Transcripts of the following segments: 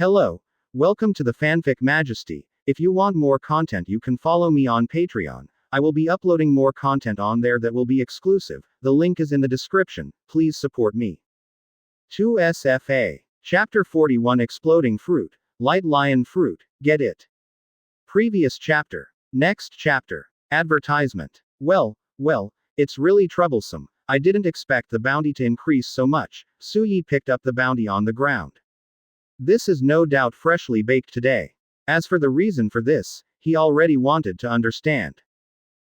Hello, welcome to the Fanfic Majesty. If you want more content, you can follow me on Patreon. I will be uploading more content on there that will be exclusive. The link is in the description. Please support me. 2 SFA. Chapter 41 Exploding Fruit. Light Lion Fruit. Get it. Previous chapter. Next chapter. Advertisement. Well, it's really troublesome. I didn't expect the bounty to increase so much. Suyi picked up the bounty on the ground. This is no doubt freshly baked today. As for the reason for this, he already wanted to understand.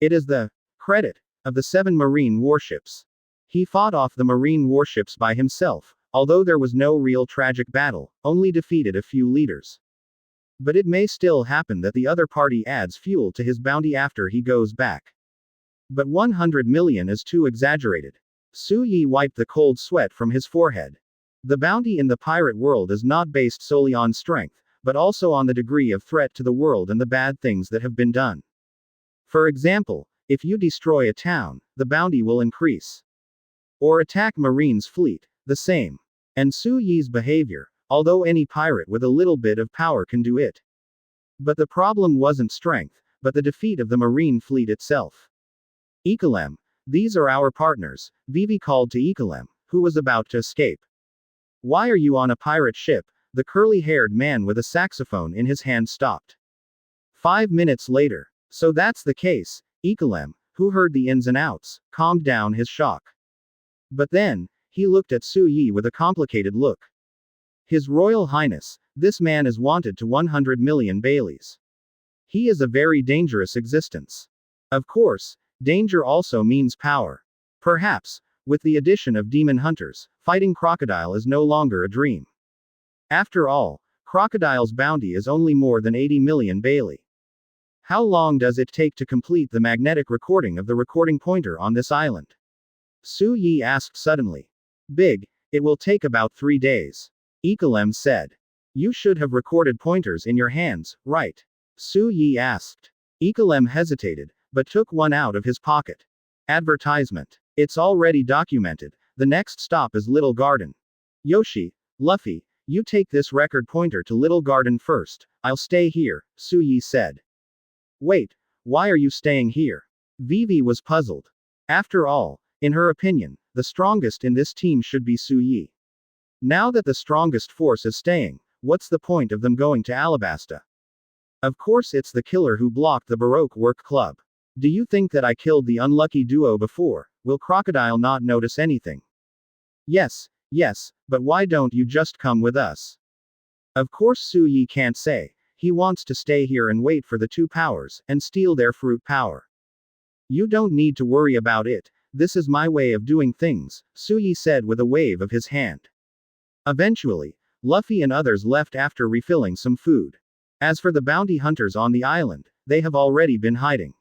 It is the credit of the 7 marine warships. He fought off the marine warships by himself, although there was no real tragic battle, only defeated a few leaders. But it may still happen that the other party adds fuel to his bounty after he goes back. But 100 million is too exaggerated. Suyi wiped the cold sweat from his forehead. The bounty in the pirate world is not based solely on strength, but also on the degree of threat to the world and the bad things that have been done. For example, if you destroy a town, the bounty will increase. Or attack Marine's fleet, the same. And Suyi's behavior, although any pirate with a little bit of power can do it. But the problem wasn't strength, but the defeat of the Marine fleet itself. Ikalem, these are our partners, Vivi called to Ikalem, who was about to escape. Why are you on a pirate ship? The curly-haired man with a saxophone in his hand stopped. 5 minutes later. So that's the case, Ikalem, who heard the ins and outs, calmed down his shock. But then, he looked at Suyi with a complicated look. His Royal Highness, this man is wanted to 100 million Baileys. He is a very dangerous existence. Of course, danger also means power. Perhaps, with the addition of demon hunters, fighting Crocodile is no longer a dream. After all, Crocodile's bounty is only more than 80 million Bailey. How long does it take to complete the magnetic recording of the recording pointer on this island? Suyi asked suddenly. Big, it will take about 3 days. Ikalem said. You should have recorded pointers in your hands, right? Suyi asked. Ikalem hesitated, but took one out of his pocket. Advertisement. It's already documented. The next stop is Little Garden. Yoshi, Luffy, you take this record pointer to Little Garden first. I'll stay here, Suyi said. Wait, why are you staying here? Vivi was puzzled. After all, in her opinion, the strongest in this team should be Suyi. Now that the strongest force is staying, what's the point of them going to Alabasta? Of course it's the killer who blocked the Baroque Work Club. Do you think that I killed the unlucky duo before? Will Crocodile not notice anything? Yes, but why don't you just come with us? Of course Suyi can't say. He wants to stay here and wait for the 2 powers, and steal their fruit power. You don't need to worry about it. This is my way of doing things, Suyi said with a wave of his hand. Eventually, Luffy and others left after refilling some food. As for the bounty hunters on the island, they have already been hiding.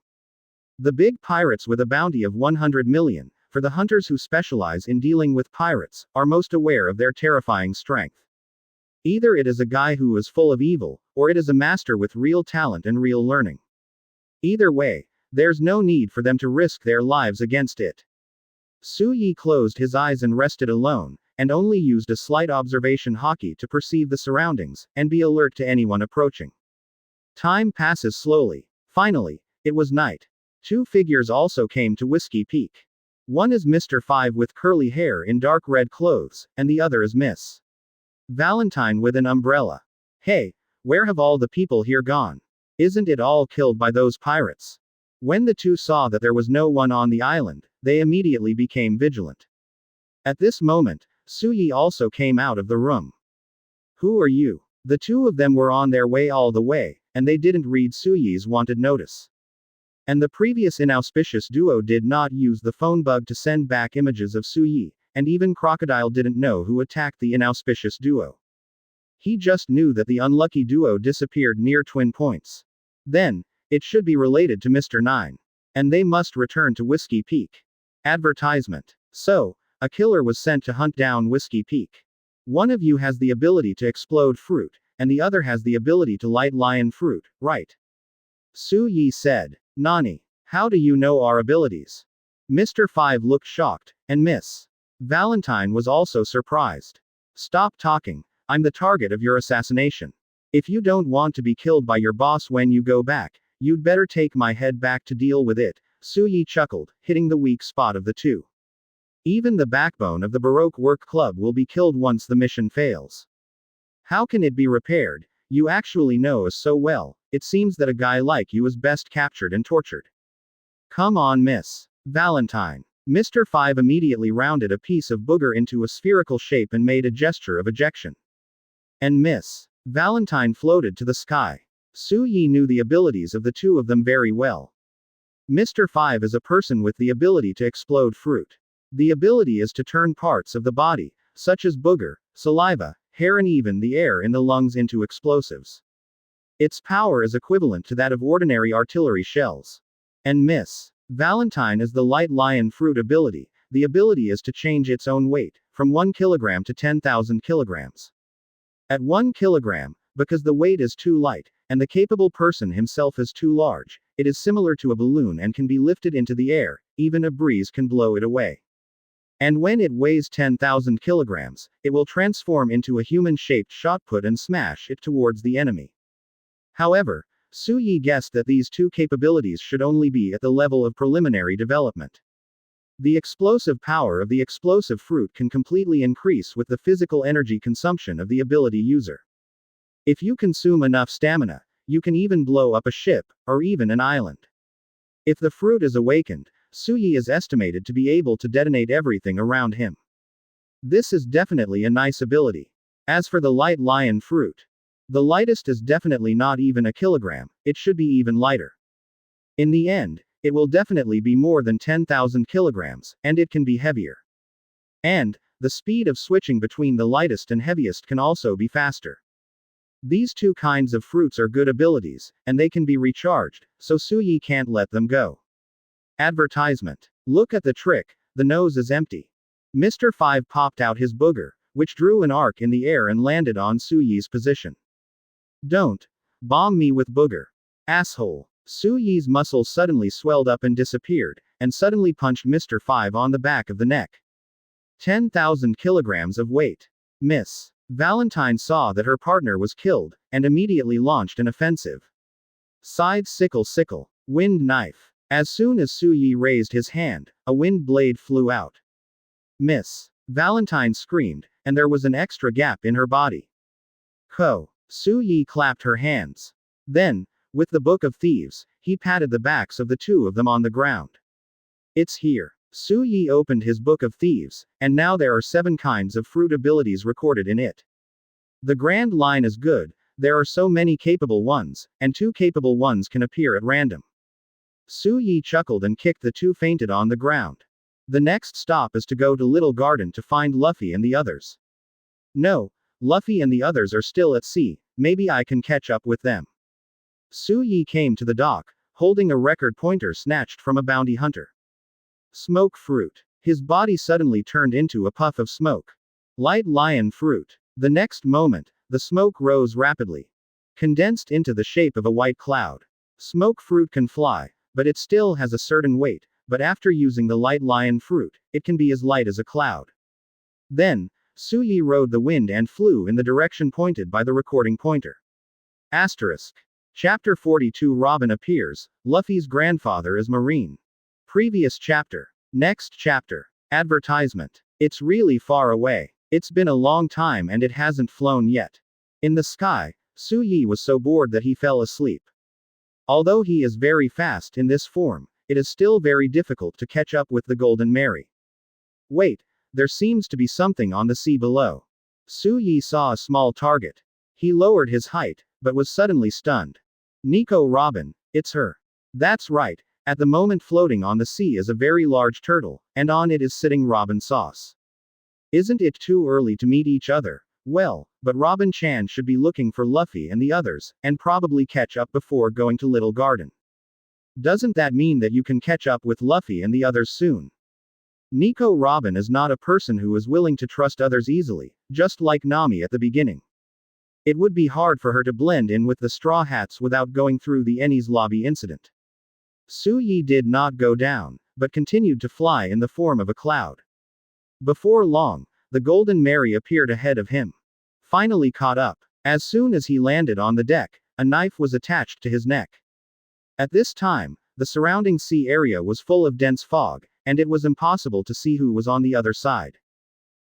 The big pirates with a bounty of 100 million, for the hunters who specialize in dealing with pirates, are most aware of their terrifying strength. Either it is a guy who is full of evil, or it is a master with real talent and real learning. Either way, there's no need for them to risk their lives against it. Suyi closed his eyes and rested alone, and only used a slight observation Haki to perceive the surroundings, and be alert to anyone approaching. Time passes slowly. Finally, it was night. 2 figures also came to Whiskey Peak. One is Mr. 5 with curly hair in dark red clothes, and the other is Miss Valentine with an umbrella. Hey, where have all the people here gone? Isn't it all killed by those pirates? When the 2 saw that there was no one on the island, they immediately became vigilant. At this moment, Suyi also came out of the room. Who are you? The 2 of them were on their way all the way, and they didn't read Suyi's wanted notice. And the previous inauspicious duo did not use the phone bug to send back images of Suyi, and even Crocodile didn't know who attacked the inauspicious duo. He just knew that the unlucky duo disappeared near Twin Points. Then, it should be related to Mr. 9. And they must return to Whiskey Peak. Advertisement. So, a killer was sent to hunt down Whiskey Peak. One of you has the ability to explode fruit, and the other has the ability to light lion fruit, right? Suyi said. Nani, how do you know our abilities? Mr. 5 looked shocked, and Miss Valentine was also surprised. Stop talking. I'm the target of your assassination. If you don't want to be killed by your boss when you go back, you'd better take my head back to deal with it, Suyi chuckled, hitting the weak spot of the two. Even the backbone of the Baroque Work Club will be killed once the mission fails. How can it be repaired? You actually know us so well, it seems that a guy like you is best captured and tortured. Come on, Miss Valentine. Mr. Five immediately rounded a piece of booger into a spherical shape and made a gesture of ejection. And Miss Valentine floated to the sky. Suyi knew the abilities of the two of them very well. Mr. Five is a person with the ability to explode fruit. The ability is to turn parts of the body, such as booger, saliva, hair and even the air in the lungs into explosives. Its power is equivalent to that of ordinary artillery shells. And Miss Valentine is the light lion fruit ability. The ability is to change its own weight, from 1 kilogram to 10,000 kilograms. At 1 kilogram, because the weight is too light, and the capable person himself is too large, it is similar to a balloon and can be lifted into the air, even a breeze can blow it away. And when it weighs 10,000 kilograms, it will transform into a human-shaped shot put and smash it towards the enemy. However, Suyi guessed that these two capabilities should only be at the level of preliminary development. The explosive power of the explosive fruit can completely increase with the physical energy consumption of the ability user. If you consume enough stamina, you can even blow up a ship, or even an island. If the fruit is awakened, Suyi is estimated to be able to detonate everything around him. This is definitely a nice ability. As for the light lion fruit, the lightest is definitely not even a kilogram, it should be even lighter. In the end, it will definitely be more than 10,000 kilograms, and it can be heavier. And, the speed of switching between the lightest and heaviest can also be faster. These two kinds of fruits are good abilities, and they can be recharged, so Suyi can't let them go. Advertisement. Look at the trick, the nose is empty. Mr. Five popped out his booger, which drew an arc in the air and landed on Suyi's position. Don't bomb me with booger. Asshole. Suyi's muscles suddenly swelled up and disappeared, and suddenly punched Mr. Five on the back of the neck. 10,000 kilograms of weight. Miss Valentine saw that her partner was killed, and immediately launched an offensive. Scythe sickle, wind knife. As soon as Suyi raised his hand, a wind blade flew out. Miss Valentine screamed, and there was an extra gap in her body. Suyi clapped her hands. Then, with the Book of Thieves, he patted the backs of the two of them on the ground. It's here. Suyi opened his Book of Thieves, and now there are 7 kinds of fruit abilities recorded in it. The grand line is good, there are so many capable ones, and 2 capable ones can appear at random. Suyi chuckled and kicked the 2 fainted on the ground. The next stop is to go to Little Garden to find Luffy and the others. No, Luffy and the others are still at sea, maybe I can catch up with them. Suyi came to the dock, holding a record pointer snatched from a bounty hunter. Smoke fruit. His body suddenly turned into a puff of smoke. Light lion fruit. The next moment, the smoke rose rapidly, condensed into the shape of a white cloud. Smoke fruit can fly, but it still has a certain weight, but after using the light lion fruit, it can be as light as a cloud. Then, Suyi rode the wind and flew in the direction pointed by the recording pointer. Asterisk. Chapter 42 Robin appears, Luffy's grandfather is Marine. Previous chapter. Next chapter. Advertisement. It's really far away. It's been a long time and it hasn't flown yet. In the sky, Suyi was so bored that he fell asleep. Although he is very fast in this form, it is still very difficult to catch up with the Golden Mary. Wait, there seems to be something on the sea below. Suyi saw a small target. He lowered his height, but was suddenly stunned. Nico Robin, it's her. That's right, at the moment floating on the sea is a very large turtle, and on it is sitting Robin Sauce. Isn't it too early to meet each other? Well, but Robin-chan should be looking for Luffy and the others, and probably catch up before going to Little Garden. Doesn't that mean that you can catch up with Luffy and the others soon? Nico Robin is not a person who is willing to trust others easily, just like Nami at the beginning. It would be hard for her to blend in with the Straw Hats without going through the Enies lobby incident. Suyi did not go down, but continued to fly in the form of a cloud. Before long, the Golden Mary appeared ahead of him. finally caught up. As soon as he landed on the deck, a knife was attached to his neck. At this time, the surrounding sea area was full of dense fog, and it was impossible to see who was on the other side.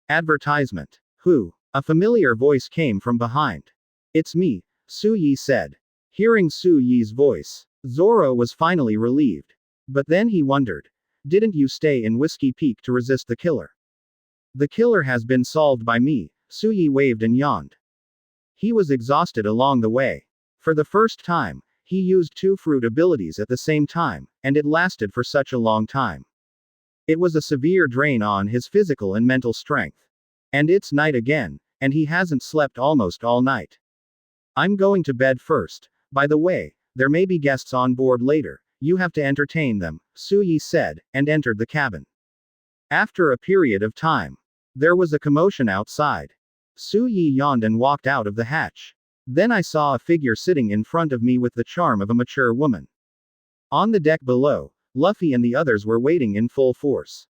Advertisement. Who? A familiar voice came from behind. It's me, Su Yi said. Hearing Su Yi's voice, Zoro was finally relieved. But then he wondered. Didn't you stay in Whiskey Peak to resist the killer? The killer has been solved by me, Su Yi waved and yawned. He was exhausted along the way. For the first time, he used 2 fruit abilities at the same time, and it lasted for such a long time. It was a severe drain on his physical and mental strength. And it's night again, and he hasn't slept almost all night. I'm going to bed first. By the way, there may be guests on board later. You have to entertain them, Su Yi said, and entered the cabin. After a period of time, there was a commotion outside. Su Yi yawned and walked out of the hatch. Then I saw a figure sitting in front of me with the charm of a mature woman. On the deck below, Luffy and the others were waiting in full force.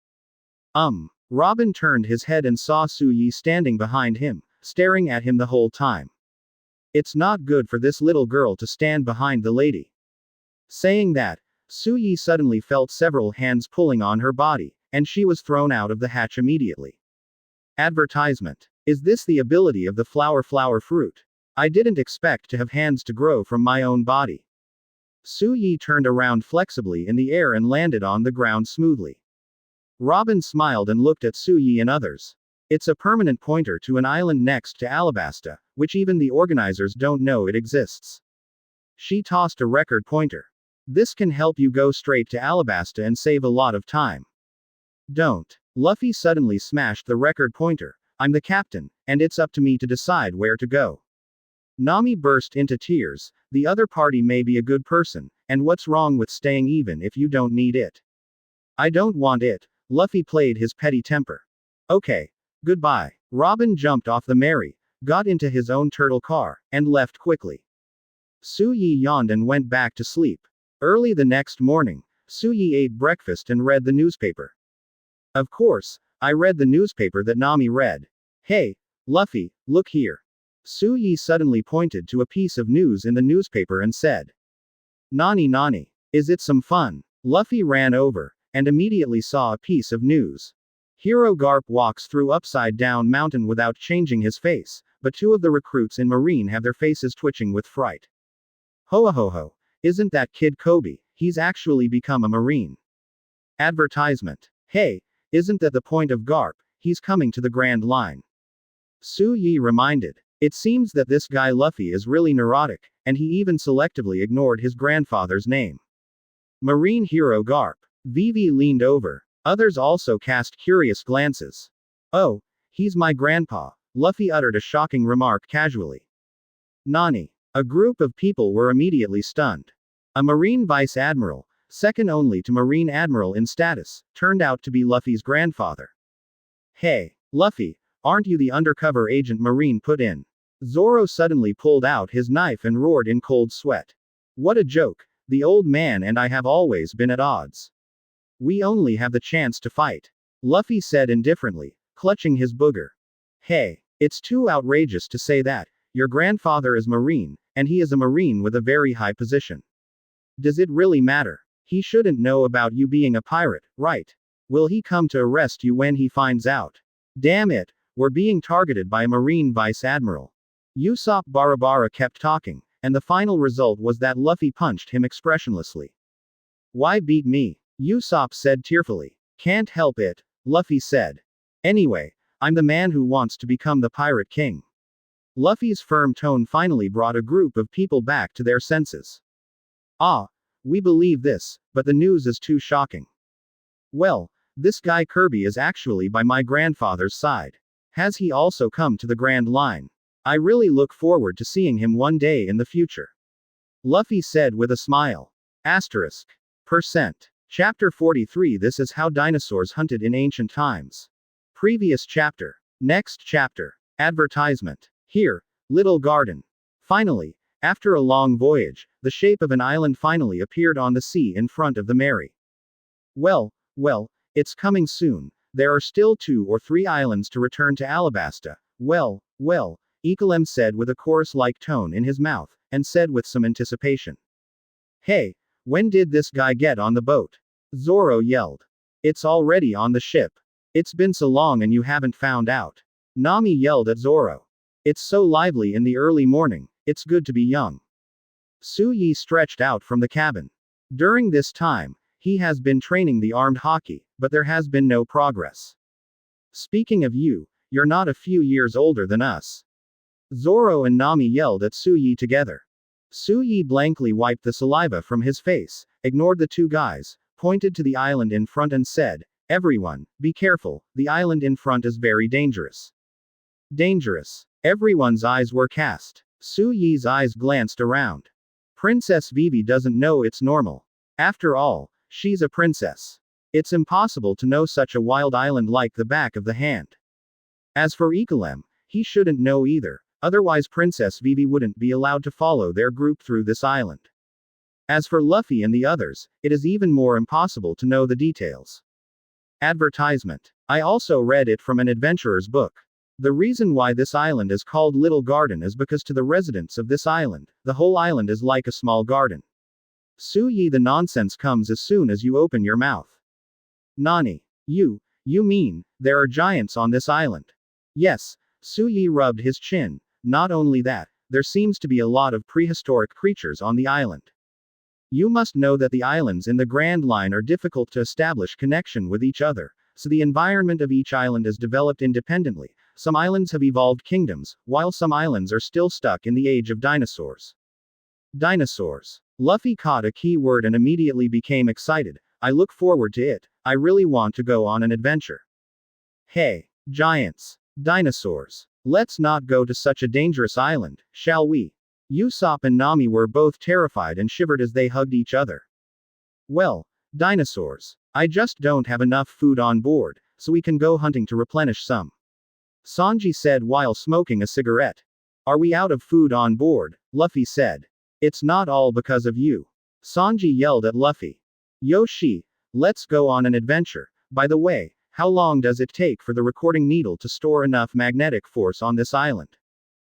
Robin turned his head and saw Su Yi standing behind him, staring at him the whole time. It's not good for this little girl to stand behind the lady. Saying that, Su Yi suddenly felt several hands pulling on her body, and she was thrown out of the hatch immediately. Advertisement. Is this the ability of the flower fruit? I didn't expect to have hands to grow from my own body. Su Yi turned around flexibly in the air and landed on the ground smoothly. Robin smiled and looked at Su Yi and others. It's a permanent pointer to an island next to Alabasta, which even the organizers don't know it exists. She tossed a record pointer. This can help you go straight to Alabasta and save a lot of time. Don't. Luffy suddenly smashed the record pointer. I'm the captain, and it's up to me to decide where to go. Nami burst into tears. The other party may be a good person, and what's wrong with staying even if you don't need it? I don't want it. Luffy played his petty temper. Okay. Goodbye. Robin jumped off the Mary, got into his own turtle car, and left quickly. Su Yi yawned and went back to sleep. Early the next morning, Su Yi ate breakfast and read the newspaper. Of course, I read the newspaper that Nami read. Hey, Luffy, look here. Su Yi suddenly pointed to a piece of news in the newspaper and said. Nani, is it some fun? Luffy ran over, and immediately saw a piece of news. Hero Garp walks through Upside Down Mountain without changing his face, but 2 of the recruits in Marine have their faces twitching with fright. Ho, isn't that kid Kobe? He's actually become a Marine. Advertisement. Hey, isn't that the point of Garp? He's coming to the Grand Line. Su Yi reminded. It seems that this guy Luffy is really neurotic, and he even selectively ignored his grandfather's name. Marine hero Garp. Vivi leaned over. Others also cast curious glances. Oh, he's my grandpa, Luffy uttered a shocking remark casually. Nani. A group of people were immediately stunned. A Marine Vice Admiral, second only to Marine Admiral in status, turned out to be Luffy's grandfather. Hey, Luffy, aren't you the undercover agent Marine put in? Zoro suddenly pulled out his knife and roared in cold sweat. What a joke, the old man and I have always been at odds. We only have the chance to fight. Luffy said indifferently, clutching his booger. Hey, it's too outrageous to say that. Your grandfather is Marine, and he is a Marine with a very high position. Does it really matter? He shouldn't know about you being a pirate, right? Will he come to arrest you when he finds out? Damn it, we're being targeted by a Marine Vice Admiral. Usopp Barbara kept talking, and the final result was that Luffy punched him expressionlessly. Why beat me? Usopp said tearfully. Can't help it, Luffy said. Anyway, I'm the man who wants to become the Pirate King. Luffy's firm tone finally brought a group of people back to their senses. Ah, we believe this, but the news is too shocking. Well, this guy Kirby is actually by my grandfather's side. Has he also come to the Grand Line? I really look forward to seeing him one day in the future. Luffy said with a smile. %. Chapter 43. This is how dinosaurs hunted in ancient times. Previous chapter. Next chapter. Advertisement. Here, little garden. Finally, after a long voyage, the shape of an island finally appeared on the sea in front of the Mary. Well, it's coming soon. There are still 2 or 3 islands to return to Alabasta. Well, Ekolem said with a chorus-like tone in his mouth, and said with some anticipation. Hey, when did this guy get on the boat? Zoro yelled. It's already on the ship. It's been so long and you haven't found out. Nami yelled at Zoro. It's so lively in the early morning, it's good to be young. Su-Yi stretched out from the cabin. During this time, he has been training the armed Haki, but there has been no progress. Speaking of you, you're not a few years older than us. Zoro and Nami yelled at Su-Yi together. Su-Yi blankly wiped the saliva from his face, ignored the two guys, pointed to the island in front and said, Everyone, be careful, the island in front is very dangerous. Dangerous. Everyone's eyes were cast. Su-Yi's eyes glanced around. Princess Vivi doesn't know it's normal. After all, she's a princess. It's impossible to know such a wild island like the back of the hand. As for Ekolem, he shouldn't know either, otherwise Princess Vivi wouldn't be allowed to follow their group through this island. As for Luffy and the others, it is even more impossible to know the details. Advertisement. I also read it from an adventurer's book. The reason why this island is called Little Garden is because to the residents of this island, the whole island is like a small garden. Su-Yi, the nonsense comes as soon as you open your mouth. Nani. You mean, there are giants on this island? Yes, Su-Yi rubbed his chin. Not only that, there seems to be a lot of prehistoric creatures on the island. You must know that the islands in the Grand Line are difficult to establish connection with each other, so the environment of each island is developed independently. Some islands have evolved kingdoms, while some islands are still stuck in the age of dinosaurs. Dinosaurs. Luffy caught a key word and immediately became excited. I look forward to it. I really want to go on an adventure. Hey, giants. Dinosaurs. Let's not go to such a dangerous island, shall we? Usopp and Nami were both terrified and shivered as they hugged each other. Well, dinosaurs. I just don't have enough food on board, so we can go hunting to replenish some. Sanji said while smoking a cigarette. Are we out of food on board? Luffy said. It's not all because of you. Sanji yelled at Luffy. Yoshi, let's go on an adventure. By the way, how long does it take for the recording needle to store enough magnetic force on this island?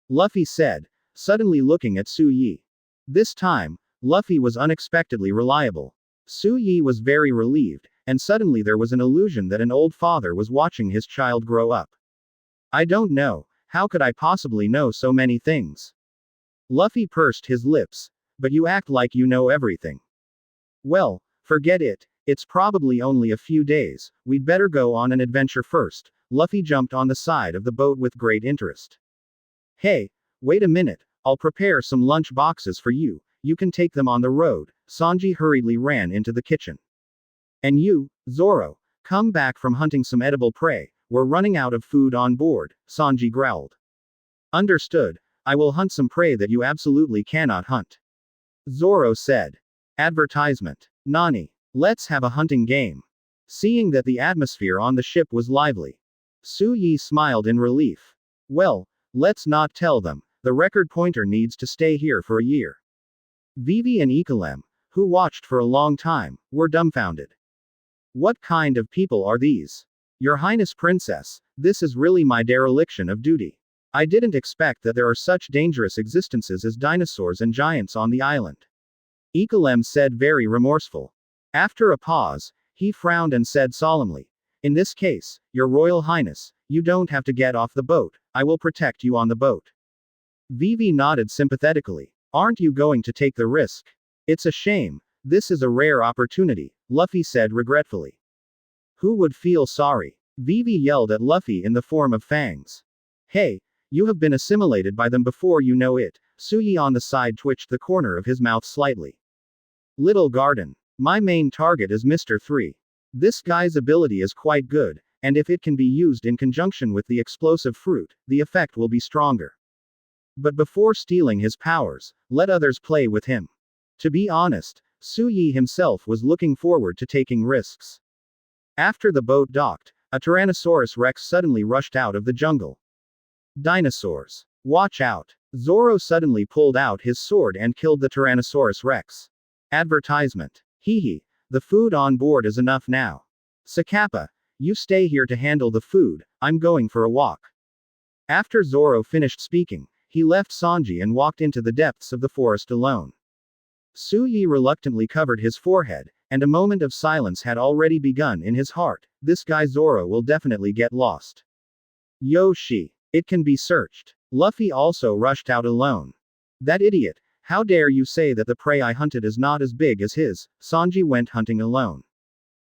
Luffy said, suddenly looking at Su-Yi. This time, Luffy was unexpectedly reliable. Su-Yi was very relieved, and suddenly there was an illusion that an old father was watching his child grow up. I don't know, how could I possibly know so many things? Luffy pursed his lips. But you act like you know everything. Well, forget it, it's probably only a few days, we'd better go on an adventure first. Luffy jumped on the side of the boat with great interest. Hey, wait a minute, I'll prepare some lunch boxes for you, you can take them on the road. Sanji hurriedly ran into the kitchen. And you, Zoro, come back from hunting some edible prey, we're running out of food on board, Sanji growled. Understood, I will hunt some prey that you absolutely cannot hunt. Zoro said. Advertisement. Nani. Let's have a hunting game. Seeing that the atmosphere on the ship was lively, Su-Yi smiled in relief. Well, let's not tell them, the record pointer needs to stay here for a year. Vivi and Ekolem, who watched for a long time, were dumbfounded. What kind of people are these? Your Highness Princess, this is really my dereliction of duty. I didn't expect that there are such dangerous existences as dinosaurs and giants on the island. Ekolem said, very remorseful. After a pause, he frowned and said solemnly, in this case, Your Royal Highness, you don't have to get off the boat, I will protect you on the boat. Vivi nodded sympathetically. Aren't you going to take the risk? It's a shame, this is a rare opportunity, Luffy said regretfully. Who would feel sorry? Vivi yelled at Luffy in the form of fangs. Hey, you have been assimilated by them before you know it. Su-Yi on the side twitched the corner of his mouth slightly. Little Garden. My main target is Mr. 3. This guy's ability is quite good, and if it can be used in conjunction with the explosive fruit, the effect will be stronger. But before stealing his powers, let others play with him. To be honest, Su-Yi himself was looking forward to taking risks. After the boat docked, a Tyrannosaurus Rex suddenly rushed out of the jungle. Dinosaurs. Watch out. Zoro suddenly pulled out his sword and killed the Tyrannosaurus Rex. Advertisement. Hehe, the food on board is enough now. Skypiea, you stay here to handle the food, I'm going for a walk. After Zoro finished speaking, he left Sanji and walked into the depths of the forest alone. Su Yi reluctantly covered his forehead, and a moment of silence had already begun in his heart. This guy Zoro will definitely get lost. Yoshi. It can be searched. Luffy also rushed out alone. That idiot. How dare you say that the prey I hunted is not as big as his? Sanji went hunting alone.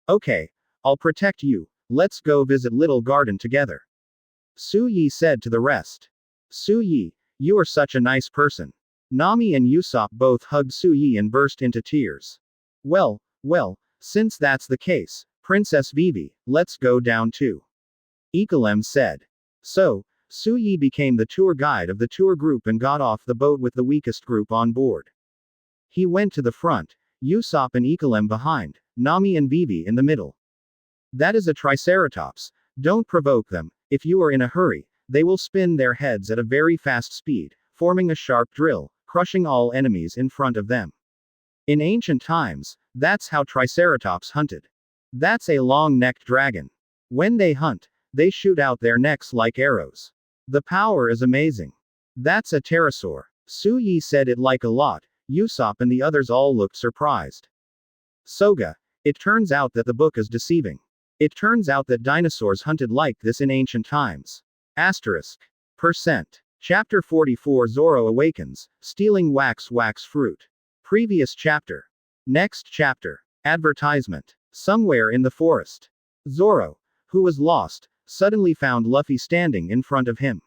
Okay. I'll protect you. Let's go visit Little Garden together. Su Yi said to the rest. Su Yi, you are such a nice person. Nami and Usopp both hugged Su Yi and burst into tears. Well, since that's the case, Princess Vivi, let's go down too. Ikalem said. So, Su Yi became the tour guide of the tour group and got off the boat with the weakest group on board. He went to the front, Usopp and Ikalem behind, Nami and Vivi in the middle. That is a triceratops. Don't provoke them. If you are in a hurry, they will spin their heads at a very fast speed, forming a sharp drill, crushing all enemies in front of them. In ancient times, that's how triceratops hunted. That's a long-necked dragon. When they hunt, they shoot out their necks like arrows. The power is amazing. That's a pterosaur. Su Yi said it like a lot. Usopp and the others all looked surprised. Soga, it turns out that the book is deceiving. It turns out that dinosaurs hunted like this in ancient times. Asterisk. Percent. Chapter 44 Zoro awakens, stealing wax fruit. Previous chapter. Next chapter. Advertisement. Somewhere in the forest. Zoro, who was lost, suddenly found Luffy standing in front of him.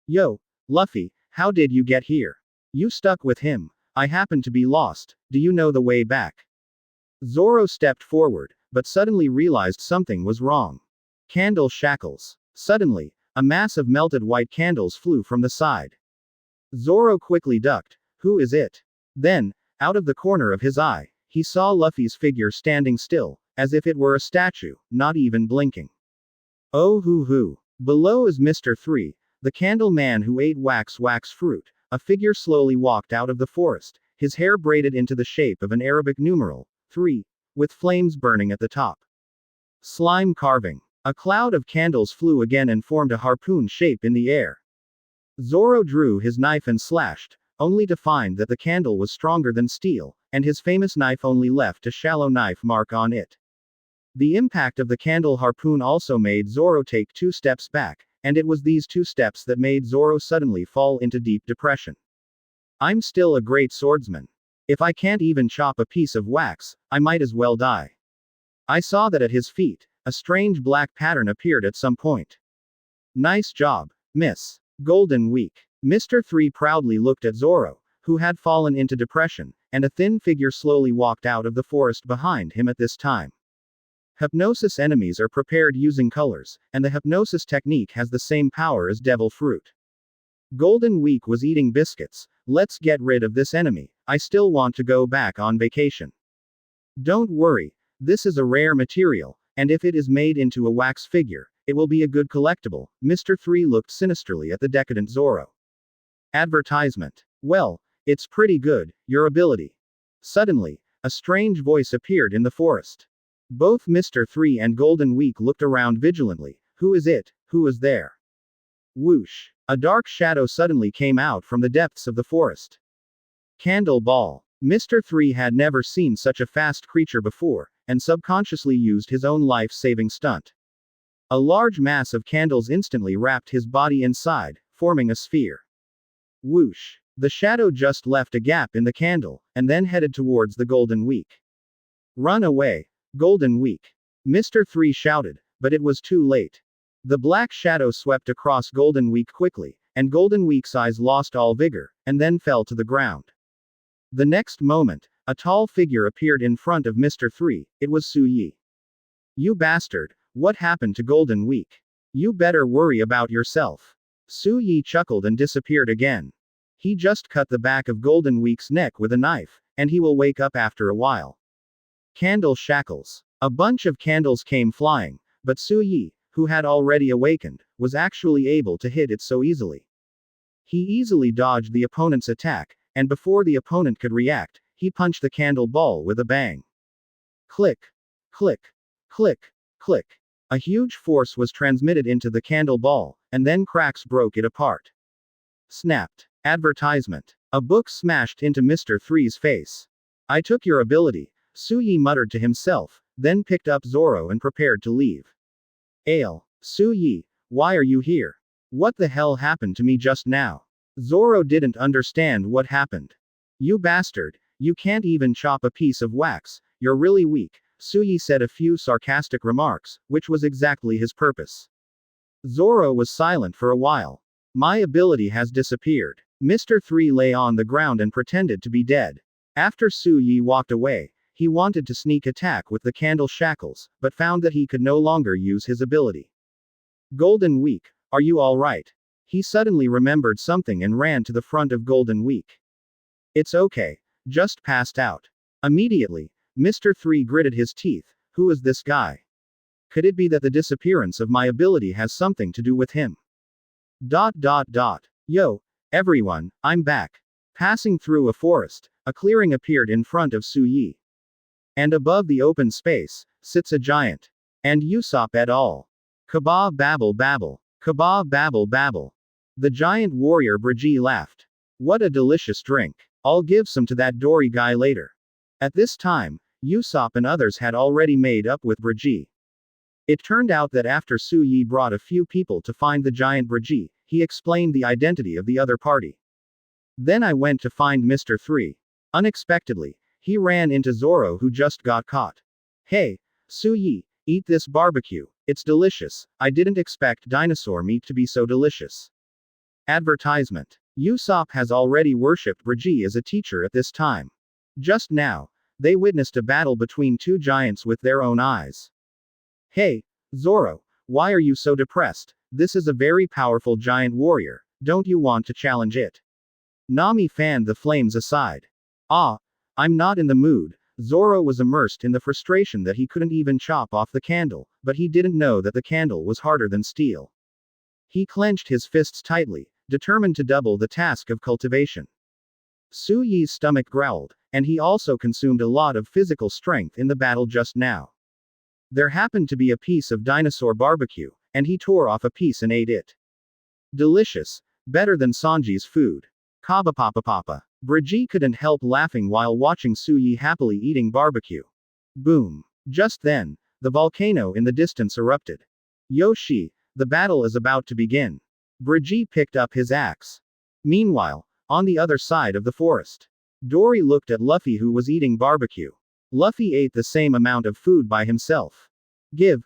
Yo, Luffy, how did you get here? You stuck with him. I happen to be lost. Do you know the way back? Zoro stepped forward, but suddenly realized something was wrong. Candle shackles. Suddenly, a mass of melted white candles flew from the side. Zoro quickly ducked. Who is it? Then, out of the corner of his eye, he saw Luffy's figure standing still, as if it were a statue, not even blinking. Oh hoo. Below is Mr. 3, the candle man who ate wax fruit. A figure slowly walked out of the forest, his hair braided into the shape of an Arabic numeral, 3, with flames burning at the top. Slime carving. A cloud of candles flew again and formed a harpoon shape in the air. Zoro drew his knife and slashed, only to find that the candle was stronger than steel, and his famous knife only left a shallow knife mark on it. The impact of the candle harpoon also made Zoro take 2 steps back, and it was these 2 steps that made Zoro suddenly fall into deep depression. I'm still a great swordsman. If I can't even chop a piece of wax, I might as well die. I saw that at his feet, a strange black pattern appeared at some point. Nice job, Miss Golden Week. Mr. 3 proudly looked at Zoro, who had fallen into depression, and a thin figure slowly walked out of the forest behind him at this time. Hypnosis enemies are prepared using colors, and the hypnosis technique has the same power as devil fruit. Golden Week was eating biscuits. Let's get rid of this enemy. I still want to go back on vacation. Don't worry, this is a rare material, and if it is made into a wax figure, it will be a good collectible. Mr. 3 looked sinisterly at the decadent Zoro. Advertisement. Well, it's pretty good, your ability. Suddenly, a strange voice appeared in the forest. Both Mr. 3 and Golden Week looked around vigilantly. Who is it? Who is there? Whoosh. A dark shadow suddenly came out from the depths of the forest. Candle Ball. Mr. 3 had never seen such a fast creature before, and subconsciously used his own life-saving stunt. A large mass of candles instantly wrapped his body inside, forming a sphere. Whoosh. The shadow just left a gap in the candle, and then headed towards the Golden Week. Run away, Golden Week. Mr. 3 shouted, but it was too late. The black shadow swept across Golden Week quickly, and Golden Week's eyes lost all vigor, and then fell to the ground. The next moment, a tall figure appeared in front of Mr. 3, it was Su Yi. You bastard, what happened to Golden Week? You better worry about yourself. Su Yi chuckled and disappeared again. He just cut the back of Golden Week's neck with a knife, and he will wake up after a while. Candle shackles. A bunch of candles came flying, but Su Yi, who had already awakened, was actually able to hit it so easily. He easily dodged the opponent's attack, and before the opponent could react, he punched the candle ball with a bang. Click. Click. Click. Click. A huge force was transmitted into the candle ball, and then cracks broke it apart. Snapped. Advertisement. A book smashed into Mr. Three's face. I took your ability, Suyi muttered to himself, then picked up Zoro and prepared to leave. Ale. Suyi, why are you here? What the hell happened to me just now? Zoro didn't understand what happened. You bastard, you can't even chop a piece of wax, you're really weak, Suyi said a few sarcastic remarks, which was exactly his purpose. Zoro was silent for a while. My ability has disappeared. Mr. Three lay on the ground and pretended to be dead. After Suyi walked away, he wanted to sneak attack with the candle shackles, but found that he could no longer use his ability. Golden Week, are you alright? He suddenly remembered something and ran to the front of Golden Week. It's okay. Just passed out. Immediately, Mr. Three gritted his teeth. Who is this guy? Could it be that the disappearance of my ability has something to do with him? ... Yo, everyone, I'm back. Passing through a forest, a clearing appeared in front of Suyi. And above the open space, sits a giant. And Usopp et al. Kaba babble babble. Kaba babble babble. The giant warrior Brigi laughed. What a delicious drink. I'll give some to that Dory guy later. At this time, Usopp and others had already made up with Brigi. It turned out that after Suyi brought a few people to find the giant Brigi, he explained the identity of the other party. Then I went to find Mr. Three. Unexpectedly, he ran into Zoro who just got caught. Hey, Suyi, eat this barbecue, it's delicious, I didn't expect dinosaur meat to be so delicious. Advertisement. Usopp has already worshipped Brigi as a teacher at this time. Just now, they witnessed a battle between two giants with their own eyes. Hey, Zoro, why are you so depressed? This is a very powerful giant warrior, don't you want to challenge it? Nami fanned the flames aside. Ah, I'm not in the mood. Zoro was immersed in the frustration that he couldn't even chop off the candle, but he didn't know that the candle was harder than steel. He clenched his fists tightly, determined to double the task of cultivation. Suyi's stomach growled, and he also consumed a lot of physical strength in the battle just now. There happened to be a piece of dinosaur barbecue, and he tore off a piece and ate it. Delicious, better than Sanji's food. Kaba papa papa. Brigi couldn't help laughing while watching Suyi happily eating barbecue. Boom. Just then, the volcano in the distance erupted. Yoshi, the battle is about to begin. Brigi picked up his axe. Meanwhile, on the other side of the forest, Dory looked at Luffy who was eating barbecue. Luffy ate the same amount of food by himself. Give.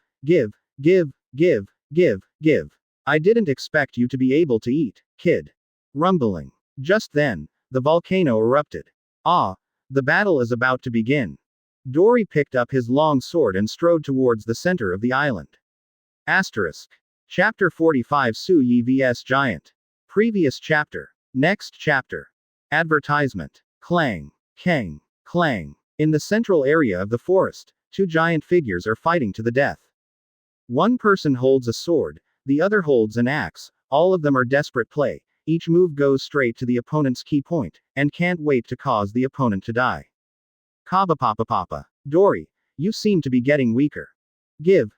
I didn't expect you to be able to eat, kid. Rumbling. Just then, the volcano erupted. Ah, the battle is about to begin. Dory picked up his long sword and strode towards the center of the island. Asterisk. Chapter 45 Suyi vs Giant. Previous chapter. Next chapter. Advertisement. Clang. Kang. Clang. In the central area of the forest, two giant figures are fighting to the death. One person holds a sword, the other holds an axe, all of them are desperate play, each move goes straight to the opponent's key point, and can't wait to cause the opponent to die. Kaba papa papa. Dory, you seem to be getting weaker. Give.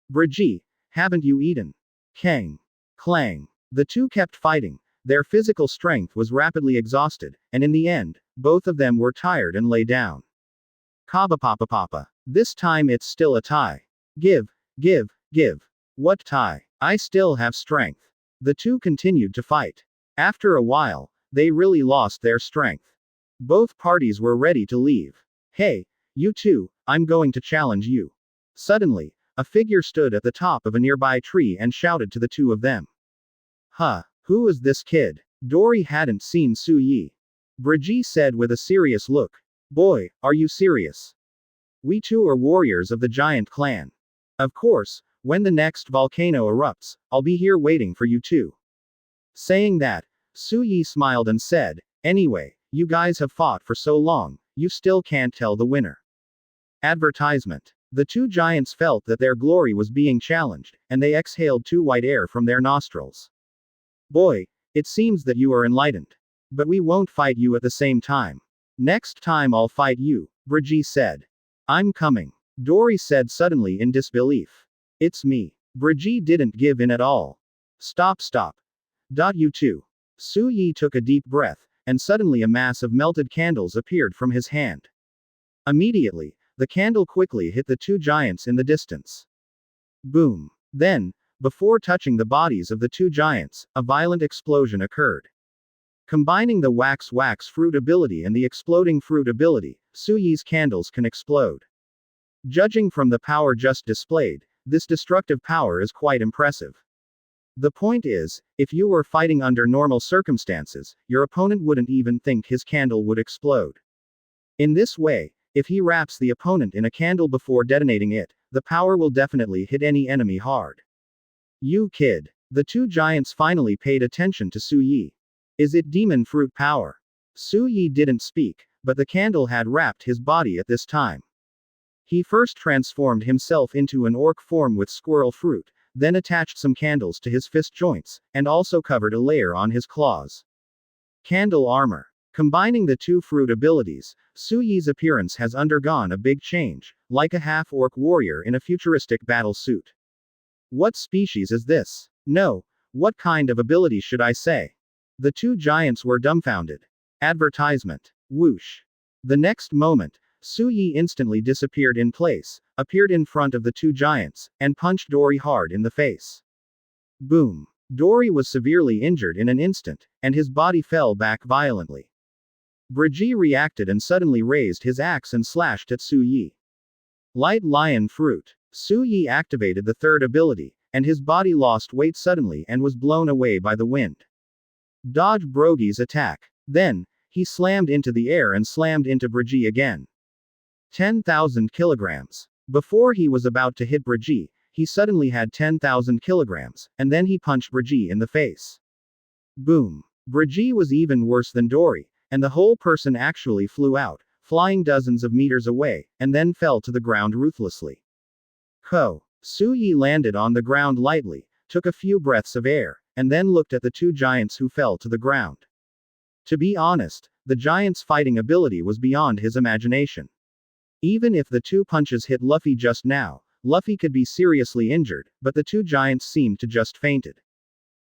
Brigi, haven't you eaten? Kang. Clang. The two kept fighting, their physical strength was rapidly exhausted, and in the end, both of them were tired and lay down. Kaba papa papa. This time it's still a tie. Give. What tie? I still have strength. The two continued to fight. After a while, they really lost their strength. Both parties were ready to leave. Hey, you two, I'm going to challenge you. Suddenly, a figure stood at the top of a nearby tree and shouted to the two of them. Huh, who is this kid? Dory hadn't seen Suyi. Brigi said with a serious look. Boy, are you serious? We two are warriors of the giant clan. Of course, when the next volcano erupts, I'll be here waiting for you too. Saying that, Suyi smiled and said, anyway, you guys have fought for so long, you still can't tell the winner. Advertisement. The two giants felt that their glory was being challenged, and they exhaled too white air from their nostrils. Boy, it seems that you are enlightened. But we won't fight you at the same time. Next time I'll fight you, Brigi said. I'm coming. Dory said suddenly in disbelief. It's me. Brigitte didn't give in at all. Stop. You too. Su Yi took a deep breath, and suddenly a mass of melted candles appeared from his hand. Immediately, the candle quickly hit the two giants in the distance. Boom. Then, before touching the bodies of the two giants, a violent explosion occurred. Combining the wax fruit ability and the exploding fruit ability, Su Yi's candles can explode. Judging from the power just displayed, this destructive power is quite impressive. The point is, if you were fighting under normal circumstances, your opponent wouldn't even think his candle would explode. In this way, if he wraps the opponent in a candle before detonating it, the power will definitely hit any enemy hard. You kid. The two giants finally paid attention to Su Yi. Is it demon fruit power? Su Yi didn't speak, but the candle had wrapped his body at this time. He first transformed himself into an orc form with squirrel fruit, then attached some candles to his fist joints, and also covered a layer on his claws. Candle armor. Combining the two fruit abilities, Su Yi's appearance has undergone a big change, like a half-orc warrior in a futuristic battle suit. What species is this? No, what kind of ability should I say? The two giants were dumbfounded. Advertisement. Whoosh. The next moment, Su Yi instantly disappeared in place, appeared in front of the two giants, and punched Dory hard in the face. Boom. Dory was severely injured in an instant, and his body fell back violently. Brigitte reacted and suddenly raised his axe and slashed at Su Yi. Light Lion Fruit. Su Yi activated the third ability, and his body lost weight suddenly and was blown away by the wind. Dodge Brogie's attack. Then, he slammed into the air and slammed into Brigitte again. 10,000 kilograms. Before he was about to hit Brigitte, he suddenly had 10,000 kilograms, and then he punched Brigitte in the face. Boom. Brigitte was even worse than Dory, and the whole person actually flew out, flying dozens of meters away, and then fell to the ground ruthlessly. Su Yi landed on the ground lightly, took a few breaths of air, and then looked at the two giants who fell to the ground. To be honest, the giants' fighting ability was beyond his imagination. Even if the two punches hit Luffy just now, Luffy could be seriously injured, but the two giants seemed to just fainted.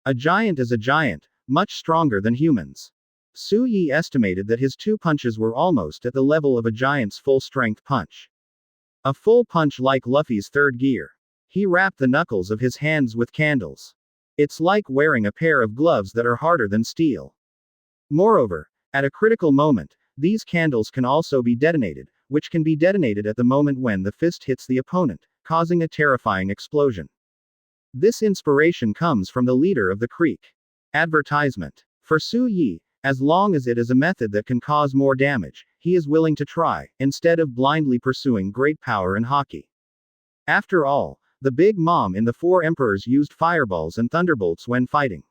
A giant is a giant, much stronger than humans. Su Yi estimated that his two punches were almost at the level of a giant's full-strength punch. A full punch like Luffy's third gear. He wrapped the knuckles of his hands with candles. It's like wearing a pair of gloves that are harder than steel. Moreover, at a critical moment, these candles can also be detonated, which can be detonated at the moment when the fist hits the opponent, causing a terrifying explosion. This inspiration comes from the leader of the Creek. Advertisement. For Su Yi, as long as it is a method that can cause more damage, he is willing to try, instead of blindly pursuing great power and Haki. After all, the Big Mom in the Four Emperors used fireballs and thunderbolts when fighting.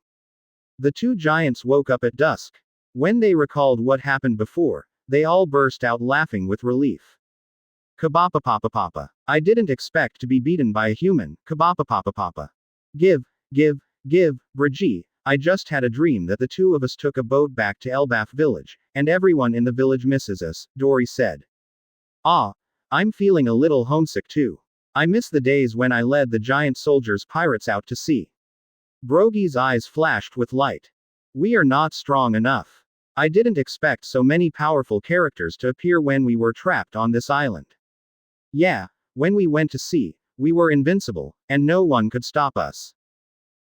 The two giants woke up at dusk. When they recalled what happened before, they all burst out laughing with relief. Kabapapapapapa. I didn't expect to be beaten by a human, kabapapapapapa. Give, Brigitte, I just had a dream that the two of us took a boat back to Elbaf village, and everyone in the village misses us, Dory said. Ah, I'm feeling a little homesick too. I miss the days when I led the giant soldiers pirates out to sea. Brogie's eyes flashed with light. We are not strong enough. I didn't expect so many powerful characters to appear when we were trapped on this island. Yeah, when we went to sea, we were invincible, and no one could stop us.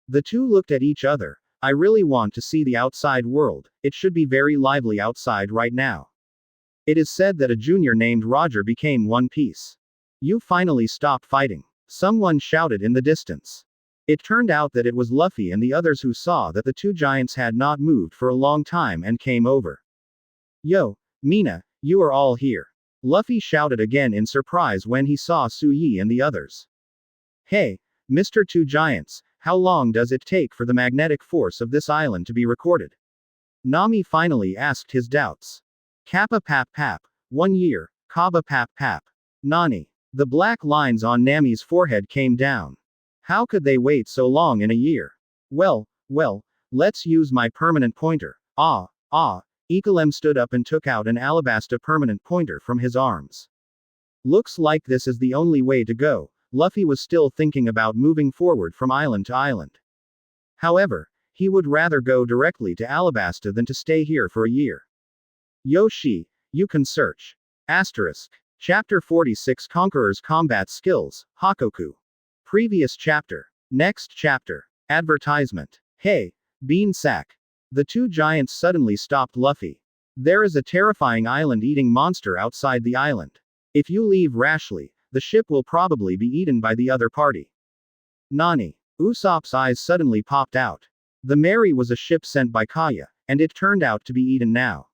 The two looked at each other. I really want to see the outside world, it should be very lively outside right now. It is said that a junior named Roger became One Piece. You finally stopped fighting. Someone shouted in the distance. It turned out that it was Luffy and the others who saw that the two giants had not moved for a long time and came over. Yo, Mina, you are all here. Luffy shouted again in surprise when he saw Su Yi and the others. Hey, Mr. Two Giants, how long does it take for the magnetic force of this island to be recorded? Nami finally asked his doubts. Kappa pap pap. 1 year. Kaba pap pap. Nani. The black lines on Nami's forehead came down. How could they wait so long in a year? Well, let's use my permanent pointer. Ikalem stood up and took out an Alabasta permanent pointer from his arms. Looks like this is the only way to go. Luffy was still thinking about moving forward from island to island. However, he would rather go directly to Alabasta than to stay here for a year. Yoshi, you can search. Asterisk. Chapter 46 Conqueror's Combat Skills, Hakoku. Previous chapter. Next chapter. Advertisement. Hey, Bean Sack. The two giants suddenly stopped Luffy. There is a terrifying island-eating monster outside the island. If you leave rashly, the ship will probably be eaten by the other party. Nani? Usopp's eyes suddenly popped out. The Mary was a ship sent by Kaya, and it turned out to be eaten now.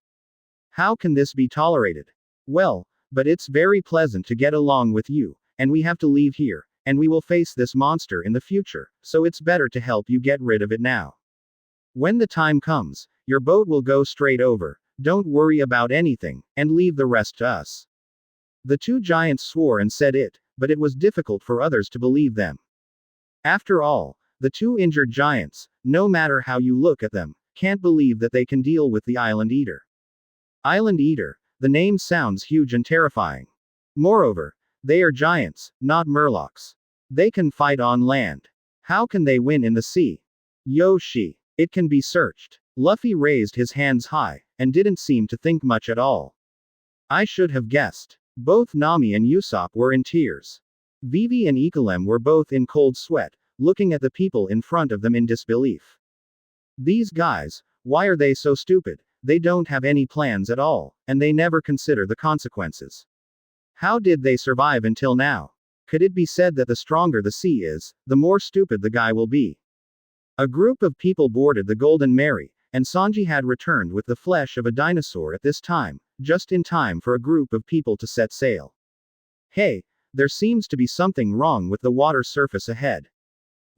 How can this be tolerated? Well, but it's very pleasant to get along with you, and we have to leave here, and we will face this monster in the future, so it's better to help you get rid of it now. When the time comes, your boat will go straight over, don't worry about anything, and leave the rest to us. The two giants swore and said it, but it was difficult for others to believe them. After all, the two injured giants, no matter how you look at them, can't believe that they can deal with the Island Eater. Island Eater, the name sounds huge and terrifying. Moreover, they are giants, not murlocs. They can fight on land. How can they win in the sea? Yoshi, it can be searched. Luffy raised his hands high, and didn't seem to think much at all. I should have guessed. Both Nami and Usopp were in tears. Vivi and Ikalem were both in cold sweat, looking at the people in front of them in disbelief. These guys, why are they so stupid? They don't have any plans at all, and they never consider the consequences. How did they survive until now? Could it be said that the stronger the sea is, the more stupid the guy will be? A group of people boarded the Golden Mary, and Sanji had returned with the flesh of a dinosaur at this time, just in time for a group of people to set sail. Hey, there seems to be something wrong with the water surface ahead.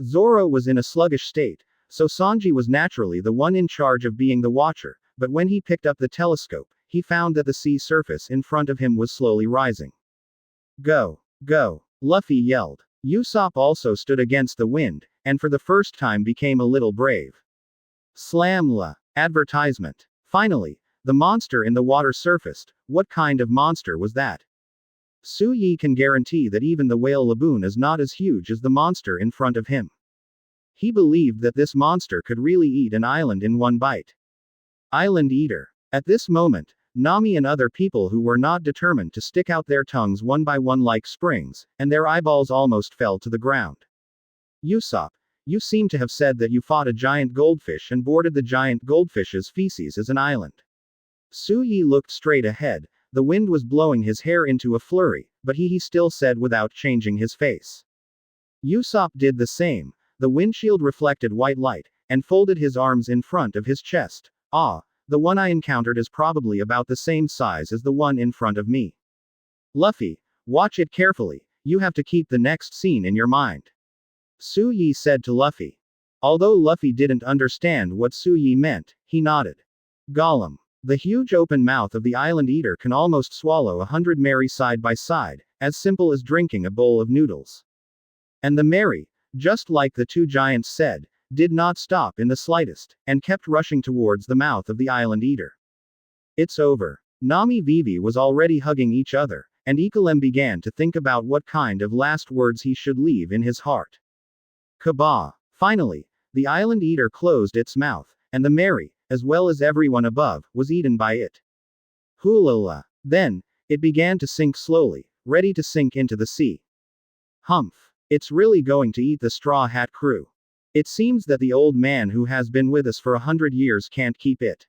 Zoro was in a sluggish state, so Sanji was naturally the one in charge of being the watcher, but when he picked up the telescope, he found that the sea surface in front of him was slowly rising. Go, go, Luffy yelled. Usopp also stood against the wind, and for the first time became a little brave. Slam la. Advertisement. Finally, the monster in the water surfaced. What kind of monster was that? Su Yi can guarantee that even the whale Laboon is not as huge as the monster in front of him. He believed that this monster could really eat an island in one bite. Island Eater. At this moment, Nami and other people who were not determined to stick out their tongues one by one like springs, and their eyeballs almost fell to the ground. Usopp, you seem to have said that you fought a giant goldfish and boarded the giant goldfish's feces as an island. Su Yi looked straight ahead. The wind was blowing his hair into a flurry, but he still said without changing his face. Usopp did the same. The windshield reflected white light, and folded his arms in front of his chest. Ah, the one I encountered is probably about the same size as the one in front of me. Luffy, watch it carefully, you have to keep the next scene in your mind. Su Yi said to Luffy. Although Luffy didn't understand what Su Yi meant, he nodded. Gollum. The huge open mouth of the Island Eater can almost swallow 100 Mary side by side, as simple as drinking a bowl of noodles. And the Mary, just like the two giants said, did not stop in the slightest, and kept rushing towards the mouth of the Island Eater. It's over. Nami Vivi was already hugging each other, and Ikalem began to think about what kind of last words he should leave in his heart. Kaba. Finally, the Island Eater closed its mouth, and the Mary, as well as everyone above, was eaten by it. Hulala. Then, it began to sink slowly, ready to sink into the sea. Humph. It's really going to eat the Straw Hat crew. It seems that the old man who has been with us for 100 years can't keep it.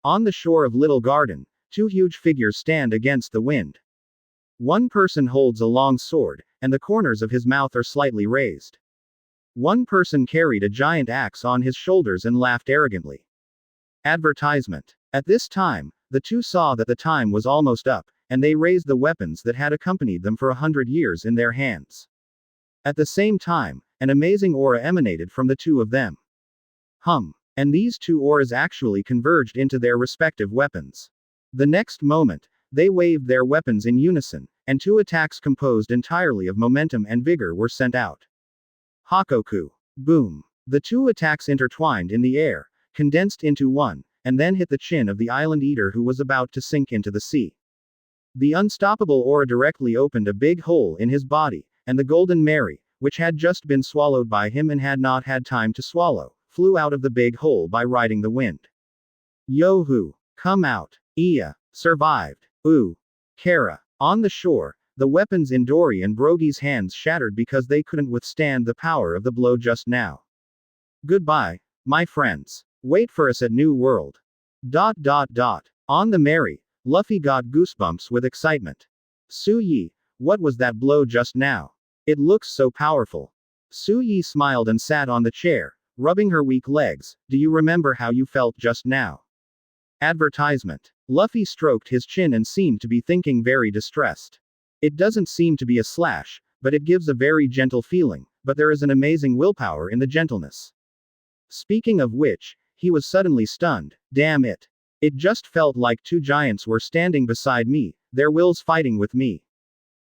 On the shore of Little Garden, two huge figures stand against the wind. One person holds a long sword, and the corners of his mouth are slightly raised. One person carried a giant axe on his shoulders and laughed arrogantly. Advertisement. At this time, the two saw that the time was almost up, and they raised the weapons that had accompanied them for 100 years in their hands. At the same time, an amazing aura emanated from the two of them. And these two auras actually converged into their respective weapons. The next moment, they waved their weapons in unison, and two attacks composed entirely of momentum and vigor were sent out. Hakoku. Boom. The two attacks intertwined in the air, condensed into one, and then hit the chin of the Island Eater who was about to sink into the sea. The unstoppable aura directly opened a big hole in his body, and the Golden Mary, which had just been swallowed by him and had not had time to swallow, flew out of the big hole by riding the wind. Yo-hoo! Come out! Iya! Survived! Ooh! Kara! On the shore, the weapons in Dory and Brogy's hands shattered because they couldn't withstand the power of the blow just now. Goodbye, my friends. Wait for us at New World. ... On the Mary, Luffy got goosebumps with excitement. Su-Yi, what was that blow just now? It looks so powerful. Su-Yi smiled and sat on the chair, rubbing her weak legs. Do you remember how you felt just now? Advertisement. Luffy stroked his chin and seemed to be thinking very distressed. It doesn't seem to be a slash, but it gives a very gentle feeling, but there is an amazing willpower in the gentleness. Speaking of which, he was suddenly stunned. Damn it. It just felt like two giants were standing beside me, their wills fighting with me.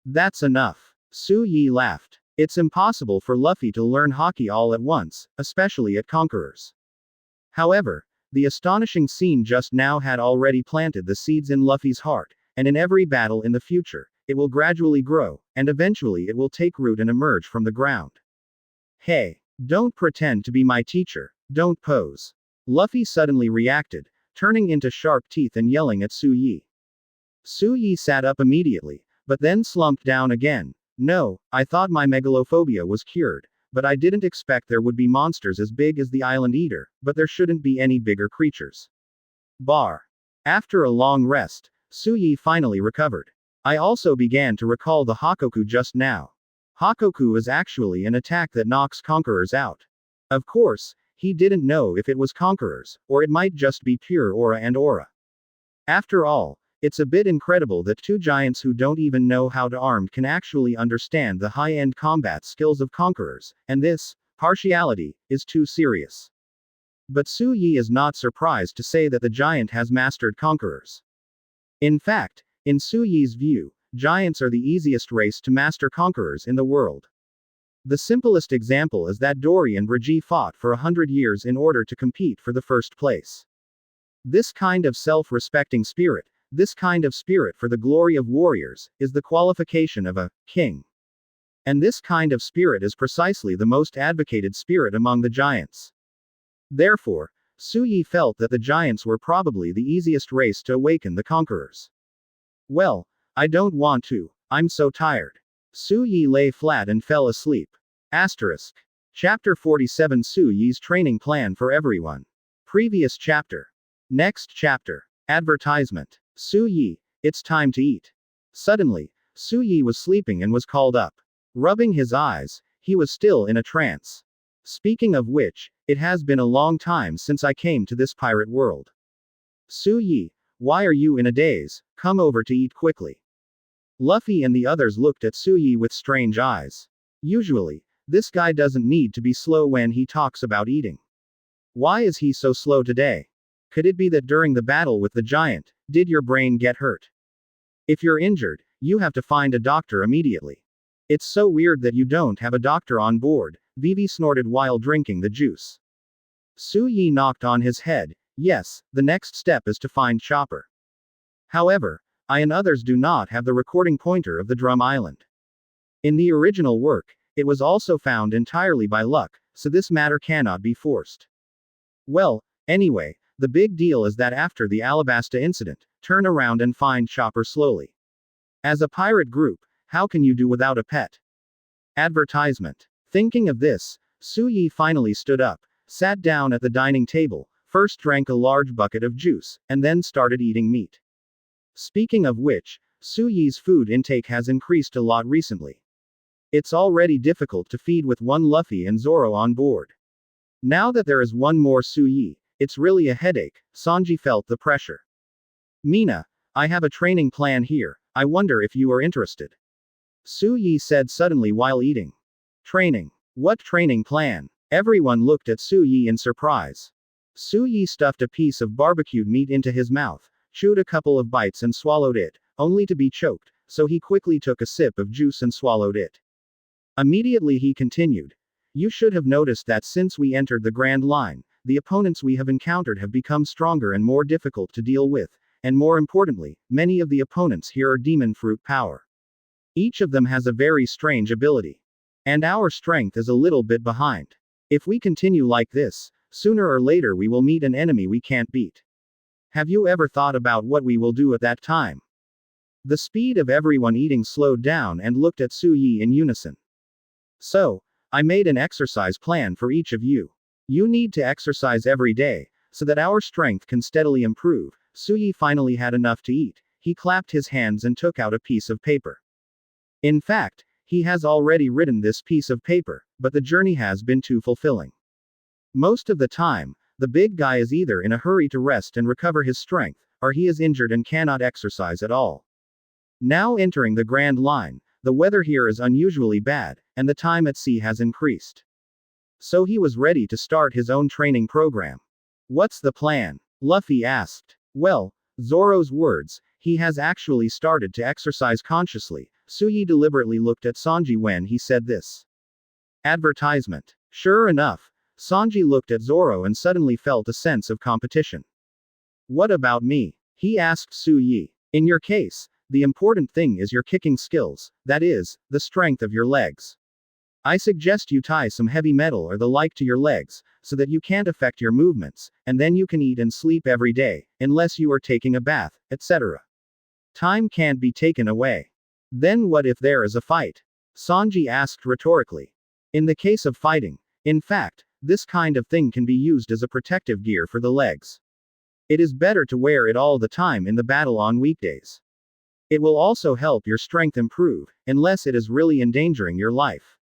That's enough. Su-Yi laughed. It's impossible for Luffy to learn Haki all at once, especially at Conquerors. However, the astonishing scene just now had already planted the seeds in Luffy's heart, and in every battle in the future, it will gradually grow, and eventually it will take root and emerge from the ground. Hey, don't pretend to be my teacher, don't pose. Luffy suddenly reacted, turning into sharp teeth and yelling at Su-Yi. Su-Yi sat up immediately, but then slumped down again. No, I thought my megalophobia was cured, but I didn't expect there would be monsters as big as the Island Eater, but there shouldn't be any bigger creatures. Bar. After a long rest, Su-Yi finally recovered. I also began to recall the Hakoku just now. Hakoku is actually an attack that knocks Conquerors out. Of course, he didn't know if it was Conquerors, or it might just be pure aura and aura. After all, it's a bit incredible that two giants who don't even know how to arm can actually understand the high-end combat skills of Conquerors, and this partiality is too serious. But Su-Yi is not surprised to say that the giant has mastered Conquerors. In fact, in Su-Yi's view, giants are the easiest race to master Conquerors in the world. The simplest example is that Dory and Brogy fought for 100 years in order to compete for the first place. This kind of self-respecting spirit, this kind of spirit for the glory of warriors, is the qualification of a king. And this kind of spirit is precisely the most advocated spirit among the giants. Therefore, Su-Yi felt that the giants were probably the easiest race to awaken the Conquerors. Well, I don't want to, I'm so tired. Su-Yi lay flat and fell asleep. Asterisk. Chapter 47 Su-Yi's training plan for everyone. Previous chapter. Next chapter. Advertisement. Su-Yi, it's time to eat. Suddenly, Su-Yi was sleeping and was called up. Rubbing his eyes, he was still in a trance. Speaking of which, it has been a long time since I came to this pirate world. Su-Yi, why are you in a daze? Come over to eat quickly. Luffy and the others looked at Su-Yi with strange eyes. Usually, this guy doesn't need to be slow when he talks about eating. Why is he so slow today? Could it be that during the battle with the giant, did your brain get hurt? If you're injured, you have to find a doctor immediately. It's so weird that you don't have a doctor on board, Vivi snorted while drinking the juice. Su-Yi knocked on his head. Yes, the next step is to find Chopper. However, I and others do not have the recording pointer of the Drum Island. In the original work, it was also found entirely by luck, so this matter cannot be forced. Well, anyway, the big deal is that after the Alabasta incident, turn around and find Chopper slowly. As a pirate group, how can you do without a pet? Advertisement. Thinking of this, Su-Yi finally stood up, sat down at the dining table, first drank a large bucket of juice, and then started eating meat. Speaking of which, Su-Yi's food intake has increased a lot recently. It's already difficult to feed with one Luffy and Zoro on board. Now that there is one more Su-Yi, it's really a headache. Sanji felt the pressure. Mina, I have a training plan here, I wonder if you are interested. Su-Yi said suddenly while eating. Training? What training plan? Everyone looked at Su-Yi in surprise. Su-Yi stuffed a piece of barbecued meat into his mouth, chewed a couple of bites and swallowed it, only to be choked, so he quickly took a sip of juice and swallowed it. Immediately he continued. You should have noticed that since we entered the Grand Line, the opponents we have encountered have become stronger and more difficult to deal with, and more importantly, many of the opponents here are demon fruit power. Each of them has a very strange ability. And our strength is a little bit behind. If we continue like this, sooner or later we will meet an enemy we can't beat. Have you ever thought about what we will do at that time? The speed of everyone eating slowed down and looked at Su Yi in unison. So, I made an exercise plan for each of you. You need to exercise every day, so that our strength can steadily improve. Su Yi finally had enough to eat. He clapped his hands and took out a piece of paper. In fact, he has already written this piece of paper, but the journey has been too fulfilling. Most of the time, the big guy is either in a hurry to rest and recover his strength, or he is injured and cannot exercise at all. Now entering the Grand Line, the weather here is unusually bad, and the time at sea has increased. So he was ready to start his own training program. What's the plan? Luffy asked. Well, Zoro's words, he has actually started to exercise consciously. Su Yi deliberately looked at Sanji when he said this. Advertisement. Sure enough, Sanji looked at Zoro and suddenly felt a sense of competition. What about me? He asked Su Yi. In your case, the important thing is your kicking skills, that is, the strength of your legs. I suggest you tie some heavy metal or the like to your legs, so that you can't affect your movements, and then you can eat and sleep every day, unless you are taking a bath, etc. Time can't be taken away. Then what if there is a fight? Sanji asked rhetorically. In the case of fighting, in fact, this kind of thing can be used as a protective gear for the legs. It is better to wear it all the time in the battle on weekdays. It will also help your strength improve, unless it is really endangering your life.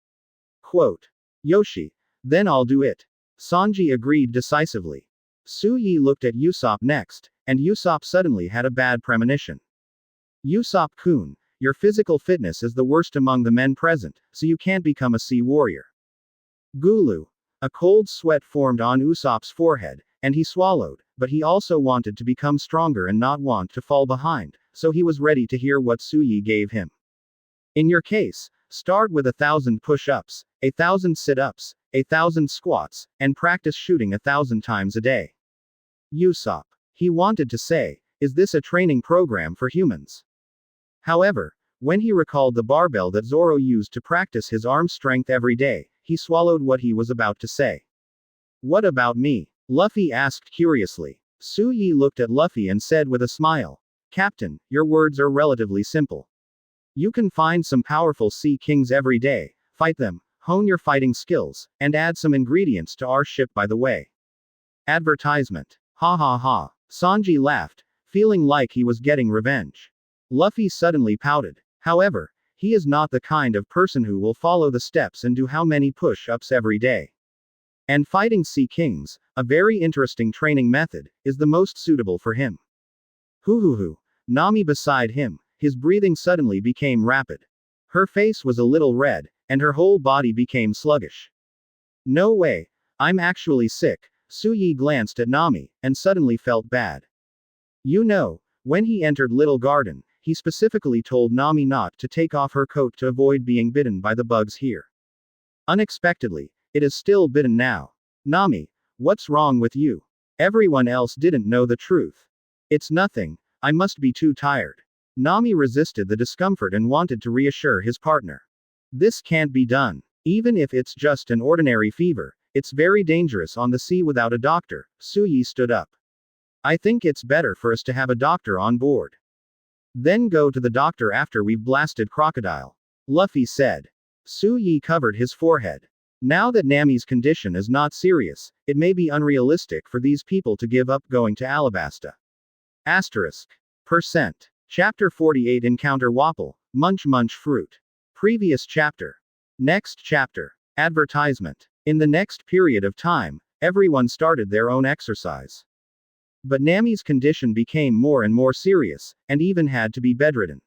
Quote. Yoshi. Then I'll do it. Sanji agreed decisively. Su Yi looked at Usopp next, and Usopp suddenly had a bad premonition. Usopp-kun, your physical fitness is the worst among the men present, so you can't become a sea warrior. Gulu. A cold sweat formed on Usopp's forehead, and he swallowed, but he also wanted to become stronger and not want to fall behind, so he was ready to hear what Su Yi gave him. In your case, start with 1,000 push-ups, 1,000 sit-ups, 1,000 squats, and practice shooting 1,000 times a day. Usopp. He wanted to say, is this a training program for humans? However, when he recalled the barbell that Zoro used to practice his arm strength every day, he swallowed what he was about to say. What about me? Luffy asked curiously. Su Yi looked at Luffy and said with a smile, Captain, your words are relatively simple. You can find some powerful sea kings every day, fight them, hone your fighting skills, and add some ingredients to our ship by the way. Advertisement. Ha ha ha. Sanji laughed, feeling like he was getting revenge. Luffy suddenly pouted. However, he is not the kind of person who will follow the steps and do how many push-ups every day. And fighting sea kings, a very interesting training method, is the most suitable for him. Hoo. Nami beside him, his breathing suddenly became rapid. Her face was a little red, and her whole body became sluggish. No way, I'm actually sick. Su Yi glanced at Nami, and suddenly felt bad. You know, when he entered Little Garden, he specifically told Nami not to take off her coat to avoid being bitten by the bugs here. Unexpectedly, it is still bitten now. Nami, what's wrong with you? Everyone else didn't know the truth. It's nothing, I must be too tired. Nami resisted the discomfort and wanted to reassure his partner. This can't be done. Even if it's just an ordinary fever, it's very dangerous on the sea without a doctor. Su Yi stood up. I think it's better for us to have a doctor on board. Then go to the doctor after we've blasted Crocodile. Luffy said. Su Yi covered his forehead. Now that Nami's condition is not serious, it may be unrealistic for these people to give up going to Alabasta. Asterisk. Percent. Chapter 48 Encounter Wapol, Munch-Munch Fruit. Previous chapter. Next chapter. Advertisement. In the next period of time, everyone started their own exercise. But Nami's condition became more and more serious, and even had to be bedridden.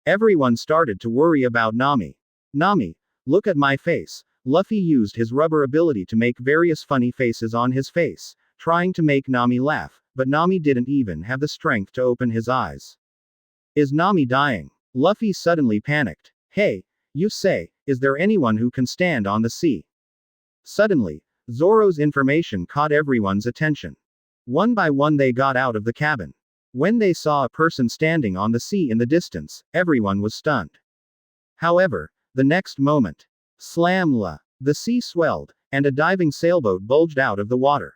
Everyone started to worry about Nami. Nami, look at my face. Luffy used his rubber ability to make various funny faces on his face, trying to make Nami laugh, but Nami didn't even have the strength to open his eyes. Is Nami dying? Luffy suddenly panicked. Hey, you say, is there anyone who can stand on the sea? Suddenly, Zoro's information caught everyone's attention. One by one they got out of the cabin. When they saw a person standing on the sea in the distance, everyone was stunned. However, the next moment, slam la, the sea swelled, and a diving sailboat bulged out of the water.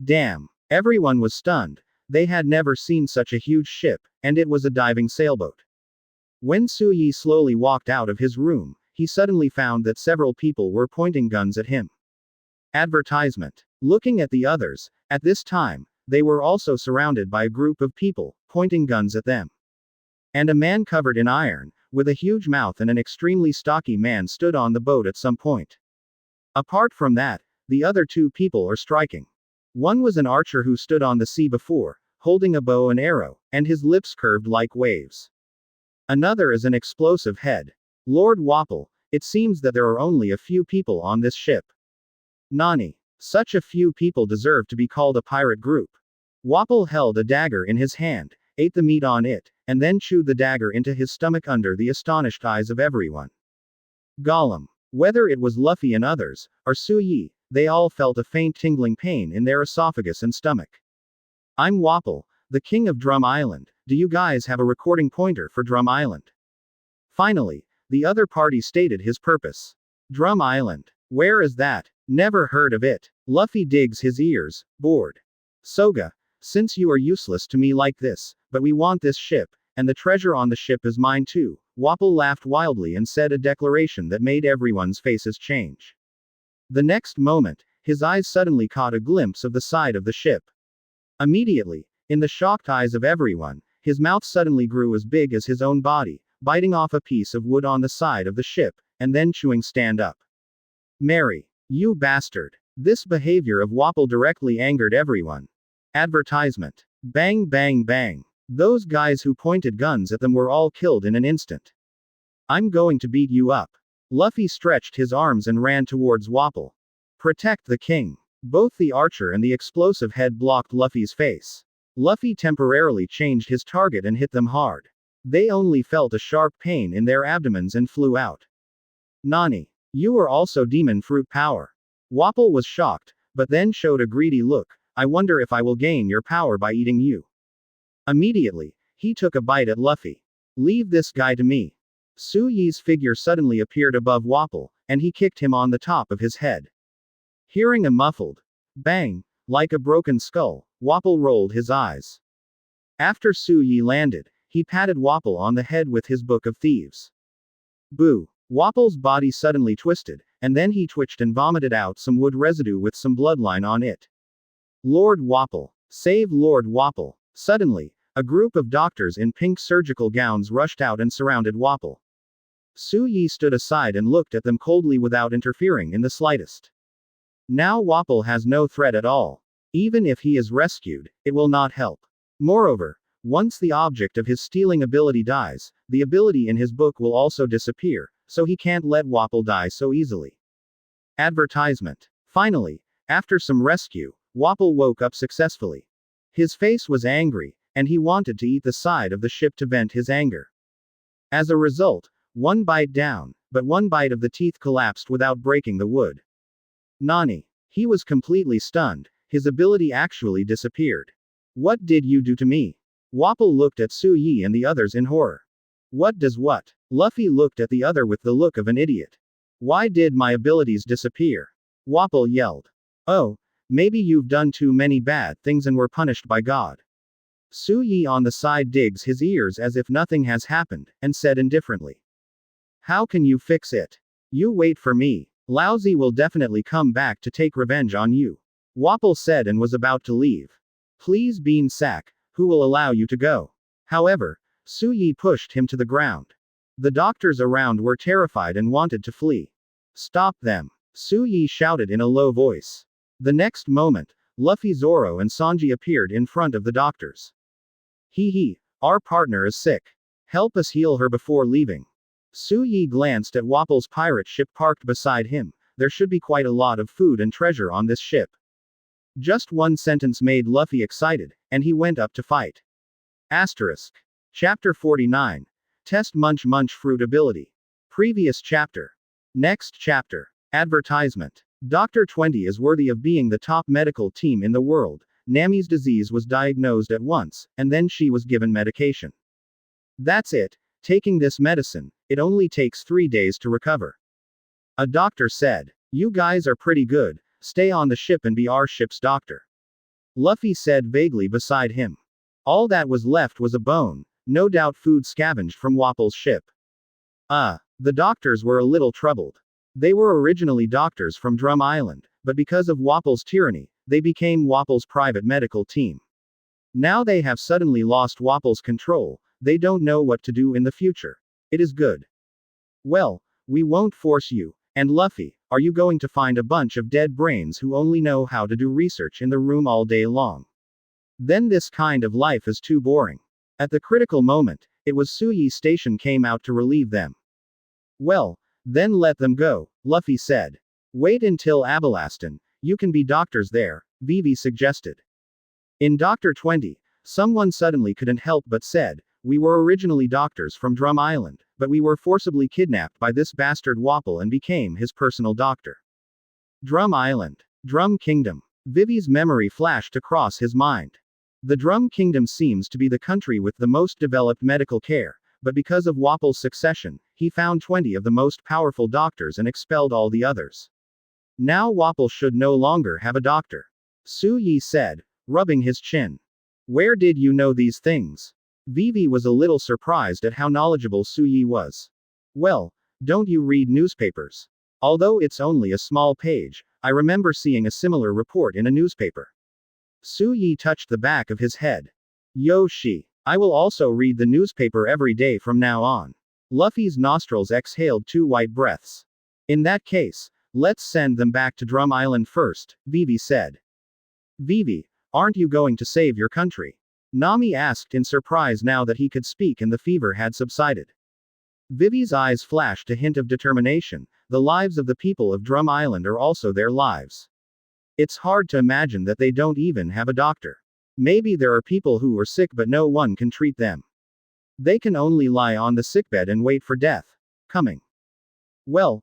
Damn! Everyone was stunned. They had never seen such a huge ship, and it was a diving sailboat. When Su Yi slowly walked out of his room, he suddenly found that several people were pointing guns at him. Advertisement. Looking at the others, at this time, they were also surrounded by a group of people, pointing guns at them. And a man covered in iron, with a huge mouth and an extremely stocky man stood on the boat at some point. Apart from that, the other two people are striking. One was an archer who stood on the sea before, holding a bow and arrow, and his lips curved like waves. Another is an explosive head. Lord Wapol, it seems that there are only a few people on this ship. Nani. Such a few people deserve to be called a pirate group. Wapol held a dagger in his hand, ate the meat on it, and then chewed the dagger into his stomach under the astonished eyes of everyone. Gollum. Whether it was Luffy and others, or Su Yi, they all felt a faint tingling pain in their esophagus and stomach. I'm Wapol, the king of Drum Island. Do you guys have a recording pointer for Drum Island? Finally, the other party stated his purpose. Drum Island. Where is that? Never heard of it. Luffy digs his ears, bored. Soga, since you are useless to me like this, but we want this ship, and the treasure on the ship is mine too. Wapol laughed wildly and said a declaration that made everyone's faces change. The next moment, his eyes suddenly caught a glimpse of the side of the ship. Immediately, in the shocked eyes of everyone, his mouth suddenly grew as big as his own body, biting off a piece of wood on the side of the ship, and then chewing stand up. Mary, you bastard. This behavior of Wapol directly angered everyone. Advertisement. Bang bang bang. Those guys who pointed guns at them were all killed in an instant. I'm going to beat you up. Luffy stretched his arms and ran towards Wapol. Protect the king. Both the archer and the explosive head blocked Luffy's face. Luffy temporarily changed his target and hit them hard. They only felt a sharp pain in their abdomens and flew out. Nani. You are also demon fruit power. Wapol was shocked, but then showed a greedy look. I wonder if I will gain your power by eating you. Immediately, he took a bite at Luffy. Leave this guy to me. Su Yi's figure suddenly appeared above Wapol, and he kicked him on the top of his head. Hearing a muffled bang, like a broken skull, Wapol rolled his eyes. After Su Yi landed, he patted Wapol on the head with his Book of Thieves. Boo! Wapol's body suddenly twisted, and then he twitched and vomited out some wood residue with some bloodline on it. Lord Wapol. Save Lord Wapol. Suddenly, a group of doctors in pink surgical gowns rushed out and surrounded Wapol. Su Yi stood aside and looked at them coldly without interfering in the slightest. Now Wapol has no threat at all. Even if he is rescued, it will not help. Moreover, once the object of his stealing ability dies, the ability in his book will also disappear, so he can't let Wapol die so easily. Advertisement. Finally, after some rescue, Wapol woke up successfully. His face was angry, and he wanted to eat the side of the ship to vent his anger. As a result, one bite down, but one bite of the teeth collapsed without breaking the wood. Nani. He was completely stunned, his ability actually disappeared. What did you do to me? Wapol looked at Su Yi and the others in horror. What does what? Luffy looked at the other with the look of an idiot. Why did my abilities disappear? Wapol yelled. Oh, maybe you've done too many bad things and were punished by God. Su Yi on the side digs his ears as if nothing has happened, and said indifferently. How can you fix it? You wait for me. Laozi will definitely come back to take revenge on you. Wapol said and was about to leave. Please Bean Sack, who will allow you to go? However, Su Yi pushed him to the ground. The doctors around were terrified and wanted to flee. Stop them. Su Yi shouted in a low voice. The next moment, Luffy, Zoro and Sanji appeared in front of the doctors. Hee, our partner is sick. Help us heal her before leaving. Su Yi glanced at Wapol's pirate ship parked beside him. There should be quite a lot of food and treasure on this ship. Just one sentence made Luffy excited, and he went up to fight. Asterisk. Chapter 49. Test Munch-Munch fruit ability. Previous chapter. Next chapter. Advertisement. Dr. 20 is worthy of being the top medical team in the world. Nami's disease was diagnosed at once, and then she was given medication. That's it. Taking this medicine, it only takes 3 days to recover. A doctor said. You guys are pretty good, stay on the ship and be our ship's doctor. Luffy said vaguely beside him. All that was left was a bone, no doubt food scavenged from Wapol's ship. The doctors were a little troubled. They were originally doctors from Drum Island, but because of Wapol's tyranny, they became Wapol's private medical team. Now they have suddenly lost Wapol's control, they don't know what to do in the future. It is good. Well, we won't force you. And Luffy, are you going to find a bunch of dead brains who only know how to do research in the room all day long? Then this kind of life is too boring. At the critical moment, it was Suyi Station came out to relieve them. Well, then let them go, Luffy said. Wait until Alabasta, you can be doctors there, Vivi suggested. In Dr. 20, someone suddenly couldn't help but said, we were originally doctors from Drum Island, but we were forcibly kidnapped by this bastard Wapol and became his personal doctor. Drum Island. Drum Kingdom. Vivi's memory flashed across his mind. The Drum Kingdom seems to be the country with the most developed medical care, but because of Wapol's succession, he found 20 of the most powerful doctors and expelled all the others. Now Wapol should no longer have a doctor. Suyi said, rubbing his chin. Where did you know these things? Vivi was a little surprised at how knowledgeable Suyi was. Well, don't you read newspapers? Although it's only a small page, I remember seeing a similar report in a newspaper. Suyi touched the back of his head. Yoshi, I will also read the newspaper every day from now on. Luffy's nostrils exhaled 2 white breaths. In that case, let's send them back to Drum Island first, Vivi said. Vivi, aren't you going to save your country? Nami asked in surprise now that he could speak and the fever had subsided. Vivi's eyes flashed a hint of determination. The lives of the people of Drum Island are also their lives. It's hard to imagine that they don't even have a doctor. Maybe there are people who are sick but no one can treat them. They can only lie on the sickbed and wait for death coming. Well,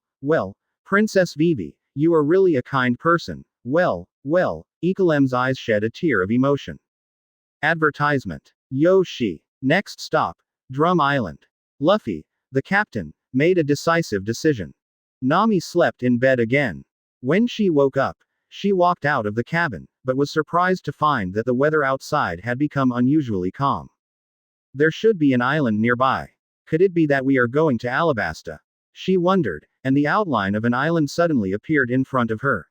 Princess Vivi, you are really a kind person. Well, Ikalem's eyes shed a tear of emotion. Advertisement. Yoshi. Next stop, Drum Island. Luffy, the captain, made a decisive decision. Nami slept in bed again. When she woke up, she walked out of the cabin, but was surprised to find that the weather outside had become unusually calm. There should be an island nearby. Could it be that we are going to Alabasta? She wondered, and the outline of an island suddenly appeared in front of her.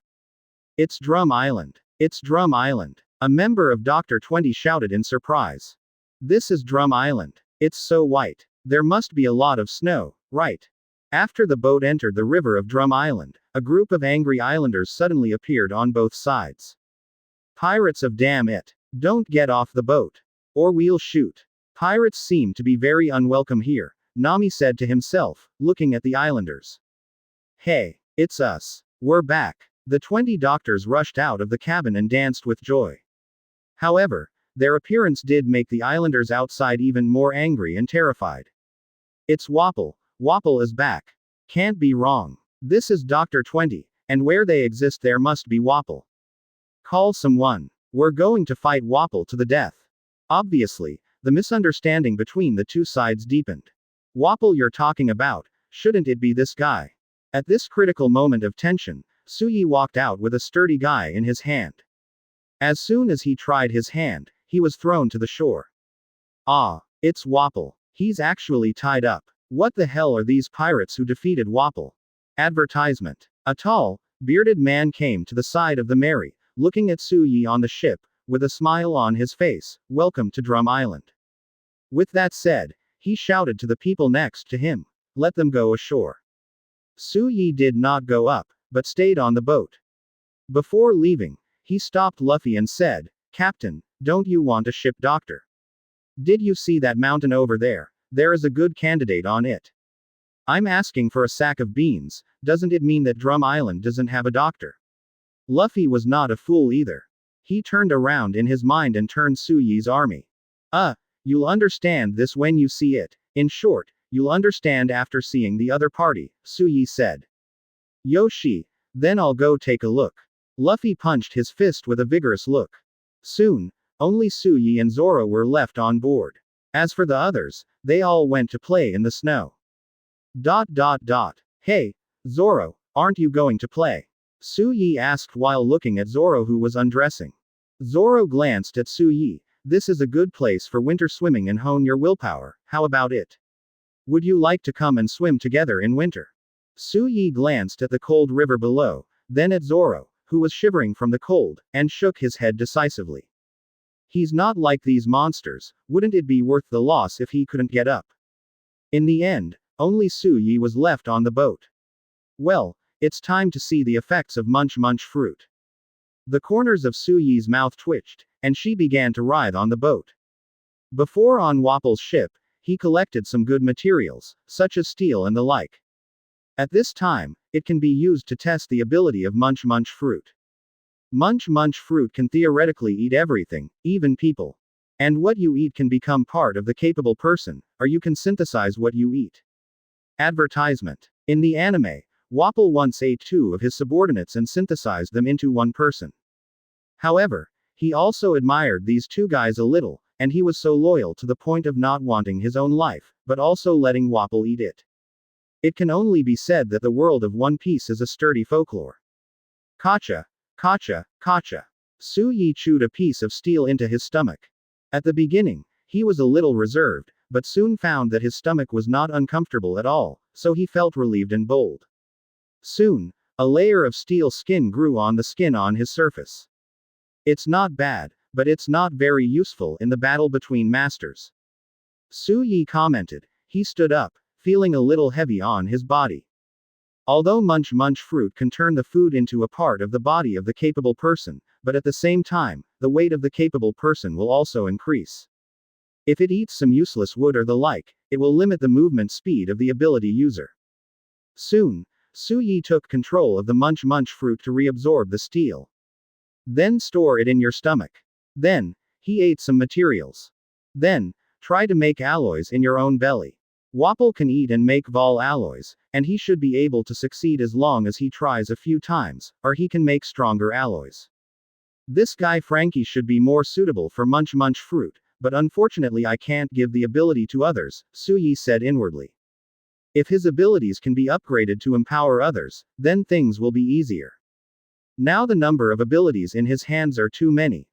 It's Drum Island. It's Drum Island. A member of Dr. 20 shouted in surprise. This is Drum Island. It's so white. There must be a lot of snow, right? After the boat entered the river of Drum Island, a group of angry islanders suddenly appeared on both sides. Pirates of damn it. Don't get off the boat. Or we'll shoot. Pirates seem to be very unwelcome here, Nami said to himself, looking at the islanders. Hey, it's us. We're back. The 20 doctors rushed out of the cabin and danced with joy. However, their appearance did make the islanders outside even more angry and terrified. It's Wapol. Wapol is back. Can't be wrong. This is Dr. 20, and where they exist there must be Wapol. Call someone. We're going to fight Wapol to the death. Obviously, the misunderstanding between the two sides deepened. Wapol you're talking about, shouldn't it be this guy? At this critical moment of tension, Suyi walked out with a sturdy guy in his hand. As soon as he tried his hand, he was thrown to the shore. Ah, it's Wapol. He's actually tied up. What the hell are these pirates who defeated Wapol? Advertisement. A tall, bearded man came to the side of the Mary, looking at Suyi on the ship, with a smile on his face. Welcome to Drum Island. With that said, he shouted to the people next to him. Let them go ashore. Suyi did not go up, but stayed on the boat. Before leaving, he stopped Luffy and said, Captain, don't you want a ship doctor? Did you see that mountain over there? There is a good candidate on it. I'm asking for a sack of beans. Doesn't it mean that Drum Island doesn't have a doctor? Luffy was not a fool either. He turned around in his mind and turned Suyi's army. You'll understand this when you see it. In short, you'll understand after seeing the other party, Suyi said. Yoshi, then I'll go take a look. Luffy punched his fist with a vigorous look. Soon, only Suyi and Zoro were left on board. As for the others, they all went to play in the snow. Hey, Zoro, aren't you going to play? Suyi asked while looking at Zoro, who was undressing. Zoro glanced at Suyi. This is a good place for winter swimming and hone your willpower, how about it? Would you like to come and swim together in winter? Suyi glanced at the cold river below, then at Zoro, who was shivering from the cold, and shook his head decisively. He's not like these monsters, wouldn't it be worth the loss if he couldn't get up? In the end, only Suyi was left on the boat. Well, it's time to see the effects of Munch-Munch fruit. The corners of Suyi's mouth twitched, and she began to writhe on the boat. Before on Wapol's ship, he collected some good materials, such as steel and the like. At this time, it can be used to test the ability of Munch-Munch fruit. Munch-Munch fruit can theoretically eat everything, even people. And what you eat can become part of the capable person, or you can synthesize what you eat. Advertisement. In the anime, Wapol once ate 2 of his subordinates and synthesized them into one person. However, he also admired these 2 guys a little, and he was so loyal to the point of not wanting his own life, but also letting Wapol eat it. It can only be said that the world of One Piece is a sturdy folklore. Kacha. Suyi chewed a piece of steel into his stomach. At the beginning, he was a little reserved, but soon found that his stomach was not uncomfortable at all, so he felt relieved and bold. Soon, a layer of steel skin grew on the skin on his surface. It's not bad, but it's not very useful in the battle between masters. Suyi commented. He stood up, feeling a little heavy on his body. Although Munch-Munch fruit can turn the food into a part of the body of the capable person, but at the same time, the weight of the capable person will also increase. If it eats some useless wood or the like, it will limit the movement speed of the ability user. Soon, Suyi took control of the Munch-Munch fruit to reabsorb the steel. Then store it in your stomach. Then, he ate some materials. Then, try to make alloys in your own belly. Wapol can eat and make vol alloys, and he should be able to succeed as long as he tries a few times, or he can make stronger alloys. This guy Frankie should be more suitable for Munch-Munch fruit, but unfortunately I can't give the ability to others, Suyi said inwardly. If his abilities can be upgraded to empower others, then things will be easier. Now the number of abilities in his hands are too many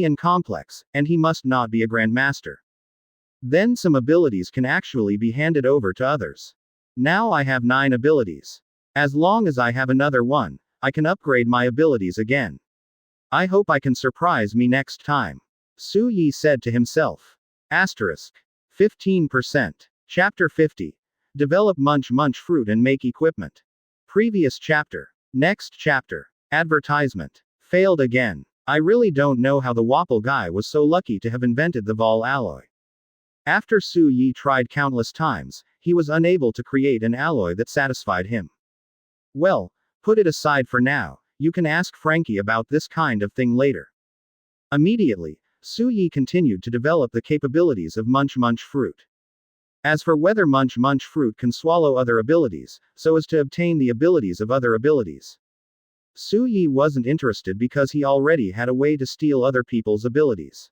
and complex, and he must not be a grandmaster. Then some abilities can actually be handed over to others. Now I have 9 abilities. As long as I have another one, I can upgrade my abilities again. I hope I can surprise me next time. Suyi said to himself. 15%. Chapter 50. Develop Munch-Munch fruit and make equipment. Previous chapter. Next chapter. Advertisement. Failed again. I really don't know how the Wapol guy was so lucky to have invented the vol alloy. After Suyi tried countless times, he was unable to create an alloy that satisfied him. Well, put it aside for now, you can ask Frankie about this kind of thing later. Immediately, Suyi continued to develop the capabilities of Munch-Munch fruit. As for whether Munch-Munch fruit can swallow other abilities, so as to obtain the abilities of other abilities. Suyi wasn't interested because he already had a way to steal other people's abilities.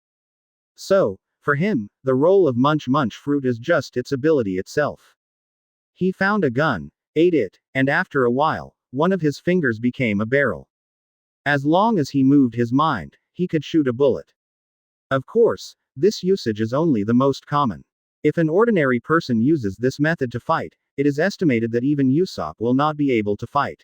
So, for him, the role of Munch-Munch fruit is just its ability itself. He found a gun, ate it, and after a while, one of his fingers became a barrel. As long as he moved his mind, he could shoot a bullet. Of course, this usage is only the most common. If an ordinary person uses this method to fight, it is estimated that even Usopp will not be able to fight.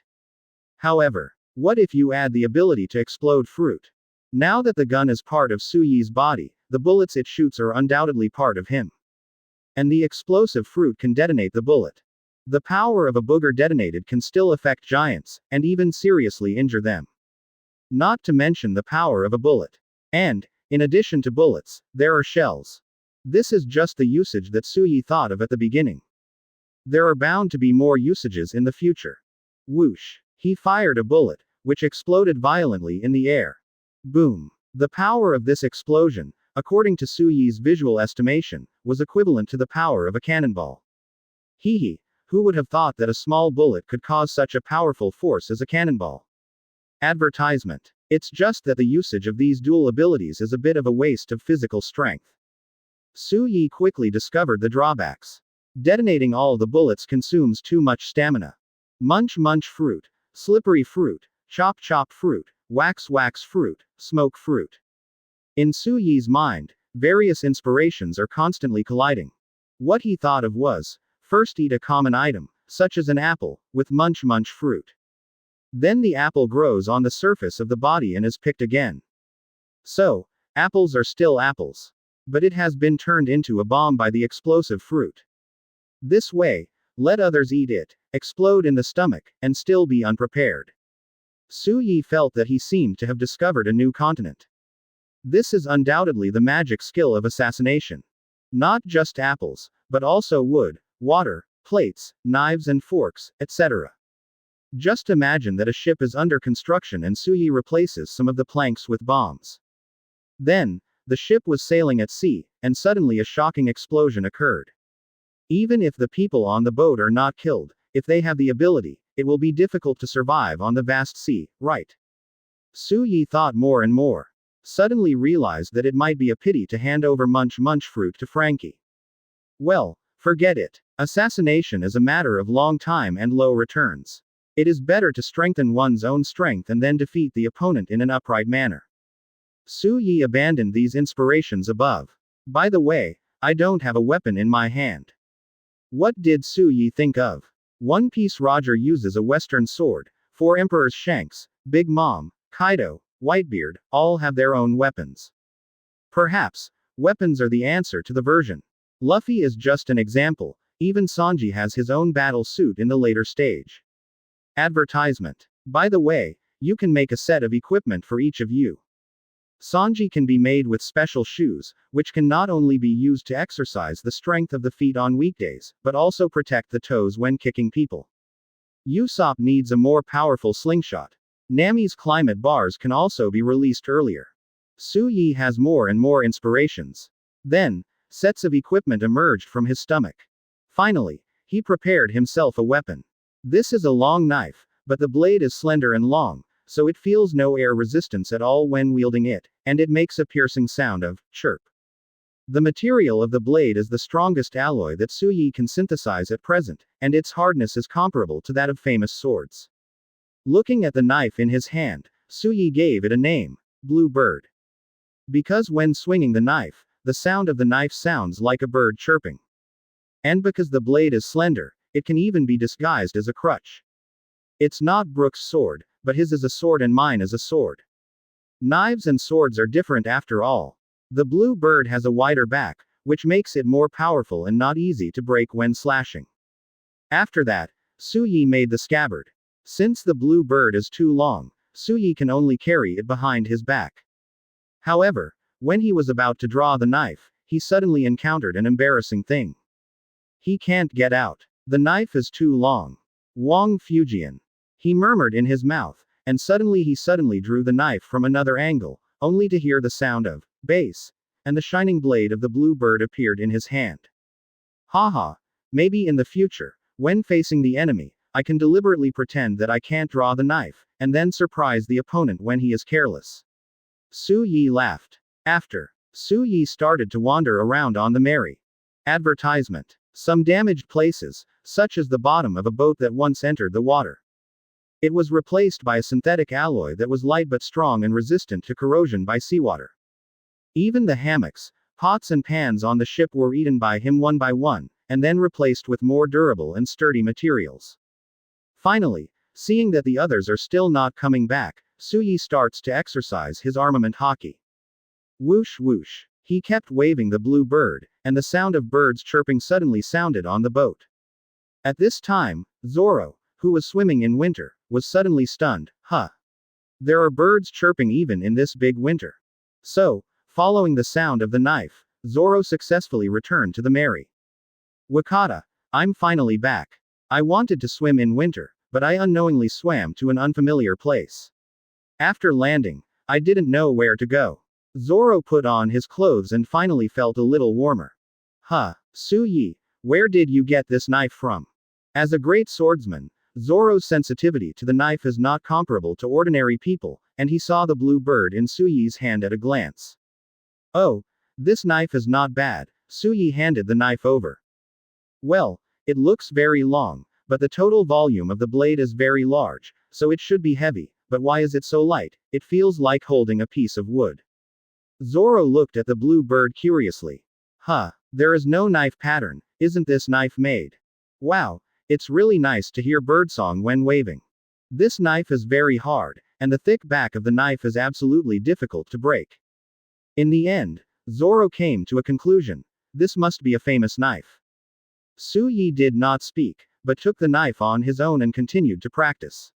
However, what if you add the ability to explode fruit? Now that the gun is part of Suyi's body, the bullets it shoots are undoubtedly part of him. And the explosive fruit can detonate the bullet. The power of a booger detonated can still affect giants, and even seriously injure them. Not to mention the power of a bullet. And, in addition to bullets, there are shells. This is just the usage that Suyi thought of at the beginning. There are bound to be more usages in the future. Whoosh. He fired a bullet, which exploded violently in the air. Boom. The power of this explosion, according to Suyi's visual estimation, was equivalent to the power of a cannonball. Hehe, who would have thought that a small bullet could cause such a powerful force as a cannonball? Advertisement. It's just that the usage of these dual abilities is a bit of a waste of physical strength. Su Yi quickly discovered the drawbacks. Detonating all the bullets consumes too much stamina. Munch-Munch fruit, slippery fruit, chop-chop fruit, wax-wax fruit, smoke fruit. In Su Yi's mind, various inspirations are constantly colliding. What he thought of was, first eat a common item, such as an apple, with Munch-Munch fruit. Then the apple grows on the surface of the body and is picked again. So, apples are still apples. But it has been turned into a bomb by the explosive fruit. This way, let others eat it, explode in the stomach, and still be unprepared. Su Yi felt that he seemed to have discovered a new continent. This is undoubtedly the magic skill of assassination. Not just apples, but also wood, water, plates, knives and forks, etc. Just imagine that a ship is under construction and Su Yi replaces some of the planks with bombs. Then, the ship was sailing at sea, and suddenly a shocking explosion occurred. Even if the people on the boat are not killed, if they have the ability, it will be difficult to survive on the vast sea, right? Su Yi thought more and more. Suddenly realized that it might be a pity to hand over Munch-Munch fruit to Frankie. Well, forget it. Assassination is a matter of long time and low returns. It is better to strengthen one's own strength and then defeat the opponent in an upright manner. Su Yi abandoned these inspirations above. By the way, I don't have a weapon in my hand. What did Su Yi think of? One Piece Roger uses a Western sword, 4 Emperor's Shanks, Big Mom, Kaido, Whitebeard, all have their own weapons. Perhaps, weapons are the answer to the version. Luffy is just an example, even Sanji has his own battle suit in the later stage. Advertisement. By the way, you can make a set of equipment for each of you. Sanji can be made with special shoes, which can not only be used to exercise the strength of the feet on weekdays, but also protect the toes when kicking people. Usopp needs a more powerful slingshot. Nami's climate bars can also be released earlier. Su Yi has more and more inspirations. Then, sets of equipment emerged from his stomach. Finally, he prepared himself a weapon. This is a long knife, but the blade is slender and long, so it feels no air resistance at all when wielding it, and it makes a piercing sound of chirp. The material of the blade is the strongest alloy that Su Yi can synthesize at present, and its hardness is comparable to that of famous swords. Looking at the knife in his hand, Su Yi gave it a name, Blue Bird. Because when swinging the knife, the sound of the knife sounds like a bird chirping. And because the blade is slender, it can even be disguised as a crutch. It's not Brook's sword, but his is a sword and mine is a sword. Knives and swords are different after all. The Blue Bird has a wider back, which makes it more powerful and not easy to break when slashing. After that, Su Yi made the scabbard. Since the Blue Bird is too long, Su Yi can only carry it behind his back. However, when he was about to draw the knife, he suddenly encountered an embarrassing thing. He can't get out. The knife is too long. Wong Fujian. He murmured in his mouth, and suddenly he drew the knife from another angle, only to hear the sound of bass, and the shining blade of the Blue Bird appeared in his hand. Haha, maybe in the future, when facing the enemy, I can deliberately pretend that I can't draw the knife, and then surprise the opponent when he is careless. Su Yi laughed. After, Su Yi started to wander around on the merry. Advertisement. Some damaged places, such as the bottom of a boat that once entered the water. It was replaced by a synthetic alloy that was light but strong and resistant to corrosion by seawater. Even the hammocks, pots and pans on the ship were eaten by him one by one, and then replaced with more durable and sturdy materials. Finally, seeing that the others are still not coming back, Su Yi starts to exercise his armament Haki. Whoosh whoosh. He kept waving the Blue Bird, and the sound of birds chirping suddenly sounded on the boat. At this time, Zoro, who was swimming in winter, was suddenly stunned. Huh. There are birds chirping even in this big winter. So, following the sound of the knife, Zoro successfully returned to the Mary. Wakata, I'm finally back. I wanted to swim in winter, but I unknowingly swam to an unfamiliar place. After landing, I didn't know where to go. Zoro put on his clothes and finally felt a little warmer. Huh, Su Yi, where did you get this knife from? As a great swordsman, Zoro's sensitivity to the knife is not comparable to ordinary people, and he saw the blue bird in Suyi's hand at a glance. Oh, this knife is not bad, Suyi handed the knife over. Well, it looks very long, but the total volume of the blade is very large, so it should be heavy, but why is it so light? It feels like holding a piece of wood. Zoro looked at the blue bird curiously. Huh, there is no knife pattern, isn't this knife made? Wow, it's really nice to hear birdsong when waving. This knife is very hard, and the thick back of the knife is absolutely difficult to break. In the end, Zoro came to a conclusion. This must be a famous knife. Suyi did not speak, but took the knife on his own and continued to practice.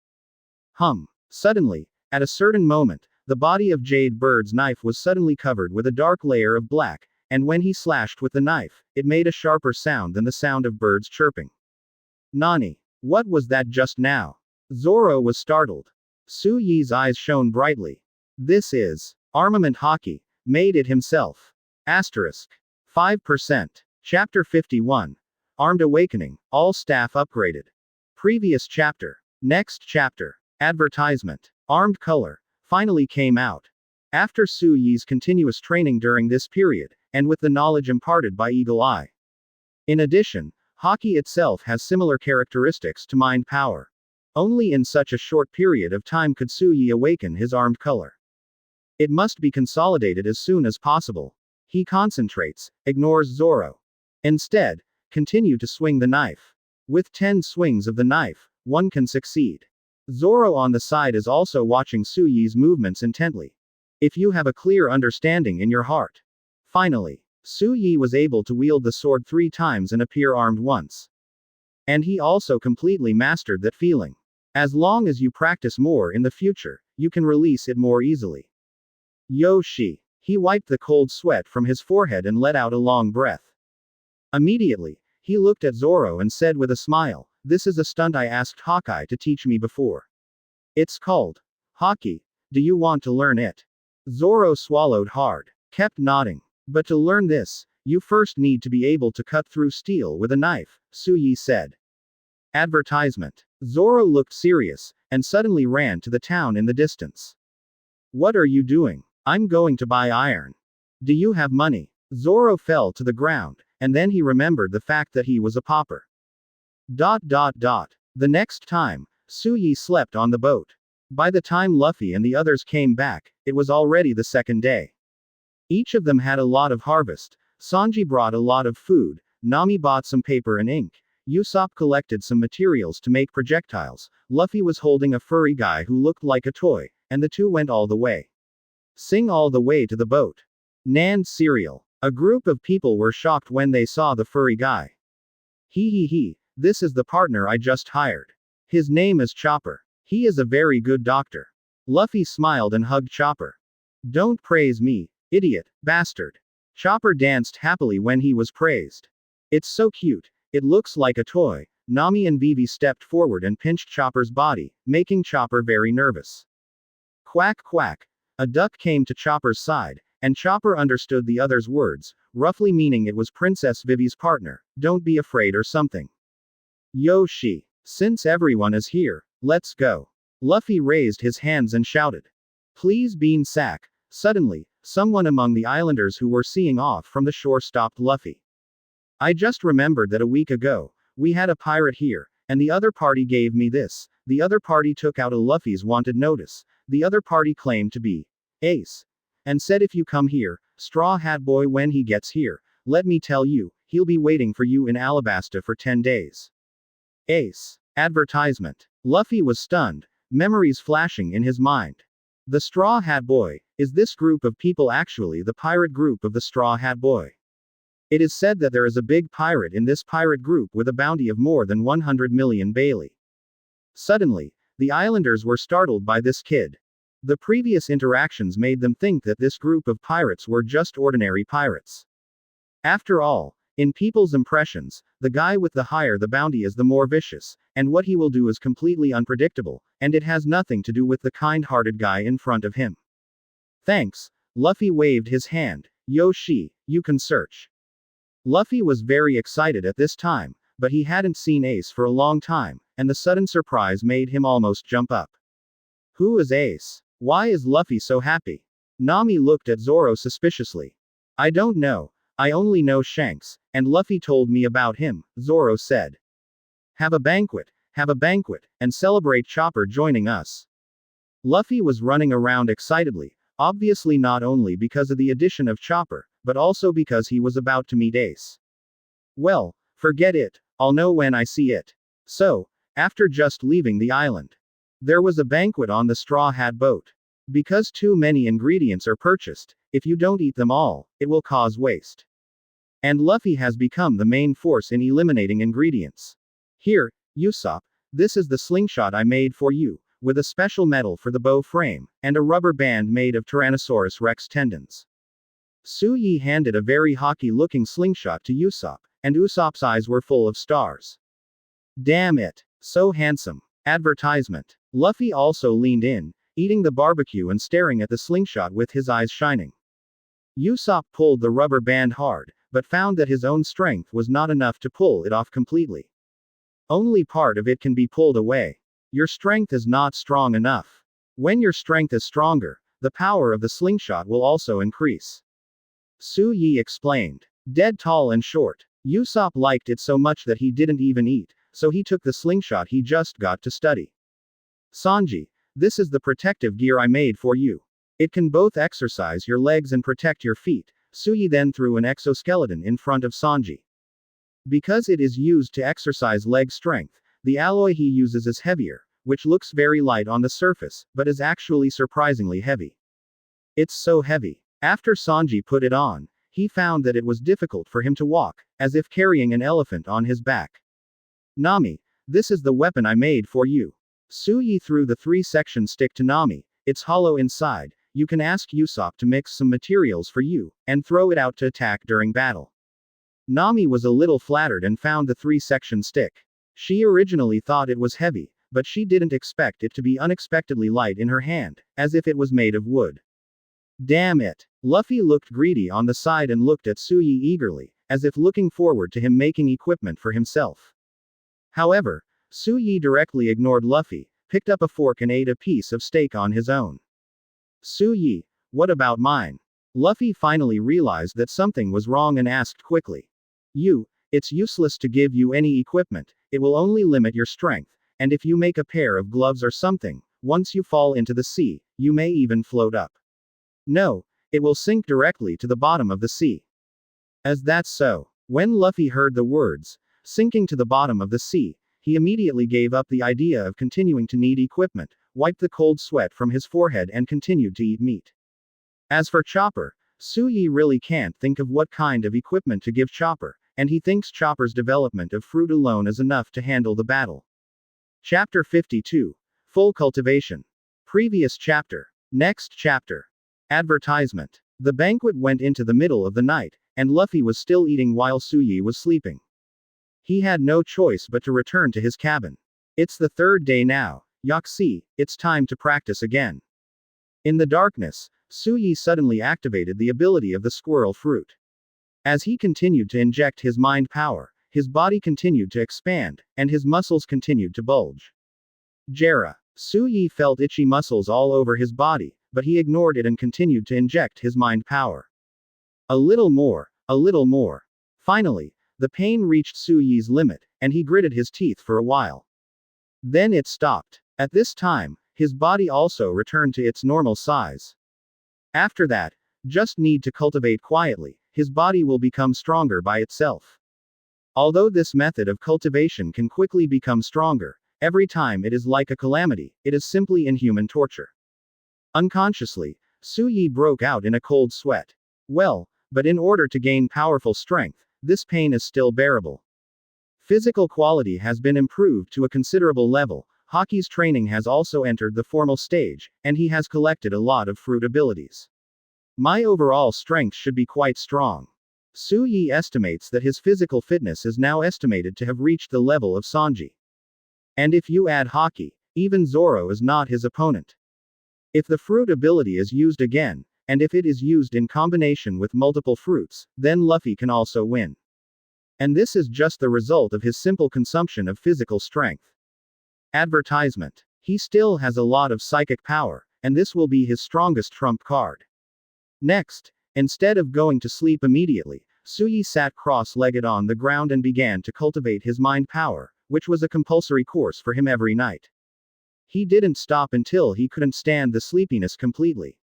Suddenly, at a certain moment, the body of Jade Bird's knife was suddenly covered with a dark layer of black, and when he slashed with the knife, it made a sharper sound than the sound of birds chirping. Nani? What was that just now? Zoro was startled. Suyi's eyes shone brightly. This is armament Haki, made it himself. Asterisk. 5%. Chapter 51. Armed Awakening, all staff upgraded. Previous chapter. Next chapter. Advertisement. Armed Color finally came out. After Suyi's continuous training during this period, and with the knowledge imparted by Eagle Eye. In addition, Haki itself has similar characteristics to mind power. Only in such a short period of time could Suyi awaken his armed color. It must be consolidated as soon as possible. He concentrates, ignores Zoro. Instead, continue to swing the knife. With 10 swings of the knife, one can succeed. Zoro on the side is also watching Suyi's movements intently. If you have a clear understanding in your heart. Finally, Suyi was able to wield the sword 3 times and appear armed once. And he also completely mastered that feeling. As long as you practice more in the future, you can release it more easily. Yoshi. He wiped the cold sweat from his forehead and let out a long breath. Immediately, he looked at Zoro and said with a smile, "This is a stunt I asked Hawkeye to teach me before. It's called Haki. Do you want to learn it?" Zoro swallowed hard, kept nodding. But to learn this, you first need to be able to cut through steel with a knife, Suyi said. Advertisement. Zoro looked serious, and suddenly ran to the town in the distance. What are you doing? I'm going to buy iron. Do you have money? Zoro fell to the ground, and then he remembered the fact that he was a pauper. The next time, Suyi slept on the boat. By the time Luffy and the others came back, it was already the second day. Each of them had a lot of harvest. Sanji brought a lot of food, Nami bought some paper and ink, Usopp collected some materials to make projectiles, Luffy was holding a furry guy who looked like a toy, and the two went all the way. Sing all the way to the boat. Nan cereal. A group of people were shocked when they saw the furry guy. He, this is the partner I just hired. His name is Chopper. He is a very good doctor. Luffy smiled and hugged Chopper. Don't praise me, idiot, bastard. Chopper danced happily when he was praised. It's so cute, it looks like a toy. Nami and Vivi stepped forward and pinched Chopper's body, making Chopper very nervous. Quack quack. A duck came to Chopper's side, and Chopper understood the other's words, roughly meaning it was Princess Vivi's partner, don't be afraid or something. Yoshi. Since everyone is here, let's go. Luffy raised his hands and shouted. Please Bean Sack. Suddenly, someone among the islanders who were seeing off from the shore stopped Luffy. I just remembered that a week ago, we had a pirate here, and the other party gave me this. The other party took out a Luffy's wanted notice. The other party claimed to be Ace. And said if you come here, Straw Hat Boy, when he gets here, let me tell you, he'll be waiting for you in Alabasta for 10 days. Ace. Advertisement. Luffy was stunned, memories flashing in his mind. The Straw Hat Boy, is this group of people actually the pirate group of the Straw Hat Boy? It is said that there is a big pirate in this pirate group with a bounty of more than 100 million Bailey. Suddenly, the islanders were startled by this kid. The previous interactions made them think that this group of pirates were just ordinary pirates. After all, in people's impressions, the guy with the higher the bounty is the more vicious, and what he will do is completely unpredictable, and it has nothing to do with the kind-hearted guy in front of him. Thanks. Luffy waved his hand. Yoshi, you can search. Luffy was very excited at this time, but he hadn't seen Ace for a long time, and the sudden surprise made him almost jump up. Who is Ace? Why is Luffy so happy? Nami looked at Zoro suspiciously. I don't know. I only know Shanks, and Luffy told me about him, Zoro said. Have a banquet, and celebrate Chopper joining us. Luffy was running around excitedly, obviously not only because of the addition of Chopper, but also because he was about to meet Ace. Well, forget it, I'll know when I see it. So, after just leaving the island, there was a banquet on the Straw Hat boat. Because too many ingredients are purchased, if you don't eat them all, it will cause waste. And Luffy has become the main force in eliminating ingredients. Here, Usopp, this is the slingshot I made for you, with a special metal for the bow frame, and a rubber band made of Tyrannosaurus Rex tendons. Suyi handed a very Haki-looking slingshot to Usopp, and Usopp's eyes were full of stars. Damn it, so handsome. Advertisement. Luffy also leaned in, eating the barbecue and staring at the slingshot with his eyes shining. Usopp pulled the rubber band hard, but found that his own strength was not enough to pull it off completely. Only part of it can be pulled away. Your strength is not strong enough. When your strength is stronger, the power of the slingshot will also increase. Su Yi explained. Dead tall and short. Usopp liked it so much that he didn't even eat, so he took the slingshot he just got to study. Sanji, this is the protective gear I made for you. It can both exercise your legs and protect your feet. Suyi then threw an exoskeleton in front of Sanji. Because it is used to exercise leg strength, the alloy he uses is heavier, which looks very light on the surface, but is actually surprisingly heavy. It's so heavy. After Sanji put it on, he found that it was difficult for him to walk, as if carrying an elephant on his back. Nami, this is the weapon I made for you. Suyi threw the 3-section stick to Nami. It's hollow inside. You can ask Usopp to mix some materials for you, and throw it out to attack during battle. Nami was a little flattered and found the 3-section stick. She originally thought it was heavy, but she didn't expect it to be unexpectedly light in her hand, as if it was made of wood. Damn it. Luffy looked greedy on the side and looked at Suyi eagerly, as if looking forward to him making equipment for himself. However, Suyi directly ignored Luffy, picked up a fork and ate a piece of steak on his own. Suyi, what about mine? Luffy finally realized that something was wrong and asked quickly. It's useless to give you any equipment, it will only limit your strength, and if you make a pair of gloves or something, once you fall into the sea, you may even float up. No, it will sink directly to the bottom of the sea. As that's so. When Luffy heard the words, sinking to the bottom of the sea, he immediately gave up the idea of continuing to need equipment, wiped the cold sweat from his forehead and continued to eat meat. As for Chopper, Suyi really can't think of what kind of equipment to give Chopper, and he thinks Chopper's development of fruit alone is enough to handle the battle. Chapter 52. Full Cultivation. Previous chapter. Next chapter. Advertisement. The banquet went into the middle of the night, and Luffy was still eating while Suyi was sleeping. He had no choice but to return to his cabin. It's the 3rd day now. Yaxi, it's time to practice again. In the darkness, Suyi suddenly activated the ability of the squirrel fruit. As he continued to inject his mind power, his body continued to expand, and his muscles continued to bulge. Jera. Suyi felt itchy muscles all over his body, but he ignored it and continued to inject his mind power. A little more, a little more. Finally, the pain reached Suyi's limit, and he gritted his teeth for a while. Then it stopped. At this time, his body also returned to its normal size. After that, just need to cultivate quietly, his body will become stronger by itself. Although this method of cultivation can quickly become stronger, every time it is like a calamity, it is simply inhuman torture. Unconsciously, Suyi broke out in a cold sweat. Well, but in order to gain powerful strength, this pain is still bearable. Physical quality has been improved to a considerable level, Haki's training has also entered the formal stage, and he has collected a lot of fruit abilities. My overall strength should be quite strong. Suyi estimates that his physical fitness is now estimated to have reached the level of Sanji. And if you add Haki, even Zoro is not his opponent. If the fruit ability is used again, and if it is used in combination with multiple fruits, then Luffy can also win. And this is just the result of his simple consumption of physical strength. Advertisement. He still has a lot of psychic power, and this will be his strongest trump card. Next, instead of going to sleep immediately, Suyi sat cross-legged on the ground and began to cultivate his mind power, which was a compulsory course for him every night. He didn't stop until he couldn't stand the sleepiness completely.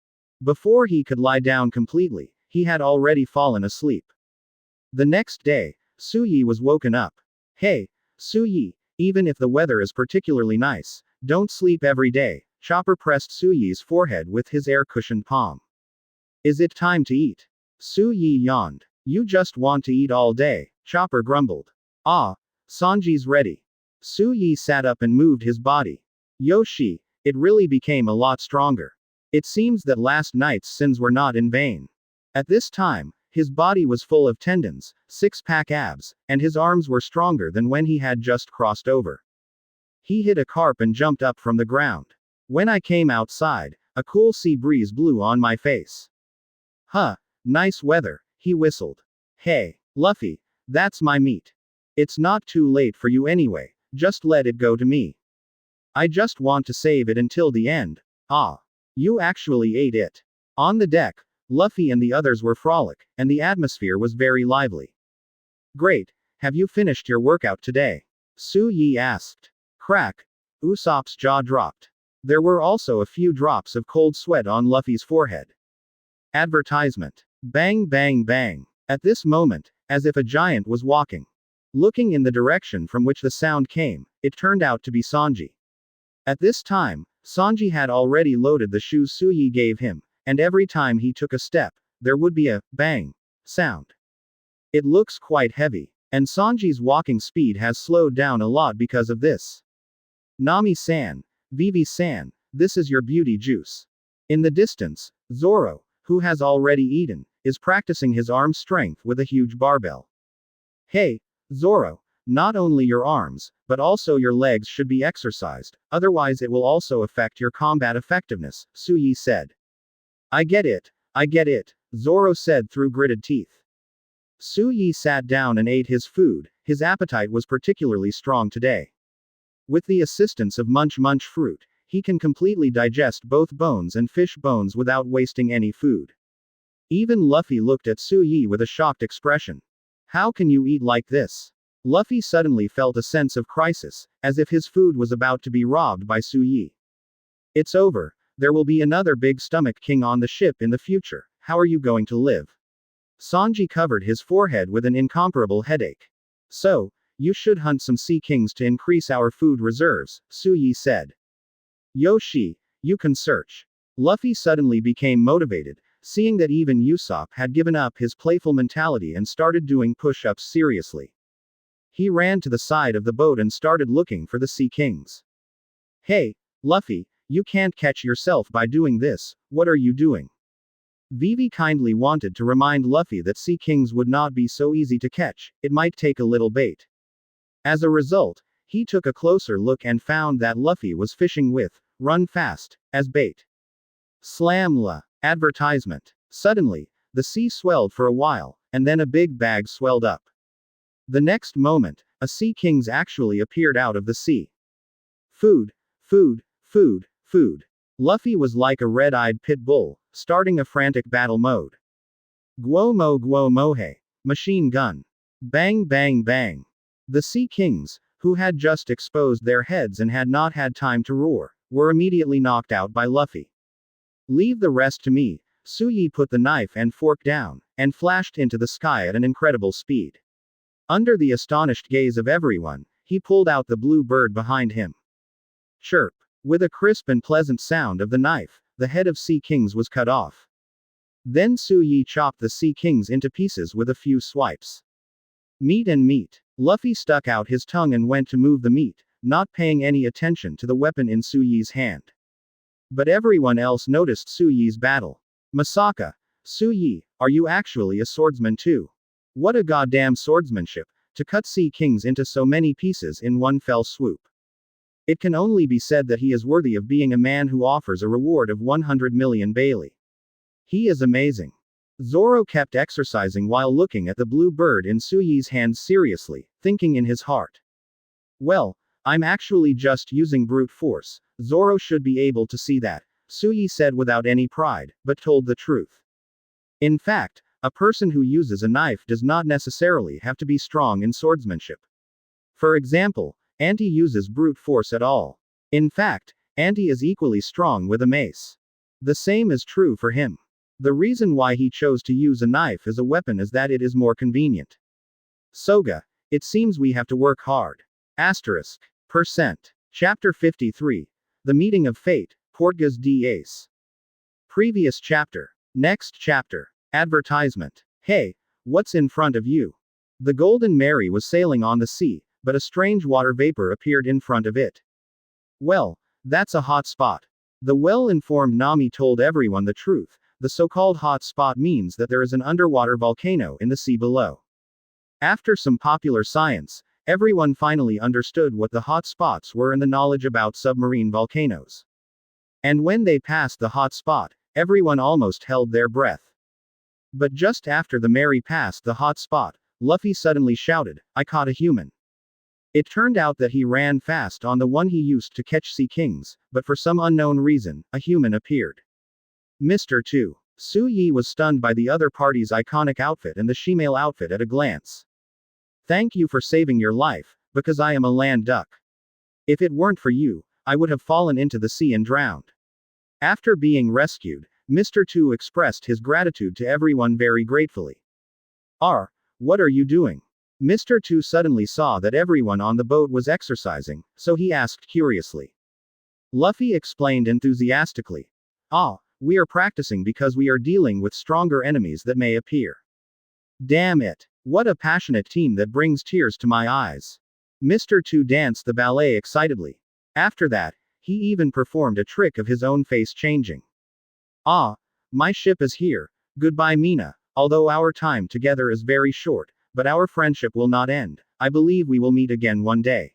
Before he could lie down completely, he had already fallen asleep. The next day, Suyi was woken up. Hey, Suyi, even if the weather is particularly nice, don't sleep every day. Chopper pressed Suyi's forehead with his air-cushioned palm. Is it time to eat? Suyi yawned. You just want to eat all day, Chopper grumbled. Ah, Sanji's ready. Suyi sat up and moved his body. Yoshi, it really became a lot stronger. It seems that last night's sins were not in vain. At this time, his body was full of tendons, six-pack abs, and his arms were stronger than when he had just crossed over. He hit a carp and jumped up from the ground. When I came outside, a cool sea breeze blew on my face. Huh, nice weather, he whistled. Hey, Luffy, that's my meat. It's not too late for you anyway, just let it go to me. I just want to save it until the end. Ah. You actually ate it. On the deck, Luffy and the others were frolic, and the atmosphere was very lively. Great, have you finished your workout today? Suyi asked. Crack. Usopp's jaw dropped. There were also a few drops of cold sweat on Luffy's forehead. Advertisement. Bang bang bang. At this moment, as if a giant was walking. Looking in the direction from which the sound came, it turned out to be Sanji. At this time, Sanji had already loaded the shoes Suyi gave him, and every time he took a step, there would be a bang sound. It looks quite heavy, and Sanji's walking speed has slowed down a lot because of this. Nami-san, Vivi-san, this is your beauty juice. In the distance, Zoro, who has already eaten, is practicing his arm strength with a huge barbell. Hey, Zoro. Not only your arms, but also your legs should be exercised, otherwise it will also affect your combat effectiveness, Suyi said. I get it, Zoro said through gritted teeth. Suyi sat down and ate his food. His appetite was particularly strong today. With the assistance of Munch-Munch fruit, he can completely digest both bones and fish bones without wasting any food. Even Luffy looked at Suyi with a shocked expression. How can you eat like this? Luffy suddenly felt a sense of crisis, as if his food was about to be robbed by Suyi. It's over, there will be another big stomach king on the ship in the future, how are you going to live? Sanji covered his forehead with an incomparable headache. So, you should hunt some sea kings to increase our food reserves, Suyi said. Yoshi, you can search. Luffy suddenly became motivated, seeing that even Usopp had given up his playful mentality and started doing push-ups seriously. He ran to the side of the boat and started looking for the Sea Kings. Hey, Luffy, you can't catch yourself by doing this, what are you doing? Vivi kindly wanted to remind Luffy that Sea Kings would not be so easy to catch, it might take a little bait. As a result, he took a closer look and found that Luffy was fishing with, run fast, as bait. Slam la. Advertisement. Suddenly, the sea swelled for a while, and then a big bag swelled up. The next moment, a Sea Kings actually appeared out of the sea. Food, food, food, food. Luffy was like a red-eyed pit bull, starting a frantic battle mode. Guo mohe. Machine gun. Bang bang bang. The Sea Kings, who had just exposed their heads and had not had time to roar, were immediately knocked out by Luffy. Leave the rest to me. Suyi put the knife and fork down, and flashed into the sky at an incredible speed. Under the astonished gaze of everyone, he pulled out the blue bird behind him. Chirp. With a crisp and pleasant sound of the knife, the head of Sea Kings was cut off. Then Suyi chopped the Sea Kings into pieces with a few swipes. Meat and meat. Luffy stuck out his tongue and went to move the meat, not paying any attention to the weapon in Suyi's hand. But everyone else noticed Suyi's battle. Masaka. Suyi, are you actually a swordsman too? What a goddamn swordsmanship, to cut Sea Kings into so many pieces in one fell swoop. It can only be said that he is worthy of being a man who offers a reward of 100 million Bailey. He is amazing. Zoro kept exercising while looking at the blue bird in Suyi's hands seriously, thinking in his heart. Well, I'm actually just using brute force, Zoro should be able to see that. Suyi said without any pride, but told the truth. In fact, a person who uses a knife does not necessarily have to be strong in swordsmanship. For example, Auntie uses brute force at all. In fact, Auntie is equally strong with a mace. The same is true for him. The reason why he chose to use a knife as a weapon is that it is more convenient. Soga, it seems we have to work hard. %. Chapter 53. The Meeting of Fate, Portgas d Ace. Previous chapter. Next chapter. Advertisement. Hey, what's in front of you? The Golden Mary was sailing on the sea, but a strange water vapor appeared in front of it. Well, that's a hot spot. The well-informed Nami told everyone the truth. The so-called hot spot means that there is an underwater volcano in the sea below. After some popular science, everyone finally understood what the hot spots were and the knowledge about submarine volcanoes. And when they passed the hot spot, everyone almost held their breath. But just after the Mary passed the hot spot, Luffy suddenly shouted, "I caught a human." It turned out that he ran fast on the one he used to catch sea kings, but for some unknown reason, a human appeared. Mr. 2. Suyi was stunned by the other party's iconic outfit and the shemale outfit at a glance. Thank you for saving your life, because I am a land duck. If it weren't for you, I would have fallen into the sea and drowned. After being rescued, Mr. 2 expressed his gratitude to everyone very gratefully. What are you doing? Mr. 2 suddenly saw that everyone on the boat was exercising, so he asked curiously. Luffy explained enthusiastically. We are practicing because we are dealing with stronger enemies that may appear. Damn it. What a passionate team that brings tears to my eyes. Mr. 2 danced the ballet excitedly. After that, he even performed a trick of his own face changing. My ship is here. Goodbye, Mina. Although our time together is very short, but our friendship will not end. I believe we will meet again one day.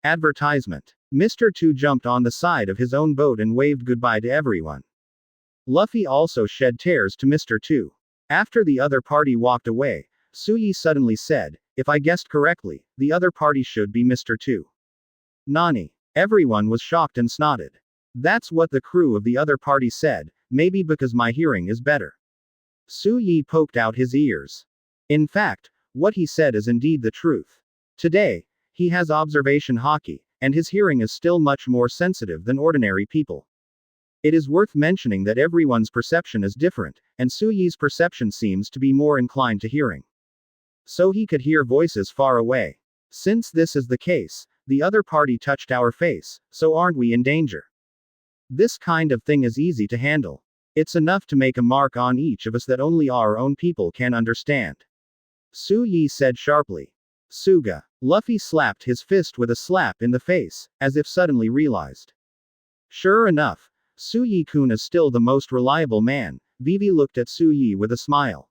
Advertisement. Mr. 2 jumped on the side of his own boat and waved goodbye to everyone. Luffy also shed tears to Mr. 2. After the other party walked away, Suyi suddenly said, "If I guessed correctly, the other party should be Mr. 2. Nani?" Everyone was shocked and snotted. That's what the crew of the other party said, maybe because my hearing is better. Suyi poked out his ears. In fact, what he said is indeed the truth. Today, he has observation Haki, and his hearing is still much more sensitive than ordinary people. It is worth mentioning that everyone's perception is different, and Suyi's perception seems to be more inclined to hearing. So he could hear voices far away. Since this is the case, the other party touched our face, so aren't we in danger? This kind of thing is easy to handle. It's enough to make a mark on each of us that only our own people can understand. Suyi said sharply. Suga. Luffy slapped his fist with a slap in the face, as if suddenly realized. Sure enough, Suyi-kun is still the most reliable man. Vivi looked at Suyi with a smile.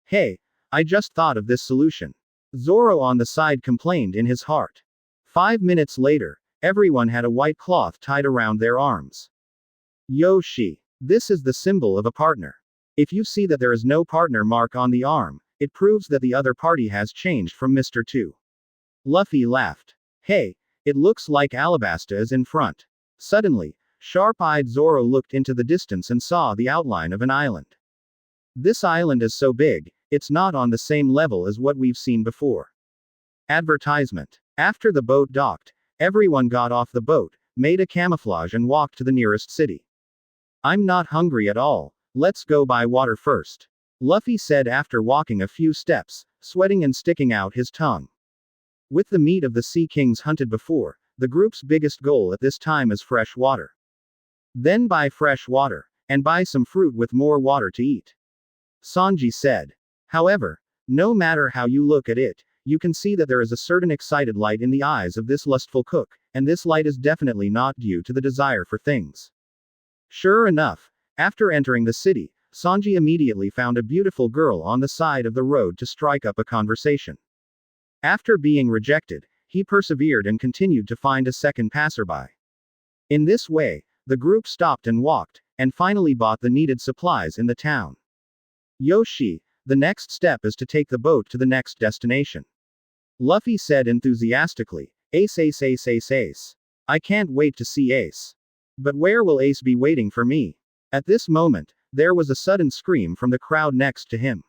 Hey, I just thought of this solution. Zoro on the side complained in his heart. 5 minutes later, everyone had a white cloth tied around their arms. Yoshi. This is the symbol of a partner. If you see that there is no partner mark on the arm, it proves that the other party has changed from Mr. 2. Luffy laughed. Hey, it looks like Alabasta is in front. Suddenly, sharp-eyed Zoro looked into the distance and saw the outline of an island. This island is so big, it's not on the same level as what we've seen before. Advertisement. After the boat docked, everyone got off the boat, made a camouflage and walked to the nearest city. I'm not hungry at all, let's go buy water first. Luffy said after walking a few steps, sweating and sticking out his tongue. With the meat of the Sea Kings hunted before, the group's biggest goal at this time is fresh water. Then buy fresh water, and buy some fruit with more water to eat. Sanji said. However, no matter how you look at it, you can see that there is a certain excited light in the eyes of this lustful cook, and this light is definitely not due to the desire for things. Sure enough, after entering the city, Sanji immediately found a beautiful girl on the side of the road to strike up a conversation. After being rejected, he persevered and continued to find a second passerby. In this way, the group stopped and walked, and finally bought the needed supplies in the town. Yoshi, the next step is to take the boat to the next destination. Luffy said enthusiastically, Ace Ace Ace Ace Ace. I can't wait to see Ace. But where will Ace be waiting for me? At this moment, there was a sudden scream from the crowd next to him.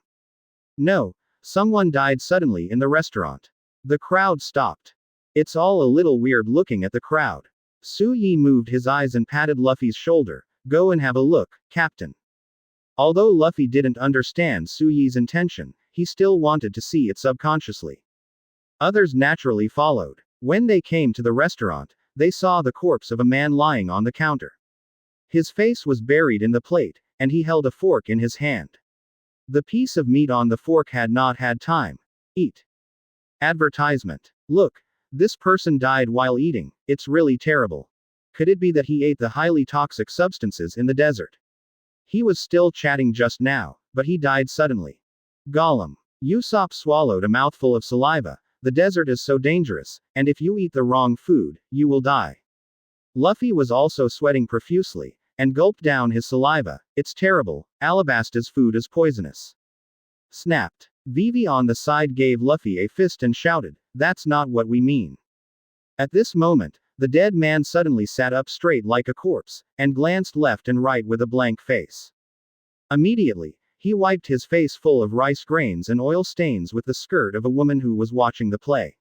No, someone died suddenly in the restaurant. The crowd stopped. It's all a little weird looking at the crowd. Su Yi moved his eyes and patted Luffy's shoulder. Go and have a look, Captain. Although Luffy didn't understand Su Yi's intention, he still wanted to see it subconsciously. Others naturally followed. When they came to the restaurant, they saw the corpse of a man lying on the counter. His face was buried in the plate, and he held a fork in his hand. The piece of meat on the fork had not had time. Eat. Advertisement. Look, this person died while eating. It's really terrible. Could it be that he ate the highly toxic substances in the desert? He was still chatting just now, but he died suddenly. Gollum. Usopp swallowed a mouthful of saliva. The desert is so dangerous, and if you eat the wrong food, you will die. Luffy was also sweating profusely, and gulped down his saliva. It's terrible, Alabasta's food is poisonous. Snapped. Vivi on the side gave Luffy a fist and shouted, that's not what we mean. At this moment, the dead man suddenly sat up straight like a corpse, and glanced left and right with a blank face. Immediately, he wiped his face full of rice grains and oil stains with the skirt of a woman who was watching the play.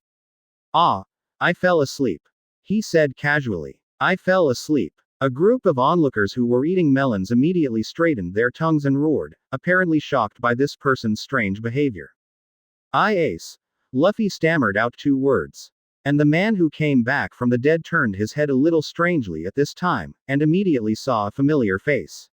Ah, I fell asleep. He said casually. I fell asleep. A group of onlookers who were eating melons immediately straightened their tongues and roared, apparently shocked by this person's strange behavior. Ace. Luffy stammered out 2 words. And the man who came back from the dead turned his head a little strangely at this time, and immediately saw a familiar face.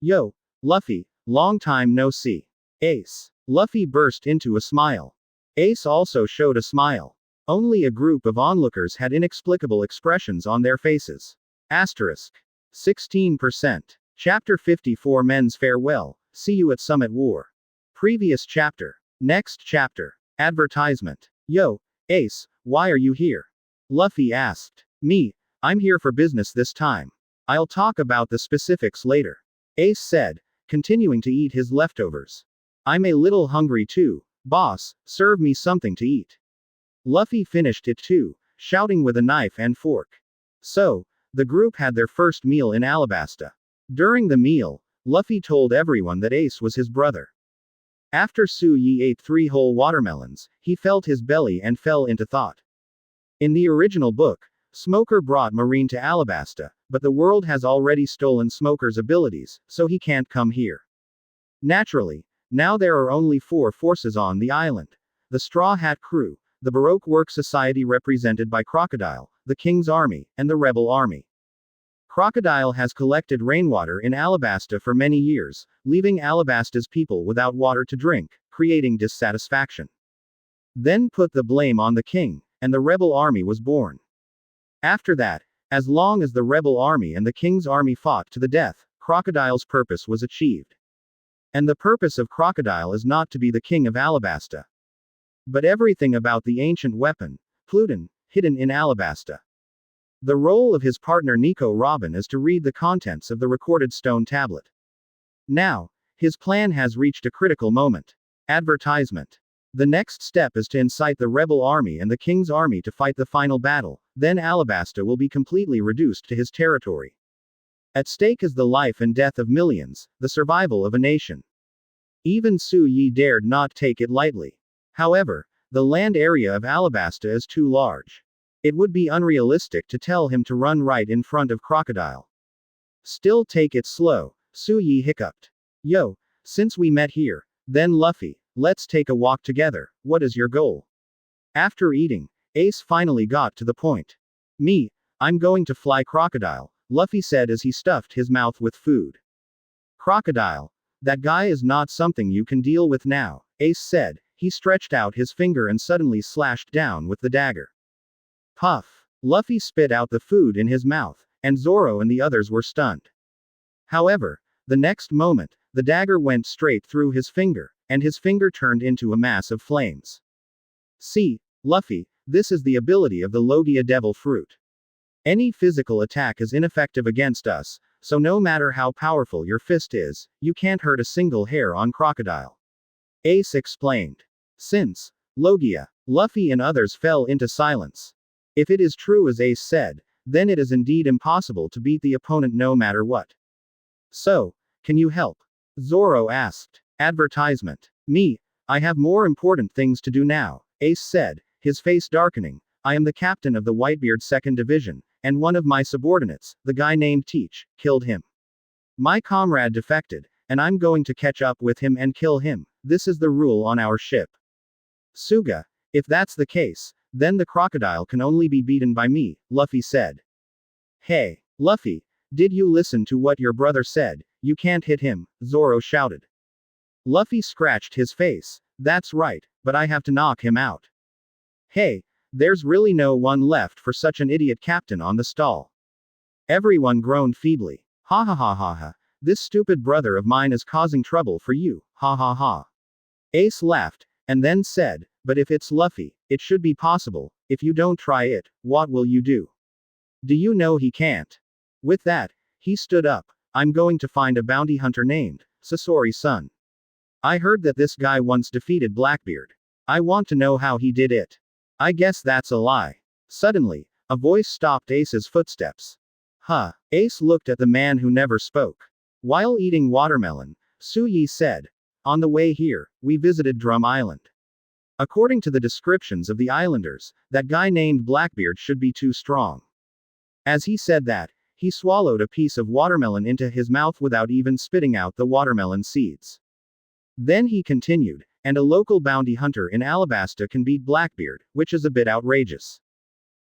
Yo, Luffy, long time no see. Ace. Luffy burst into a smile. Ace also showed a smile. Only a group of onlookers had inexplicable expressions on their faces. Asterisk. 16%. Chapter 54 Men's Farewell. See you at Summit War. Previous chapter. Next chapter. Advertisement. Yo, Ace, why are you here? Luffy asked. Me, I'm here for business this time. I'll talk about the specifics later. Ace said, continuing to eat his leftovers. I'm a little hungry too, boss, serve me something to eat. Luffy finished it too, shouting with a knife and fork. So, the group had their first meal in Alabasta. During the meal, Luffy told everyone that Ace was his brother. After Su Yi ate 3 whole watermelons, he felt his belly and fell into thought. In the original book, Smoker brought Marine to Alabasta, but the world has already stolen Smoker's abilities, so he can't come here. Naturally, now there are only 4 forces on the island. The Straw Hat Crew, the Baroque Works Society represented by Crocodile, the King's Army, and the Rebel Army. Crocodile has collected rainwater in Alabasta for many years, leaving Alabasta's people without water to drink, creating dissatisfaction. Then put the blame on the king, and the Rebel Army was born. After that, as long as the Rebel Army and the King's Army fought to the death, Crocodile's purpose was achieved. And the purpose of Crocodile is not to be the king of Alabasta, but everything about the ancient weapon, Pluton, hidden in Alabasta. The role of his partner Nico Robin is to read the contents of the recorded stone tablet. Now, his plan has reached a critical moment. Advertisement. The next step is to incite the Rebel Army and the King's Army to fight the final battle, then Alabasta will be completely reduced to his territory. At stake is the life and death of millions, the survival of a nation. Even Su Yi dared not take it lightly. However, the land area of Alabasta is too large. It would be unrealistic to tell him to run right in front of Crocodile. Still take it slow, Su Yi hiccuped. Yo, since we met here, then Luffy, let's take a walk together, what is your goal? After eating, Ace finally got to the point. Me, I'm going to fly Crocodile, Luffy said as he stuffed his mouth with food. Crocodile, that guy is not something you can deal with now, Ace said. He stretched out his finger and suddenly slashed down with the dagger. Puff. Luffy spit out the food in his mouth, and Zoro and the others were stunned. However, the next moment, the dagger went straight through his finger, and his finger turned into a mass of flames. See, Luffy, this is the ability of the Logia Devil Fruit. Any physical attack is ineffective against us, so no matter how powerful your fist is, you can't hurt a single hair on Crocodile. Ace explained. Since Logia, Luffy and others fell into silence. If it is true as Ace said, then it is indeed impossible to beat the opponent no matter what. So, can you help? Zoro asked. Advertisement. Me, I have more important things to do now, Ace said, his face darkening. I am the captain of the Whitebeard 2nd Division, and one of my subordinates, the guy named Teach, killed him. My comrade defected, and I'm going to catch up with him and kill him. This is the rule on our ship. Suga, if that's the case, then the crocodile can only be beaten by me, Luffy said. Hey, Luffy, did you listen to what your brother said? You can't hit him, Zoro shouted. Luffy scratched his face. That's right, but I have to knock him out. Hey, there's really no one left for such an idiot captain on the stall. Everyone groaned feebly. Ha ha ha ha ha. This stupid brother of mine is causing trouble for you, ha ha ha. Ace laughed, and then said, but if it's Luffy, it should be possible. If you don't try it, what will you do? Do you know he can't? With that, he stood up. I'm going to find a bounty hunter named Sasori-san. I heard that this guy once defeated Blackbeard. I want to know how he did it. I guess that's a lie. Suddenly, a voice stopped Ace's footsteps. Huh. Ace looked at the man who never spoke. While eating watermelon, Suyi said, on the way here, we visited Drum Island. According to the descriptions of the islanders, that guy named Blackbeard should be too strong. As he said that, he swallowed a piece of watermelon into his mouth without even spitting out the watermelon seeds. Then he continued, and a local bounty hunter in Alabasta can beat Blackbeard, which is a bit outrageous.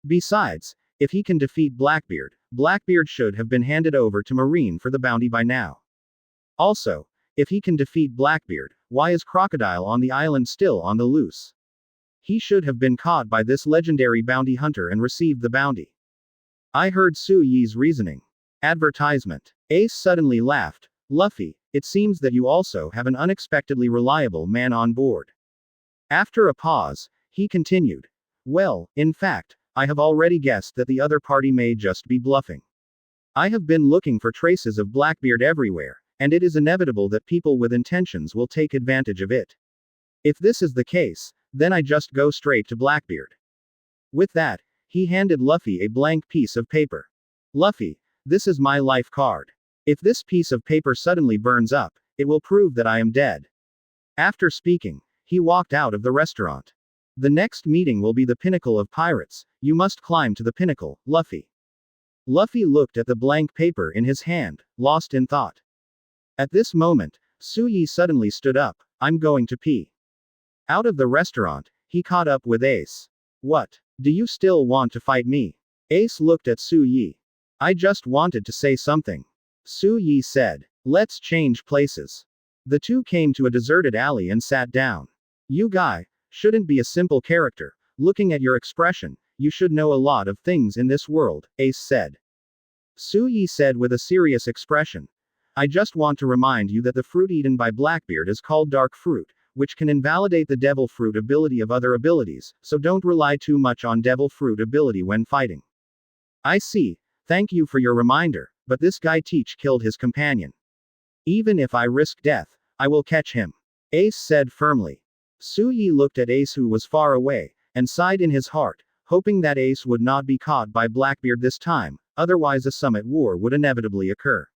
Besides, if he can defeat Blackbeard, Blackbeard should have been handed over to Marine for the bounty by now. Also, if he can defeat Blackbeard, why is Crocodile on the island still on the loose? He should have been caught by this legendary bounty hunter and received the bounty. I heard Su Yi's reasoning. Advertisement. Ace suddenly laughed. Luffy, it seems that you also have an unexpectedly reliable man on board. After a pause, he continued. Well, in fact, I have already guessed that the other party may just be bluffing. I have been looking for traces of Blackbeard everywhere, and it is inevitable that people with intentions will take advantage of it. If this is the case, then I just go straight to Blackbeard. With that, he handed Luffy a blank piece of paper. Luffy, this is my life card. If this piece of paper suddenly burns up, it will prove that I am dead. After speaking, he walked out of the restaurant. The next meeting will be the pinnacle of pirates. You must climb to the pinnacle, Luffy. Luffy looked at the blank paper in his hand, lost in thought. At this moment, Suyi suddenly stood up. I'm going to pee. Out of the restaurant, he caught up with Ace. What? Do you still want to fight me? Ace looked at Suyi. I just wanted to say something. Suyi said. Let's change places. The two came to a deserted alley and sat down. You guy, shouldn't be a simple character. Looking at your expression, you should know a lot of things in this world, Ace said. Suyi said with a serious expression. I just want to remind you that the fruit eaten by Blackbeard is called dark fruit, which can invalidate the devil fruit ability of other abilities, so don't rely too much on devil fruit ability when fighting. I see, thank you for your reminder, but this guy Teach killed his companion. Even if I risk death, I will catch him. Ace said firmly. Suyi looked at Ace who was far away, and sighed in his heart, hoping that Ace would not be caught by Blackbeard this time, otherwise a summit war would inevitably occur.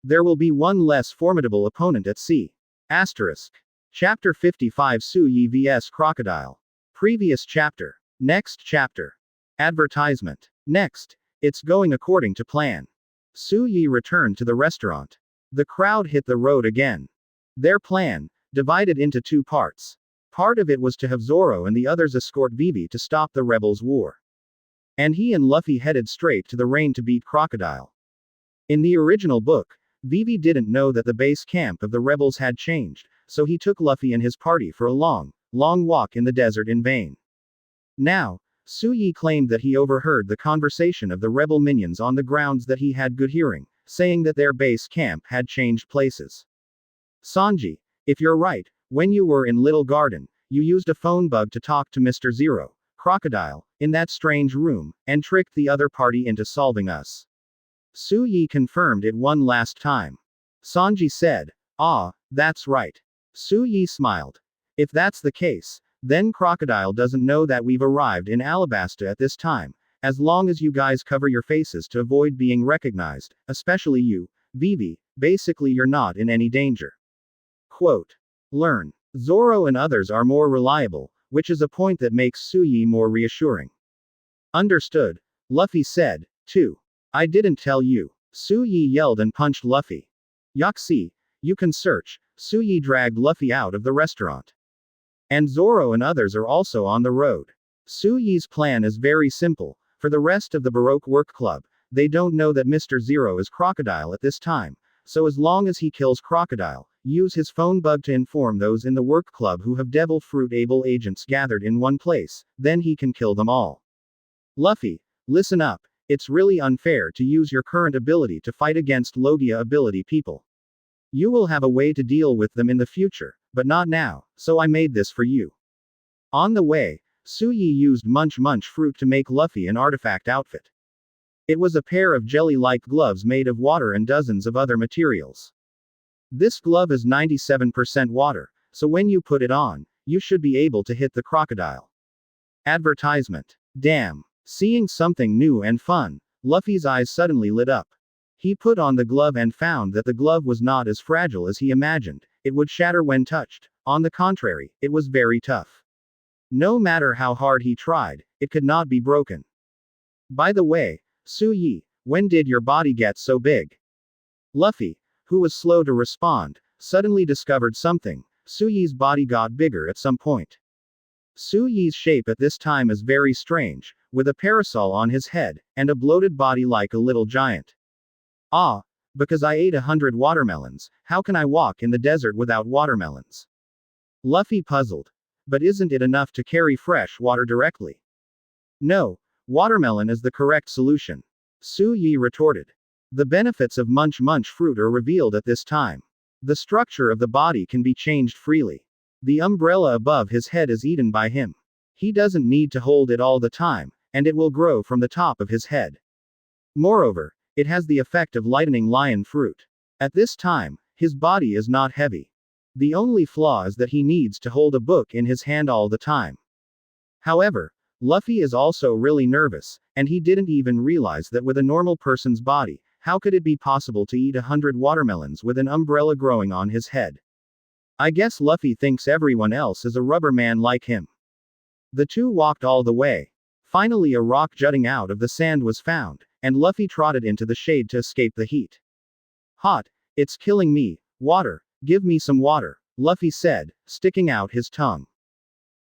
There will be one less formidable opponent at sea. Asterisk. Chapter 55 Suyi vs Crocodile. Previous chapter. Next chapter. Advertisement. Next. It's going according to plan. Suyi returned to the restaurant. The crowd hit the road again. Their plan, divided into two parts. Part of it was to have Zoro and the others escort Vivi to stop the rebels' war. And he and Luffy headed straight to the rain to beat Crocodile. In the original book, Vivi didn't know that the base camp of the rebels had changed, so he took Luffy and his party for a long walk in the desert in vain. Now, Suyi claimed that he overheard the conversation of the rebel minions on the grounds that he had good hearing, saying that their base camp had changed places. Sanji, if you're right, when you were in Little Garden, you used a phone bug to talk to Mr. Zero, Crocodile, in that strange room, and tricked the other party into solving us. Suyi confirmed it one last time. Sanji said, ah, that's right. Suyi smiled. If that's the case, then Crocodile doesn't know that we've arrived in Alabasta at this time, as long as you guys cover your faces to avoid being recognized, especially you, Vivi, basically you're not in any danger. Quote. Learn. Zoro and others are more reliable, which is a point that makes Suyi more reassuring. Understood, Luffy said. 2. I didn't tell you. Suyi yelled and punched Luffy. Yaxi, you can search. Suyi dragged Luffy out of the restaurant. And Zoro and others are also on the road. Suyi's plan is very simple. For the rest of the Baroque Work Club, they don't know that Mr. Zero is Crocodile at this time, so as long as he kills Crocodile, use his phone bug to inform those in the work club who have Devil Fruit able agents gathered in one place, then he can kill them all. Luffy, listen up, it's really unfair to use your current ability to fight against Logia ability people. You will have a way to deal with them in the future, but not now, so I made this for you. On the way, Suyi used Munch-Munch fruit to make Luffy an artifact outfit. It was a pair of jelly-like gloves made of water and dozens of other materials. This glove is 97% water, so when you put it on, you should be able to hit the crocodile. Advertisement. Damn. Seeing something new and fun, Luffy's eyes suddenly lit up. He put on the glove and found that the glove was not as fragile as he imagined, it would shatter when touched. On the contrary, it was very tough. No matter how hard he tried, it could not be broken. By the way, Suyi, when did your body get so big? Luffy, who was slow to respond, suddenly discovered something. Suyi's body got bigger at some point. Suyi's shape at this time is very strange, with a parasol on his head, and a bloated body like a little giant. Ah, because I ate 100 watermelons, how can I walk in the desert without watermelons? Luffy puzzled. But isn't it enough to carry fresh water directly? No, watermelon is the correct solution. Suyi retorted. The benefits of Munch-Munch fruit are revealed at this time. The structure of the body can be changed freely. The umbrella above his head is eaten by him. He doesn't need to hold it all the time, and it will grow from the top of his head. Moreover, it has the effect of lightening lion fruit. At this time, his body is not heavy. The only flaw is that he needs to hold a book in his hand all the time. However, Luffy is also really nervous, and he didn't even realize that with a normal person's body, how could it be possible to eat 100 watermelons with an umbrella growing on his head? I guess Luffy thinks everyone else is a rubber man like him. The two walked all the way. Finally a rock jutting out of the sand was found, and Luffy trotted into the shade to escape the heat. Hot, it's killing me, water, give me some water, Luffy said, sticking out his tongue.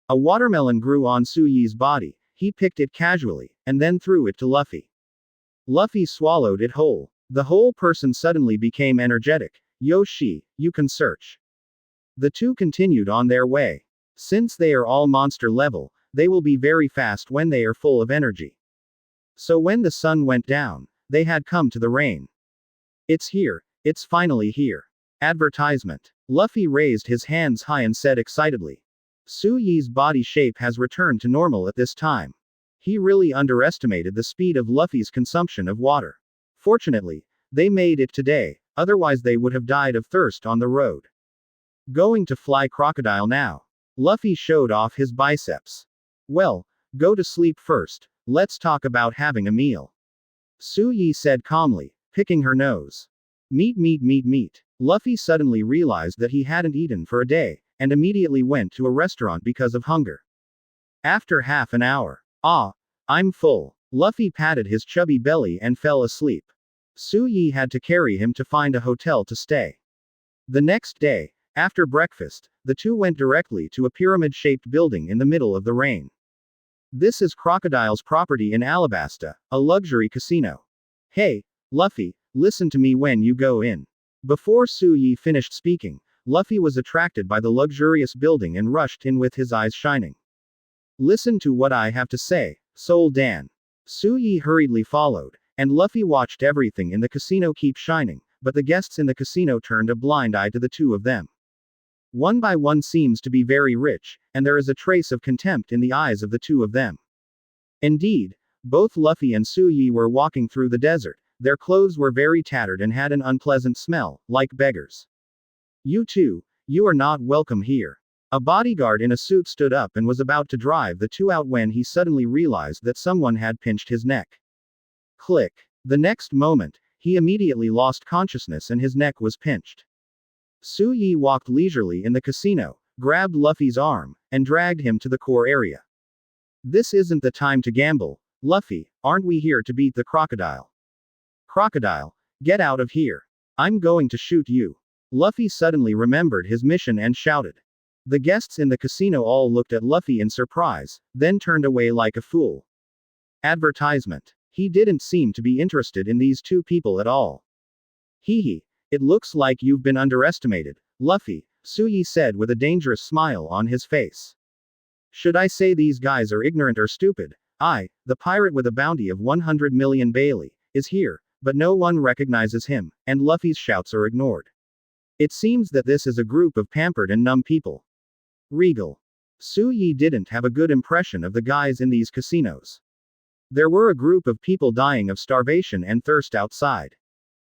A watermelon grew on Suyi's body, he picked it casually, and then threw it to Luffy. Luffy swallowed it whole. The whole person suddenly became energetic. Yoshi, you can search. The two continued on their way. Since they are all monster level, they will be very fast when they are full of energy. So when the sun went down, they had come to the rain. It's here, it's finally here. Advertisement. Luffy raised his hands high and said excitedly. Suyi's body shape has returned to normal at this time. He really underestimated the speed of Luffy's consumption of water. Fortunately, they made it today, otherwise they would have died of thirst on the road. Going to fly Crocodile now. Luffy showed off his biceps. Well, go to sleep first, let's talk about having a meal. Suyi said calmly, picking her nose. Meat. Luffy suddenly realized that he hadn't eaten for a day, and immediately went to a restaurant because of hunger. After half an hour. Ah, I'm full. Luffy patted his chubby belly and fell asleep. Suyi had to carry him to find a hotel to stay. The next day, after breakfast, the two went directly to a pyramid-shaped building in the middle of the rain. This is Crocodile's property in Alabasta, a luxury casino. Hey, Luffy, listen to me when you go in. Before Suyi finished speaking, Luffy was attracted by the luxurious building and rushed in with his eyes shining. Listen to what I have to say, Soul Dan. Suyi hurriedly followed, and Luffy watched everything in the casino keep shining, but the guests in the casino turned a blind eye to the two of them. One by one seems to be very rich, and there is a trace of contempt in the eyes of the two of them. Indeed, both Luffy and Suyi were walking through the desert, their clothes were very tattered and had an unpleasant smell, like beggars. You two, you are not welcome here. A bodyguard in a suit stood up and was about to drive the two out when he suddenly realized that someone had pinched his neck. Click. The next moment, he immediately lost consciousness and his neck was pinched. Su Yi walked leisurely in the casino, grabbed Luffy's arm, and dragged him to the core area. This isn't the time to gamble, Luffy, aren't we here to beat the crocodile? Crocodile, get out of here. I'm going to shoot you. Luffy suddenly remembered his mission and shouted. The guests in the casino all looked at Luffy in surprise, then turned away like a fool. Advertisement. He didn't seem to be interested in these two people at all. Hee, it looks like you've been underestimated, Luffy, Su Yi said with a dangerous smile on his face. Should I say these guys are ignorant or stupid? I, the pirate with a bounty of 100 million Bailey, is here, but no one recognizes him, and Luffy's shouts are ignored. It seems that this is a group of pampered and numb people. Regal. Su Yi didn't have a good impression of the guys in these casinos. There were a group of people dying of starvation and thirst outside.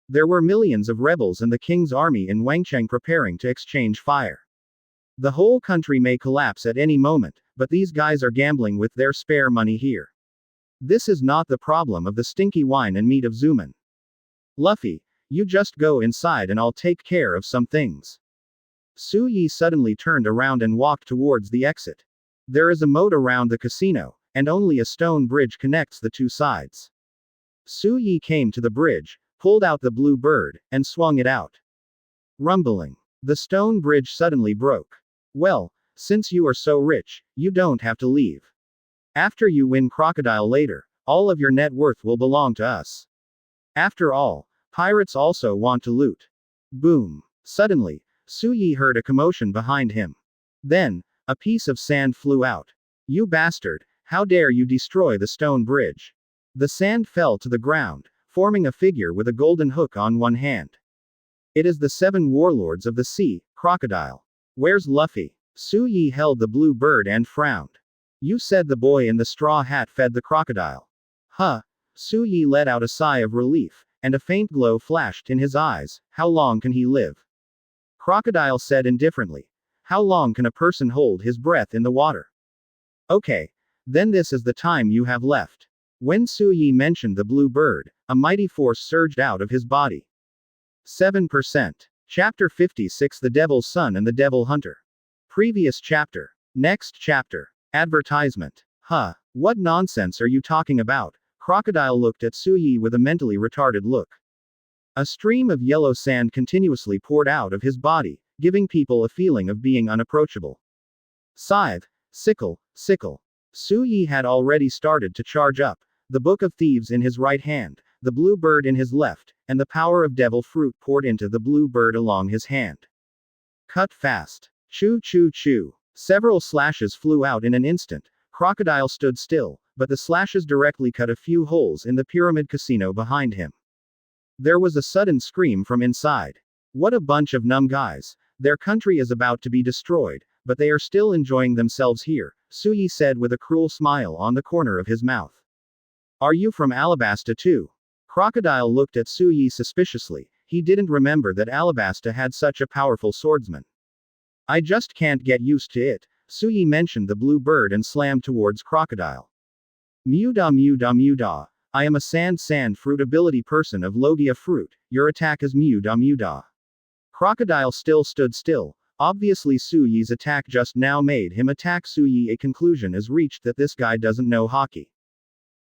There were millions of rebels and the king's army in Wangcheng preparing to exchange fire. The whole country may collapse at any moment, but these guys are gambling with their spare money here. This is not the problem of the stinky wine and meat of Zuman. Luffy, you just go inside and I'll take care of some things. Su Yi suddenly turned around and walked towards the exit. There is a moat around the casino, and only a stone bridge connects the two sides. Su Yi came to the bridge, pulled out the blue bird, and swung it out. Rumbling. The stone bridge suddenly broke. Well, since you are so rich, you don't have to leave. After you win Crocodile later, all of your net worth will belong to us. After all, pirates also want to loot. Boom. Suddenly, Su Yi heard a commotion behind him. Then, a piece of sand flew out. You bastard, how dare you destroy the stone bridge? The sand fell to the ground, forming a figure with a golden hook on one hand. It is the 7 warlords of the sea, Crocodile. Where's Luffy? Su Yi held the blue bird and frowned. You said the boy in the straw hat fed the crocodile. Huh. Su Yi let out a sigh of relief, and a faint glow flashed in his eyes. How long can he live? Crocodile said indifferently. How long can a person hold his breath in the water? Okay. Then this is the time you have left. When Su Yi mentioned the blue bird, a mighty force surged out of his body. 7%. Chapter 56 The Devil's Son and the Devil Hunter. Previous chapter. Next chapter. Advertisement. Huh. What nonsense are you talking about? Crocodile looked at Su Yi with a mentally retarded look. A stream of yellow sand continuously poured out of his body, giving people a feeling of being unapproachable. Scythe, sickle, sickle. Su Yi had already started to charge up, the Book of Thieves in his right hand, the blue bird in his left, and the power of devil fruit poured into the blue bird along his hand. Cut fast. Choo choo choo. Several slashes flew out in an instant. Crocodile stood still, but the slashes directly cut a few holes in the pyramid casino behind him. There was a sudden scream from inside. What a bunch of numb guys. Their country is about to be destroyed, but they are still enjoying themselves here, Su Yi said with a cruel smile on the corner of his mouth. Are you from Alabasta too? Crocodile looked at Su Yi suspiciously. He didn't remember that Alabasta had such a powerful swordsman. I just can't get used to it. Su Yi mentioned the blue bird and slammed towards Crocodile. Muda muda muda. I am a sand fruit ability person of Logia fruit. Your attack is muda muda. Crocodile still stood still. Obviously Su Yi's attack just now made him attack Su Yi. A conclusion is reached that this guy doesn't know Haki.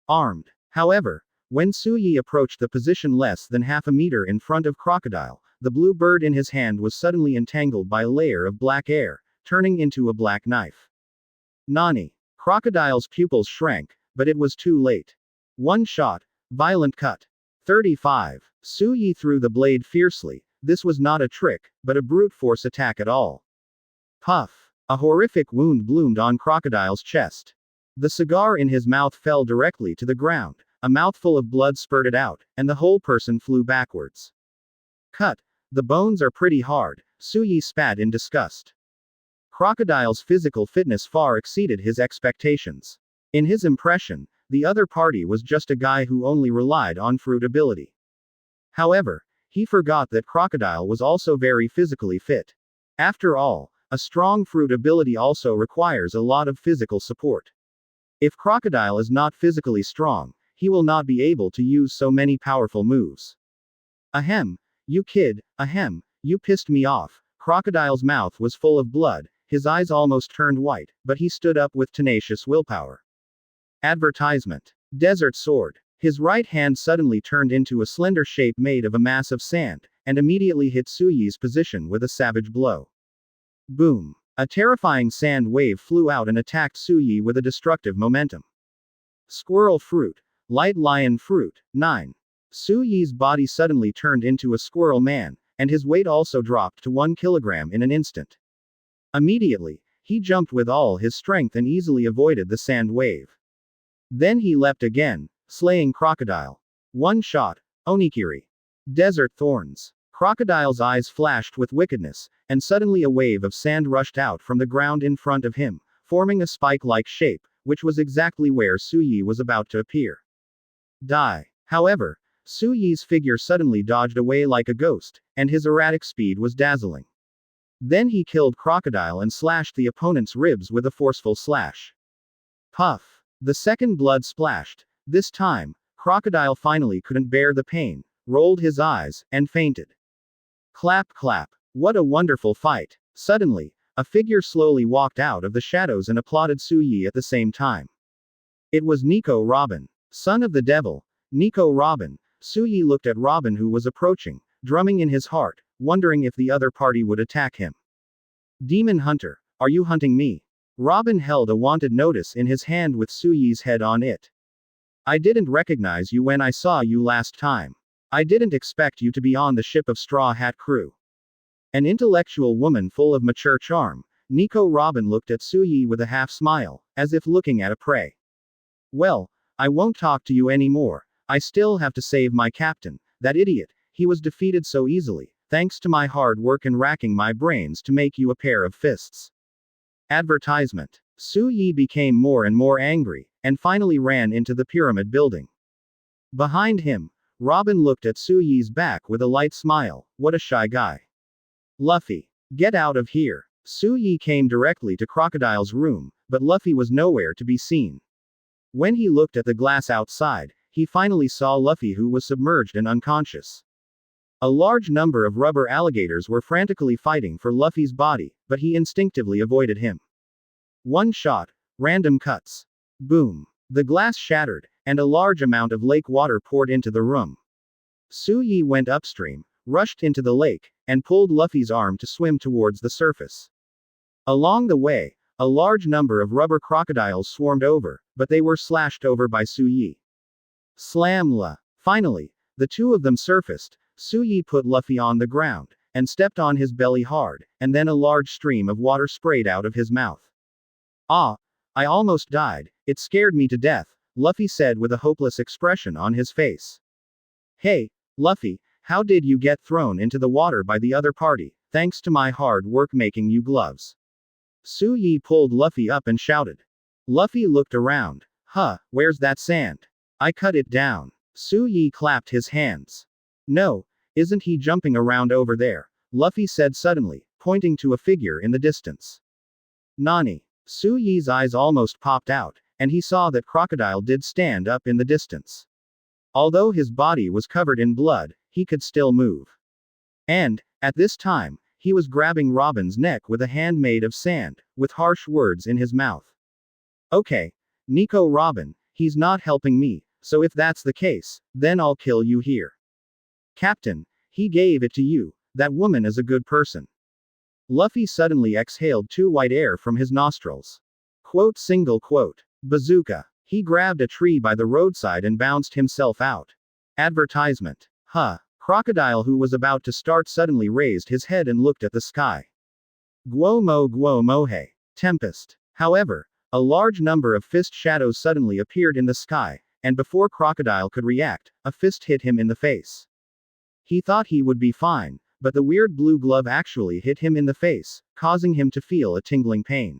Armed. However, when Su Yi approached the position less than half a meter in front of Crocodile, the blue bird in his hand was suddenly entangled by a layer of black air, turning into a black knife. Nani. Crocodile's pupils shrank, but it was too late. One shot. Violent cut. 35. Su Yi threw the blade fiercely. This was not a trick, but a brute force attack at all. Puff. A horrific wound bloomed on Crocodile's chest. The cigar in his mouth fell directly to the ground. A mouthful of blood spurted out, and the whole person flew backwards. Cut. The bones are pretty hard, Su Yi spat in disgust. Crocodile's physical fitness far exceeded his expectations. In his impression, the other party was just a guy who only relied on fruit ability. However, he forgot that Crocodile was also very physically fit. After all, A strong fruit ability also requires a lot of physical support. If Crocodile is not physically strong, he will not be able to use so many powerful moves. Ahem. You kid, ahem, you pissed me off. Crocodile's mouth was full of blood, his eyes almost turned white, but he stood up with tenacious willpower. Advertisement. Desert sword. His right hand suddenly turned into a slender shape made of a mass of sand, and immediately hit Suyi's position with a savage blow. Boom. A terrifying sand wave flew out and attacked Suyi with a destructive momentum. Squirrel fruit. Light lion fruit. 9. Suyi's body suddenly turned into a squirrel man, and his weight also dropped to 1 kilogram in an instant. Immediately, he jumped with all his strength and easily avoided the sand wave. Then he leapt again, slaying Crocodile. One shot. Onikiri. Desert thorns. Crocodile's eyes flashed with wickedness, and suddenly a wave of sand rushed out from the ground in front of him, forming a spike-like shape, which was exactly where Suyi was about to appear. Die. However, Suyi's figure suddenly dodged away like a ghost, and his erratic speed was dazzling. Then he killed Crocodile and slashed the opponent's ribs with a forceful slash. Puff. The second blood splashed. This time, Crocodile finally couldn't bear the pain, rolled his eyes, and fainted. Clap clap. What a wonderful fight. Suddenly, a figure slowly walked out of the shadows and applauded Suyi at the same time. It was Nico Robin. Son of the devil. Nico Robin. Suyi looked at Robin, who was approaching, drumming in his heart, wondering if the other party would attack him. Demon Hunter. Are you hunting me? Robin held a wanted notice in his hand with Suyi's head on it. I didn't recognize you when I saw you last time. I didn't expect you to be on the ship of Straw Hat Crew. An intellectual woman full of mature charm, Nico Robin looked at Suyi with a half smile, as if looking at a prey. Well, I won't talk to you anymore. I still have to save my captain, that idiot. He was defeated so easily, thanks to my hard work and racking my brains to make you a pair of fists. Advertisement. Suyi became more and more angry, and finally ran into the pyramid building. Behind him, Robin looked at Suyi's back with a light smile. What a shy guy. Luffy. Get out of here. Suyi came directly to Crocodile's room, but Luffy was nowhere to be seen. When he looked at the glass outside, he finally saw Luffy, who was submerged and unconscious. A large number of rubber alligators were frantically fighting for Luffy's body, but he instinctively avoided him. One shot. Random cuts. Boom. The glass shattered, and a large amount of lake water poured into the room. Suyi went upstream, rushed into the lake, and pulled Luffy's arm to swim towards the surface. Along the way, a large number of rubber crocodiles swarmed over, but they were slashed over by Suyi. Slam la. Finally, the two of them surfaced. Suyi put Luffy on the ground, and stepped on his belly hard, and then a large stream of water sprayed out of his mouth. Ah! I almost died, it scared me to death, Luffy said with a hopeless expression on his face. Hey, Luffy, how did you get thrown into the water by the other party? Thanks to my hard work making you gloves. Suyi pulled Luffy up and shouted. Luffy looked around. Huh, where's that sand? I cut it down. Suyi clapped his hands. No, isn't he jumping around over there? Luffy said suddenly, pointing to a figure in the distance. Nani? Suyi's eyes almost popped out, and he saw that Crocodile did stand up in the distance. Although his body was covered in blood, he could still move. And, at this time, he was grabbing Robin's neck with a hand made of sand, with harsh words in his mouth. Okay, Nico Robin, he's not helping me, so if that's the case, then I'll kill you here. Captain, he gave it to you, that woman is a good person. Luffy suddenly exhaled 2 white air from his nostrils. Quote single quote. Bazooka. He grabbed a tree by the roadside and bounced himself out. Advertisement. Huh. Crocodile, who was about to start, suddenly raised his head and looked at the sky. Guo mohe. Tempest. However, a large number of fist shadows suddenly appeared in the sky, and before Crocodile could react, a fist hit him in the face. He thought he would be fine, but the weird blue glove actually hit him in the face, causing him to feel a tingling pain.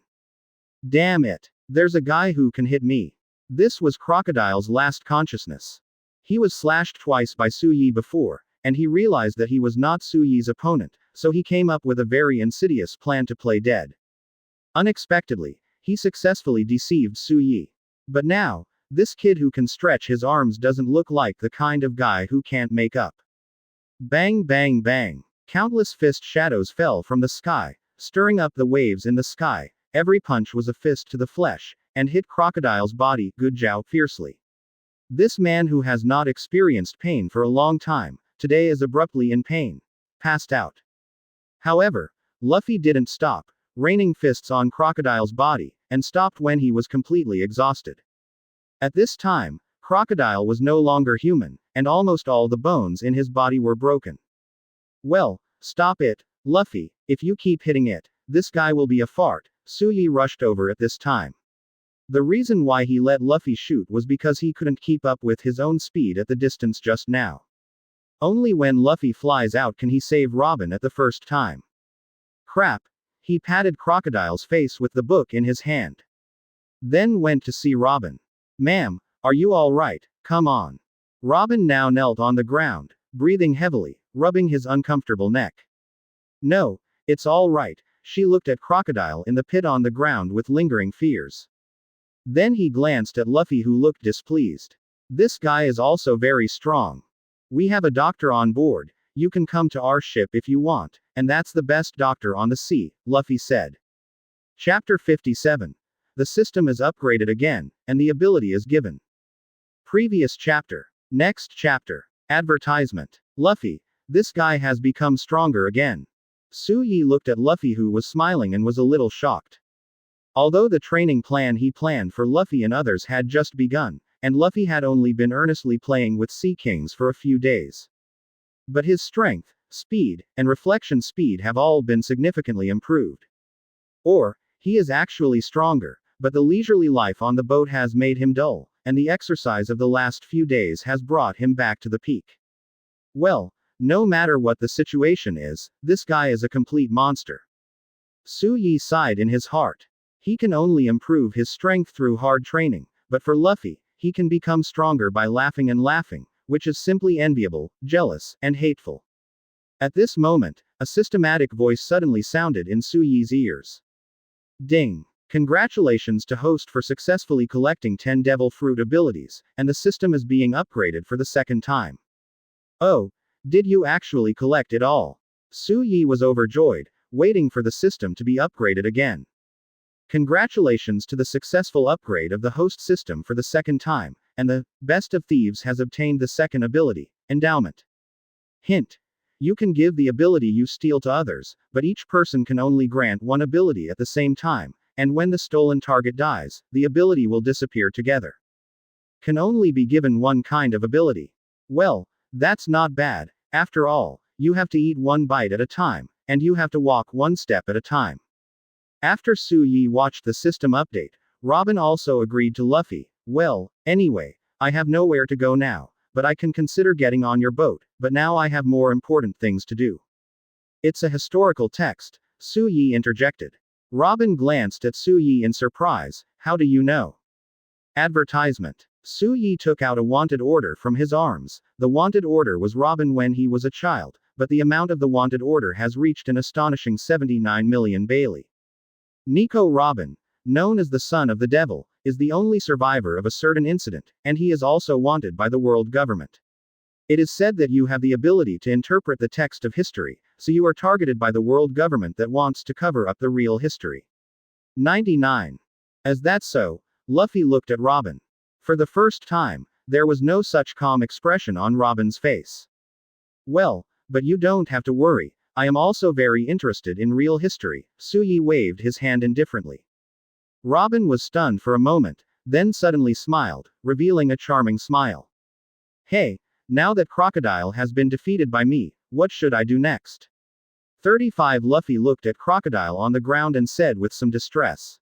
Damn it. There's a guy who can hit me. This was Crocodile's last consciousness. He was slashed twice by Suyi before, and he realized that he was not Suyi's opponent, so he came up with a very insidious plan to play dead. Unexpectedly, he successfully deceived Su Yi. But now, this kid who can stretch his arms doesn't look like the kind of guy who can't make up. Bang bang bang. Countless fist shadows fell from the sky, stirring up the waves in the sky. Every punch was a fist to the flesh, and hit Crocodile's body, Gujao, fiercely. This man who has not experienced pain for a long time, today is abruptly in pain. Passed out. However, Luffy didn't stop, raining fists on Crocodile's body, and stopped when he was completely exhausted. At this time, Crocodile was no longer human, and almost all the bones in his body were broken. Well, stop it, Luffy, if you keep hitting it, this guy will be a fart. Su Yi rushed over at this time. The reason why he let Luffy shoot was because he couldn't keep up with his own speed at the distance just now. Only when Luffy flies out can he save Robin at the first time. Crap. He patted Crocodile's face with the book in his hand. Then went to see Robin. Ma'am, are you alright? Come on. Robin now knelt on the ground, breathing heavily, rubbing his uncomfortable neck. No, it's all right. She looked at Crocodile in the pit on the ground with lingering fears. Then he glanced at Luffy, who looked displeased. This guy is also very strong. We have a doctor on board. You can come to our ship if you want, and that's the best doctor on the sea, Luffy said. Chapter 57. The system is upgraded again, and the ability is given. Previous chapter. Next chapter. Advertisement. Luffy, this guy has become stronger again. Su Yi looked at Luffy, who was smiling and was a little shocked. Although the training plan he planned for Luffy and others had just begun, and Luffy had only been earnestly playing with Sea Kings for a few days. But his strength, speed, and reflection speed have all been significantly improved. Or, he is actually stronger, but the leisurely life on the boat has made him dull, and the exercise of the last few days has brought him back to the peak. Well, no matter what the situation is, this guy is a complete monster. Su Yi sighed in his heart. He can only improve his strength through hard training, but for Luffy, he can become stronger by laughing and laughing, which is simply enviable, jealous, and hateful. At this moment, a systematic voice suddenly sounded in Su Yi's ears. Ding! Congratulations to host for successfully collecting 10 Devil Fruit abilities, and the system is being upgraded for the second time. Oh, did you actually collect it all? Su Yi was overjoyed, waiting for the system to be upgraded again. Congratulations to the successful upgrade of the host system for the second time, and the Best of Thieves has obtained the second ability, Endowment. Hint. You can give the ability you steal to others, but each person can only grant one ability at the same time, and when the stolen target dies, the ability will disappear together. Can only be given one kind of ability. Well, that's not bad. After all, you have to eat one bite at a time, and you have to walk one step at a time. After Su Yi watched the system update, Robin also agreed to Luffy. Well, anyway, I have nowhere to go now, but I can consider getting on your boat, but now I have more important things to do. It's a historical text, Su Yi interjected. Robin glanced at Su Yi in surprise. How do you know? Advertisement. Su Yi took out a wanted order from his arms. The wanted order was Robin when he was a child, but the amount of the wanted order has reached an astonishing 79 million Bailey. Nico Robin, known as the son of the devil, is the only survivor of a certain incident, and he is also wanted by the world government. It is said that you have the ability to interpret the text of history, so you are targeted by the world government that wants to cover up the real history. 99. As that's so, Luffy looked at Robin. For the first time, there was no such calm expression on Robin's face. Well, but you don't have to worry. I am also very interested in real history. Su Yi waved his hand indifferently. Robin was stunned for a moment, then suddenly smiled, revealing a charming smile. Hey, now that Crocodile has been defeated by me, what should I do next? 35 Luffy looked at Crocodile on the ground and said with some distress.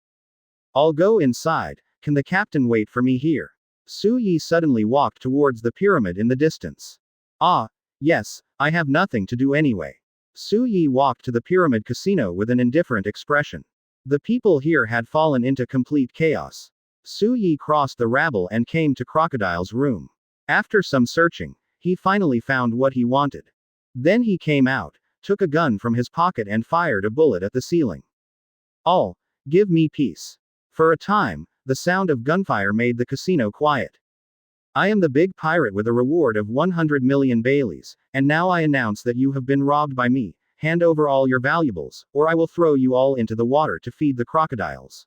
I'll go inside. Can the captain wait for me here? Su Yi suddenly walked towards the pyramid in the distance. Ah, yes, I have nothing to do anyway. Su Yi walked to the pyramid casino with an indifferent expression. The people here had fallen into complete chaos. Su Yi crossed the rabble and came to Crocodile's room. After some searching, he finally found what he wanted. Then he came out, took a gun from his pocket and fired a bullet at the ceiling. All, give me peace. For a time, the sound of gunfire made the casino quiet. I am the big pirate with a reward of 100 million Baileys, and now I announce that you have been robbed by me. Hand over all your valuables, or I will throw you all into the water to feed the crocodiles.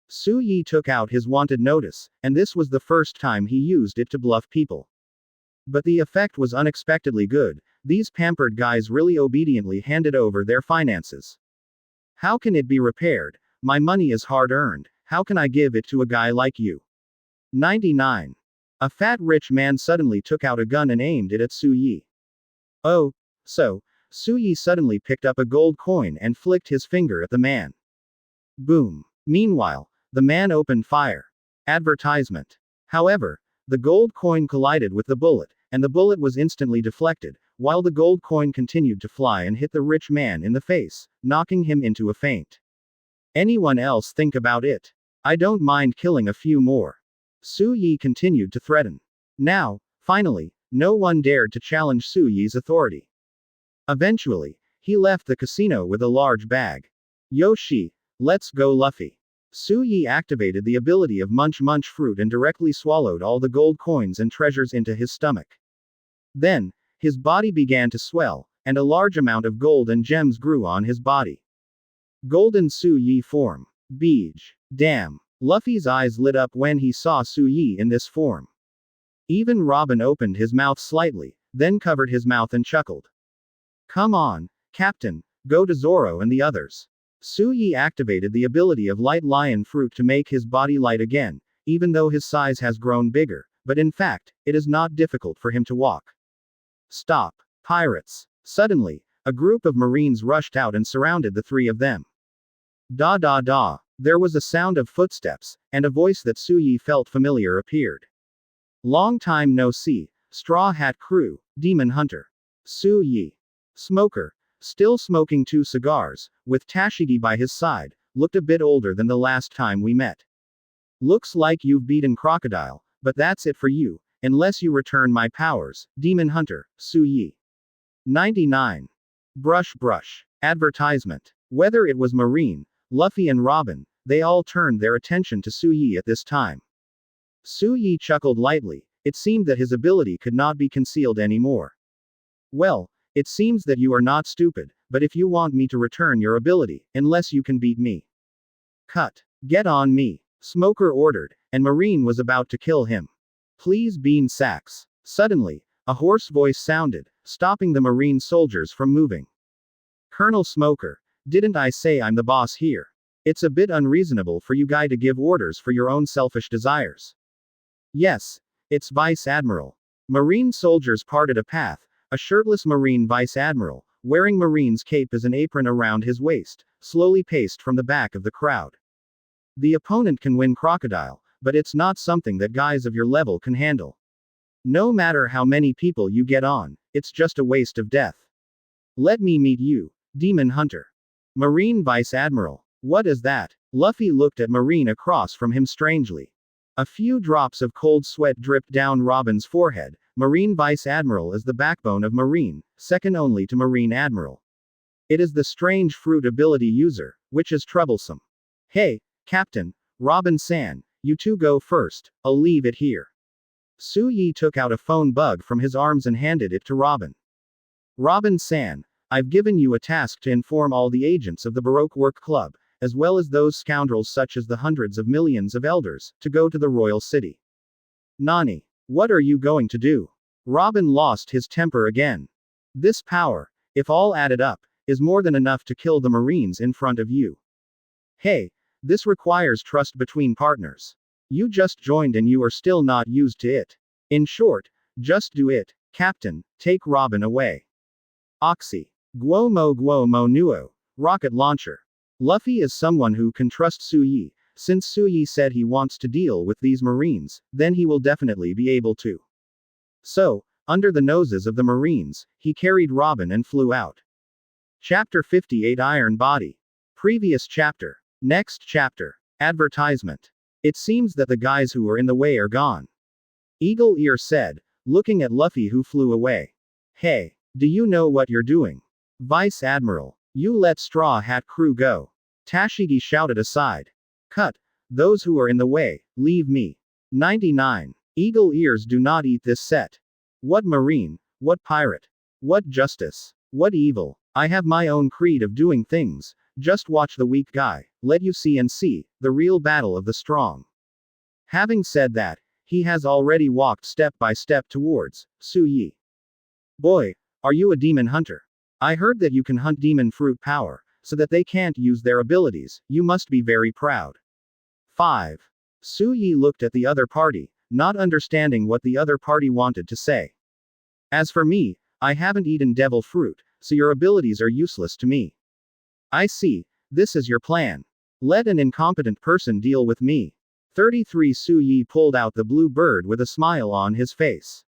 Su Yi took out his wanted notice, and this was the first time he used it to bluff people. But the effect was unexpectedly good. These pampered guys really obediently handed over their finances. How can it be repaired? My money is hard earned. How can I give it to a guy like you? 99. A fat rich man suddenly took out a gun and aimed it at Su Yi. Oh, so, Su Yi suddenly picked up a gold coin and flicked his finger at the man. Boom. Meanwhile, the man opened fire. Advertisement. However, the gold coin collided with the bullet, and the bullet was instantly deflected, while the gold coin continued to fly and hit the rich man in the face, knocking him into a faint. Anyone else think about it? I don't mind killing a few more. Su Yi continued to threaten. Now, finally, no one dared to challenge Su Yi's authority. Eventually, he left the casino with a large bag. Yoshi, let's go Luffy. Su Yi activated the ability of Munch-Munch fruit and directly swallowed all the gold coins and treasures into his stomach. Then, his body began to swell, and a large amount of gold and gems grew on his body. Golden Su Yi form. Beej. Damn. Luffy's eyes lit up when he saw Su Yi in this form. Even Robin opened his mouth slightly, then covered his mouth and chuckled. Come on, Captain, go to Zoro and the others. Su Yi activated the ability of Light Lion Fruit to make his body light again, even though his size has grown bigger, but in fact, it is not difficult for him to walk. Stop, pirates. Suddenly, a group of Marines rushed out and surrounded the three of them. Da da da. There was a sound of footsteps, and a voice that Su Yi felt familiar appeared. Long time no see, Straw Hat Crew, Demon Hunter. Su Yi. Smoker, still smoking 2 cigars, with Tashigi by his side, looked a bit older than the last time we met. Looks like you've beaten Crocodile, but that's it for you, unless you return my powers, Demon Hunter, Su Yi. 99. Brush. Advertisement. Whether it was Marine, Luffy and Robin, they all turned their attention to Su Yi at this time. Su Yi chuckled lightly. It seemed that his ability could not be concealed anymore. Well, it seems that you are not stupid, but if you want me to return your ability, unless you can beat me. Cut. Get on me. Smoker ordered, and Marine was about to kill him. Please bean sacks. Suddenly, a hoarse voice sounded, stopping the Marine soldiers from moving. Colonel Smoker, didn't I say I'm the boss here? It's a bit unreasonable for you guy to give orders for your own selfish desires. Yes, it's Vice Admiral. Marine soldiers parted a path, a shirtless Marine Vice Admiral, wearing Marine's cape as an apron around his waist, slowly paced from the back of the crowd. The opponent can win Crocodile, but it's not something that guys of your level can handle. No matter how many people you get on, it's just a waste of death. Let me meet you, Demon Hunter. Marine Vice Admiral. What is that? Luffy looked at Marine across from him strangely. A few drops of cold sweat dripped down Robin's forehead. Marine Vice Admiral is the backbone of Marine, second only to Marine Admiral. It is the strange fruit ability user, which is troublesome. Hey, Captain, Robin-san, you two go first, I'll leave it here. Su Yi took out a phone bug from his arms and handed it to Robin. Robin-san, I've given you a task to inform all the agents of the Baroque Work Club, as well as those scoundrels such as the hundreds of millions of elders, to go to the royal city. Nani? What are you going to do? Robin lost his temper again. This power, if all added up, is more than enough to kill the Marines in front of you. Hey, this requires trust between partners. You just joined and you are still not used to it. In short, just do it, Captain, take Robin away. Oxy. Guo mo nuo. Rocket launcher. Luffy is someone who can trust Su Yi. Since Su Yi said he wants to deal with these Marines, then he will definitely be able to. So, under the noses of the Marines, he carried Robin and flew out. Chapter 58 Iron Body. Previous chapter. Next chapter. Advertisement. It seems that the guys who were in the way are gone. Eagle Ear said, looking at Luffy who flew away. Hey, do you know what you're doing? Vice Admiral, you let Straw Hat Crew go. Tashigi shouted aside. Cut. Those who are in the way, leave me. 99. Eagle ears do not eat this set. What marine, what pirate, what justice, what evil. I have my own creed of doing things. Just watch the weak guy, let you see and see, the real battle of the strong. Having said that, he has already walked step by step towards Su Yi. Boy, are you a demon hunter? I heard that you can hunt demon fruit power, so that they can't use their abilities. You must be very proud. 5. Su Yi looked at the other party, not understanding what the other party wanted to say. As for me, I haven't eaten devil fruit, so your abilities are useless to me. I see, this is your plan. Let an incompetent person deal with me. 33. Su Yi pulled out the blue bird with a smile on his face.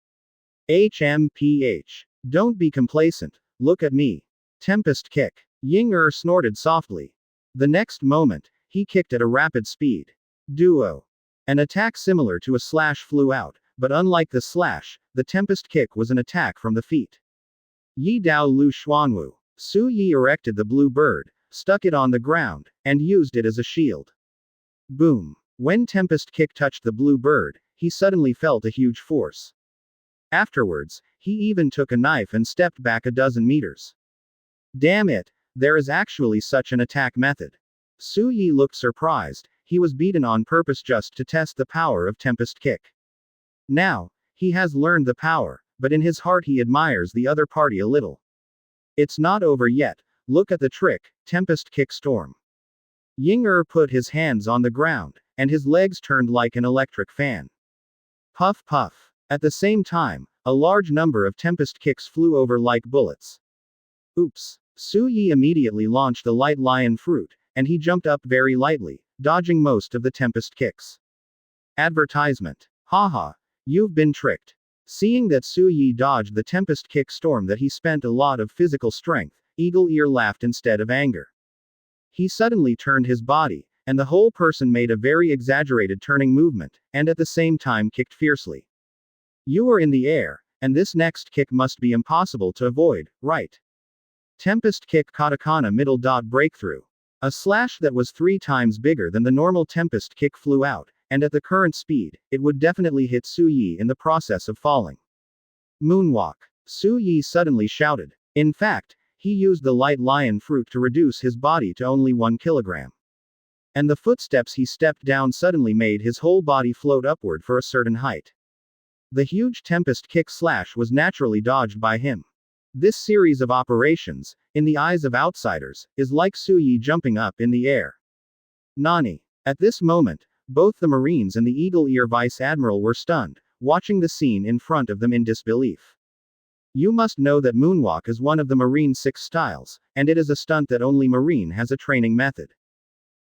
HMPH. Don't be complacent, look at me. Tempest kick. Ying snorted softly. The next moment, he kicked at a rapid speed. Duo. An attack similar to a slash flew out, but unlike the slash, the tempest kick was an attack from the feet. Yi Dao Lu Xuanwu. Su Yi erected the blue bird, stuck it on the ground, and used it as a shield. Boom. When tempest kick touched the blue bird, he suddenly felt a huge force. Afterwards, he even took a knife and stepped back a dozen meters. Damn it, there is actually such an attack method. Su Yi looked surprised. He was beaten on purpose just to test the power of tempest kick. Now, he has learned the power, but in his heart he admires the other party a little. It's not over yet. Look at the trick, tempest kick storm. Ying put his hands on the ground, and his legs turned like an electric fan. Puff puff. At the same time, a large number of tempest kicks flew over like bullets. Oops. Su Yi immediately launched the light lion fruit, and he jumped up very lightly, dodging most of the tempest kicks. Advertisement. Haha. You've been tricked. Seeing that Su Yi dodged the tempest kick storm, that he spent a lot of physical strength, Eagle Ear laughed instead of anger. He suddenly turned his body, and the whole person made a very exaggerated turning movement, and at the same time kicked fiercely. You are in the air, and this next kick must be impossible to avoid, right? Tempest kick katakana middle dot breakthrough. A slash that was 3 times bigger than the normal tempest kick flew out, and at the current speed, it would definitely hit Su Yi in the process of falling. Moonwalk. Su Yi suddenly shouted. In fact, he used the light lion fruit to reduce his body to only 1 kilogram. And the footsteps he stepped down suddenly made his whole body float upward for a certain height. The huge tempest kick slash was naturally dodged by him. This series of operations, in the eyes of outsiders, is like Su Yi jumping up in the air. Nani. At this moment, both the Marines and the Eagle Ear Vice Admiral were stunned, watching the scene in front of them in disbelief. You must know that Moonwalk is one of the Marine 6 styles, and it is a stunt that only Marine has a training method.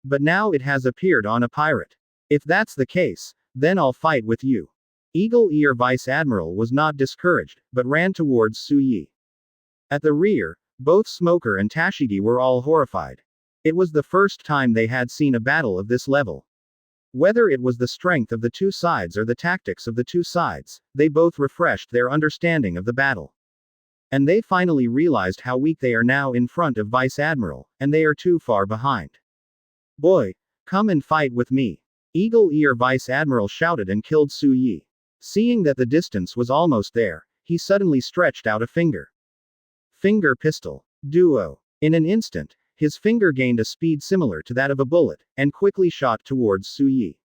But now it has appeared on a pirate. If that's the case, then I'll fight with you. Eagle Ear Vice Admiral was not discouraged, but ran towards Su Yi. At the rear, both Smoker and Tashigi were all horrified. It was the first time they had seen a battle of this level. Whether it was the strength of the two sides or the tactics of the two sides, they both refreshed their understanding of the battle. And they finally realized how weak they are now in front of Vice Admiral, and they are too far behind. Boy, come and fight with me. Eagle Ear Vice Admiral shouted and killed Su Yi. Seeing that the distance was almost there, he suddenly stretched out a finger. Finger pistol. Duo. In an instant, his finger gained a speed similar to that of a bullet, and quickly shot towards Su Yi.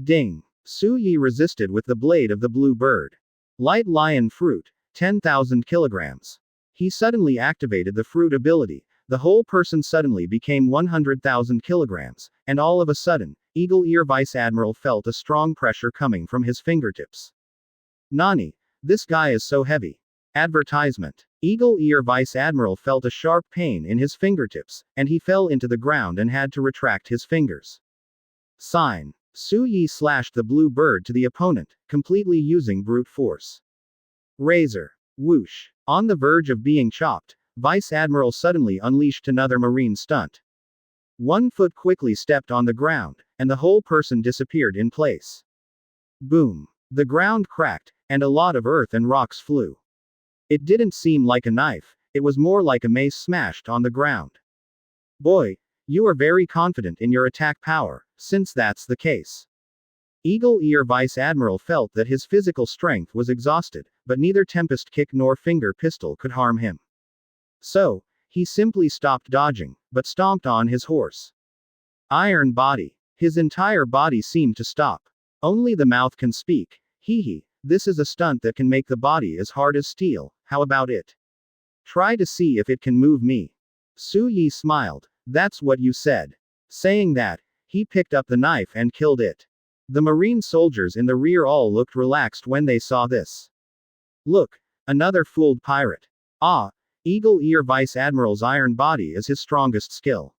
Ding. Su Yi resisted with the blade of the blue bird. Light lion fruit, 10,000 kilograms. He suddenly activated the fruit ability. The whole person suddenly became 100,000 kilograms, and all of a sudden, Eagle Ear Vice Admiral felt a strong pressure coming from his fingertips. Nani. This guy is so heavy. Advertisement. Eagle Ear Vice Admiral felt a sharp pain in his fingertips, and he fell into the ground and had to retract his fingers. Sign. Su Yi slashed the blue bird to the opponent, completely using brute force. Razor. Whoosh. On the verge of being chopped, Vice Admiral suddenly unleashed another marine stunt. One foot quickly stepped on the ground, and the whole person disappeared in place. Boom. The ground cracked, and a lot of earth and rocks flew. It didn't seem like a knife, it was more like a mace smashed on the ground. Boy, you are very confident in your attack power, since that's the case. Eagle Ear Vice Admiral felt that his physical strength was exhausted, but neither Tempest Kick nor Finger Pistol could harm him. So, he simply stopped dodging, but stomped on his horse. Iron Body. His entire body seemed to stop. Only the mouth can speak. Hee hee, this is a stunt that can make the body as hard as steel, how about it? Try to see if it can move me. Su Yi smiled. That's what you said. Saying that, he picked up the knife and killed it. The Marine soldiers in the rear all looked relaxed when they saw this. Look, another fooled pirate. Ah, Eagle Ear Vice Admiral's iron body is his strongest skill.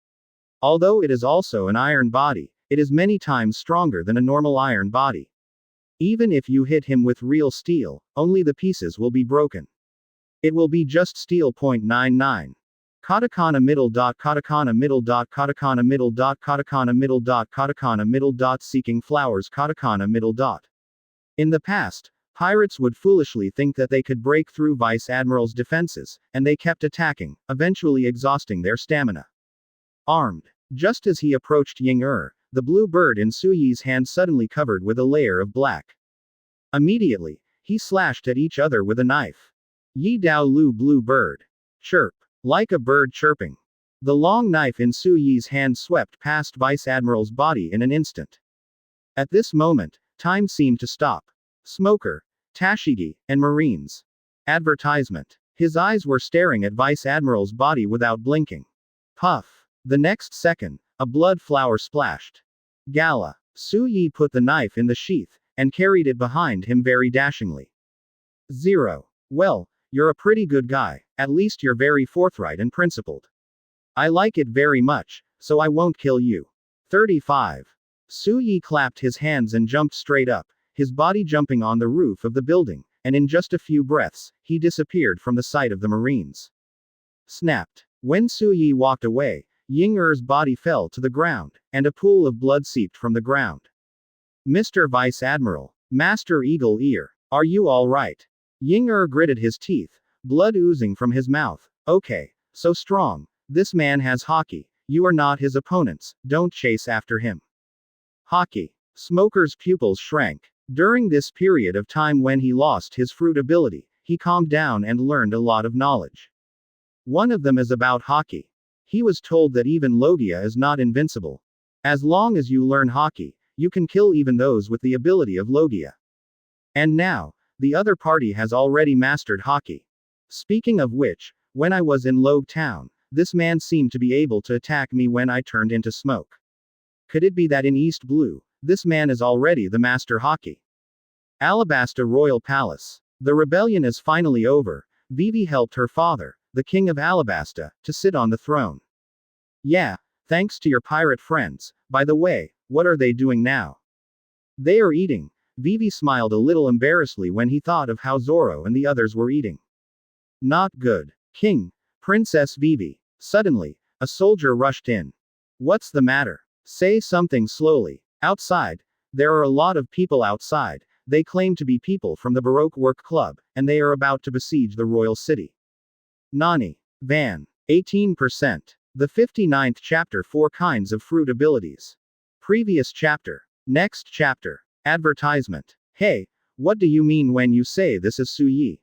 Although it is also an iron body, it is many times stronger than a normal iron body. Even if you hit him with real steel, only the pieces will be broken. It will be just steel. 99. Katakana middle dot katakana middle dot katakana middle dot katakana middle dot katakana middle dot seeking flowers katakana middle dot. In the past, pirates would foolishly think that they could break through Vice Admiral's defenses, and they kept attacking, eventually exhausting their stamina. Armed. Just as he approached Ying-Er, the blue bird in Su Yi's hand suddenly covered with a layer of black. Immediately, he slashed at each other with a knife. Yi Dao Lu blue bird. Chirp. Like a bird chirping. The long knife in Su Yi's hand swept past Vice Admiral's body in an instant. At this moment, time seemed to stop. Smoker, Tashigi, and Marines. Advertisement. His eyes were staring at Vice Admiral's body without blinking. Puff. The next second, a blood flower splashed. Gala. Su Yi put the knife in the sheath, and carried it behind him very dashingly. Zero. Well, you're a pretty good guy, at least you're very forthright and principled. I like it very much, so I won't kill you. 35. Su Yi clapped his hands and jumped straight up, his body jumping on the roof of the building, and in just a few breaths, he disappeared from the sight of the Marines. Snapped. When Su Yi walked away, Ying-Er's body fell to the ground, and a pool of blood seeped from the ground. Mr. Vice Admiral, Master Eagle Ear, are you all right? Ying-Er gritted his teeth, blood oozing from his mouth. Okay, so strong. This man has Haki. You are not his opponents, don't chase after him. Haki. Smoker's pupils shrank. During this period of time when he lost his fruit ability, he calmed down and learned a lot of knowledge. One of them is about Haki. He was told that even Logia is not invincible. As long as you learn Haki, you can kill even those with the ability of Logia. And now, the other party has already mastered Haki. Speaking of which, when I was in Logue Town, this man seemed to be able to attack me when I turned into smoke. Could it be that in East Blue, this man is already the master Haki? Alabasta Royal Palace. The rebellion is finally over. Vivi helped her father, the king of Alabasta, to sit on the throne. Yeah, thanks to your pirate friends. By the way, what are they doing now? They are eating. Vivi smiled a little embarrassedly when he thought of how Zoro and the others were eating. Not good. King. Princess Vivi. Suddenly, a soldier rushed in. What's the matter? Say something slowly. Outside. There are a lot of people outside. They claim to be people from the Baroque Work Club, and they are about to besiege the royal city. Nani. Van. 18%. The 59th chapter 4 kinds of fruit abilities. Previous chapter. Next chapter. Advertisement. Hey, what do you mean when you say this is Su Yi?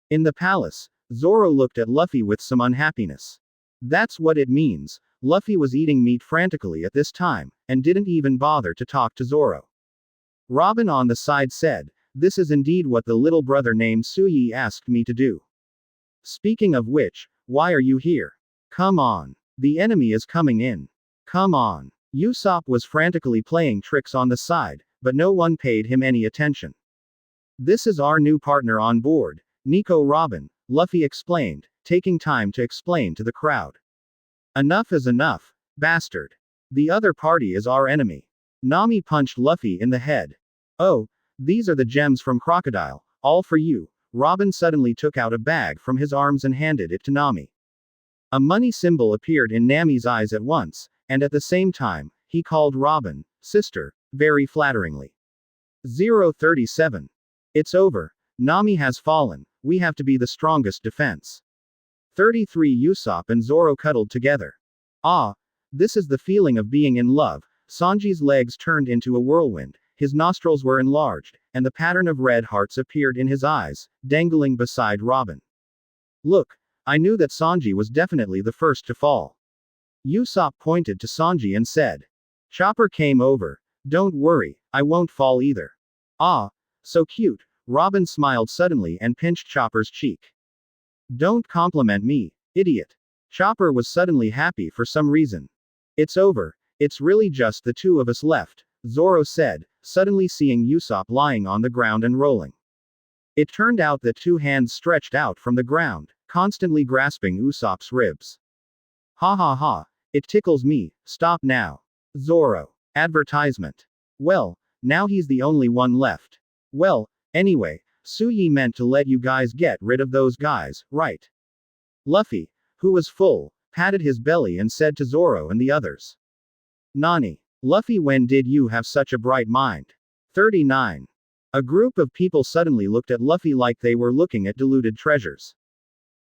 In the palace, Zoro looked at Luffy with some unhappiness. That's what it means. Luffy was eating meat frantically at this time, and didn't even bother to talk to Zoro. Robin on the side said, this is indeed what the little brother named Su Yi asked me to do. Speaking of which, why are you here? Come on. The enemy is coming in. Come on. Usopp was frantically playing tricks on the side, but no one paid him any attention. This is our new partner on board, Nico Robin, Luffy explained, taking time to explain to the crowd. Enough is enough, bastard. The other party is our enemy. Nami punched Luffy in the head. Oh, these are the gems from Crocodile, all for you. Robin suddenly took out a bag from his arms and handed it to Nami. A money symbol appeared in Nami's eyes at once, and at the same time, he called Robin, sister, very flatteringly. 037. It's over. Nami has fallen. We have to be the strongest defense. 33 Usopp and Zoro cuddled together. Ah! This is the feeling of being in love. Sanji's legs turned into a whirlwind, his nostrils were enlarged, and the pattern of red hearts appeared in his eyes, dangling beside Robin. Look! I knew that Sanji was definitely the first to fall. Usopp pointed to Sanji and said. Chopper came over. Don't worry, I won't fall either. Ah! So cute. Robin smiled suddenly and pinched Chopper's cheek. Don't compliment me, idiot. Chopper was suddenly happy for some reason. It's over. It's really just the two of us left, Zoro said, suddenly seeing Usopp lying on the ground and rolling. It turned out that two hands stretched out from the ground, constantly grasping Usopp's ribs. Ha ha ha. It tickles me. Stop now. Zoro. Advertisement. Well, now he's the only one left. Well, anyway, Suyi meant to let you guys get rid of those guys, right? Luffy, who was full, patted his belly and said to Zoro and the others. Nani. Luffy, when did you have such a bright mind? 39. A group of people suddenly looked at Luffy like they were looking at diluted treasures.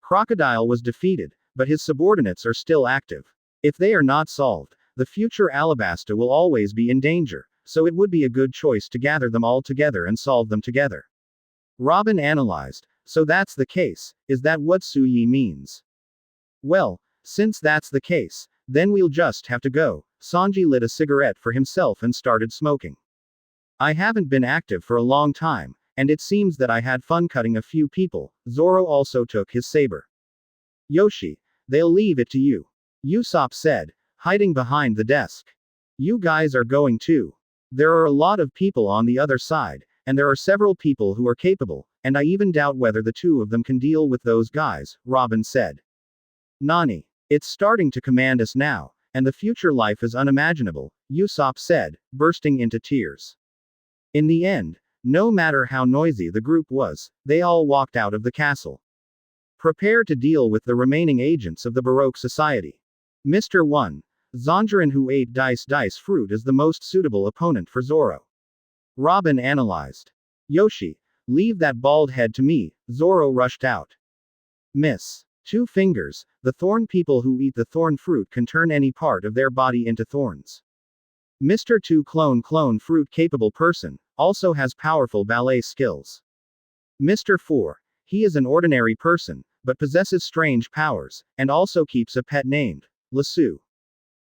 Crocodile was defeated, but his subordinates are still active. If they are not solved, the future Alabasta will always be in danger, so it would be a good choice to gather them all together and solve them together. Robin analyzed. So that's the case, is that what Suyi means? Well, since that's the case, then we'll just have to go. Sanji lit a cigarette for himself and started smoking. I haven't been active for a long time, and it seems that I had fun cutting a few people. Zoro also took his saber. Yoshi, they'll leave it to you. Usopp said, hiding behind the desk. You guys are going too. There are a lot of people on the other side, and there are several people who are capable, and I even doubt whether the two of them can deal with those guys, Robin said. Nani. It's starting to command us now, and the future life is unimaginable, Usopp said, bursting into tears. In the end, no matter how noisy the group was, they all walked out of the castle. Prepare to deal with the remaining agents of the Baroque Society. Mr. 1. Zonjiran, who ate dice fruit, is the most suitable opponent for Zoro. Robin analyzed. Yoshi, leave that bald head to me, Zoro rushed out. Miss. Two fingers, the thorn people who eat the thorn fruit can turn any part of their body into thorns. Mr. 2 clone fruit capable person, also has powerful ballet skills. Mr. 4. He is an ordinary person, but possesses strange powers, and also keeps a pet named Lasso.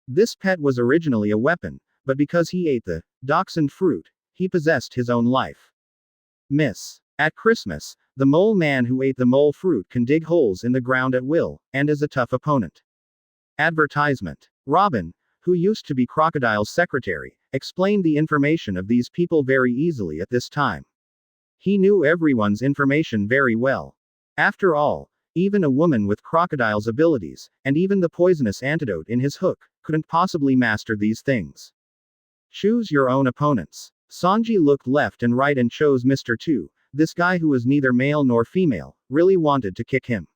This pet was originally a weapon, but because he ate the dachshund fruit, he possessed his own life. Miss. At Christmas, the mole man who ate the mole fruit can dig holes in the ground at will, and is a tough opponent. Advertisement. Robin, who used to be Crocodile's secretary, explained the information of these people very easily at this time. He knew everyone's information very well. After all, even a woman with Crocodile's abilities, and even the poisonous antidote in his hook, couldn't possibly master these things. Choose your own opponents. Sanji looked left and right and chose Mr. 2, this guy who was neither male nor female, really wanted to kick him.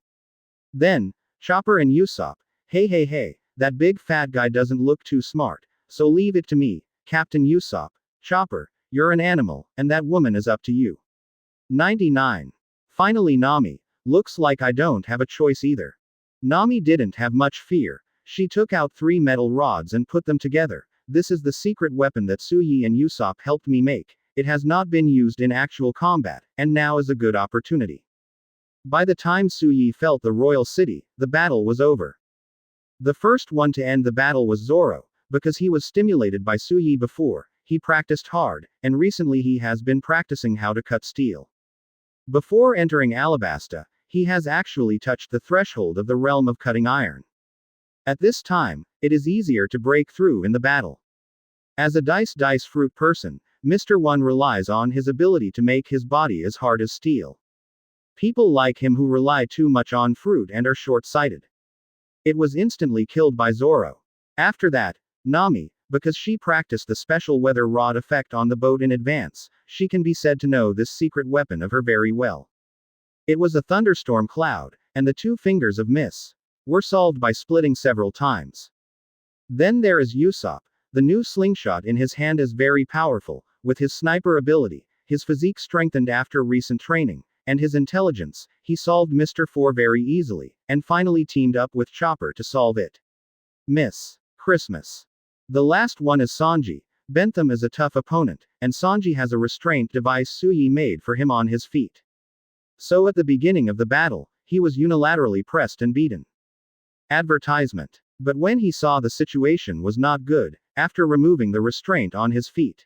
Then, Chopper and Usopp, hey, that big fat guy doesn't look too smart, so leave it to me, Captain Usopp. Chopper, you're an animal, and that woman is up to you. 99. Finally Nami, looks like I don't have a choice either. Nami didn't have much fear. She took out 3 metal rods and put them together. This is the secret weapon that Suyi and Usopp helped me make. It has not been used in actual combat, and now is a good opportunity. By the time Suyi felt the royal city, the battle was over. The first one to end the battle was Zoro, because he was stimulated by Suyi before, he practiced hard, and recently he has been practicing how to cut steel. Before entering Alabasta, he has actually touched the threshold of the realm of cutting iron. At this time, it is easier to break through in the battle. As a dice fruit person, Mr. 1 relies on his ability to make his body as hard as steel. People like him who rely too much on fruit and are short-sighted. It was instantly killed by Zoro. After that, Nami, because she practiced the special weather rod effect on the boat in advance, she can be said to know this secret weapon of her very well. It was a thunderstorm cloud, and the 2 fingers of Miss were solved by splitting several times. Then there is Usopp. The new slingshot in his hand is very powerful, with his sniper ability, his physique strengthened after recent training, and his intelligence, he solved Mr. 4 very easily, and finally teamed up with Chopper to solve it. Miss Christmas. The last one is Sanji. Bentham is a tough opponent, and Sanji has a restraint device Suyi made for him on his feet. So at the beginning of the battle, he was unilaterally pressed and beaten. Advertisement. But when he saw the situation was not good, after removing the restraint on his feet,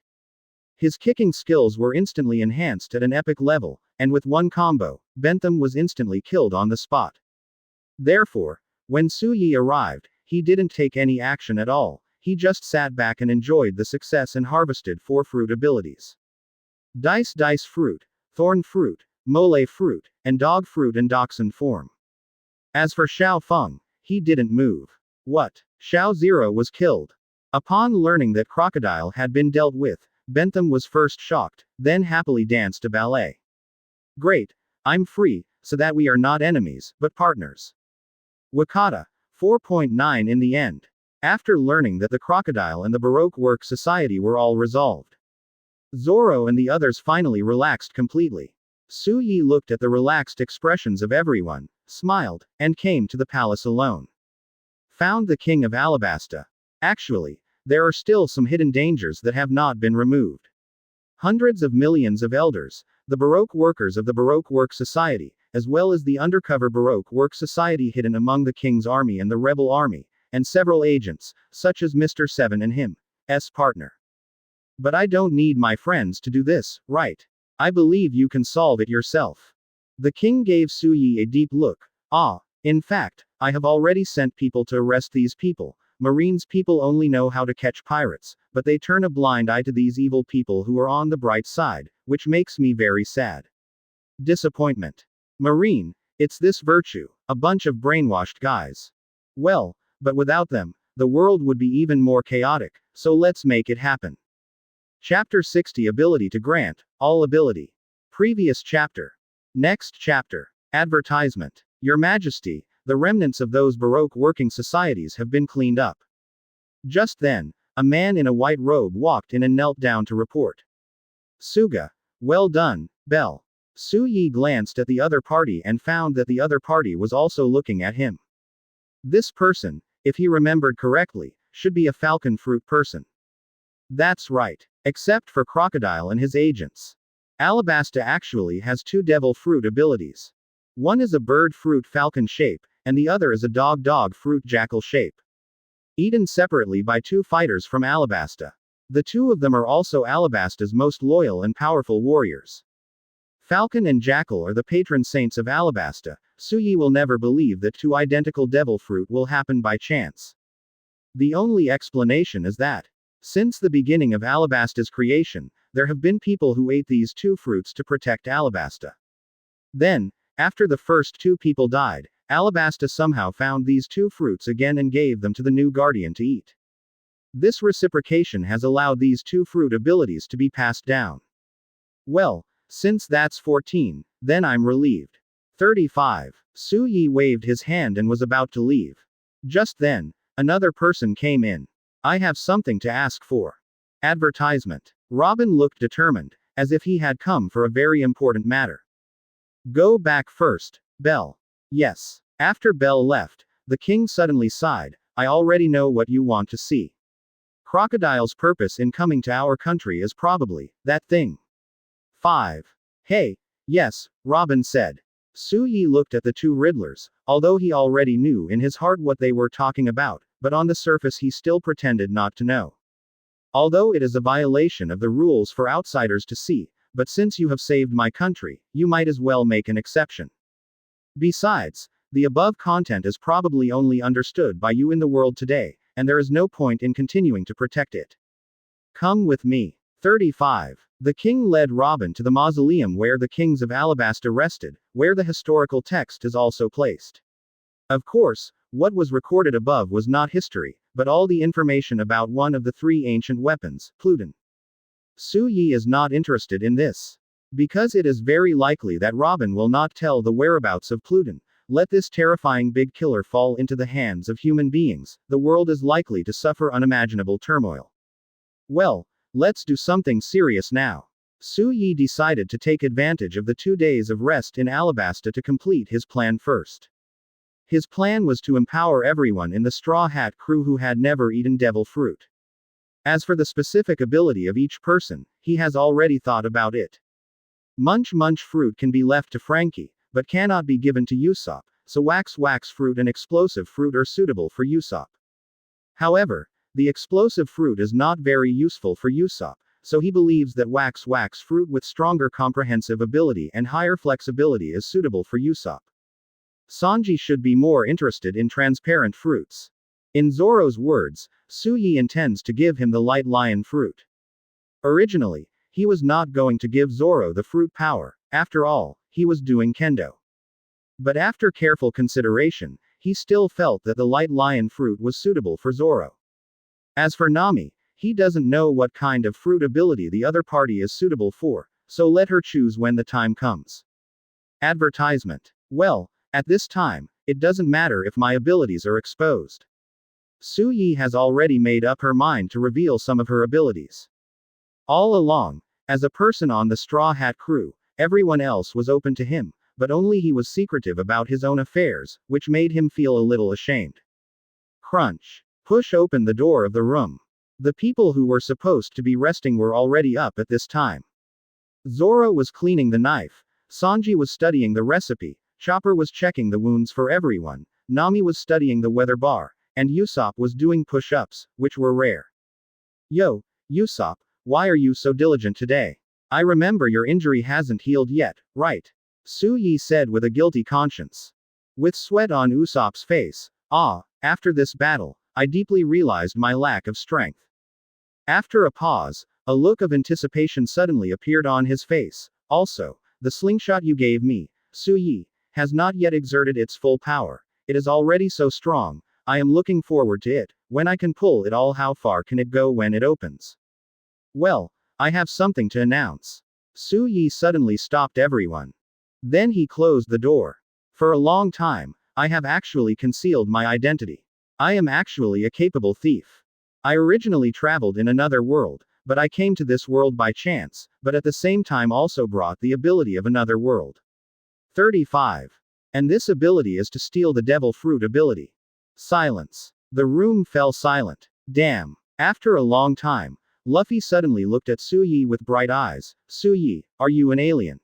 his kicking skills were instantly enhanced at an epic level, and with one combo, Bentham was instantly killed on the spot. Therefore, when Suyi arrived, he didn't take any action at all, he just sat back and enjoyed the success and harvested 4 fruit abilities. Dice fruit, thorn fruit, mole fruit, and dog fruit and dachshund form. As for Xiao Feng, he didn't move. What? Xiao Zero was killed. Upon learning that Crocodile had been dealt with, Bentham was first shocked, then happily danced a ballet. Great. I'm free, so that we are not enemies, but partners. Wakata. 4.9 in the end. After learning that the Crocodile and the Baroque Works Society were all resolved, Zoro and the others finally relaxed completely. Suyi looked at the relaxed expressions of everyone, smiled, and came to the palace alone. Found the king of Alabasta. Actually, there are still some hidden dangers that have not been removed. Hundreds of millions of elders, the Baroque workers of the Baroque Works Society, as well as the undercover Baroque Works Society hidden among the king's army and the rebel army, and several agents, such as Mr. 7 and him's partner. But I don't need my friends to do this, right? I believe you can solve it yourself. The king gave Suyi a deep look. In fact, I have already sent people to arrest these people. Marines people only know how to catch pirates, but they turn a blind eye to these evil people who are on the bright side, which makes me very sad. Disappointment. Marine, it's this virtue, a bunch of brainwashed guys. Well, but without them, the world would be even more chaotic, so let's make it happen. Chapter 60 Ability to grant, all ability. Previous chapter. Next chapter. Advertisement. Your Majesty, the remnants of those Baroque working societies have been cleaned up. Just then, a man in a white robe walked in and knelt down to report. Suga. Well done, Bell. Suyi glanced at the other party and found that the other party was also looking at him. This person, if he remembered correctly, should be a falcon fruit person. That's right. Except for Crocodile and his agents. Alabasta actually has 2 devil fruit abilities. One is a bird fruit falcon shape, and the other is a dog fruit jackal shape. Eaten separately by 2 fighters from Alabasta. The 2 of them are also Alabasta's most loyal and powerful warriors. Falcon and Jackal are the patron saints of Alabasta. Suyi will never believe that 2 identical devil fruit will happen by chance. The only explanation is that, since the beginning of Alabasta's creation, there have been people who ate these 2 fruits to protect Alabasta. Then, after the first 2 people died, Alabasta somehow found these 2 fruits again and gave them to the new guardian to eat. This reciprocation has allowed these 2 fruit abilities to be passed down. Well, since that's 14, then I'm relieved. 35. Suyi waved his hand and was about to leave. Just then, another person came in. I have something to ask for. Advertisement. Robin looked determined, as if he had come for a very important matter. Go back first, Bell. Yes. After Bell left, the king suddenly sighed. I already know what you want to see. Crocodile's purpose in coming to our country is probably that thing. 5. Hey. Yes, Robin said. Suyi looked at the 2 Riddlers, although he already knew in his heart what they were talking about, but on the surface he still pretended not to know. Although it is a violation of the rules for outsiders to see, but since you have saved my country, you might as well make an exception. Besides, the above content is probably only understood by you in the world today, and there is no point in continuing to protect it. Come with me. 35. The king led Robin to the mausoleum where the kings of Alabasta rested, where the historical text is also placed. Of course, what was recorded above was not history, but all the information about one of the 3 ancient weapons, Pluton. Suyi is not interested in this. Because it is very likely that Robin will not tell the whereabouts of Pluton. Let this terrifying big killer fall into the hands of human beings, the world is likely to suffer unimaginable turmoil. Well, let's do something serious now. Su Yi decided to take advantage of the 2 days of rest in Alabasta to complete his plan first. His plan was to empower everyone in the Straw Hat crew who had never eaten devil fruit. As for the specific ability of each person, he has already thought about it. Munch-Munch fruit can be left to Frankie, but cannot be given to Usopp, so wax fruit and explosive fruit are suitable for Usopp. However, the explosive fruit is not very useful for Usopp, so he believes that wax fruit with stronger comprehensive ability and higher flexibility is suitable for Usopp. Sanji should be more interested in transparent fruits. In Zoro's words, Su Yi intends to give him the light lion fruit. Originally, he was not going to give Zoro the fruit power, after all, he was doing kendo. But after careful consideration, he still felt that the light lion fruit was suitable for Zoro. As for Nami, he doesn't know what kind of fruit ability the other party is suitable for, so let her choose when the time comes. Advertisement. Well, at this time, it doesn't matter if my abilities are exposed. Su Yi has already made up her mind to reveal some of her abilities. All along, as a person on the Straw Hat crew, everyone else was open to him, but only he was secretive about his own affairs, which made him feel a little ashamed. Crunch. Push open the door of the room. The people who were supposed to be resting were already up at this time. Zoro was cleaning the knife, Sanji was studying the recipe, Chopper was checking the wounds for everyone, Nami was studying the weather bar, and Usopp was doing push-ups, which were rare. Yo, Usopp, why are you so diligent today? I remember your injury hasn't healed yet, right? Su Yi said with a guilty conscience. With sweat on Usopp's face, after this battle, I deeply realized my lack of strength. After a pause, a look of anticipation suddenly appeared on his face. Also, the slingshot you gave me, Su Yi, has not yet exerted its full power. It is already so strong, I am looking forward to it. When I can pull it all, how far can it go when it opens? Well, I have something to announce. Su Yi suddenly stopped everyone. Then he closed the door. For a long time, I have actually concealed my identity. I am actually a capable thief. I originally traveled in another world, but I came to this world by chance, but at the same time also brought the ability of another world. 35. And this ability is to steal the devil fruit ability. Silence. The room fell silent. Damn. After a long time, Luffy suddenly looked at Su Yi with bright eyes. Su Yi, are you an alien?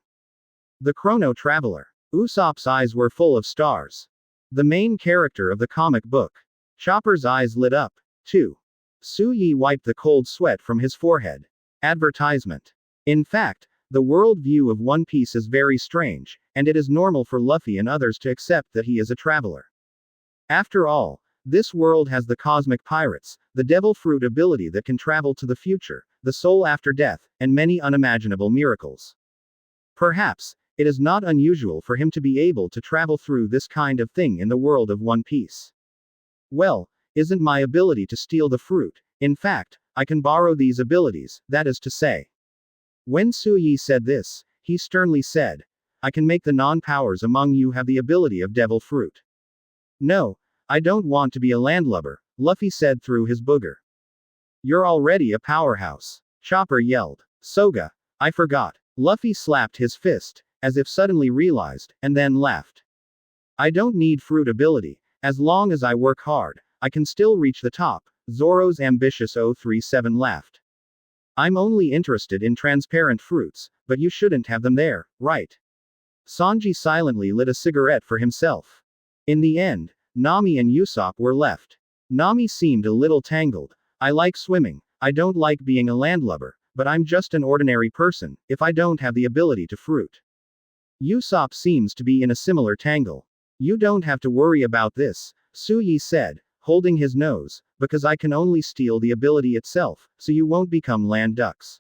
The Chrono Traveler. Usopp's eyes were full of stars. The main character of the comic book. Chopper's eyes lit up, too. Su Yi wiped the cold sweat from his forehead. Advertisement. In fact, the world view of One Piece is very strange, and it is normal for Luffy and others to accept that he is a traveler. After all, this world has the cosmic pirates, the devil fruit ability that can travel to the future, the soul after death, and many unimaginable miracles. Perhaps, it is not unusual for him to be able to travel through this kind of thing in the world of One Piece. Well, isn't my ability to steal the fruit? In fact, I can borrow these abilities, that is to say. When Su Yi said this, he sternly said, I can make the non-powers among you have the ability of devil fruit. No, I don't want to be a landlubber, Luffy said through his booger. You're already a powerhouse. Chopper yelled. Soga, I forgot. Luffy slapped his fist, as if suddenly realized, and then laughed. I don't need fruit ability, as long as I work hard, I can still reach the top, Zoro's ambitious 037 laughed. I'm only interested in transparent fruits, but you shouldn't have them there, right? Sanji silently lit a cigarette for himself. In the end, Nami and Usopp were left. Nami seemed a little tangled. I like swimming, I don't like being a landlubber, but I'm just an ordinary person, if I don't have the ability to fruit. Usopp seems to be in a similar tangle. You don't have to worry about this, Su Yi said, holding his nose, because I can only steal the ability itself, so you won't become land ducks.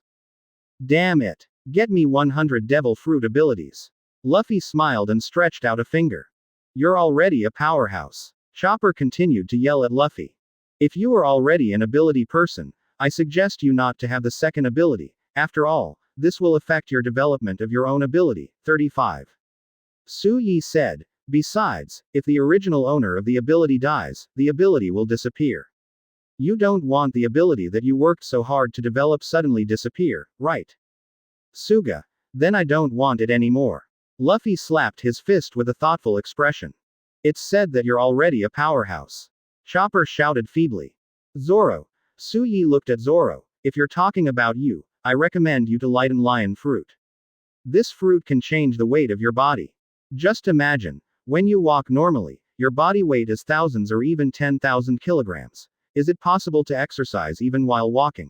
Damn it. Get me 100 devil fruit abilities. Luffy smiled and stretched out a finger. You're already a powerhouse. Chopper continued to yell at Luffy. If you are already an ability person, I suggest you not to have the second ability. After all, this will affect your development of your own ability. 35. Su Yi said, besides, if the original owner of the ability dies, the ability will disappear. You don't want the ability that you worked so hard to develop suddenly disappear, right? Suga. Then I don't want it anymore. Luffy slapped his fist with a thoughtful expression. It's said that you're already a powerhouse. Chopper shouted feebly. Zoro. Suyi looked at Zoro. If you're talking about you, I recommend you to lighten lion fruit. This fruit can change the weight of your body. Just imagine, when you walk normally, your body weight is thousands or even 10,000 kilograms. Is it possible to exercise even while walking?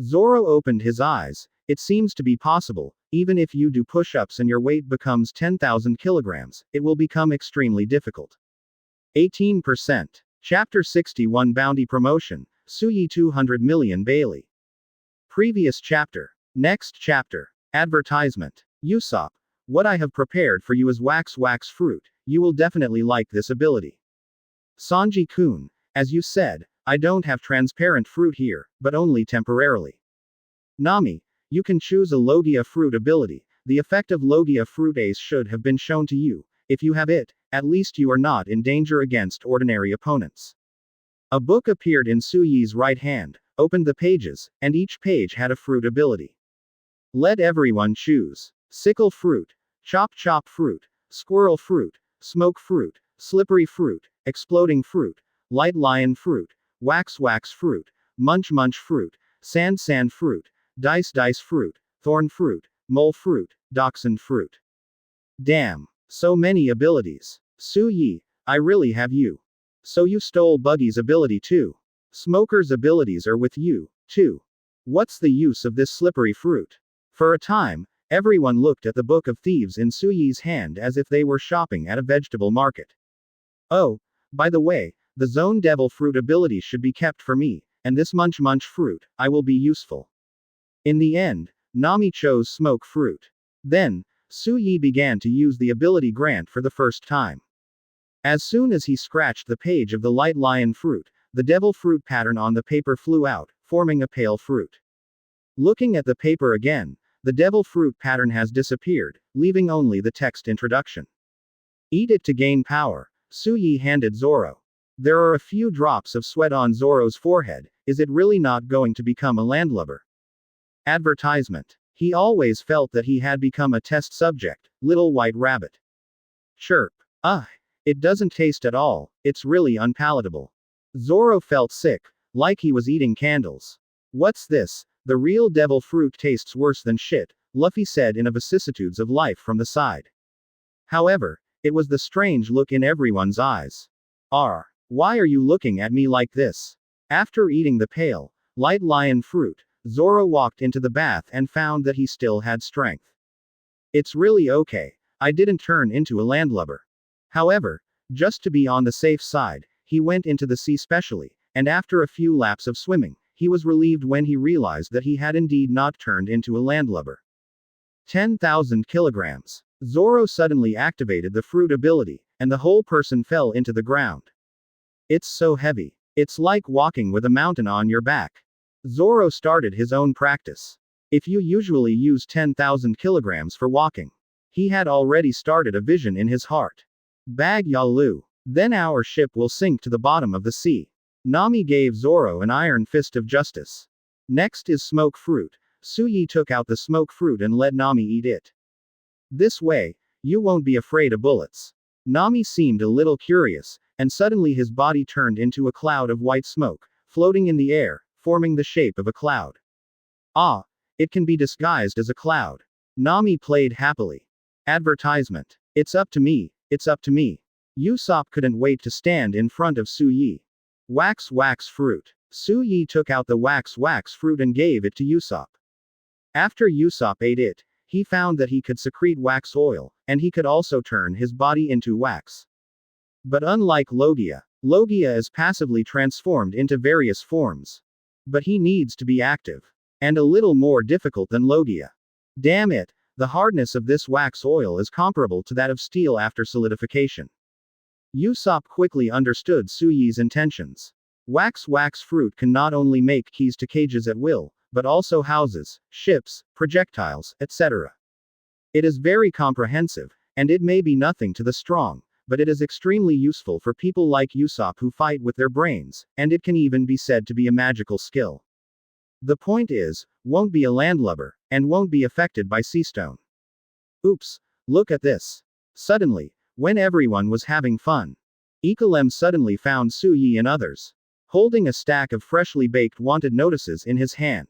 Zoro opened his eyes. It seems to be possible, even if you do push-ups and your weight becomes 10,000 kilograms, it will become extremely difficult. 18%. Chapter 61 Bounty Promotion, Suyi 200 million Bailey. Previous chapter. Next chapter. Advertisement. Usopp. What I have prepared for you is wax fruit, you will definitely like this ability. Sanji-kun. As you said, I don't have transparent fruit here, but only temporarily. Nami. You can choose a Logia fruit ability. The effect of Logia fruit ace should have been shown to you. If you have it, at least you are not in danger against ordinary opponents. A book appeared in Suyi's right hand, opened the pages, and each page had a fruit ability. Let everyone choose. Sickle fruit, chop fruit, squirrel fruit, smoke fruit, slippery fruit, exploding fruit, light lion fruit, wax fruit, munch fruit, sand fruit, dice fruit, thorn fruit, mole fruit, dachshund fruit. Damn. So many abilities. Suyi, I really have you. So you stole Buggy's ability too. Smoker's abilities are with you, too. What's the use of this slippery fruit? For a time, everyone looked at the Book of Thieves in Suyi's hand as if they were shopping at a vegetable market. Oh, by the way, the Zone Devil fruit ability should be kept for me, and this Munch fruit, I will be useful. In the end, Nami chose smoke fruit. Then, Suyi began to use the ability grant for the first time. As soon as he scratched the page of the light lion fruit, the devil fruit pattern on the paper flew out, forming a pale fruit. Looking at the paper again, the devil fruit pattern has disappeared, leaving only the text introduction. Eat it to gain power, Suyi handed Zoro. There are a few drops of sweat on Zoro's forehead. Is it really not going to become a landlubber? Advertisement. He always felt that he had become a test subject, little white rabbit. Chirp. It doesn't taste at all, it's really unpalatable. Zoro felt sick, like he was eating candles. What's this? The real devil fruit tastes worse than shit, Luffy said in a vicissitudes of life from the side. However, it was the strange look in everyone's eyes. Why are you looking at me like this? After eating the pale, light lion fruit, Zoro walked into the bath and found that he still had strength. It's really okay, I didn't turn into a landlubber. However, just to be on the safe side, he went into the sea specially, and after a few laps of swimming, he was relieved when he realized that he had indeed not turned into a landlubber. 10,000 kilograms. Zoro suddenly activated the fruit ability, and the whole person fell into the ground. It's so heavy. It's like walking with a mountain on your back. Zoro started his own practice. If you usually use 10,000 kilograms for walking. He had already started a vision in his heart. Bag Yalu. Then our ship will sink to the bottom of the sea. Nami gave Zoro an iron fist of justice. Next is smoke fruit. Suyi took out the smoke fruit and let Nami eat it. This way, you won't be afraid of bullets. Nami seemed a little curious, and suddenly his body turned into a cloud of white smoke, floating in the air, forming the shape of a cloud. It can be disguised as a cloud. Nami played happily. Advertisement. It's up to me, it's up to me. Usopp couldn't wait to stand in front of Suyi. Wax fruit. Suyi took out the wax fruit and gave it to Usopp. After Usopp ate it, he found that he could secrete wax oil, and he could also turn his body into wax. But unlike Logia is passively transformed into various forms. But he needs to be active. And a little more difficult than Logia. Damn it, the hardness of this wax oil is comparable to that of steel after solidification. Usopp quickly understood Suyi's intentions. Wax fruit can not only make keys to cages at will, but also houses, ships, projectiles, etc. It is very comprehensive, and it may be nothing to the strong, but it is extremely useful for people like Usopp who fight with their brains, and it can even be said to be a magical skill. The point is, won't be a landlubber, and won't be affected by seastone. Oops, look at this. Suddenly, when everyone was having fun, Ikalem suddenly found Suyi and others holding a stack of freshly baked wanted notices in his hand.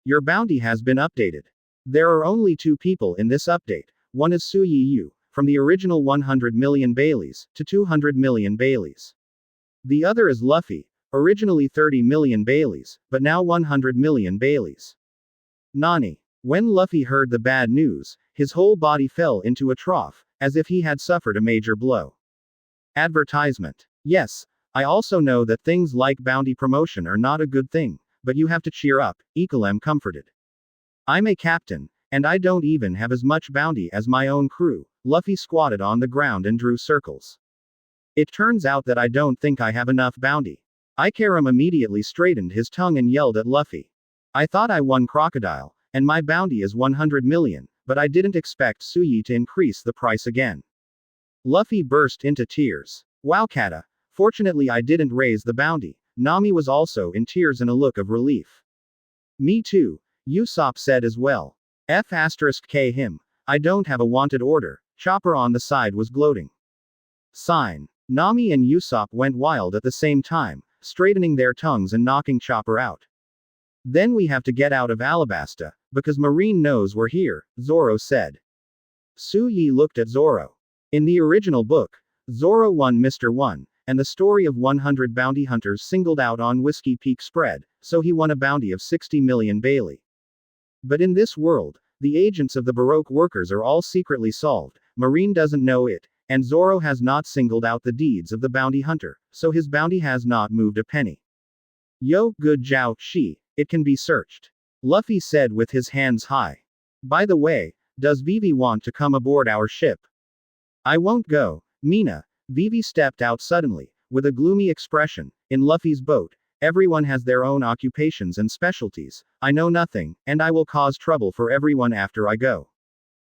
Your bounty has been updated. There are only 2 people in this update. One is Suyi Yu, from the original 100 million Baileys, to 200 million Baileys. The other is Luffy, originally 30 million Baileys, but now 100 million Baileys. Nani. When Luffy heard the bad news, his whole body fell into a trough, as if he had suffered a major blow. Advertisement. Yes, I also know that things like bounty promotion are not a good thing, but you have to cheer up, Ikalem comforted. I'm a captain, and I don't even have as much bounty as my own crew. Luffy squatted on the ground and drew circles. It turns out that I don't think I have enough bounty. Ikaram immediately straightened his tongue and yelled at Luffy. I thought I won Crocodile, and my bounty is 100 million, but I didn't expect Suyi to increase the price again. Luffy burst into tears. Wow Kata, fortunately I didn't raise the bounty. Nami was also in tears and a look of relief. Me too, Usopp said as well. F*K him. I don't have a wanted order. Chopper on the side was gloating. Sign. Nami and Usopp went wild at the same time, straightening their tongues and knocking Chopper out. Then we have to get out of Alabasta, because Marine knows we're here, Zoro said. Suyi looked at Zoro. In the original book, Zoro won Mr. 1, and the story of 100 bounty hunters singled out on Whiskey Peak spread, so he won a bounty of 60 million Bailey. But in this world, the agents of the Baroque Workers are all secretly solved, Marine doesn't know it, and Zoro has not singled out the deeds of the bounty hunter, so his bounty has not moved a penny. Yo, good Zhao Shi, it can be searched. Luffy said with his hands high. By the way, does Vivi want to come aboard our ship? I won't go, Mina. Vivi stepped out suddenly, with a gloomy expression. In Luffy's boat, everyone has their own occupations and specialties. I know nothing, and I will cause trouble for everyone after I go.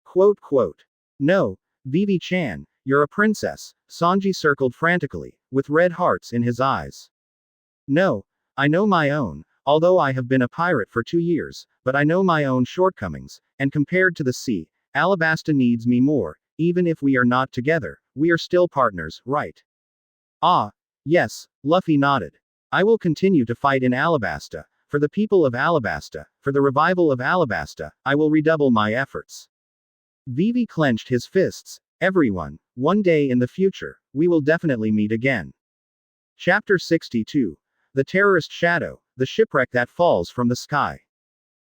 Quote. No, Vivi-chan, you're a princess, Sanji circled frantically, with red hearts in his eyes. No, I know my own, although I have been a pirate for 2 years, but I know my own shortcomings, and compared to the sea, Alabasta needs me more. Even if we are not together, we are still partners, right? Ah, yes, Luffy nodded. I will continue to fight in Alabasta, for the people of Alabasta, for the revival of Alabasta, I will redouble my efforts. Vivi clenched his fists. Everyone, one day in the future, we will definitely meet again. Chapter 62. The Terrorist Shadow, the shipwreck that falls from the sky.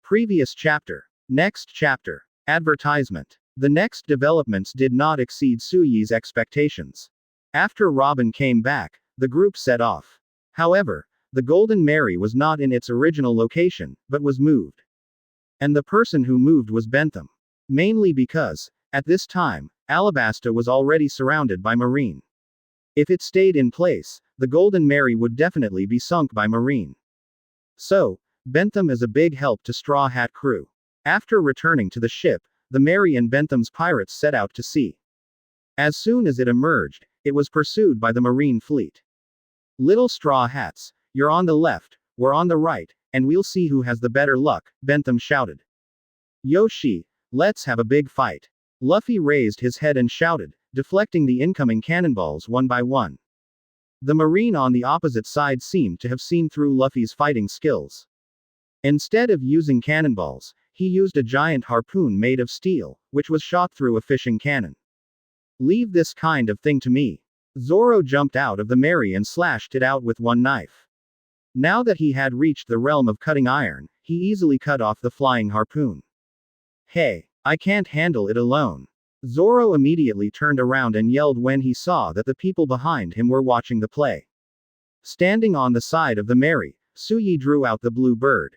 Previous chapter. Next chapter. Advertisement. The next developments did not exceed Suyi's expectations. After Robin came back, the group set off. However, the Golden Mary was not in its original location, but was moved. And the person who moved was Bentham. Mainly because, at this time, Alabasta was already surrounded by Marine. If it stayed in place, the Golden Mary would definitely be sunk by Marine. So, Bentham is a big help to Straw Hat crew. After returning to the ship, the Mary and Bentham's pirates set out to sea. As soon as it emerged, it was pursued by the Marine fleet. Little Straw Hats, you're on the left, we're on the right, and we'll see who has the better luck, Bentham shouted. Yoshi, let's have a big fight. Luffy raised his head and shouted, deflecting the incoming cannonballs one by one. The Marine on the opposite side seemed to have seen through Luffy's fighting skills. Instead of using cannonballs, he used a giant harpoon made of steel, which was shot through a fishing cannon. Leave this kind of thing to me. Zoro jumped out of the Mary and slashed it out with one knife. Now that he had reached the realm of cutting iron, he easily cut off the flying harpoon. Hey, I can't handle it alone. Zoro immediately turned around and yelled when he saw that the people behind him were watching the play. Standing on the side of the Mary, Suyi drew out the blue bird.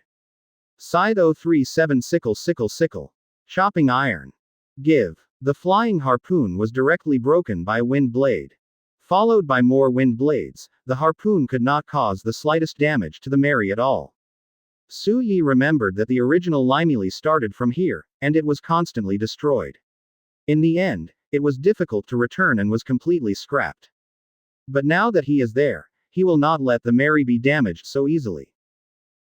Scythe 037 sickle. Chopping iron. Give. The flying harpoon was directly broken by a wind blade. Followed by more wind blades, the harpoon could not cause the slightest damage to the Mary at all. Suyi remembered that the original Limeli started from here, and it was constantly destroyed. In the end, it was difficult to return and was completely scrapped. But now that he is there, he will not let the Mary be damaged so easily.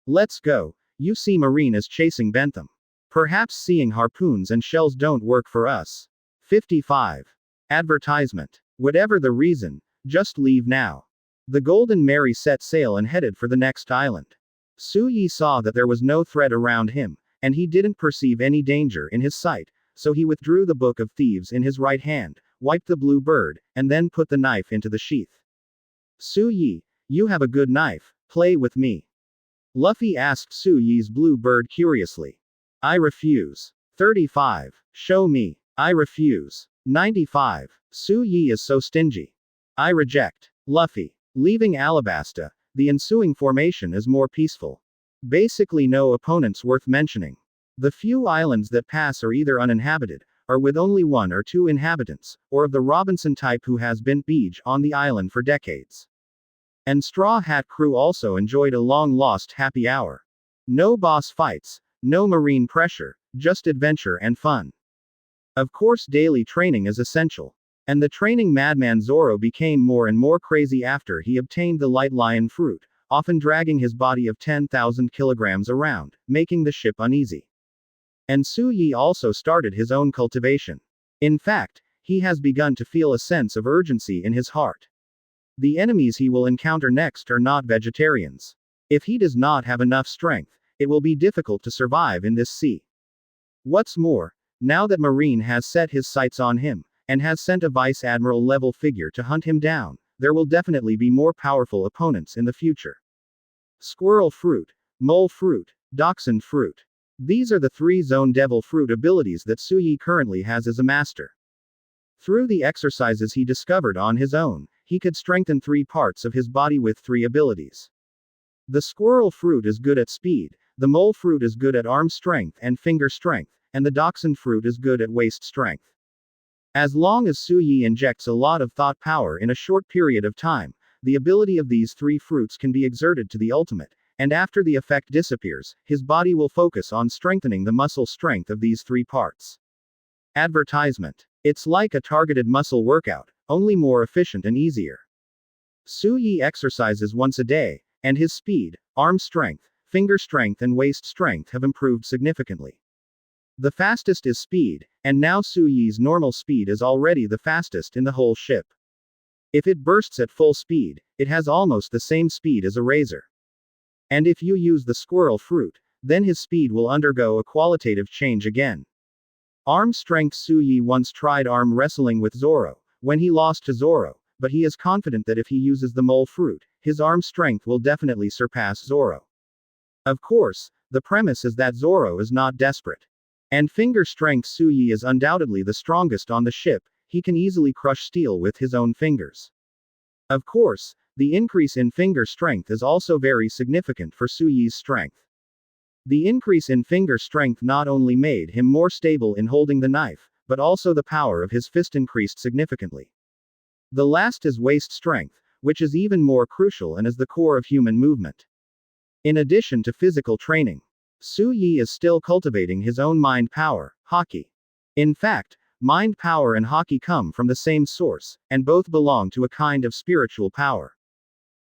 Let's go, You see Marine is chasing Bentham. Perhaps seeing harpoons and shells don't work for us. 55. Advertisement. Whatever the reason, just leave now. The Golden Mary set sail and headed for the next island. Su Yi saw that there was no threat around him, and he didn't perceive any danger in his sight, so he withdrew the Book of Thieves in his right hand, wiped the blue bird, and then put the knife into the sheath. Su Yi, you have a good knife, play with me. Luffy asked Su Yi's blue bird curiously. I refuse. 35. Show me. I refuse. 95. Su Yi is so stingy. I reject. Luffy. Leaving Alabasta, the ensuing formation is more peaceful. Basically no opponents worth mentioning. The few islands that pass are either uninhabited, or with only 1 or 2 inhabitants, or of the Robinson type who has been beach on the island for decades. And Straw Hat Crew also enjoyed a long-lost happy hour. No boss fights, no marine pressure, just adventure and fun. Of course daily training is essential. And the training madman Zoro became more and more crazy after he obtained the light lion fruit, often dragging his body of 10,000 kilograms around, making the ship uneasy. And Su Yi also started his own cultivation. In fact, he has begun to feel a sense of urgency in his heart. The enemies he will encounter next are not vegetarians. If he does not have enough strength, it will be difficult to survive in this sea. What's more, now that Marine has set his sights on him, and has sent a vice admiral level figure to hunt him down, there will definitely be more powerful opponents in the future. Squirrel fruit, mole fruit, dachshund fruit. These are the 3 zone devil fruit abilities that Su Yi currently has as a master. Through the exercises he discovered on his own, he could strengthen 3 parts of his body with 3 abilities. The squirrel fruit is good at speed, the mole fruit is good at arm strength and finger strength, and the dachshund fruit is good at waist strength. As long as Su Yi injects a lot of thought power in a short period of time, the ability of these 3 fruits can be exerted to the ultimate, and after the effect disappears, his body will focus on strengthening the muscle strength of these 3 parts. Advertisement. It's like a targeted muscle workout, only more efficient and easier. Su Yi exercises once a day, and his speed, arm strength, finger strength and waist strength have improved significantly. The fastest is speed, and now Su Yi's normal speed is already the fastest in the whole ship. If it bursts at full speed, it has almost the same speed as a razor. And if you use the squirrel fruit, then his speed will undergo a qualitative change again. Arm strength. Su Yi once tried arm wrestling with Zoro, when he lost to Zoro, but he is confident that if he uses the mole fruit, his arm strength will definitely surpass Zoro. Of course, the premise is that Zoro is not desperate. And finger strength. Su Yi is undoubtedly the strongest on the ship, he can easily crush steel with his own fingers. Of course, the increase in finger strength is also very significant for Su Yi's strength. The increase in finger strength not only made him more stable in holding the knife, but also the power of his fist increased significantly. The last is waist strength, which is even more crucial and is the core of human movement. In addition to physical training, Su Yi is still cultivating his own mind power, Haki. In fact, mind power and Haki come from the same source, and both belong to a kind of spiritual power.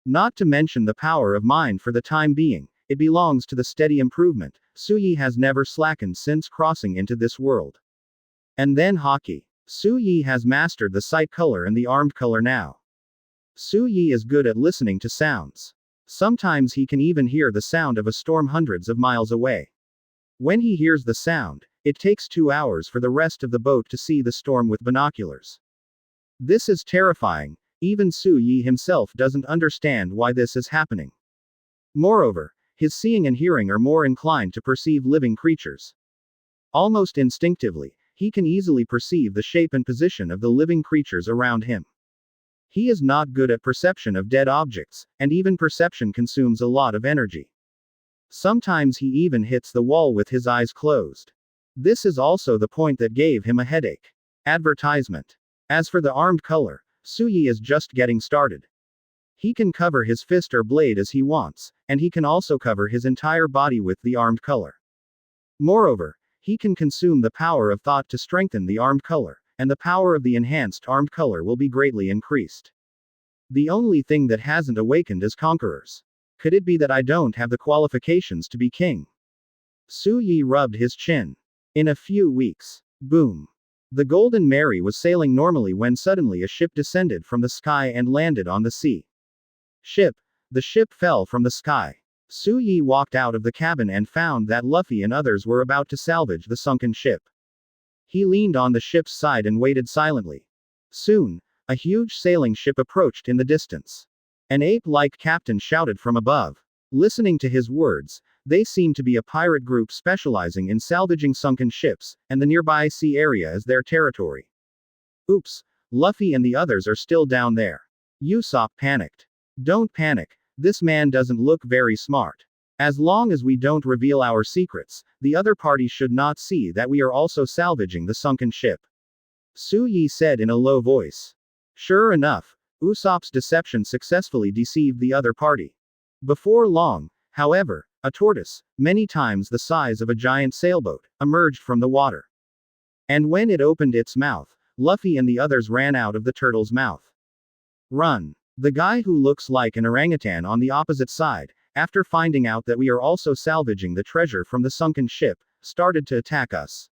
Not to mention the power of mind for the time being, it belongs to the steady improvement. Su Yi has never slackened since crossing into this world. And then Haki. Su Yi has mastered the sight color and the armed color now. Su Yi is good at listening to sounds. Sometimes he can even hear the sound of a storm hundreds of miles away. When he hears the sound, it takes 2 hours for the rest of the boat to see the storm with binoculars. This is terrifying, even Su Yi himself doesn't understand why this is happening. Moreover, his seeing and hearing are more inclined to perceive living creatures. Almost instinctively, he can easily perceive the shape and position of the living creatures around him. He is not good at perception of dead objects, and even perception consumes a lot of energy. Sometimes he even hits the wall with his eyes closed. This is also the point that gave him a headache. Advertisement. As for the armed color, Su Yi is just getting started. He can cover his fist or blade as he wants, and he can also cover his entire body with the armed color. Moreover, he can consume the power of thought to strengthen the armed color, and the power of the enhanced armed color will be greatly increased. The only thing that hasn't awakened is Conquerors. Could it be that I don't have the qualifications to be king? Su Yi rubbed his chin. In a few weeks. Boom. The Golden Mary was sailing normally when suddenly a ship descended from the sky and landed on the sea. Ship. The ship fell from the sky. Su Yi walked out of the cabin and found that Luffy and others were about to salvage the sunken ship. He leaned on the ship's side and waited silently. Soon, a huge sailing ship approached in the distance. An ape-like captain shouted from above. Listening to his words, they seemed to be a pirate group specializing in salvaging sunken ships, and the nearby sea area as their territory. Oops, Luffy and the others are still down there. Usopp panicked. Don't panic, this man doesn't look very smart. As long as we don't reveal our secrets, the other party should not see that we are also salvaging the sunken ship. Su Yi said in a low voice. Sure enough, Usopp's deception successfully deceived the other party. Before long, however, a tortoise, many times the size of a giant sailboat, emerged from the water. And when it opened its mouth, Luffy and the others ran out of the turtle's mouth. Run. The guy who looks like an orangutan on the opposite side, after finding out that we are also salvaging the treasure from the sunken ship, started to attack us.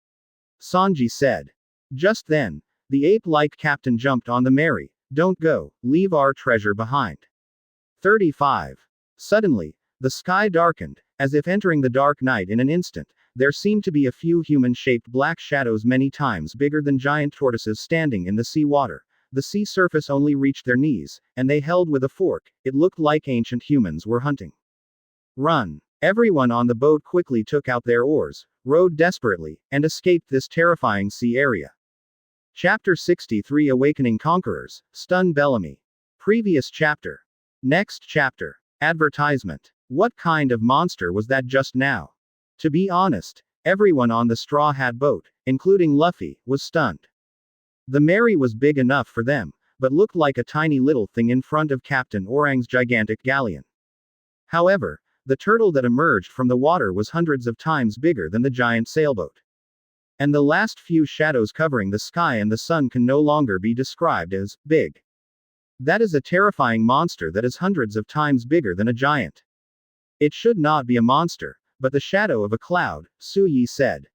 Sanji said. Just then, the ape-like captain jumped on the Mary. Don't go, leave our treasure behind. 35. Suddenly, the sky darkened, as if entering the dark night in an instant. There seemed to be a few human-shaped black shadows many times bigger than giant tortoises standing in the sea water. The sea surface only reached their knees, and they held with a fork. It looked like ancient humans were hunting. Run. Everyone on the boat quickly took out their oars, rowed desperately, and escaped this terrifying sea area. Chapter 63 Awakening Conquerors, Stun Bellamy. Previous chapter. Next chapter. Advertisement. What kind of monster was that just now? To be honest, everyone on the Straw Hat boat, including Luffy, was stunned. The Mary was big enough for them, but looked like a tiny little thing in front of Captain Orang's gigantic galleon. However, the turtle that emerged from the water was hundreds of times bigger than the giant sailboat. And the last few shadows covering the sky and the sun can no longer be described as big. That is a terrifying monster that is hundreds of times bigger than a giant. It should not be a monster, but the shadow of a cloud, Su Yi said.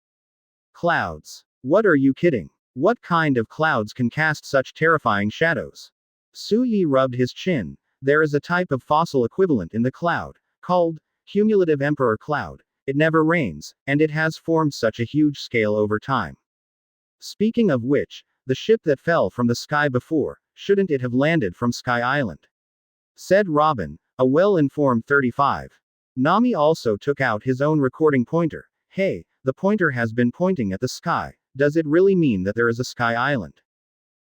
Clouds. What are you kidding? What kind of clouds can cast such terrifying shadows? Su Yi rubbed his chin. There is a type of fossil equivalent in the cloud, called cumulative emperor cloud. It never rains, and it has formed such a huge scale over time. Speaking of which, the ship that fell from the sky before, shouldn't it have landed from Sky Island? Said Robin, a well-informed 35. Nami also took out his own recording pointer. Hey, the pointer has been pointing at the sky. Does it really mean that there is a Sky Island?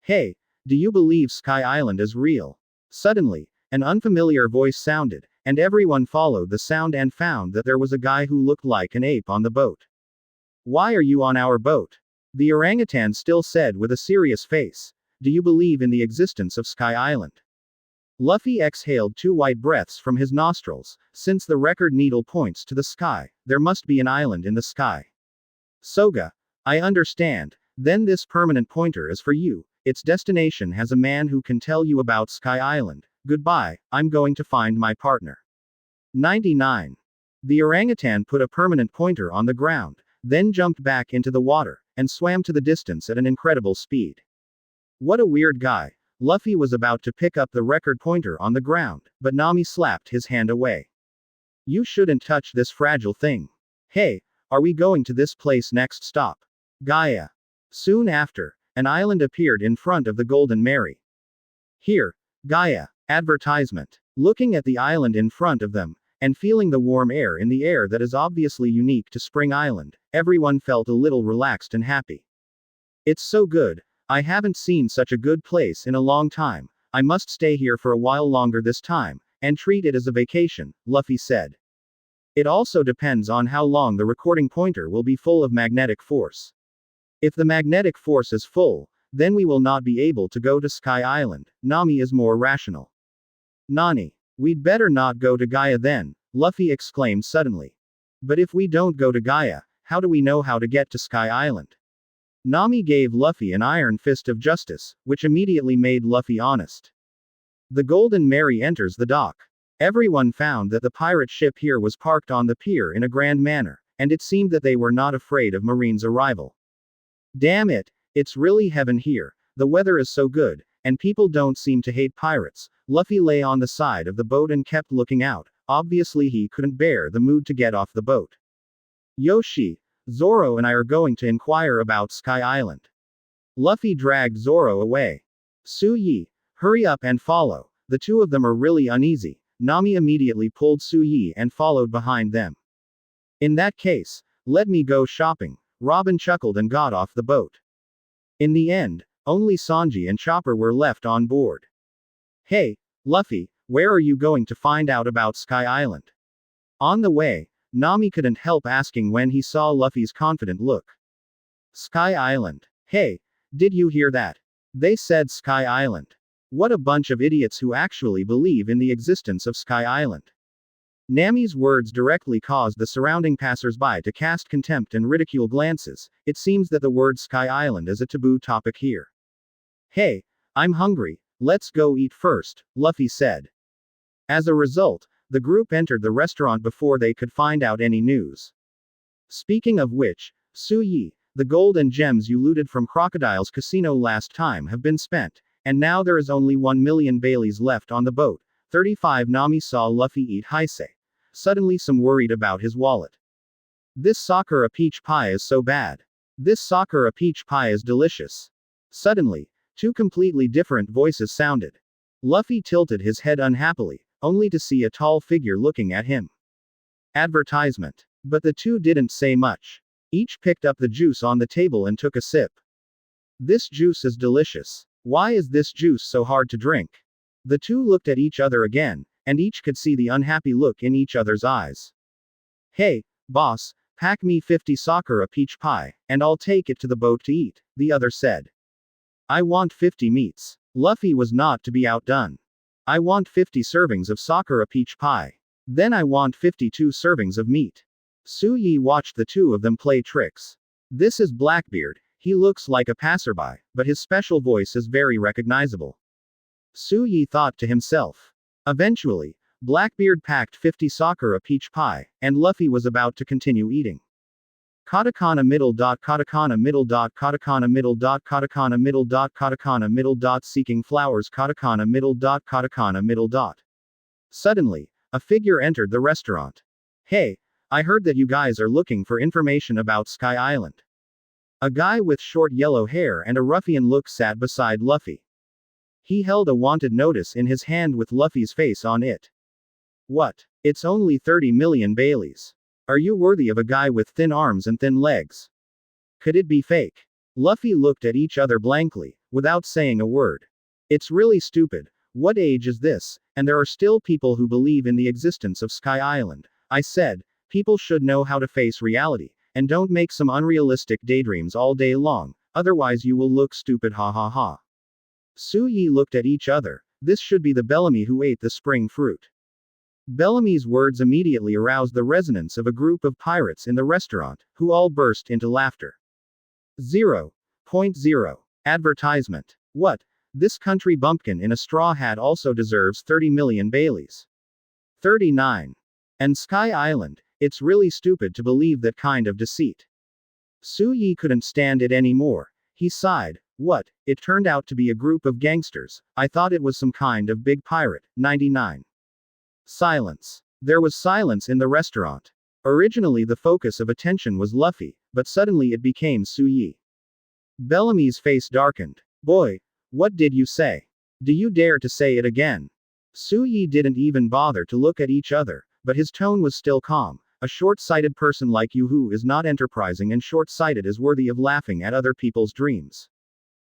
Hey, do you believe Sky Island is real? Suddenly, an unfamiliar voice sounded, and everyone followed the sound and found that there was a guy who looked like an ape on the boat. Why are you on our boat? The orangutan still said with a serious face. Do you believe in the existence of Sky Island? Luffy exhaled 2 white breaths from his nostrils. Since the record needle points to the sky, there must be an island in the sky. Soga. I understand. Then this permanent pointer is for you. Its destination has a man who can tell you about Sky Island. Goodbye, I'm going to find my partner. 99. The orangutan put a permanent pointer on the ground, then jumped back into the water, and swam to the distance at an incredible speed. What a weird guy. Luffy was about to pick up the record pointer on the ground, but Nami slapped his hand away. You shouldn't touch this fragile thing. Hey, are we going to this place next stop? Gaia. Soon after, an island appeared in front of the Golden Mary. Here, Gaia. Advertisement. Looking at the island in front of them, and feeling the warm air in the air that is obviously unique to Spring Island, everyone felt a little relaxed and happy. It's so good. I haven't seen such a good place in a long time. I must stay here for a while longer this time, and treat it as a vacation, Luffy said. It also depends on how long the recording pointer will be full of magnetic force. If the magnetic force is full, then we will not be able to go to Sky Island. Nami is more rational. Nani. We'd better not go to Gaia then, Luffy exclaimed suddenly. But if we don't go to Gaia, how do we know how to get to Sky Island? Nami gave Luffy an iron fist of justice, which immediately made Luffy honest. The Golden Mary enters the dock. Everyone found that the pirate ship here was parked on the pier in a grand manner, and it seemed that they were not afraid of Marine's arrival. Damn it, it's really heaven here. The weather is so good, and people don't seem to hate pirates. Luffy lay on the side of the boat and kept looking out. Obviously he couldn't bear the mood to get off the boat. Yoshi, Zoro and I are going to inquire about Sky Island. Luffy dragged Zoro away. Suyi, hurry up and follow. The two of them are really uneasy. Nami immediately pulled Suyi and followed behind them. In that case, let me go shopping. Robin chuckled and got off the boat. In the end, only Sanji and Chopper were left on board. Hey, Luffy, where are you going to find out about Sky Island? On the way, Nami couldn't help asking when he saw Luffy's confident look. Sky Island. Hey, did you hear that? They said Sky Island. What a bunch of idiots who actually believe in the existence of Sky Island. Nami's words directly caused the surrounding passers-by to cast contempt and ridicule glances. It seems that the word Sky Island is a taboo topic here. Hey, I'm hungry, let's go eat first, Luffy said. As a result, the group entered the restaurant before they could find out any news. Speaking of which, Suyi, the gold and gems you looted from Crocodile's casino last time have been spent, and now there is only 1 million Baileys left on the boat. 35 Nami saw Luffy eat Heisei. Suddenly some worried about his wallet. This Sakura peach pie is so bad. This Sakura peach pie is delicious. Suddenly, two completely different voices sounded. Luffy tilted his head unhappily, only to see a tall figure looking at him. Advertisement. But the two didn't say much. Each picked up the juice on the table and took a sip. This juice is delicious. Why is this juice so hard to drink? The two looked at each other again, and each could see the unhappy look in each other's eyes. Hey, boss, pack me 50 Sakura peach pie, and I'll take it to the boat to eat, the other said. I want 50 meats. Luffy was not to be outdone. I want 50 servings of Sakura peach pie. Then I want 52 servings of meat. Suyi watched the two of them play tricks. This is Blackbeard, he looks like a passerby, but his special voice is very recognizable. Suyi thought to himself. Eventually, Blackbeard packed 50 Sakura peach pie, and Luffy was about to continue eating. Katakana middle dot katakana middle dot katakana middle dot katakana middle dot katakana middle dot seeking flowers katakana middle dot katakana middle dot. Suddenly, a figure entered the restaurant. Hey, I heard that you guys are looking for information about Sky Island. A guy with short yellow hair and a ruffian look sat beside Luffy. He held a wanted notice in his hand with Luffy's face on it. What? It's only 30 million Baileys. Are you worthy of a guy with thin arms and thin legs? Could it be fake? Luffy looked at each other blankly, without saying a word. It's really stupid. What age is this? And there are still people who believe in the existence of Sky Island. I said, people should know how to face reality, and don't make some unrealistic daydreams all day long, otherwise you will look stupid ha ha ha. Suyi looked at each other. This should be the Bellamy who ate the spring fruit. Bellamy's words immediately aroused the resonance of a group of pirates in the restaurant, who all burst into laughter. 0.0. Advertisement. What? This country bumpkin in a straw hat also deserves 30 million Baileys. 39. And Sky Island, it's really stupid to believe that kind of deceit. Suyi couldn't stand it anymore. He sighed. What? It turned out to be a group of gangsters. I thought it was some kind of big pirate. 99. Silence. There was silence in the restaurant. Originally the focus of attention was Luffy, but suddenly it became Suyi. Bellamy's face darkened. Boy, what did you say? Do you dare to say it again? Suyi didn't even bother to look at each other, but his tone was still calm. A short-sighted person like you who is not enterprising and short-sighted is worthy of laughing at other people's dreams.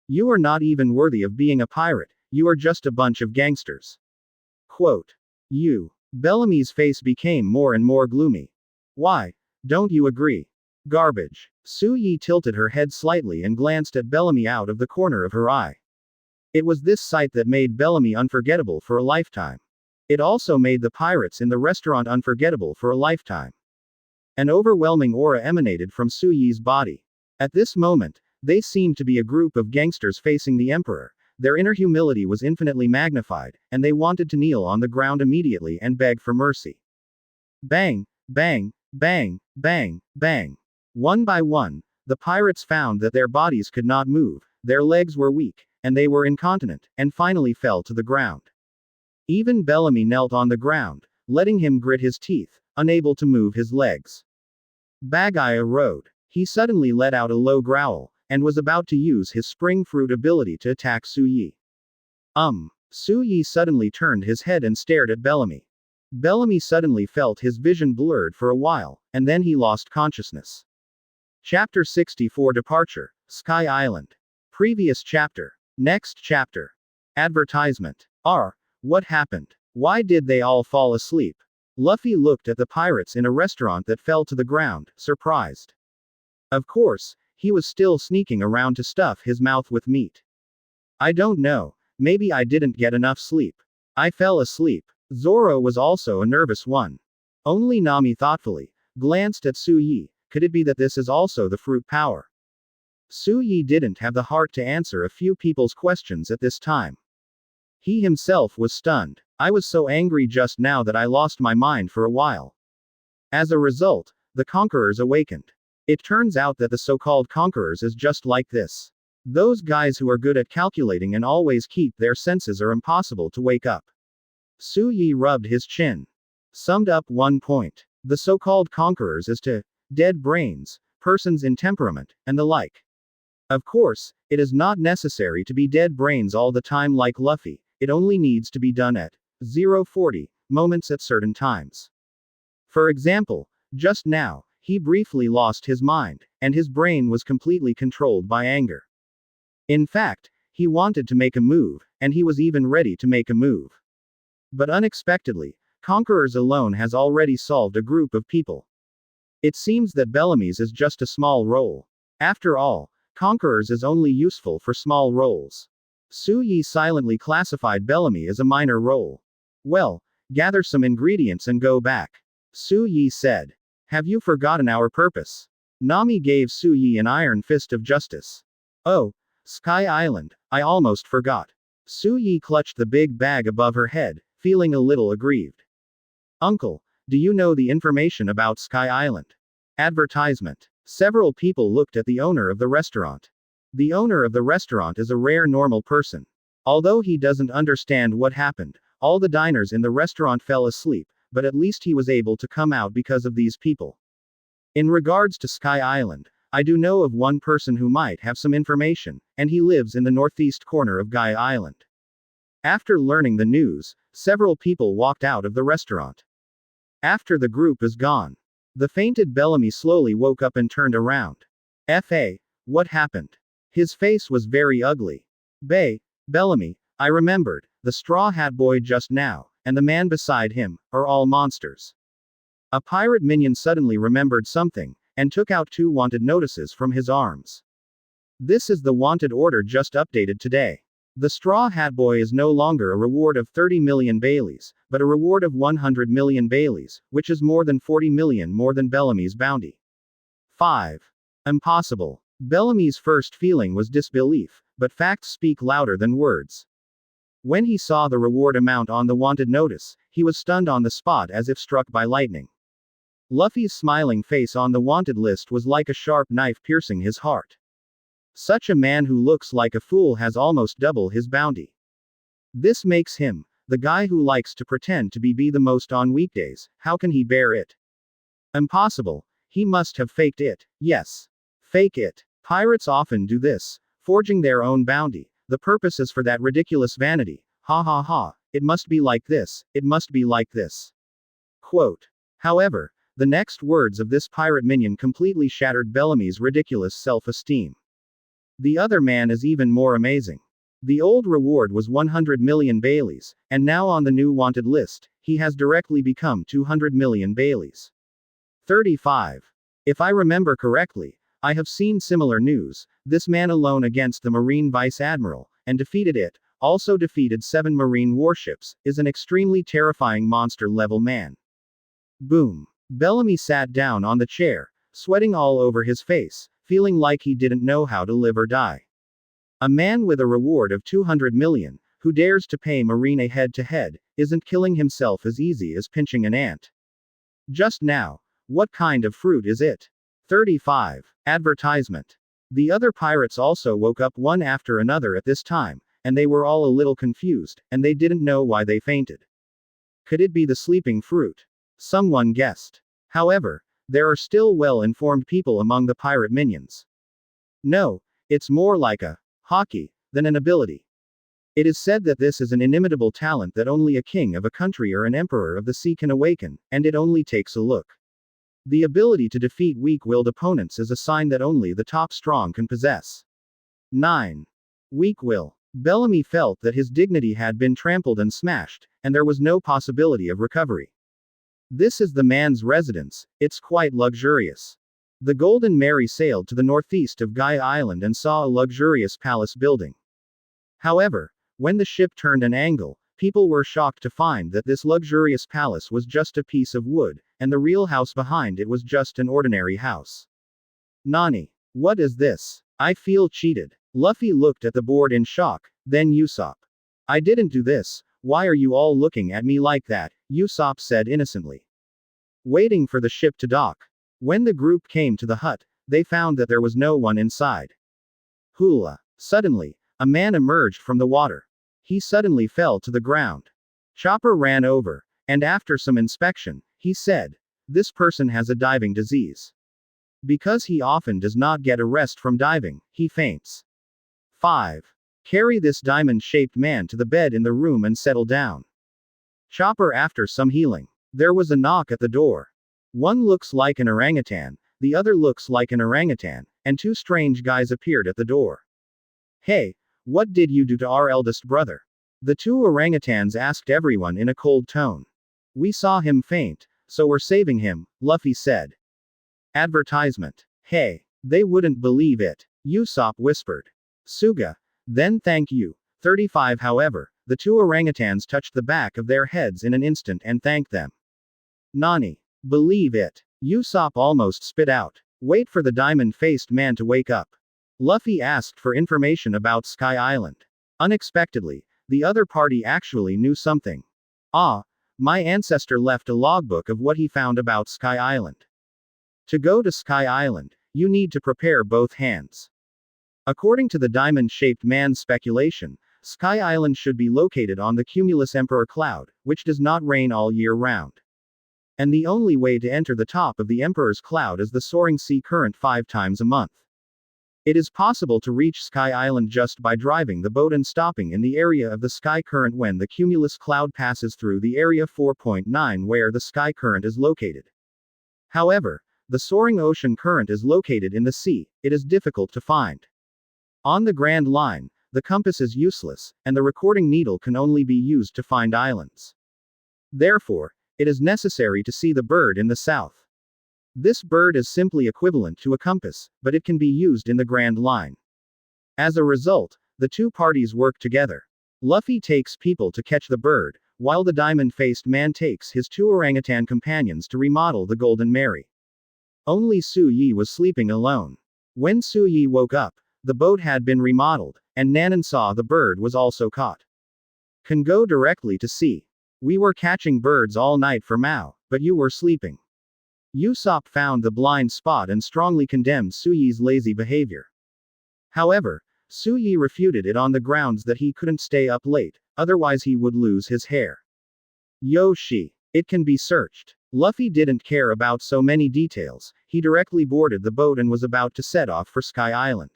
You are not even worthy of being a pirate, you are just a bunch of gangsters. Quote. You. Bellamy's face became more and more gloomy. Why? Don't you agree? Garbage. Suyi tilted her head slightly and glanced at Bellamy out of the corner of her eye. It was this sight that made Bellamy unforgettable for a lifetime. It also made the pirates in the restaurant unforgettable for a lifetime. An overwhelming aura emanated from Suyi's body. At this moment, they seemed to be a group of gangsters facing the Emperor. Their inner humility was infinitely magnified, and they wanted to kneel on the ground immediately and beg for mercy. Bang, bang, Bang, bang, bang. One by one, the pirates found that their bodies could not move, their legs were weak, and they were incontinent, and finally fell to the ground. Even Bellamy knelt on the ground, letting him grit his teeth, unable to move his legs. Bagai arose. He suddenly let out a low growl, and was about to use his spring fruit ability to attack Su Yi. Su Yi suddenly turned his head and stared at Bellamy. Bellamy suddenly felt his vision blurred for a while, and then he lost consciousness. Chapter 64 Departure, Sky Island. Previous chapter. Next chapter. Advertisement. What happened? Why did they all fall asleep? Luffy looked at the pirates in a restaurant that fell to the ground, surprised. Of course, he was still sneaking around to stuff his mouth with meat. I don't know, maybe I didn't get enough sleep. I fell asleep. Zoro was also a nervous one. Only Nami thoughtfully glanced at Su Yi. Could it be that this is also the fruit power? Su Yi didn't have the heart to answer a few people's questions at this time. He himself was stunned. I was so angry just now that I lost my mind for a while. As a result, the Conquerors awakened. It turns out that the so-called Conquerors is just like this. Those guys who are good at calculating and always keep their senses are impossible to wake up. Su Yi rubbed his chin. Summed up 1 point. The so-called Conquerors is to dead brains, persons in temperament, and the like. Of course, it is not necessary to be dead brains all the time like Luffy, it only needs to be done at 0:40 moments at certain times. For example, just now, he briefly lost his mind, and his brain was completely controlled by anger. In fact, he wanted to make a move, and he was even ready to make a move. But unexpectedly, Conquerors alone has already solved a group of people. It seems that Bellamy's is just a small role. After all, Conquerors is only useful for small roles. Su Yi silently classified Bellamy as a minor role. Well, gather some ingredients and go back. Su Yi said. Have you forgotten our purpose? Nami gave Su Yi an iron fist of justice. Oh, Sky Island, I almost forgot. Su Yi clutched the big bag above her head, feeling a little aggrieved. Uncle, do you know the information about Sky Island? Advertisement. Several people looked at the owner of the restaurant. The owner of the restaurant is a rare normal person. Although he doesn't understand what happened, all the diners in the restaurant fell asleep, but at least he was able to come out because of these people. In regards to Sky Island, I do know of one person who might have some information, and he lives in the northeast corner of Gaia Island. After learning the news, several people walked out of the restaurant. After the group is gone, the fainted Bellamy slowly woke up and turned around. What happened? His face was very ugly. Bellamy, I remembered, the Straw Hat Boy just now, and the man beside him, are all monsters. A pirate minion suddenly remembered something, and took out 2 wanted notices from his arms. This is the wanted order just updated today. The Straw Hat Boy is no longer a reward of 30 million Baileys, but a reward of 100 million Baileys, which is more than 40 million more than Bellamy's bounty. 5. Impossible. Bellamy's first feeling was disbelief, but facts speak louder than words. When he saw the reward amount on the wanted notice, he was stunned on the spot as if struck by lightning. Luffy's smiling face on the wanted list was like a sharp knife piercing his heart. Such a man who looks like a fool has almost double his bounty. This makes him the guy who likes to pretend to be the most on weekdays. How can he bear it? Impossible. He must have faked it. Yes. Fake it. Pirates often do this, forging their own bounty. The purpose is for that ridiculous vanity. Ha ha ha. It must be like this. It must be like this. Quote. However, the next words of this pirate minion completely shattered Bellamy's ridiculous self-esteem. The other man is even more amazing. The old reward was 100 million Baileys, and now on the new wanted list, he has directly become 200 million Baileys. 35. If I remember correctly, I have seen similar news. This man alone against the Marine Vice Admiral, and defeated it, also defeated 7 Marine warships, is an extremely terrifying monster-level man. Boom. Bellamy sat down on the chair, sweating all over his face, feeling like he didn't know how to live or die. A man with a reward of 200 million, who dares to pay Marine a head-to-head, isn't killing himself as easy as pinching an ant. Just now, What kind of fruit is it? 35. Advertisement. The other pirates also woke up one after another at this time, and they were all a little confused, and they didn't know why they fainted. Could it be the sleeping fruit? Someone guessed. However, there are still well-informed people among the pirate minions. No, it's more like a Haki than an ability. It is said that this is an inimitable talent that only a king of a country or an emperor of the sea can awaken, and it only takes a look. The ability to defeat weak-willed opponents is a sign that only the top strong can possess. 9. Weak will. Bellamy felt that his dignity had been trampled and smashed, and there was no possibility of recovery. This is the man's residence, it's quite luxurious. The Golden Mary sailed to the northeast of Guy Island and saw a luxurious palace building. However, when the ship turned an angle, people were shocked to find that this luxurious palace was just a piece of wood, and the real house behind it was just an ordinary house. Nani. What is this? I feel cheated. Luffy looked at the board in shock, then Usopp. I didn't do this, why are you all looking at me like that? Usopp said innocently. Waiting for the ship to dock. When the group came to the hut, they found that there was no one inside. Hula. Suddenly, a man emerged from the water. He suddenly fell to the ground. Chopper ran over, and after some inspection, he said, "This person has a diving disease. Because he often does not get a rest from diving, he faints." 5. Carry this diamond-shaped man to the bed in the room and settle down. Chopper after some healing. There was a knock at the door. One looks like an orangutan, the other looks like an orangutan, and two strange guys appeared at the door. Hey, what did you do to our eldest brother? The two orangutans asked everyone in a cold tone. We saw him faint, so we're saving him, Luffy said. Advertisement. Hey, they wouldn't believe it, Usopp whispered. Suga. Then thank you. 35. However, the two orangutans touched the back of their heads in an instant and thanked them. Nani. Believe it. Usopp almost spit out. Wait for the diamond-faced man to wake up. Luffy asked for information about Sky Island. Unexpectedly, the other party actually knew something. Ah, my ancestor left a logbook of what he found about Sky Island. To go to Sky Island, you need to prepare both hands. According to the diamond-shaped man's speculation, Sky Island should be located on the cumulus Emperor Cloud, which does not rain all year round. And the only way to enter the top of the Emperor's Cloud is the soaring sea current 5 times a month. It is possible to reach Sky Island just by driving the boat and stopping in the area of the sky current when the cumulus cloud passes through the area 4.9 where the sky current is located. However, the soaring ocean current is located in the sea, it is difficult to find. On the Grand Line, the compass is useless, and the recording needle can only be used to find islands. Therefore, it is necessary to see the bird in the south. This bird is simply equivalent to a compass, but it can be used in the Grand Line. As a result, the two parties work together. Luffy takes people to catch the bird, while the diamond-faced man takes his two orangutan companions to remodel the Golden Mary. Only Su Yi was sleeping alone. When Su Yi woke up, the boat had been remodeled, and Nanan saw the bird was also caught. Can go directly to sea. We were catching birds all night for Mao, but you were sleeping. Usopp found the blind spot and strongly condemned Su Yi's lazy behavior. However, Su Yi refuted it on the grounds that he couldn't stay up late, otherwise he would lose his hair. Yoshi. It can be searched. Luffy didn't care about so many details, he directly boarded the boat and was about to set off for Sky Island.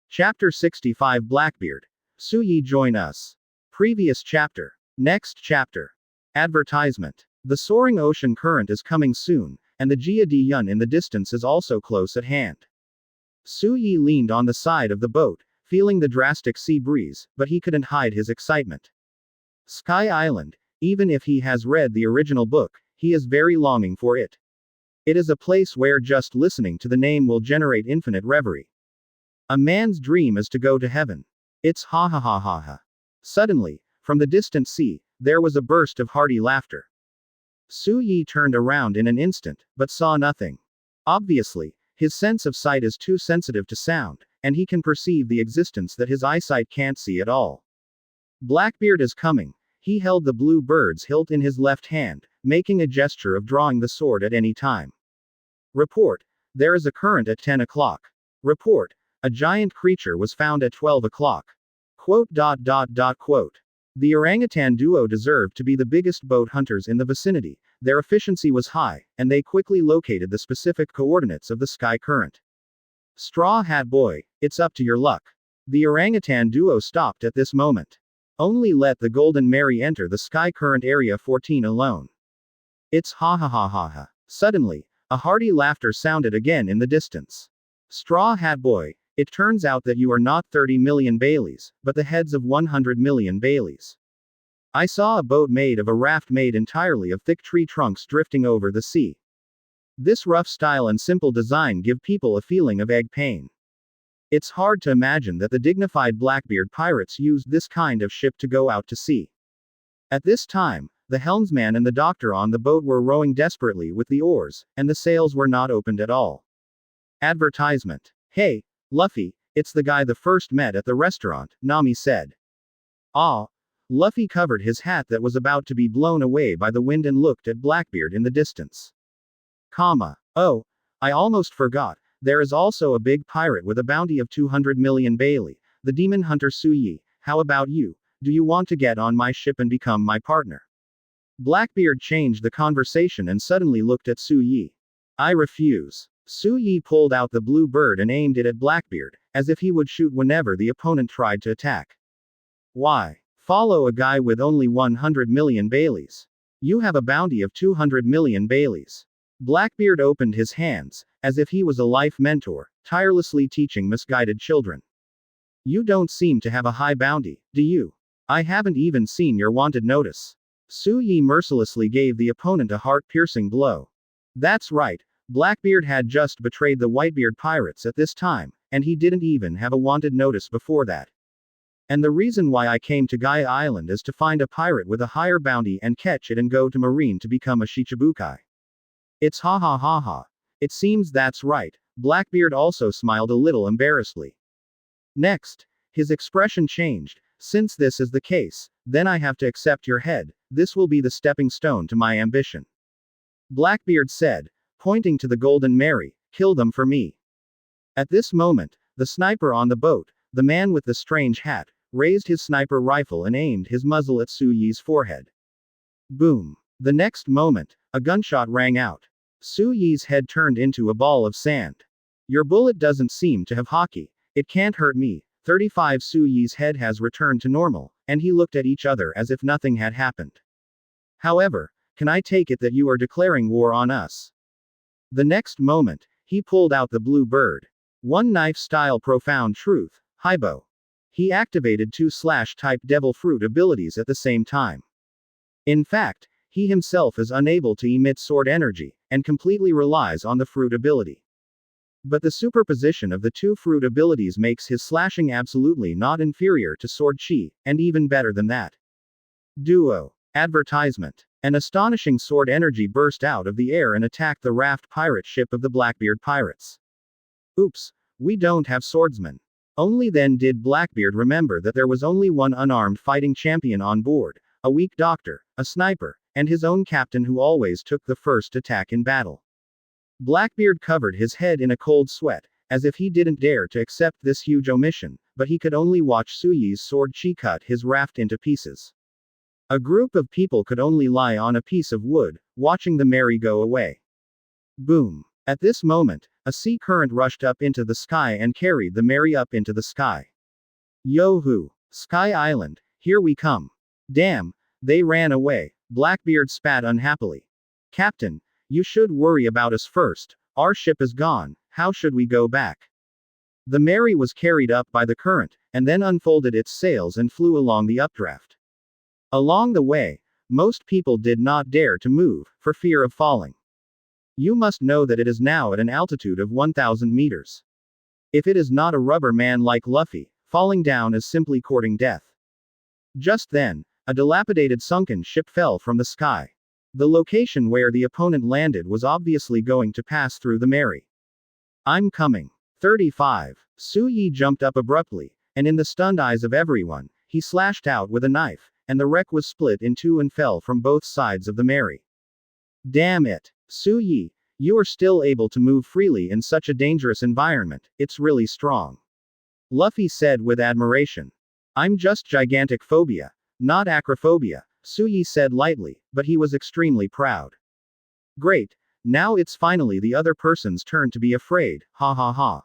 Chapter 65 Blackbeard. Su Yi join us. Previous chapter. Next chapter. Advertisement. The soaring ocean current is coming soon, and the Jia Di Yun in the distance is also close at hand. Su Yi leaned on the side of the boat, feeling the drastic sea breeze, but he couldn't hide his excitement. Sky Island, even if he has read the original book, he is very longing for it. It is a place where just listening to the name will generate infinite reverie. A man's dream is to go to heaven. It's ha ha ha ha ha. Suddenly, from the distant sea, there was a burst of hearty laughter. Su Yi turned around in an instant, but saw nothing. Obviously, his sense of sight is too sensitive to sound, and he can perceive the existence that his eyesight can't see at all. Blackbeard is coming. He held the blue bird's hilt in his left hand, making a gesture of drawing the sword at any time. Report. There is a current at 10 o'clock. Report. A giant creature was found at 12 o'clock. Quote. The orangutan duo deserved to be the biggest boat hunters in the vicinity. Their efficiency was high, and they quickly located the specific coordinates of the sky current. Straw Hat Boy, it's up to your luck. The orangutan duo stopped at this moment. Only let the Golden Mary enter the sky current area 14 alone. It's ha ha ha ha ha. Suddenly, a hearty laughter sounded again in the distance. Straw Hat Boy, it turns out that you are not 30 million Baileys, but the heads of 100 million Baileys. I saw a boat made of a raft made entirely of thick tree trunks drifting over the sea. This rough style and simple design give people a feeling of egg pain. It's hard to imagine that the dignified Blackbeard pirates used this kind of ship to go out to sea. At this time, the helmsman and the doctor on the boat were rowing desperately with the oars, and the sails were not opened at all. Advertisement. Hey, Luffy, it's the guy the first met at the restaurant, Nami said. Ah. Luffy covered his hat that was about to be blown away by the wind and looked at Blackbeard in the distance. Oh, I almost forgot, there is also a big pirate with a bounty of 200 million Bailey, the demon hunter Suyi. How about you? Do you want to get on my ship and become my partner? Blackbeard changed the conversation and suddenly looked at Suyi. I refuse. Suyi pulled out the blue bird and aimed it at Blackbeard, as if he would shoot whenever the opponent tried to attack. Why? Follow a guy with only 100 million Baileys. You have a bounty of 200 million Baileys. Blackbeard opened his hands, as if he was a life mentor, tirelessly teaching misguided children. You don't seem to have a high bounty, do you? I haven't even seen your wanted notice. Suyi mercilessly gave the opponent a heart-piercing blow. That's right, Blackbeard had just betrayed the Whitebeard pirates at this time, and he didn't even have a wanted notice before that. And the reason why I came to Gaia Island is to find a pirate with a higher bounty and catch it and go to Marine to become a Shichibukai. It's ha ha ha ha. It seems that's right. Blackbeard also smiled a little embarrassedly. Next, his expression changed. Since this is the case, then I have to accept your head. This will be the stepping stone to my ambition. Blackbeard said, pointing to the Golden Mary, kill them for me. At this moment, the sniper on the boat, the man with the strange hat, raised his sniper rifle and aimed his muzzle at Suyi's forehead. Boom. The next moment, a gunshot rang out. Suyi's head turned into a ball of sand. Your bullet doesn't seem to have Haki. It can't hurt me. 35 Suyi's head has returned to normal, and he looked at each other as if nothing had happened. However, can I take it that you are declaring war on us? The next moment, he pulled out the blue bird. One knife style profound truth, Haibo. He activated two slash-type devil fruit abilities at the same time. In fact, he himself is unable to emit sword energy, and completely relies on the fruit ability. But the superposition of the two fruit abilities makes his slashing absolutely not inferior to sword chi, and even better than that. Duo. Advertisement. An astonishing sword energy burst out of the air and attacked the raft pirate ship of the Blackbeard pirates. Oops, we don't have swordsmen. Only then did Blackbeard remember that there was only one unarmed fighting champion on board, a weak doctor, a sniper, and his own captain who always took the first attack in battle. Blackbeard covered his head in a cold sweat, as if he didn't dare to accept this huge omission, but he could only watch Suyi's sword chi cut his raft into pieces. A group of people could only lie on a piece of wood, watching the Mary go away. Boom. At this moment, a sea current rushed up into the sky and carried the Mary up into the sky. Yo-hoo! Sky Island, here we come. Damn, they ran away. Blackbeard spat unhappily. Captain, you should worry about us first. Our ship is gone, how should we go back? The Mary was carried up by the current, and then unfolded its sails and flew along the updraft. Along the way, most people did not dare to move, for fear of falling. You must know that it is now at an altitude of 1,000 meters. If it is not a rubber man like Luffy, falling down is simply courting death. Just then, a dilapidated sunken ship fell from the sky. The location where the opponent landed was obviously going to pass through the Mary. I'm coming. 35. Suyi jumped up abruptly, and in the stunned eyes of everyone, he slashed out with a knife, and the wreck was split in two and fell from both sides of the Mary. Damn it. Suyi, You are still able to move freely in such a dangerous environment, it's really strong. Luffy said with admiration. I'm just gigantic phobia, not acrophobia, Suyi said lightly, but he was extremely proud. Great, now it's finally the other person's turn to be afraid, ha ha ha.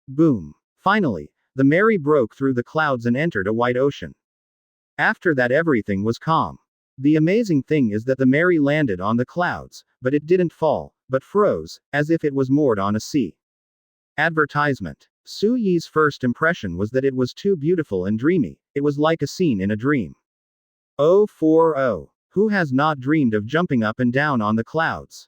Boom. Finally, the Mary broke through the clouds and entered a white ocean. After that everything was calm. The amazing thing is that the Mary landed on the clouds, but it didn't fall, but froze, as if it was moored on a sea. Advertisement. Su Yi's first impression was that it was too beautiful and dreamy, it was like a scene in a dream. 040. Who has not dreamed of jumping up and down on the clouds?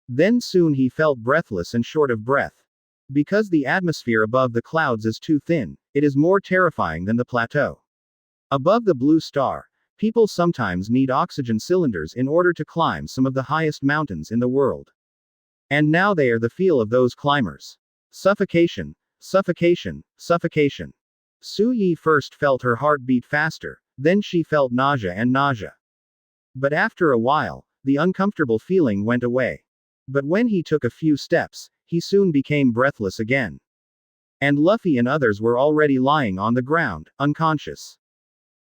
Then soon he felt breathless and short of breath. Because the atmosphere above the clouds is too thin, it is more terrifying than the plateau. Above the blue star, people sometimes need oxygen cylinders in order to climb some of the highest mountains in the world. And now they are the feel of those climbers. Suffocation, suffocation, suffocation. Su Yi first felt her heart beat faster, then she felt nausea and nausea. But after a while, the uncomfortable feeling went away. But when he took a few steps, he soon became breathless again. And Luffy and others were already lying on the ground, unconscious.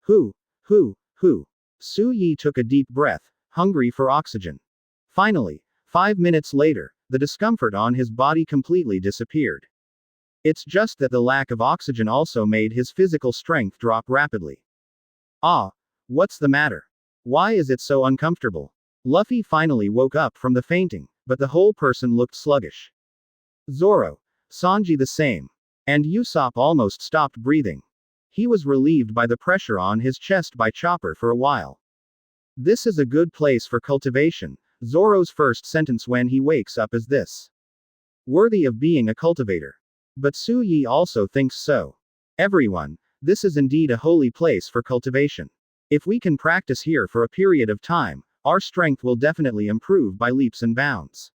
Who? Su Yi took a deep breath, hungry for oxygen. Finally, 5 minutes later, the discomfort on his body completely disappeared. It's just that the lack of oxygen also made his physical strength drop rapidly. Ah, what's the matter? Why is it so uncomfortable? Luffy finally woke up from the fainting, but the whole person looked sluggish. Zoro, Sanji the same. And Usopp almost stopped breathing. He was relieved by the pressure on his chest by Chopper for a while. This is a good place for cultivation, Zoro's first sentence when he wakes up is this. Worthy of being a cultivator. But Su Yi also thinks so. Everyone, this is indeed a holy place for cultivation. If we can practice here for a period of time, our strength will definitely improve by leaps and bounds.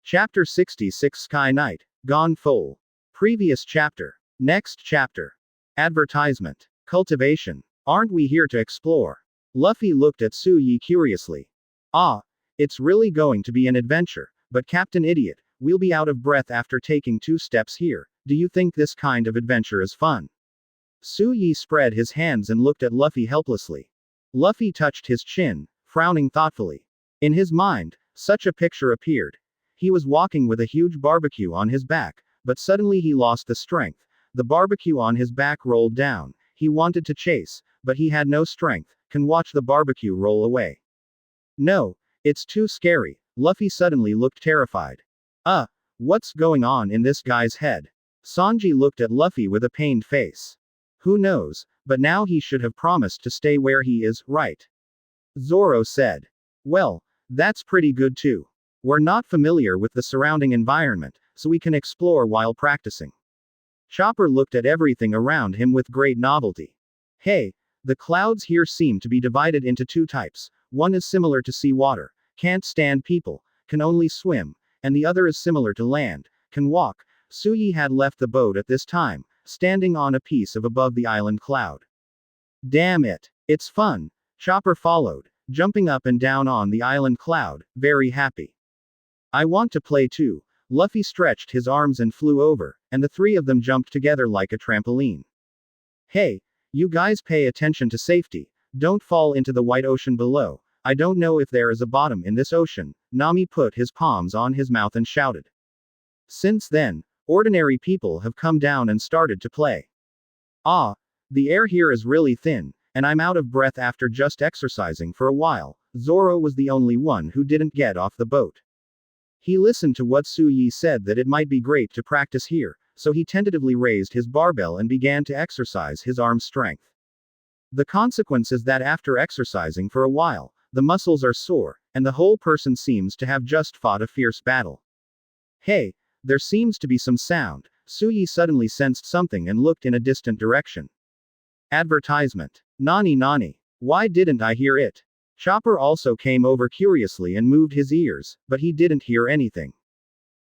Chapter 66 Sky Knight, Gone Full. Previous chapter. Next chapter. Advertisement. Cultivation. Aren't we here to explore? Luffy looked at Su Yi curiously. Ah, it's really going to be an adventure, but Captain Idiot, we'll be out of breath after taking 2 steps here. Do you think this kind of adventure is fun? Su Yi spread his hands and looked at Luffy helplessly. Luffy touched his chin, frowning thoughtfully. In his mind, such a picture appeared. He was walking with a huge barbecue on his back, but suddenly he lost the strength. The barbecue on his back rolled down. He wanted to chase, but he had no strength. Can watch the barbecue roll away. No, it's too scary. Luffy suddenly looked terrified. What's going on in this guy's head? Sanji looked at Luffy with a pained face. Who knows, but now he should have promised to stay where he is, right? Zoro said. Well, that's pretty good too. We're not familiar with the surrounding environment, so we can explore while practicing. Chopper looked at everything around him with great novelty. Hey, the clouds here seem to be divided into 2 types. One is similar to seawater, can't stand people, can only swim, and the other is similar to land, can walk. Su Yi had left the boat at this time, standing on a piece of above the island cloud. Damn it, it's fun. Chopper followed, jumping up and down on the island cloud, very happy. I want to play too. Luffy stretched his arms and flew over, and the 3 of them jumped together like a trampoline. Hey, you guys pay attention to safety. Don't fall into the white ocean below. I don't know if there is a bottom in this ocean. Nami put his palms on his mouth and shouted. Since then, ordinary people have come down and started to play. Ah, the air here is really thin, and I'm out of breath after just exercising for a while. Zoro was the only one who didn't get off the boat. He listened to what Su Yi said that it might be great to practice here, so he tentatively raised his barbell and began to exercise his arm strength. The consequence is that after exercising for a while, the muscles are sore, and the whole person seems to have just fought a fierce battle. Hey, there seems to be some sound. Su Yi suddenly sensed something and looked in a distant direction. Advertisement. Nani, why didn't I hear it? Chopper also came over curiously and moved his ears, but he didn't hear anything.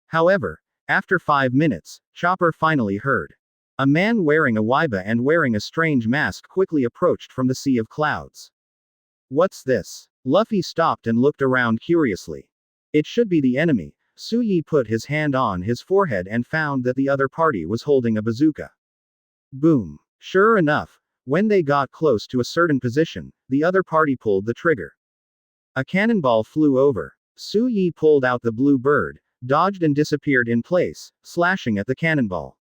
However, after 5 minutes, Chopper finally heard. A man wearing a waiba and wearing a strange mask quickly approached from the sea of clouds. What's this? Luffy stopped and looked around curiously. It should be the enemy. Suyi put his hand on his forehead and found that the other party was holding a bazooka. Boom. Sure enough, when they got close to a certain position, the other party pulled the trigger. A cannonball flew over. Suyi pulled out the blue bird, dodged and disappeared in place, slashing at the cannonball.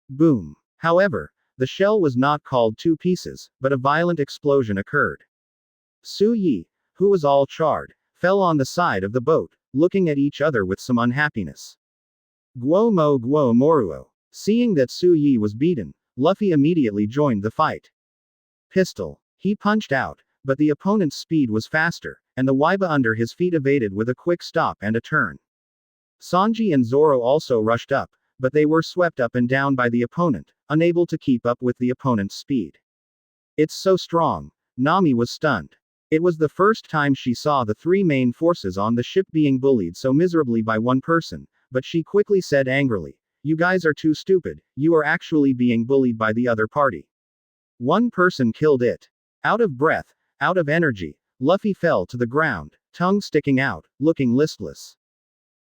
Boom. However, the shell was not called two pieces, but a violent explosion occurred. Suyi, who was all charred, fell on the side of the boat, looking at each other with some unhappiness. Guo Moruo. Seeing that Suyi was beaten, Luffy immediately joined the fight. Pistol. He punched out, but the opponent's speed was faster, and the Waiba under his feet evaded with a quick stop and a turn. Sanji and Zoro also rushed up, but they were swept up and down by the opponent, unable to keep up with the opponent's speed. It's so strong. Nami was stunned. It was the first time she saw the three main forces on the ship being bullied so miserably by one person, but she quickly said angrily, "You guys are too stupid, you are actually being bullied by the other party." One person killed it. Out of breath, out of energy, Luffy fell to the ground, tongue sticking out, looking listless.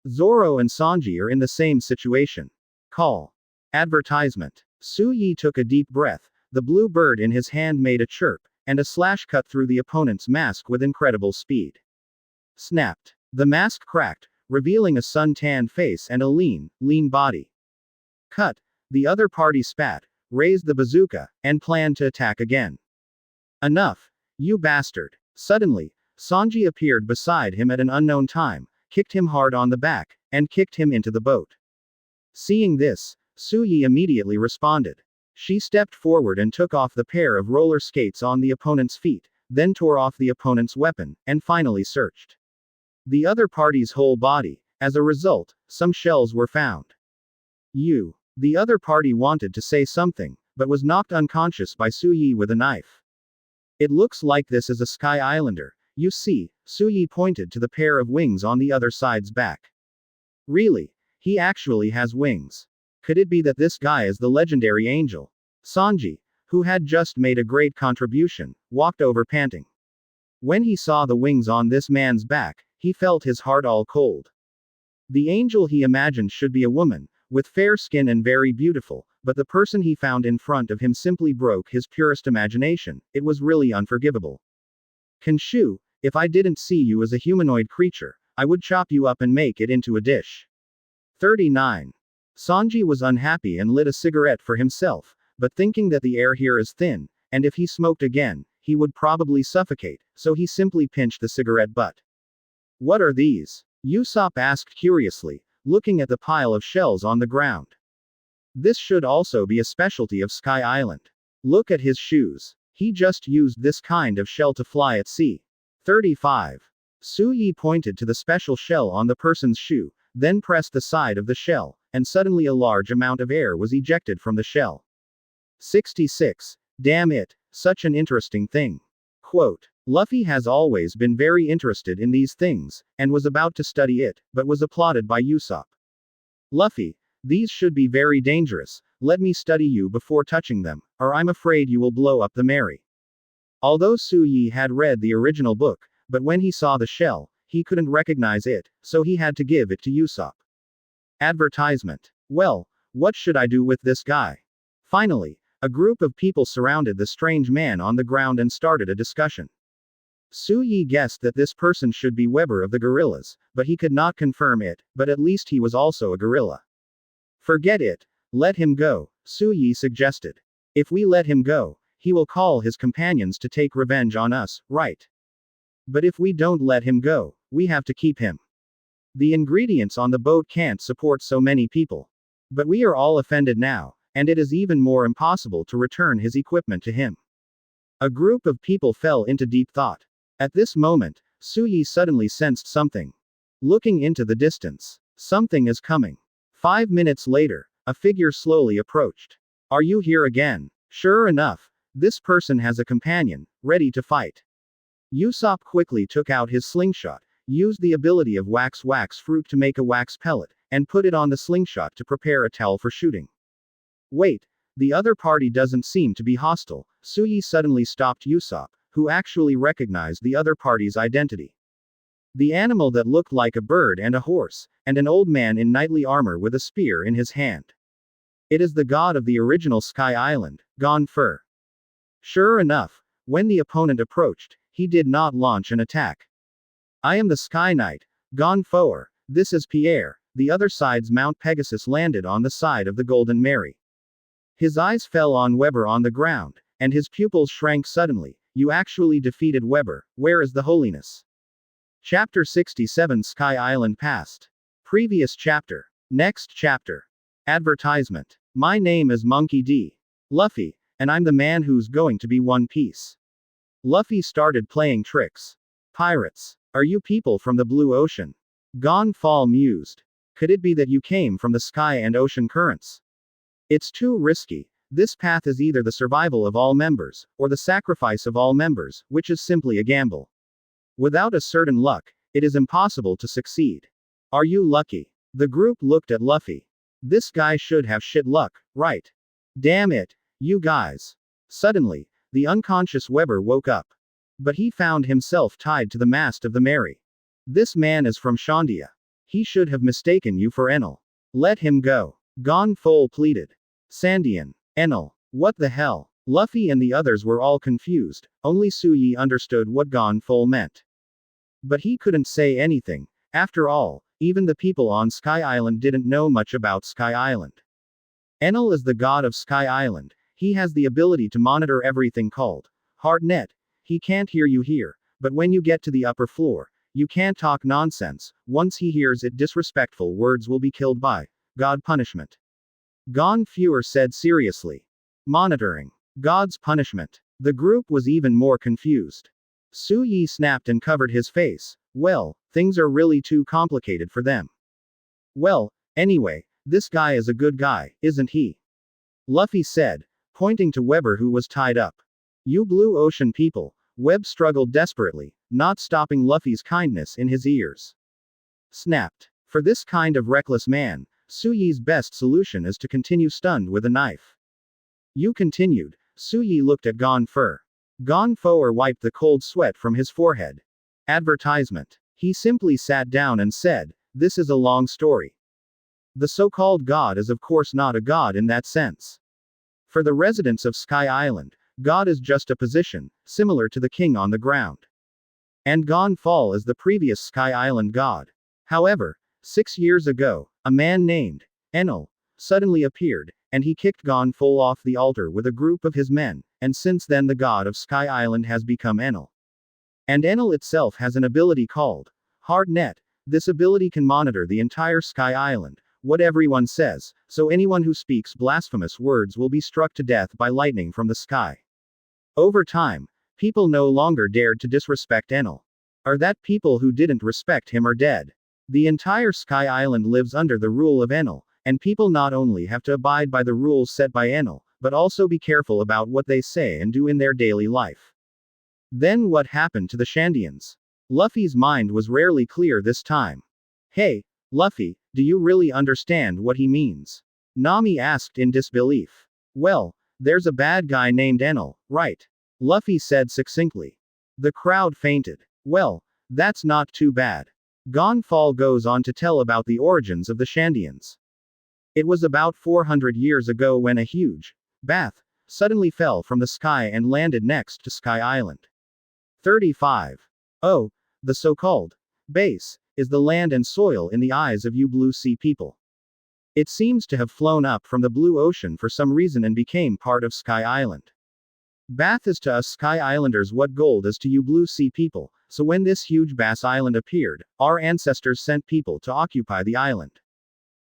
Zoro and Sanji are in the same situation. Call. Advertisement. Suyi took a deep breath, the blue bird in his hand made a chirp, and a slash cut through the opponent's mask with incredible speed. Snapped. The mask cracked, revealing a sun-tanned face and a lean body. Cut. The other party spat, raised the bazooka, and planned to attack again. Enough. You bastard. Suddenly, Sanji appeared beside him at an unknown time, kicked him hard on the back, and kicked him into the boat. Seeing this, Suyi immediately responded. She stepped forward and took off the pair of roller skates on the opponent's feet, then tore off the opponent's weapon, and finally searched the other party's whole body. As a result, some shells were found. The other party wanted to say something, but was knocked unconscious by Suyi with a knife. It looks like this is a Sky Islander. You see, Suyi pointed to the pair of wings on the other side's back. Really? He actually has wings. Could it be that this guy is the legendary angel? Sanji, who had just made a great contribution, walked over panting. When he saw the wings on this man's back, he felt his heart all cold. The angel he imagined should be a woman, with fair skin and very beautiful, but the person he found in front of him simply broke his purest imagination. It was really unforgivable. Khonshu, if I didn't see you as a humanoid creature, I would chop you up and make it into a dish. 39. Sanji was unhappy and lit a cigarette for himself, but thinking that the air here is thin, and if he smoked again, he would probably suffocate, so he simply pinched the cigarette butt. What are these? Usopp asked curiously, looking at the pile of shells on the ground. This should also be a specialty of Sky Island. Look at his shoes. He just used this kind of shell to fly at sea. 35. Suyi pointed to the special shell on the person's shoe, then pressed the side of the shell, and suddenly a large amount of air was ejected from the shell. 66. Damn it, such an interesting thing. Quote. Luffy has always been very interested in these things, and was about to study it, but was applauded by Usopp. Luffy, these should be very dangerous, let me study you before touching them, or I'm afraid you will blow up the Mary. Although Suyi had read the original book, but when he saw the shell, he couldn't recognize it, so he had to give it to Usopp. Advertisement. Well, what should I do with this guy? Finally, a group of people surrounded the strange man on the ground and started a discussion. Suyi guessed that this person should be Weber of the gorillas, but he could not confirm it, but at least he was also a gorilla. Forget it. Let him go, Suyi suggested. If we let him go, he will call his companions to take revenge on us, right? But if we don't let him go, we have to keep him. The ingredients on the boat can't support so many people. But we are all offended now, and it is even more impossible to return his equipment to him. A group of people fell into deep thought. At this moment, Suyi suddenly sensed something. Looking into the distance. Something is coming. 5 minutes later, a figure slowly approached. Are you here again? Sure enough, this person has a companion, ready to fight. Usopp quickly took out his slingshot, used the ability of wax fruit to make a wax pellet, and put it on the slingshot to prepare a towel for shooting. Wait, the other party doesn't seem to be hostile. Suyi suddenly stopped Usopp, who actually recognized the other party's identity. The animal that looked like a bird and a horse, and an old man in knightly armor with a spear in his hand. It is the god of the original Sky Island, Confrontation. Sure enough, when the opponent approached, he did not launch an attack. I am the Sky Knight, Confrontation. This is Pierre. The other side's Mount Pegasus landed on the side of the Golden Mary. His eyes fell on Weber on the ground, and his pupils shrank suddenly. You actually defeated Weber. Where is the holiness? Chapter 67 Sky Island Past. Previous chapter. Next chapter. Advertisement. My name is Monkey D. Luffy, and I'm the man who's going to be One Piece. Luffy started playing tricks. Pirates. Are you people from the blue ocean? Gonfall mused. Could it be that you came from the sky and ocean currents? It's too risky. This path is either the survival of all members, or the sacrifice of all members, which is simply a gamble. Without a certain luck, it is impossible to succeed. Are you lucky? The group looked at Luffy. This guy should have shit luck, right? Damn it, you guys. Suddenly, the unconscious Weber woke up. But he found himself tied to the mast of the Mary. This man is from Shandian. He should have mistaken you for Enel. Let him go. Gonfol pleaded. Shandian. Enel. What the hell? Luffy and the others were all confused, only Suyi understood what Gonfol meant. But he couldn't say anything. After all, even the people on Sky Island didn't know much about Sky Island. Enel is the god of Sky Island. He has the ability to monitor everything called Hardnet. He can't hear you here, but when you get to the upper floor, you can't talk nonsense. Once he hears it, disrespectful words will be killed by God punishment. Gonfeur said seriously. Monitoring. God's punishment. The group was even more confused. Suyi snapped and covered his face. Well, things are really too complicated for them. Well, anyway, this guy is a good guy, isn't he? Luffy said, pointing to Weber who was tied up. You blue ocean people. Webb struggled desperately, not stopping Luffy's kindness in his ears. Snapped. For this kind of reckless man, Suyi's best solution is to continue stunned with a knife. You continued. Suyi looked at Gonfeur. Gonfeur wiped the cold sweat from his forehead. Advertisement. He simply sat down and said, this is a long story. The so-called god is of course not a god in that sense. For the residents of Sky Island, God is just a position, similar to the king on the ground. And Gonfall is the previous Sky Island god. However, 6 years ago, a man named Enel suddenly appeared, and he kicked Gonfall off the altar with a group of his men, and since then the god of Sky Island has become Enel. And Enel itself has an ability called Hardnet. This ability can monitor the entire Sky Island, what everyone says, so anyone who speaks blasphemous words will be struck to death by lightning from the sky. Over time, people no longer dared to disrespect Enel. Or that people who didn't respect him are dead. The entire Sky Island lives under the rule of Enel, and people not only have to abide by the rules set by Enel, but also be careful about what they say and do in their daily life. Then what happened to the Shandians? Luffy's mind was rarely clear this time. Hey, Luffy, do you really understand what he means? Nami asked in disbelief. Well, there's a bad guy named Enel, right? Luffy said succinctly. The crowd fainted. Well, that's not too bad. Gonfall goes on to tell about the origins of the Shandians. It was about 400 years ago when a huge bath suddenly fell from the sky and landed next to Sky Island. 35. Oh, the so-called base is the land and soil in the eyes of you blue sea people. It seems to have flown up from the blue ocean for some reason and became part of Sky Island. Bath is to us Sky Islanders what gold is to you blue sea people, so when this huge Bass Island appeared, our ancestors sent people to occupy the island.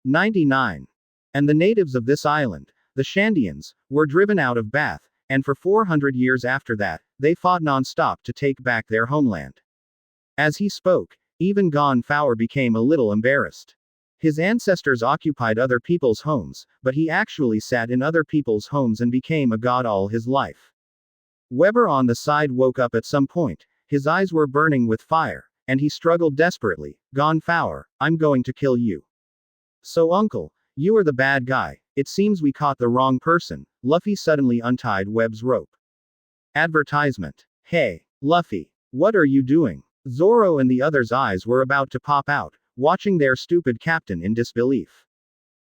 99. And the natives of this island, the Shandians, were driven out of Bath, and for 400 years after that, they fought non-stop to take back their homeland. As he spoke, even Gonfall became a little embarrassed. His ancestors occupied other people's homes, but he actually sat in other people's homes and became a god all his life. Weber on the side woke up at some point, his eyes were burning with fire, and he struggled desperately. Gonfall, I'm going to kill you. So uncle, you are the bad guy. It seems we caught the wrong person. Luffy suddenly untied Webb's rope. Advertisement. Hey, Luffy, what are you doing? Zoro and the others' eyes were about to pop out, watching their stupid captain in disbelief.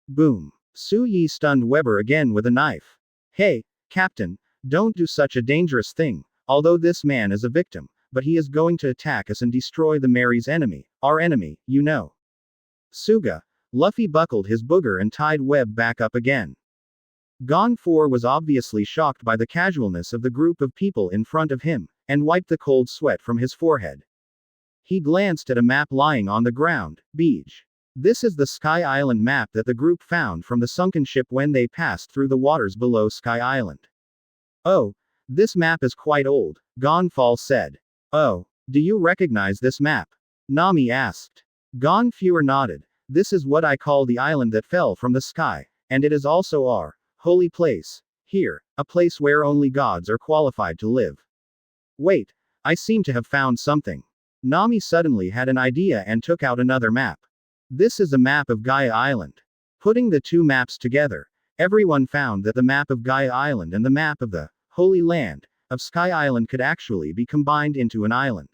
Boom. Su Yi stunned Weber again with a knife. Hey, Captain, don't do such a dangerous thing, although this man is a victim, but he is going to attack us and destroy the Mary's enemy, our enemy, you know. Suga. Luffy buckled his booger and tied Web back up again. Gon 4 was obviously shocked by the casualness of the group of people in front of him, and wiped the cold sweat from his forehead. He glanced at a map lying on the ground. Beach. This is the Sky Island map that the group found from the sunken ship when they passed through the waters below Sky Island. Oh, this map is quite old, Gonfall said. Oh, do you recognize this map? Nami asked. Gonfure nodded. This is what I call the island that fell from the sky, and it is also our holy place. Here, a place where only gods are qualified to live. Wait, I seem to have found something. Nami suddenly had an idea and took out another map. This is a map of Gaia Island. Putting the two maps together, everyone found that the map of Gaia Island and the map of the Holy Land of Sky Island could actually be combined into an island.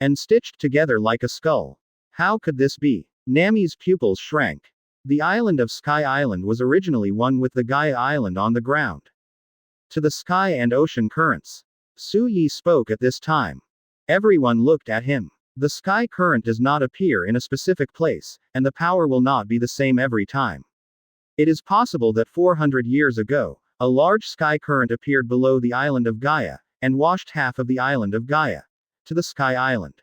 And stitched together like a skull. How could this be? Nami's pupils shrank. The island of Sky Island was originally one with the Gaia Island on the ground. To the sky and ocean currents. Su Yi spoke at this time. Everyone looked at him. The sky current does not appear in a specific place, and the power will not be the same every time. It is possible that 400 years ago, a large sky current appeared below the island of Gaia, and washed half of the island of Gaia to the Sky Island.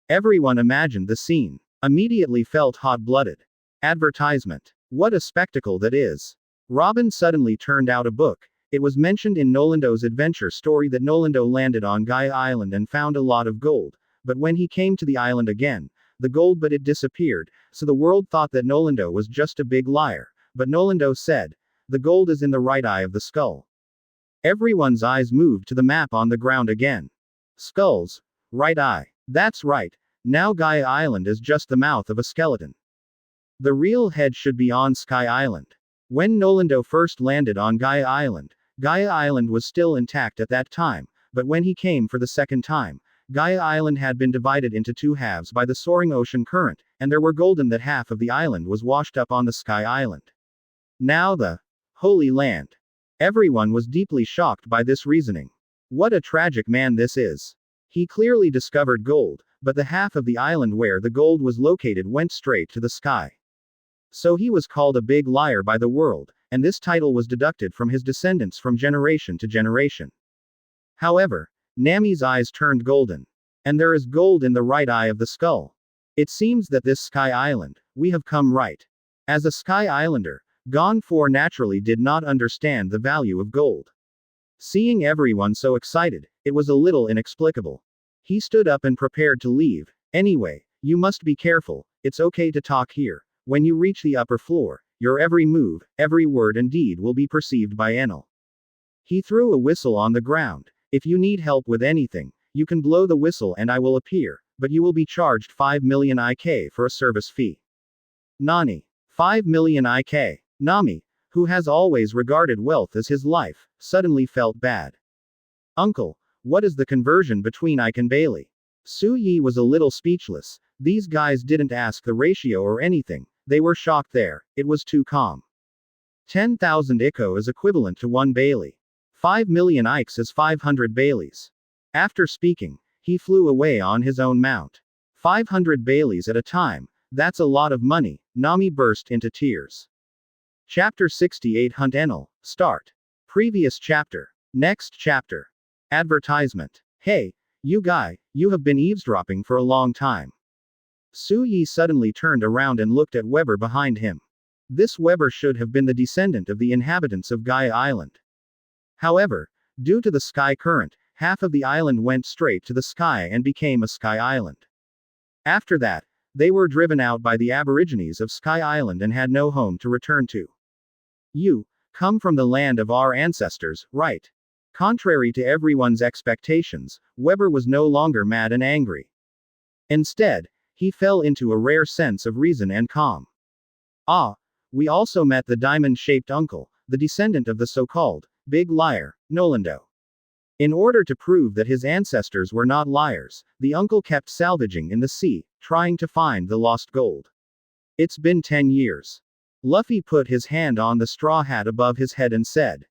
Everyone imagined the scene. Immediately felt hot-blooded. Advertisement. What a spectacle that is. Robin suddenly turned out a book. It was mentioned in Nolando's adventure story that Nolando landed on Gaia Island and found a lot of gold. But when he came to the island again, the gold but it disappeared, so the world thought that Nolando was just a big liar. But Nolando said, the gold is in the right eye of the skull. Everyone's eyes moved to the map on the ground again. Skulls. Right eye. That's right. Now Gaia Island is just the mouth of a skeleton. The real head should be on Sky Island. When Nolando first landed on Gaia Island was still intact at that time, but when he came for the second time, Gaia Island had been divided into two halves by the soaring ocean current, and there were golden that half of the island was washed up on the Sky Island. Now the Holy Land. Everyone was deeply shocked by this reasoning. What a tragic man this is. He clearly discovered gold, but the half of the island where the gold was located went straight to the sky. So he was called a big liar by the world, and this title was deducted from his descendants from generation to generation. However, Nami's eyes turned golden. And there is gold in the right eye of the skull. It seems that this Sky Island, we have come right. As a Sky Islander, Gon 4 naturally did not understand the value of gold. Seeing everyone so excited, it was a little inexplicable. He stood up and prepared to leave. Anyway, you must be careful, it's okay to talk here. When you reach the upper floor, your every move, every word and deed will be perceived by Enel. He threw a whistle on the ground. If you need help with anything, you can blow the whistle and I will appear, but you will be charged 5 million IK for a service fee. Nani. 5 million IK. Nami, who has always regarded wealth as his life, suddenly felt bad. Uncle, what is the conversion between Ike and Bailey? Su Yi was a little speechless. These guys didn't ask the ratio or anything. They were shocked there. It was too calm. 10,000 Iko is equivalent to 1 Bailey. 5 million Ikes is 500 Baileys. After speaking, he flew away on his own mount. 500 Baileys at a time, that's a lot of money. Nami burst into tears. Chapter 68 Hunt Enel. Start. Previous chapter. Next chapter. Advertisement. Hey, you guy, you have been eavesdropping for a long time. Su Yi suddenly turned around and looked at Weber behind him. This Weber should have been the descendant of the inhabitants of Gaia Island. However, due to the sky current, half of the island went straight to the sky and became a sky island. After that, they were driven out by the aborigines of Sky Island and had no home to return to. You come from the land of our ancestors, right? Contrary to everyone's expectations, Weber was no longer mad and angry. Instead, he fell into a rare sense of reason and calm. Ah, we also met the diamond-shaped uncle, the descendant of the so-called big liar, Nolando. In order to prove that his ancestors were not liars, the uncle kept salvaging in the sea, trying to find the lost gold. It's been 10 years. Luffy put his hand on the straw hat above his head and said.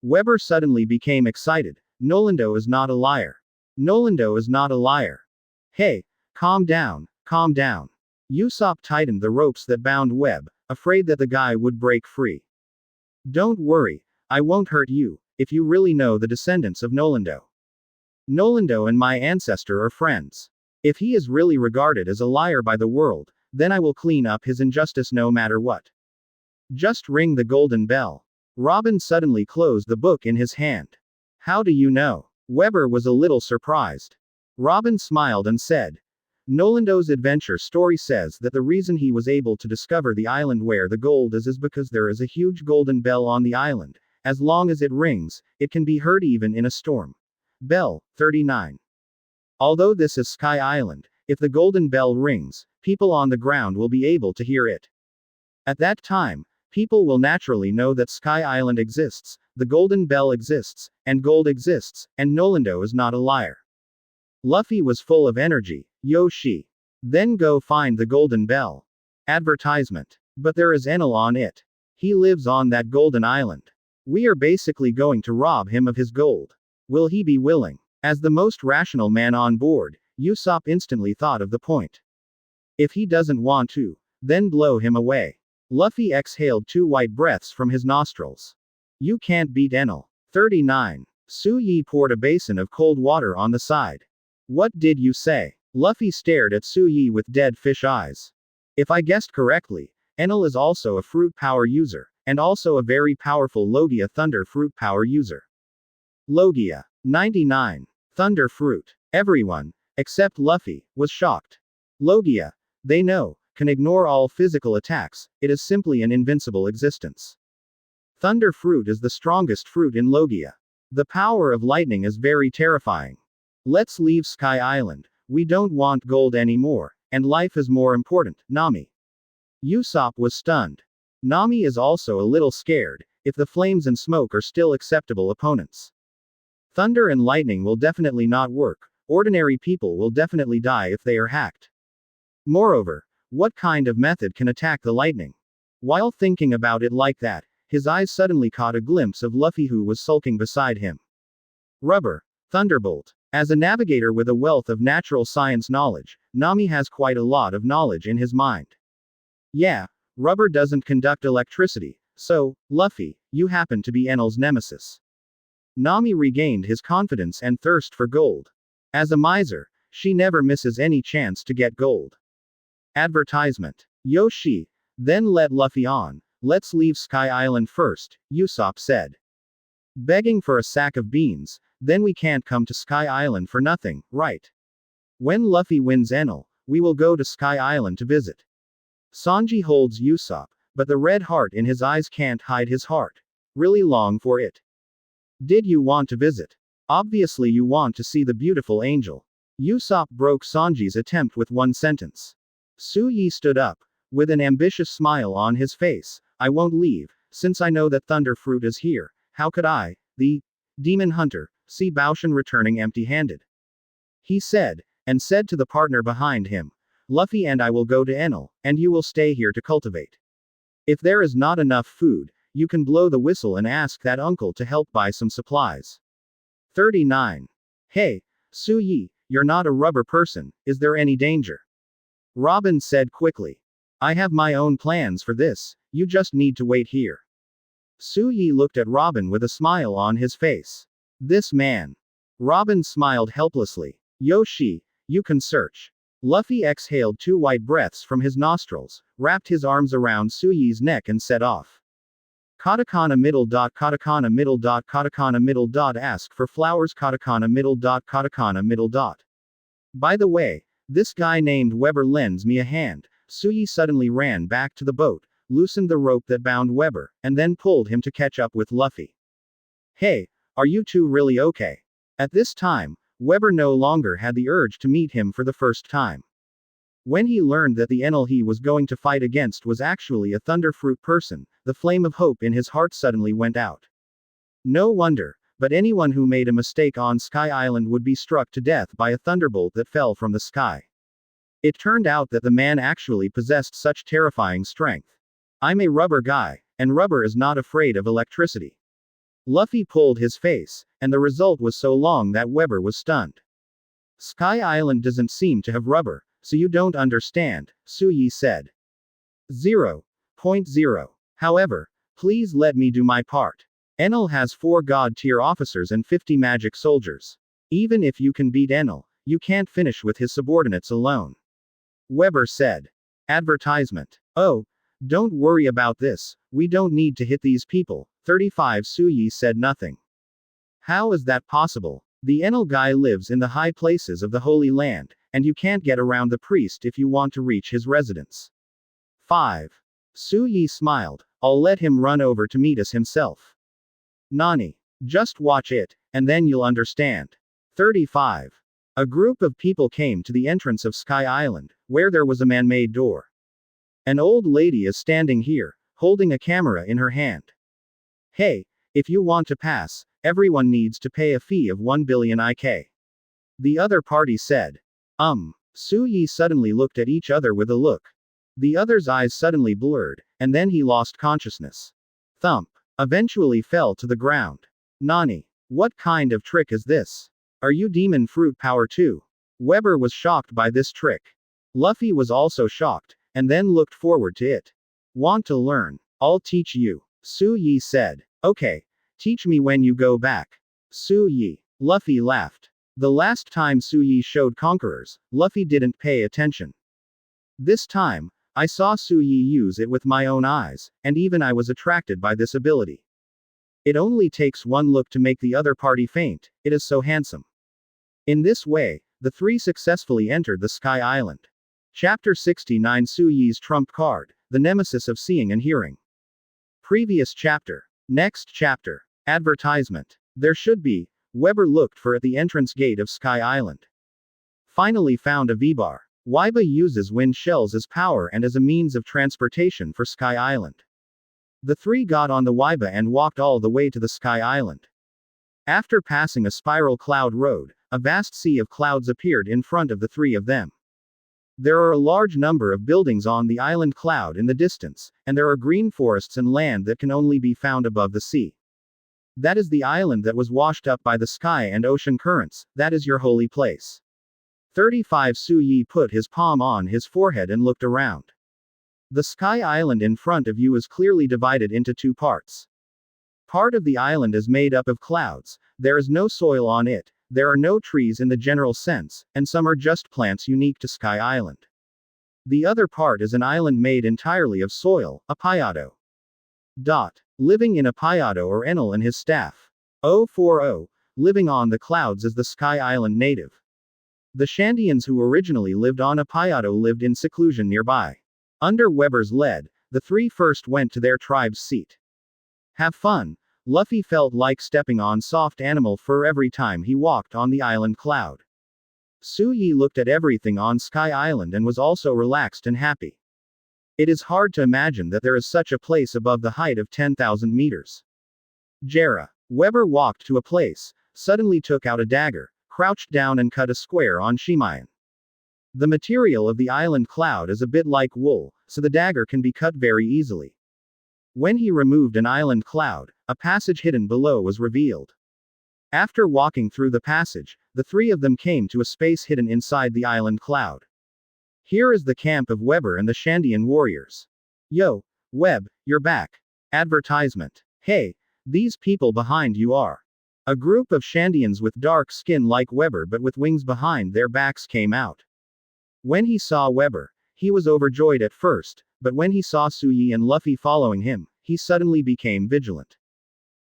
Webber suddenly became excited. Nolando is not a liar. Nolando is not a liar. Hey, calm down, calm down. Usopp tightened the ropes that bound Webb, afraid that the guy would break free. Don't worry, I won't hurt you, if you really know the descendants of Nolando. Nolando and my ancestor are friends. If he is really regarded as a liar by the world, then I will clean up his injustice no matter what. Just ring the golden bell. Robin suddenly closed the book in his hand. How do you know? Webber was a little surprised. Robin smiled and said, Nolando's adventure story says that the reason he was able to discover the island where the gold is because there is a huge golden bell on the island. As long as it rings, it can be heard even in a storm. Bell, 39. Although this is Sky Island, if the golden bell rings, people on the ground will be able to hear it. At that time, people will naturally know that Sky Island exists, the golden bell exists, and gold exists, and Nolando is not a liar. Luffy was full of energy. Yoshi. Then go find the golden bell. Advertisement. But there is Enel on it. He lives on that golden island. We are basically going to rob him of his gold. Will he be willing? As the most rational man on board, Usopp instantly thought of the point. If he doesn't want to, then blow him away. Luffy exhaled 2 white breaths from his nostrils. You can't beat Enel. 39. Su Yi poured a basin of cold water on the side. What did you say? Luffy stared at Su Yi with dead fish eyes. If I guessed correctly, Enel is also a fruit power user, and also a very powerful Logia Thunder fruit power user. Logia. 99. Thunder fruit. Everyone, except Luffy, was shocked. Logia, they know, can ignore all physical attacks, it is simply an invincible existence. Thunder fruit is the strongest fruit in Logia. The power of lightning is very terrifying. Let's leave Sky Island. We don't want gold anymore, and life is more important, Nami. Usopp was stunned. Nami is also a little scared, if the flames and smoke are still acceptable opponents. Thunder and lightning will definitely not work, ordinary people will definitely die if they are hacked. Moreover, what kind of method can attack the lightning? While thinking about it like that, his eyes suddenly caught a glimpse of Luffy who was sulking beside him. Rubber. Thunderbolt. As a navigator with a wealth of natural science knowledge, Nami has quite a lot of knowledge in his mind. Yeah, rubber doesn't conduct electricity, so, Luffy, you happen to be Enel's nemesis. Nami regained his confidence and thirst for gold. As a miser, she never misses any chance to get gold. Advertisement. Yoshi, then let Luffy on. Let's leave Sky Island first, Usopp said. Begging for a sack of beans, then we can't come to Sky Island for nothing, right? When Luffy wins Enel, we will go to Sky Island to visit. Sanji holds Usopp, but the red heart in his eyes can't hide his heart. Really long for it. Did you want to visit? Obviously you want to see the beautiful angel. Usopp broke Sanji's attempt with one sentence. Su Yi stood up, with an ambitious smile on his face. I won't leave, since I know that Thunder Fruit is here. How could I, the demon hunter, see Baoshan returning empty-handed? He said, and said to the partner behind him, Luffy and I will go to Enel, and you will stay here to cultivate. If there is not enough food, you can blow the whistle and ask that uncle to help buy some supplies. 39. Hey, Su Yi, you're not a rubber person, is there any danger? Robin said quickly. I have my own plans for this, you just need to wait here. Su Yi looked at Robin with a smile on his face. This man. Robin smiled helplessly. Yoshi, you can search. Luffy exhaled 2 white breaths from his nostrils, wrapped his arms around Su Yi's neck and set off. Katakana middle dot katakana middle dot katakana middle dot ask for flowers katakana middle dot katakana middle dot. By the way, this guy named Webber lends me a hand. Su Yi suddenly ran back to the boat, loosened the rope that bound Webber, and then pulled him to catch up with Luffy. Hey, are you two really okay? At this time, Webber no longer had the urge to meet him for the first time. When he learned that the Enel he was going to fight against was actually a Thunderfruit person, the flame of hope in his heart suddenly went out. No wonder, but anyone who made a mistake on Sky Island would be struck to death by a thunderbolt that fell from the sky. It turned out that the man actually possessed such terrifying strength. I'm a rubber guy, and rubber is not afraid of electricity. Luffy pulled his face, and the result was so long that Weber was stunned. Sky Island doesn't seem to have rubber, so you don't understand, Suyi said. 0.0. However, please let me do my part. Enel has 4 god-tier officers and 50 magic soldiers. Even if you can beat Enel, you can't finish with his subordinates alone. Weber said. Advertisement. Oh, don't worry about this, we don't need to hit these people. 35 Suyi said nothing. How is that possible? The Enel guy lives in the high places of the Holy Land, and you can't get around the priest if you want to reach his residence. 5. Suyi smiled. I'll let him run over to meet us himself. Nani. Just watch it, and then you'll understand. 35. A group of people came to the entrance of Sky Island, where there was a man-made door. An old lady is standing here, holding a camera in her hand. Hey, if you want to pass, everyone needs to pay a fee of 1 billion IK. The other party said. Suyi suddenly looked at each other with a look. The other's eyes suddenly blurred, and then he lost consciousness. Thump. Eventually fell to the ground. Nani. What kind of trick is this? Are you demon fruit power too? Weber was shocked by this trick. Luffy was also shocked, and then looked forward to it. Want to learn? I'll teach you. Suyi said. Okay. Teach me when you go back. Suyi. Luffy laughed. The last time Suyi showed Conquerors, Luffy didn't pay attention. This time, I saw Suyi use it with my own eyes, and even I was attracted by this ability. It only takes one look to make the other party faint, it is so handsome. In this way, the 3 successfully entered the Sky Island. Chapter 69 Suyi's Trump Card, the Nemesis of Seeing and Hearing. Previous chapter. Next chapter. Advertisement. There should be. Weber looked for at the entrance gate of Sky Island. Finally found a V-bar. Waiba uses wind shells as power and as a means of transportation for Sky Island. The 3 got on the Waiba and walked all the way to the Sky Island. After passing a spiral cloud road, a vast sea of clouds appeared in front of the 3 of them. There are a large number of buildings on the island cloud in the distance, and there are green forests and land that can only be found above the sea. That is the island that was washed up by the sky and ocean currents, that is your holy place. 35 Suyi put his palm on his forehead and looked around. The Sky Island in front of you is clearly divided into 2 parts. Part of the island is made up of clouds, there is no soil on it, there are no trees in the general sense, and some are just plants unique to Sky Island. The other part is an island made entirely of soil, a Payado. Living in a Payado or Enel and his staff. 040, living on the clouds as the Sky Island native. The Shandians who originally lived on a Payado lived in seclusion nearby. Under Weber's lead, the 3 first went to their tribe's seat. Have fun. Luffy felt like stepping on soft animal fur every time he walked on the island cloud. Suyi looked at everything on Sky Island and was also relaxed and happy. It is hard to imagine that there is such a place above the height of 10,000 meters. Jera. Weber walked to a place, suddenly took out a dagger, crouched down and cut a square on Shimayan. The material of the island cloud is a bit like wool, so the dagger can be cut very easily. When he removed an island cloud, a passage hidden below was revealed. After walking through the passage, the 3 of them came to a space hidden inside the island cloud. Here is the camp of Weber and the Shandian warriors. Yo, Web, you're back. Advertisement. Hey, these people behind you are. A group of Shandians with dark skin like Weber but with wings behind their backs came out. When he saw Weber, he was overjoyed at first, but when he saw Suyi and Luffy following him, he suddenly became vigilant.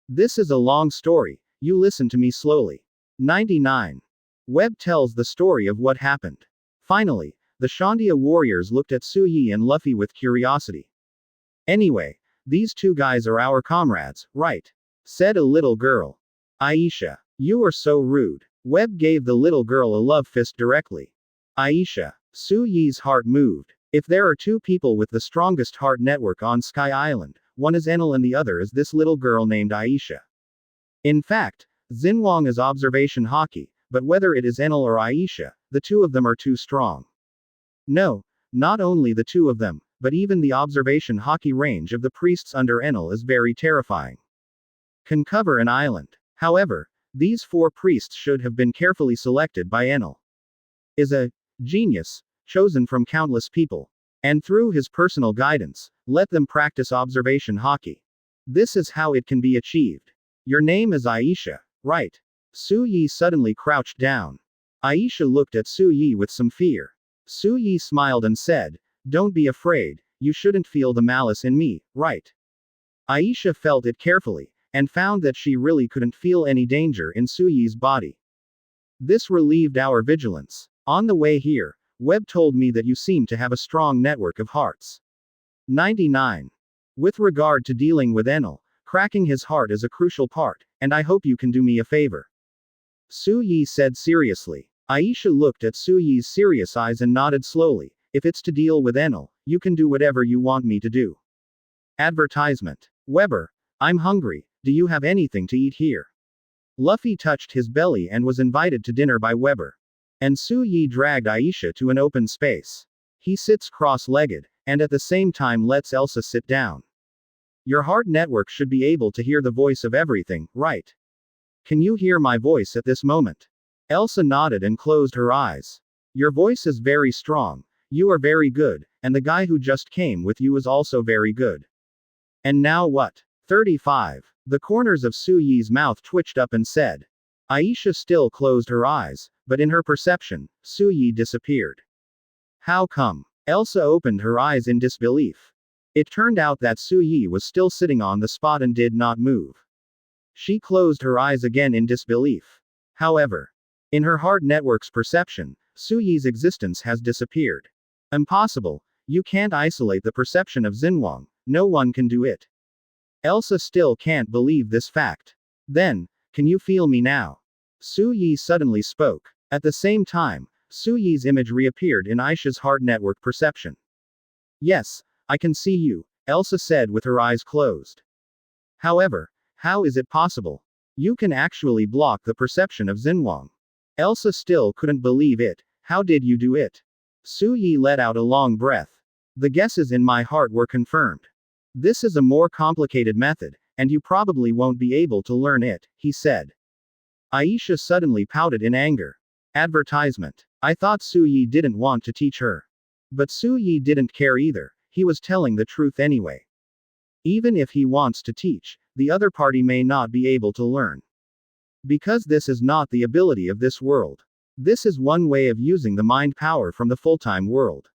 This is a long story, you listen to me slowly. 99. Web tells the story of what happened. Finally, the Shandia warriors looked at Suyi and Luffy with curiosity. Anyway, these 2 guys are our comrades, right? Said a little girl. Aisha. You are so rude. Web gave the little girl a love fist directly. Aisha. Suyi's heart moved. If there are 2 people with the strongest heart network on Sky Island, one is Enel and the other is this little girl named Aisha. In fact, Xinhuang is observation Haki, but whether it is Enel or Aisha, the two of them are too strong. No, not only the two of them, but even the observation Haki range of the priests under Enel is very terrifying. Can cover an island. However, these 4 priests should have been carefully selected by Enel. Is a genius, chosen from countless people. And through his personal guidance, let them practice observation Haki. This is how it can be achieved. Your name is Aisha, right? Su Yi suddenly crouched down. Aisha looked at Su Yi with some fear. Su Yi smiled and said, "Don't be afraid, you shouldn't feel the malice in me, right?" Aisha felt it carefully, and found that she really couldn't feel any danger in Su Yi's body. This relieved our vigilance. On the way here, Webb told me that you seem to have a strong network of hearts. 99. With regard to dealing with Enel, cracking his heart is a crucial part, and I hope you can do me a favor. Su Yi said seriously. Aisha looked at Su Yi's serious eyes and nodded slowly. If it's to deal with Enel, you can do whatever you want me to do. Advertisement. Weber, I'm hungry, do you have anything to eat here? Luffy touched his belly and was invited to dinner by Weber. And Su Yi dragged Aisha to an open space. He sits cross-legged, and at the same time lets Elsa sit down. Your heart network should be able to hear the voice of everything, right? Can you hear my voice at this moment? Elsa nodded and closed her eyes. Your voice is very strong, you are very good, and the guy who just came with you is also very good. And now what? 35. The corners of Su Yi's mouth twitched up and said. Aisha still closed her eyes, but in her perception, Su Yi disappeared. How come? Elsa opened her eyes in disbelief. It turned out that Su Yi was still sitting on the spot and did not move. She closed her eyes again in disbelief. However, in her heart network's perception, Su Yi's existence has disappeared. Impossible, you can't isolate the perception of Xinhuang, no one can do it. Elsa still can't believe this fact. Then, can you feel me now? Su Yi suddenly spoke. At the same time, Su Yi's image reappeared in Aisha's heart network perception. Yes, I can see you, Elsa said with her eyes closed. However, how is it possible? You can actually block the perception of Xinhuang. Elsa still couldn't believe it. How did you do it? Su Yi let out a long breath. The guesses in my heart were confirmed. This is a more complicated method, and you probably won't be able to learn it, he said. Aisha suddenly pouted in anger. Advertisement. I thought Su Yi didn't want to teach her. But Su Yi didn't care either, he was telling the truth anyway. Even if he wants to teach, the other party may not be able to learn. Because this is not the ability of this world. This is one way of using the mind power from the full-time world.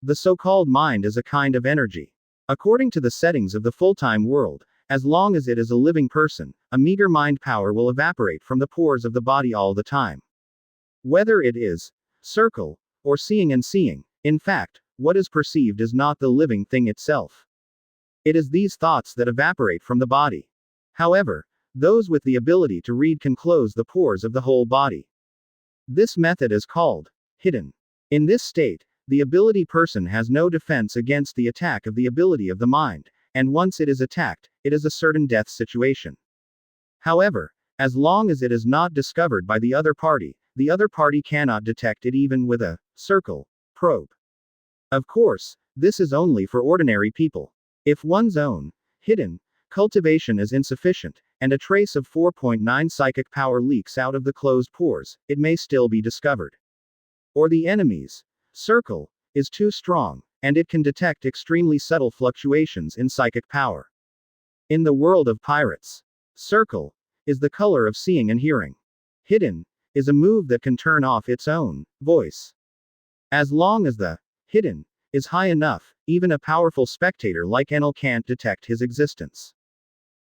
The so-called mind is a kind of energy. According to the settings of the full-time world, as long as it is a living person, a meager mind power will evaporate from the pores of the body all the time. Whether it is circle or seeing and seeing, in fact, what is perceived is not the living thing itself. It is these thoughts that evaporate from the body. However, those with the ability to read can close the pores of the whole body. This method is called hidden. In this state, the ability person has no defense against the attack of the ability of the mind, and once it is attacked, it is a certain death situation. However, as long as it is not discovered by the other party cannot detect it even with a circle probe. Of course, this is only for ordinary people. If one's own hidden cultivation is insufficient, and a trace of 4.9 psychic power leaks out of the closed pores, it may still be discovered. Or the enemy's circle is too strong, and it can detect extremely subtle fluctuations in psychic power. In the world of pirates, circle is the color of seeing and hearing. Hidden is a move that can turn off its own voice. As long as the hidden is high enough, even a powerful spectator like Enel can't detect his existence.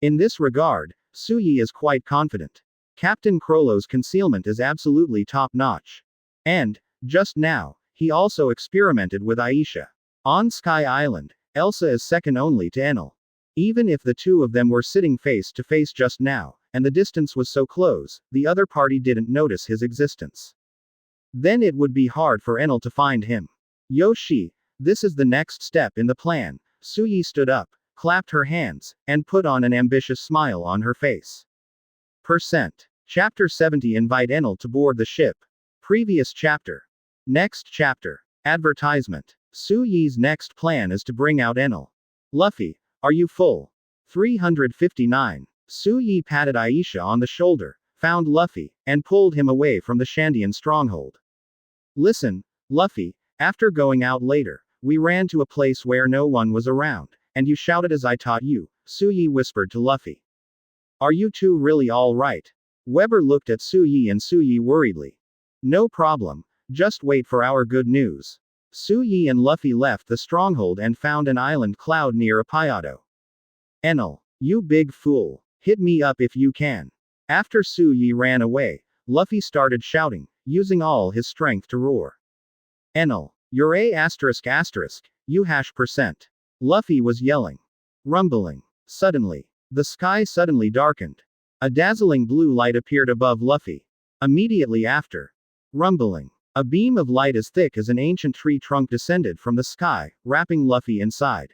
In this regard, Su Yi is quite confident. Captain Crollo's concealment is absolutely top-notch. And, just now, he also experimented with Aisha. On Sky Island, Elsa is second only to Enel. Even if the two of them were sitting face to face just now, and the distance was so close, the other party didn't notice his existence. Then it would be hard for Enel to find him. Yoshi, this is the next step in the plan. Su Yi stood up, clapped her hands, and put on an ambitious smile on her face. Percent. Chapter 70 Invite Enel to board the ship. Previous chapter. Next chapter. Advertisement. Su Yi's next plan is to bring out Enel. Luffy, are you full? 359. Su Yi patted Aisha on the shoulder, found Luffy, and pulled him away from the Shandian stronghold. Listen, Luffy, after going out later, we ran to a place where no one was around, and you shouted as I taught you, Su Yi whispered to Luffy. Are you two really all right? Weber looked at Su Yi and Su Yi worriedly. No problem, just wait for our good news. Su Yi and Luffy left the stronghold and found an island cloud near Apayado. Enel, you big fool, hit me up if you can. After Su Yi ran away, Luffy started shouting, using all his strength to roar. Enel, you're a ***, you #%. Luffy was yelling. Rumbling. Suddenly. The sky suddenly darkened. A dazzling blue light appeared above Luffy. Immediately after. Rumbling. A beam of light as thick as an ancient tree trunk descended from the sky, wrapping Luffy inside.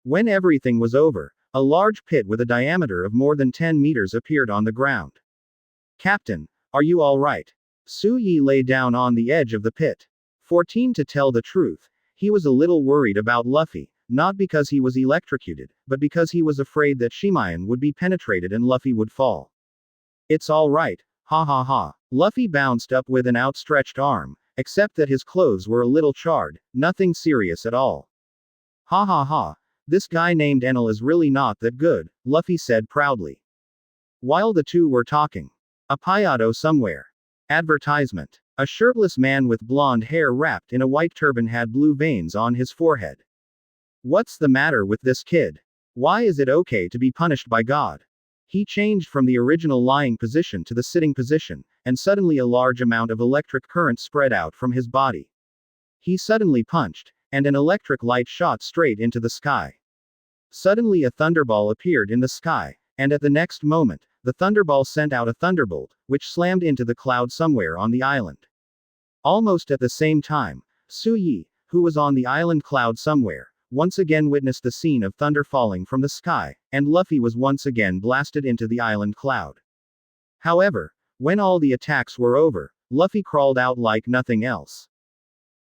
When everything was over, a large pit with a diameter of more than 10 meters appeared on the ground. Captain, are you all right? Su Yi lay down on the edge of the pit. 14 To tell the truth, he was a little worried about Luffy, not because he was electrocuted, but because he was afraid that Shimayan would be penetrated and Luffy would fall. It's all right, ha ha ha. Luffy bounced up with an outstretched arm, except that his clothes were a little charred, nothing serious at all. Ha ha ha, this guy named Enel is really not that good, Luffy said proudly. While the two were talking. Apayado somewhere. Advertisement. A shirtless man with blonde hair wrapped in a white turban had blue veins on his forehead. What's the matter with this kid? Why is it okay to be punished by God? He changed from the original lying position to the sitting position, and suddenly a large amount of electric current spread out from his body. He suddenly punched, and an electric light shot straight into the sky. Suddenly a thunderball appeared in the sky, and at the next moment, the thunderball sent out a thunderbolt, which slammed into the cloud somewhere on the island. Almost at the same time, Su Yi, who was on the island cloud somewhere, once again witnessed the scene of thunder falling from the sky, and Luffy was once again blasted into the island cloud. However, when all the attacks were over, Luffy crawled out like nothing else.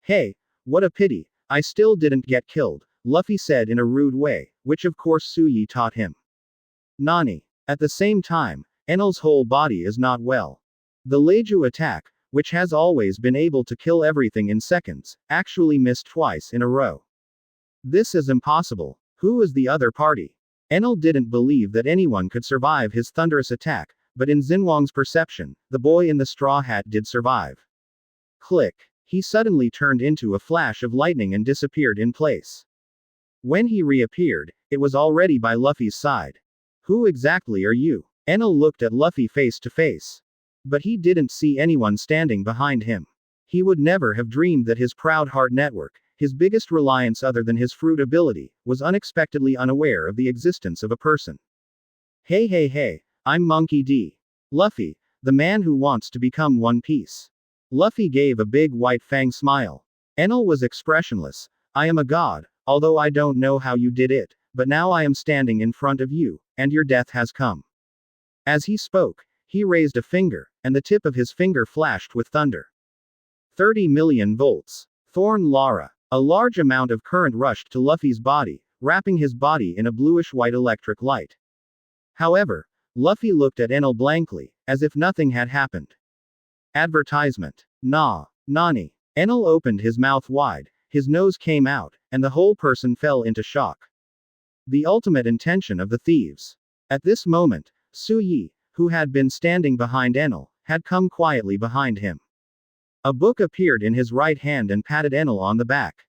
Hey, what a pity, I still didn't get killed, Luffy said in a rude way, which of course Su Yi taught him. Nani. At the same time, Enel's whole body is not well. The Leiju attack, which has always been able to kill everything in seconds, actually missed twice in a row. This is impossible. Who is the other party? Enel didn't believe that anyone could survive his thunderous attack, but in Xinhuang's perception, the boy in the straw hat did survive. Click. He suddenly turned into a flash of lightning and disappeared in place. When he reappeared, it was already by Luffy's side. Who exactly are you? Enel looked at Luffy face to face. But he didn't see anyone standing behind him. He would never have dreamed that his proud heart network, his biggest reliance other than his fruit ability, was unexpectedly unaware of the existence of a person. Hey, I'm Monkey D. Luffy, the man who wants to become One Piece. Luffy gave a big white fang smile. Enel was expressionless. I am a god, although I don't know how you did it, but now I am standing in front of you, and your death has come. As he spoke, he raised a finger, and the tip of his finger flashed with thunder. 30 million volts. Thorn Lara. A large amount of current rushed to Luffy's body, wrapping his body in a bluish-white electric light. However, Luffy looked at Enel blankly, as if nothing had happened. Advertisement. Nani. Enel opened his mouth wide, his nose came out, and the whole person fell into shock. The ultimate intention of the thieves. At this moment, Su Yi, who had been standing behind Enel, had come quietly behind him. A book appeared in his right hand and patted Enel on the back.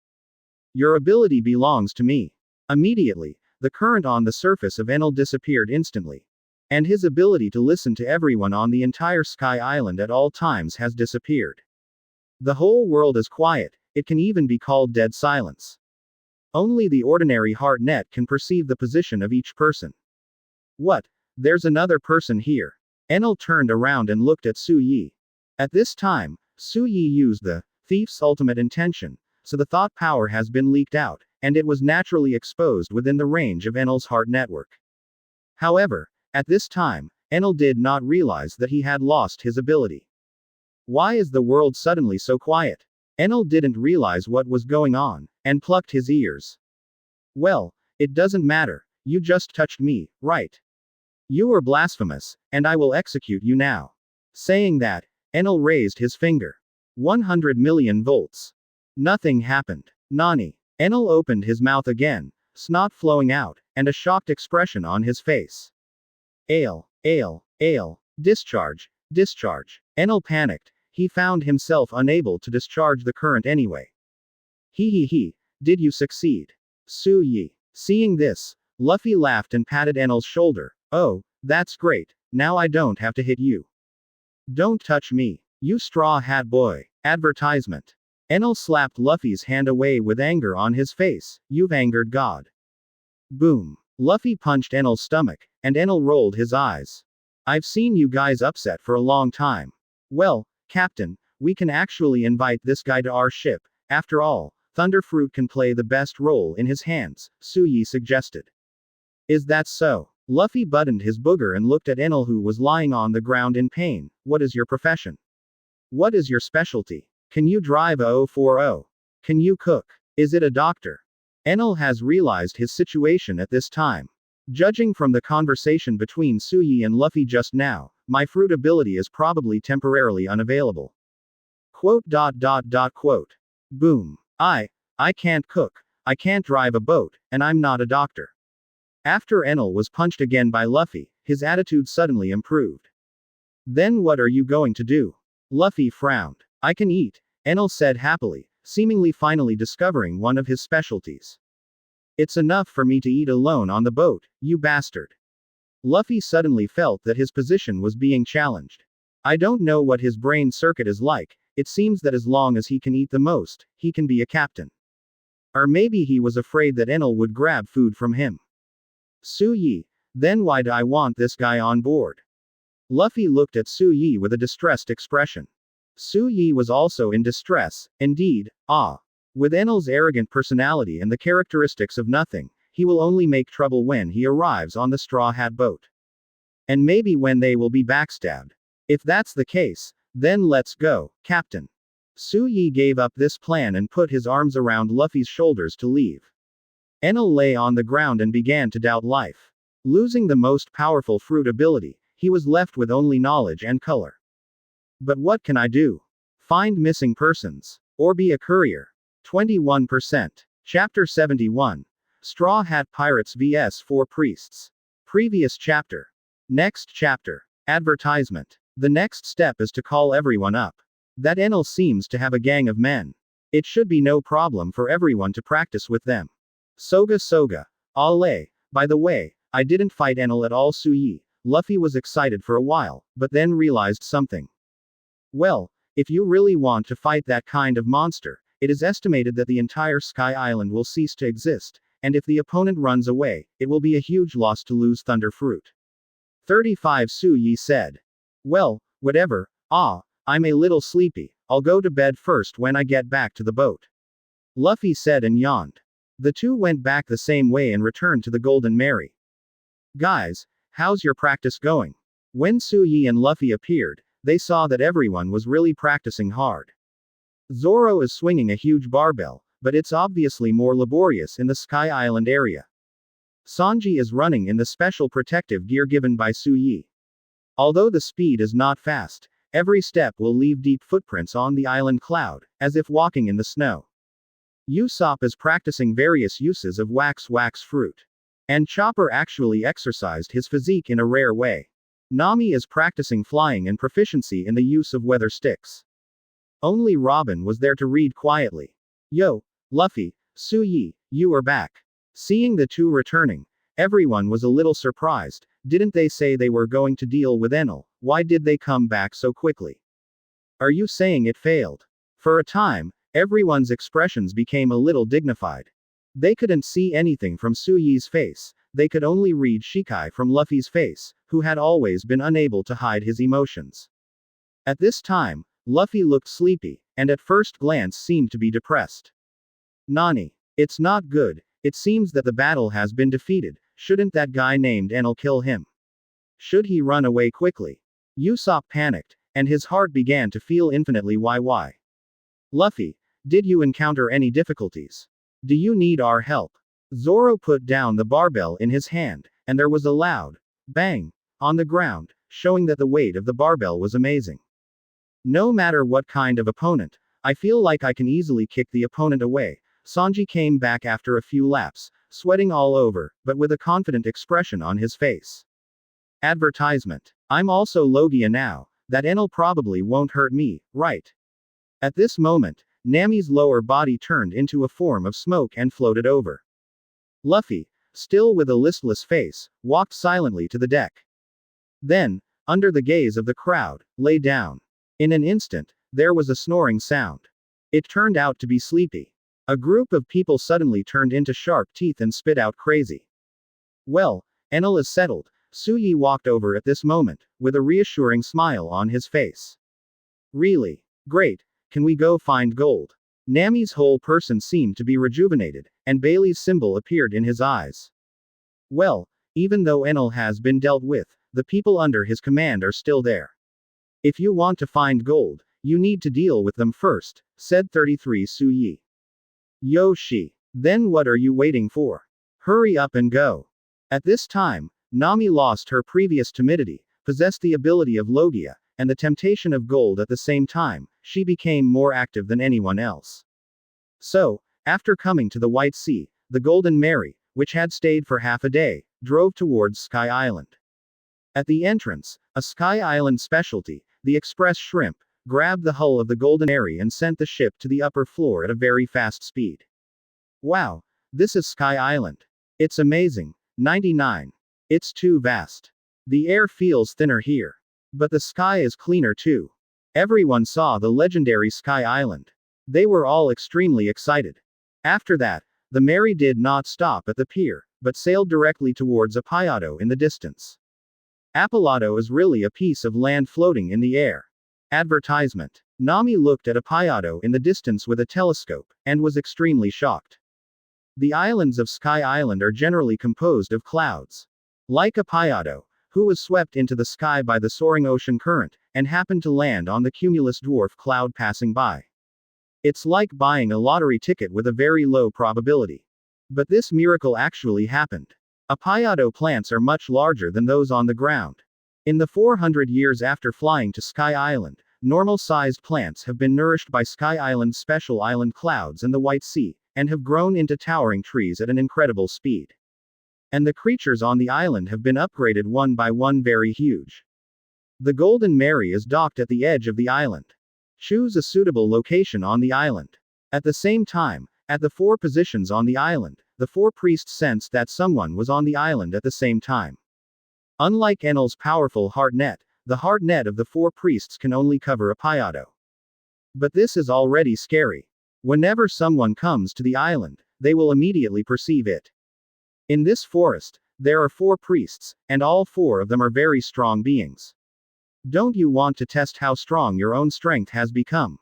Your ability belongs to me. Immediately, the current on the surface of Enel disappeared instantly. And his ability to listen to everyone on the entire Sky Island at all times has disappeared. The whole world is quiet, it can even be called dead silence. Only the ordinary heart net can perceive the position of each person. What? There's another person here. Enel turned around and looked at Su Yi. At this time, Su Yi used the thief's ultimate intention, so the thought power has been leaked out, and it was naturally exposed within the range of Enel's heart network. However, at this time, Enel did not realize that he had lost his ability. Why is the world suddenly so quiet? Enel didn't realize what was going on, and plucked his ears. Well, it doesn't matter, you just touched me, right? You are blasphemous, and I will execute you now. Saying that, Enel raised his finger. 100 million volts. Nothing happened. Nani. Enel opened his mouth again, snot flowing out, and a shocked expression on his face. Ale, ale, ale, discharge, discharge. Enel panicked, he found himself unable to discharge the current anyway. He, did you succeed? Su Yi. Seeing this, Luffy laughed and patted Enel's shoulder. Oh, that's great, now I don't have to hit you. Don't touch me, you straw hat boy. Advertisement. Enel slapped Luffy's hand away with anger on his face. You've angered God. Boom. Luffy punched Enel's stomach, and Enel rolled his eyes. I've seen you guys upset for a long time. Well, Captain, we can actually invite this guy to our ship. After all, Thunderfruit can play the best role in his hands, Su Yi suggested. Is that so? Luffy buttoned his booger and looked at Enel, who was lying on the ground in pain. What is your profession? What is your specialty? Can you drive a 040? Can you cook? Is it a doctor? Enel has realized his situation at this time. Judging from the conversation between Su Yi and Luffy just now, my fruit ability is probably temporarily unavailable. Quote. Boom. I can't cook, I can't drive a boat, and I'm not a doctor. After Enel was punched again by Luffy, his attitude suddenly improved. Then what are you going to do? Luffy frowned. I can eat, Enel said happily, seemingly finally discovering one of his specialties. It's enough for me to eat alone on the boat, you bastard. Luffy suddenly felt that his position was being challenged. I don't know what his brain circuit is like, it seems that as long as he can eat the most, he can be a captain. Or maybe he was afraid that Enel would grab food from him. Su Yi, then why do I want this guy on board? Luffy looked at Su Yi with a distressed expression. Su Yi was also in distress, indeed. With Enel's arrogant personality and the characteristics of nothing, he will only make trouble when he arrives on the Straw Hat boat. And maybe when they will be backstabbed. If that's the case, then let's go, Captain. Su Yi gave up this plan and put his arms around Luffy's shoulders to leave. Enel lay on the ground and began to doubt life. Losing the most powerful fruit ability, he was left with only knowledge and color. But what can I do? Find missing persons. Or be a courier. 21%. Chapter 71. Straw Hat Pirates vs 4 Priests. Previous chapter. Next chapter. Advertisement. The next step is to call everyone up. That Enel seems to have a gang of men. It should be no problem for everyone to practice with them. Soga. Ale. By the way, I didn't fight Enel at all. Su Yi. Luffy was excited for a while, but then realized something. Well, if you really want to fight that kind of monster, it is estimated that the entire Sky Island will cease to exist, and if the opponent runs away, it will be a huge loss to lose Thunder Fruit. 35 Su Yi said. Well, whatever, I'm a little sleepy, I'll go to bed first when I get back to the boat. Luffy said and yawned. The two went back the same way and returned to the Golden Mary. Guys, how's your practice going? When Su Yi and Luffy appeared, they saw that everyone was really practicing hard. Zoro is swinging a huge barbell, but it's obviously more laborious in the Sky Island area. Sanji is running in the special protective gear given by Su Yi. Although the speed is not fast, every step will leave deep footprints on the island cloud, as if walking in the snow. Usopp is practicing various uses of wax fruit. And Chopper actually exercised his physique in a rare way. Nami is practicing flying and proficiency in the use of weather sticks. Only Robin was there to read quietly. Yo, Luffy, Su Yi, you are back. Seeing the two returning, everyone was a little surprised. Didn't they say they were going to deal with Enel? Why did they come back so quickly? Are you saying it failed? For a time, everyone's expressions became a little dignified. They couldn't see anything from Su Yi's face, they could only read Shikai from Luffy's face, who had always been unable to hide his emotions. At this time, Luffy looked sleepy, and at first glance seemed to be depressed. Nani. It's not good, it seems that the battle has been defeated, shouldn't that guy named Enel kill him? Should he run away quickly? Usopp panicked, and his heart began to feel infinitely why. Luffy, did you encounter any difficulties? Do you need our help? Zoro put down the barbell in his hand, and there was a loud bang on the ground, showing that the weight of the barbell was amazing. No matter what kind of opponent, I feel like I can easily kick the opponent away. Sanji came back after a few laps, sweating all over, but with a confident expression on his face. Advertisement. I'm also Logia now. That Enel probably won't hurt me, right? At this moment, Nami's lower body turned into a form of smoke and floated over. Luffy, still with a listless face, walked silently to the deck. Then, under the gaze of the crowd, lay down. In an instant, there was a snoring sound. It turned out to be Sleepy. A group of people suddenly turned into sharp teeth and spit out crazy. Well, Enel is settled. Suyi walked over at this moment, with a reassuring smile on his face. Really? Great. Can we go find gold? Nami's whole person seemed to be rejuvenated, and Bailey's symbol appeared in his eyes. Well, even though Enel has been dealt with, the people under his command are still there. If you want to find gold, you need to deal with them first, said 33 Suyi. Yoshi. Then what are you waiting for? Hurry up and go. At this time, Nami lost her previous timidity, possessed the ability of Logia, and the temptation of gold at the same time. She became more active than anyone else. So, after coming to the White Sea, the Golden Mary, which had stayed for half a day, drove towards Sky Island. At the entrance, a Sky Island specialty, the Express Shrimp, grabbed the hull of the Golden Mary and sent the ship to the upper floor at a very fast speed. Wow, this is Sky Island. It's amazing. 99. It's too vast. The air feels thinner here. But the sky is cleaner too. Everyone saw the legendary Sky Island. They were all extremely excited. After that, the Mary did not stop at the pier, but sailed directly towards Apayado in the distance. Apolado is really a piece of land floating in the air. Advertisement. Nami looked at Apayado in the distance with a telescope, and was extremely shocked. The islands of Sky Island are generally composed of clouds. Like Apayado, who was swept into the sky by the soaring ocean current, and happened to land on the cumulus dwarf cloud passing by. It's like buying a lottery ticket with a very low probability. But this miracle actually happened. Apayado plants are much larger than those on the ground. In the 400 years after flying to Sky Island, normal-sized plants have been nourished by Sky Island's special island clouds and the White Sea, and have grown into towering trees at an incredible speed. And the creatures on the island have been upgraded one by one very huge. The Golden Mary is docked at the edge of the island. Choose a suitable location on the island. At the same time, at the 4 positions on the island, the 4 priests sensed that someone was on the island at the same time. Unlike Enel's powerful heart net, the heart net of the 4 priests can only cover Apayado. But this is already scary. Whenever someone comes to the island, they will immediately perceive it. In this forest, there are 4 priests, and all 4 of them are very strong beings. Don't you want to test how strong your own strength has become?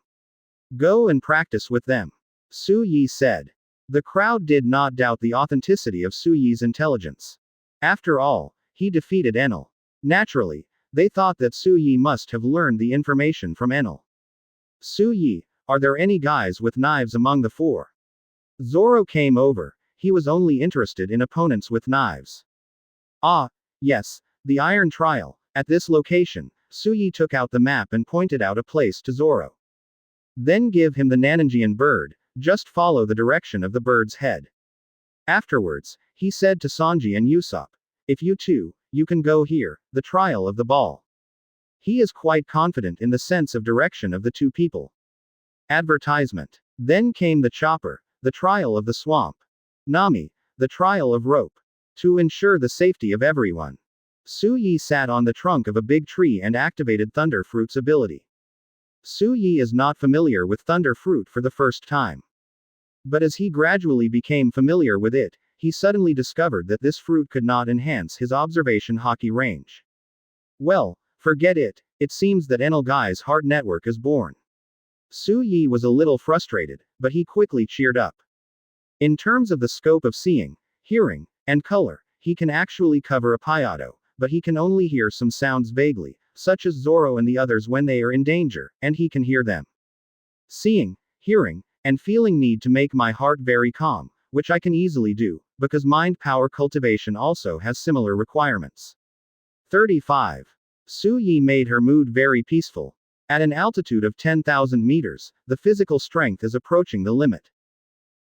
Go and practice with them. Su Yi said. The crowd did not doubt the authenticity of Su Yi's intelligence. After all, he defeated Enel. Naturally, they thought that Su Yi must have learned the information from Enel. Su Yi, are there any guys with knives among the 4? Zoro came over. He was only interested in opponents with knives. Ah, yes, the Iron Trial. At this location, Suyi took out the map and pointed out a place to Zoro. Then give him the Nanangian bird, just follow the direction of the bird's head. Afterwards, he said to Sanji and Usopp, if you two, you can go here, the trial of the ball. He is quite confident in the sense of direction of the 2 people. Advertisement. Then came the chopper, the trial of the swamp. Nami, the trial of rope. To ensure the safety of everyone. Su Yi sat on the trunk of a big tree and activated Thunder Fruit's ability. Su Yi is not familiar with Thunder Fruit for the first time. But as he gradually became familiar with it, he suddenly discovered that this fruit could not enhance his observation Haki range. Well, forget it, it seems that Enel Guy's heart network is born. Su Yi was a little frustrated, but he quickly cheered up. In terms of the scope of seeing, hearing, and color, he can actually cover Apayado, but he can only hear some sounds vaguely, such as Zoro and the others when they are in danger, and he can hear them. Seeing, hearing, and feeling need to make my heart very calm, which I can easily do, because mind power cultivation also has similar requirements. 35. Su Yi made her mood very peaceful. At an altitude of 10,000 meters, the physical strength is approaching the limit.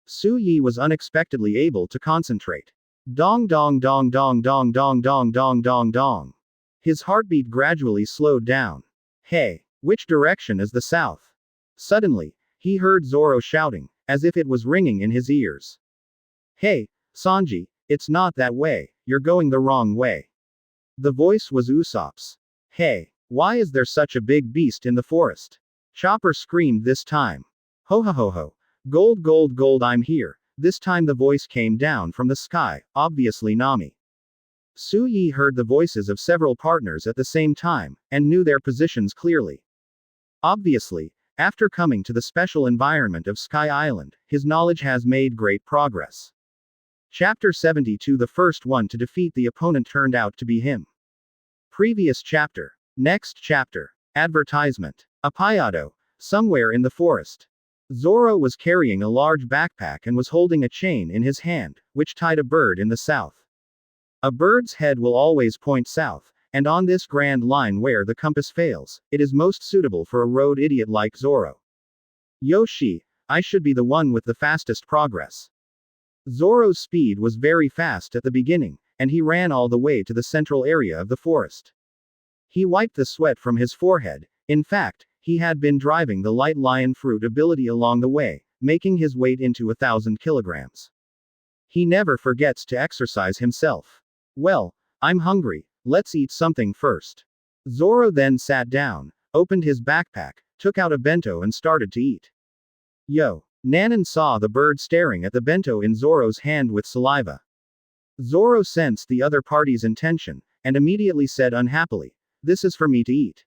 Su Yi was unexpectedly able to concentrate. Dong dong dong dong dong dong dong dong dong dong. His heartbeat gradually slowed down. Hey, which direction is the south? Suddenly, he heard Zoro shouting, as if it was ringing in his ears. Hey, Sanji, it's not that way, you're going the wrong way. The voice was Usopp's. Hey, why is there such a big beast in the forest? Chopper screamed this time. Ho ho ho ho. Gold gold gold, I'm here. This time the voice came down from the sky, obviously Nami. Su Yi heard the voices of several partners at the same time, and knew their positions clearly. Obviously, after coming to the special environment of Sky Island, his knowledge has made great progress. Chapter 72. The first one to defeat the opponent turned out to be him. Previous chapter. Next chapter. Advertisement. Apayado. Somewhere in the forest. Zoro was carrying a large backpack and was holding a chain in his hand, which tied a bird in the south. A bird's head will always point south, and on this grand line where the compass fails, it is most suitable for a road idiot like Zoro. Yoshi, I should be the one with the fastest progress. Zoro's speed was very fast at the beginning, and he ran all the way to the central area of the forest. He wiped the sweat from his forehead. In fact, he had been driving the light lion fruit ability along the way, making his weight into 1,000 kilograms. He never forgets to exercise himself. Well, I'm hungry, let's eat something first. Zoro then sat down, opened his backpack, took out a bento and started to eat. Yo! Nanan saw the bird staring at the bento in Zoro's hand with saliva. Zoro sensed the other party's intention, and immediately said unhappily, "This is for me to eat."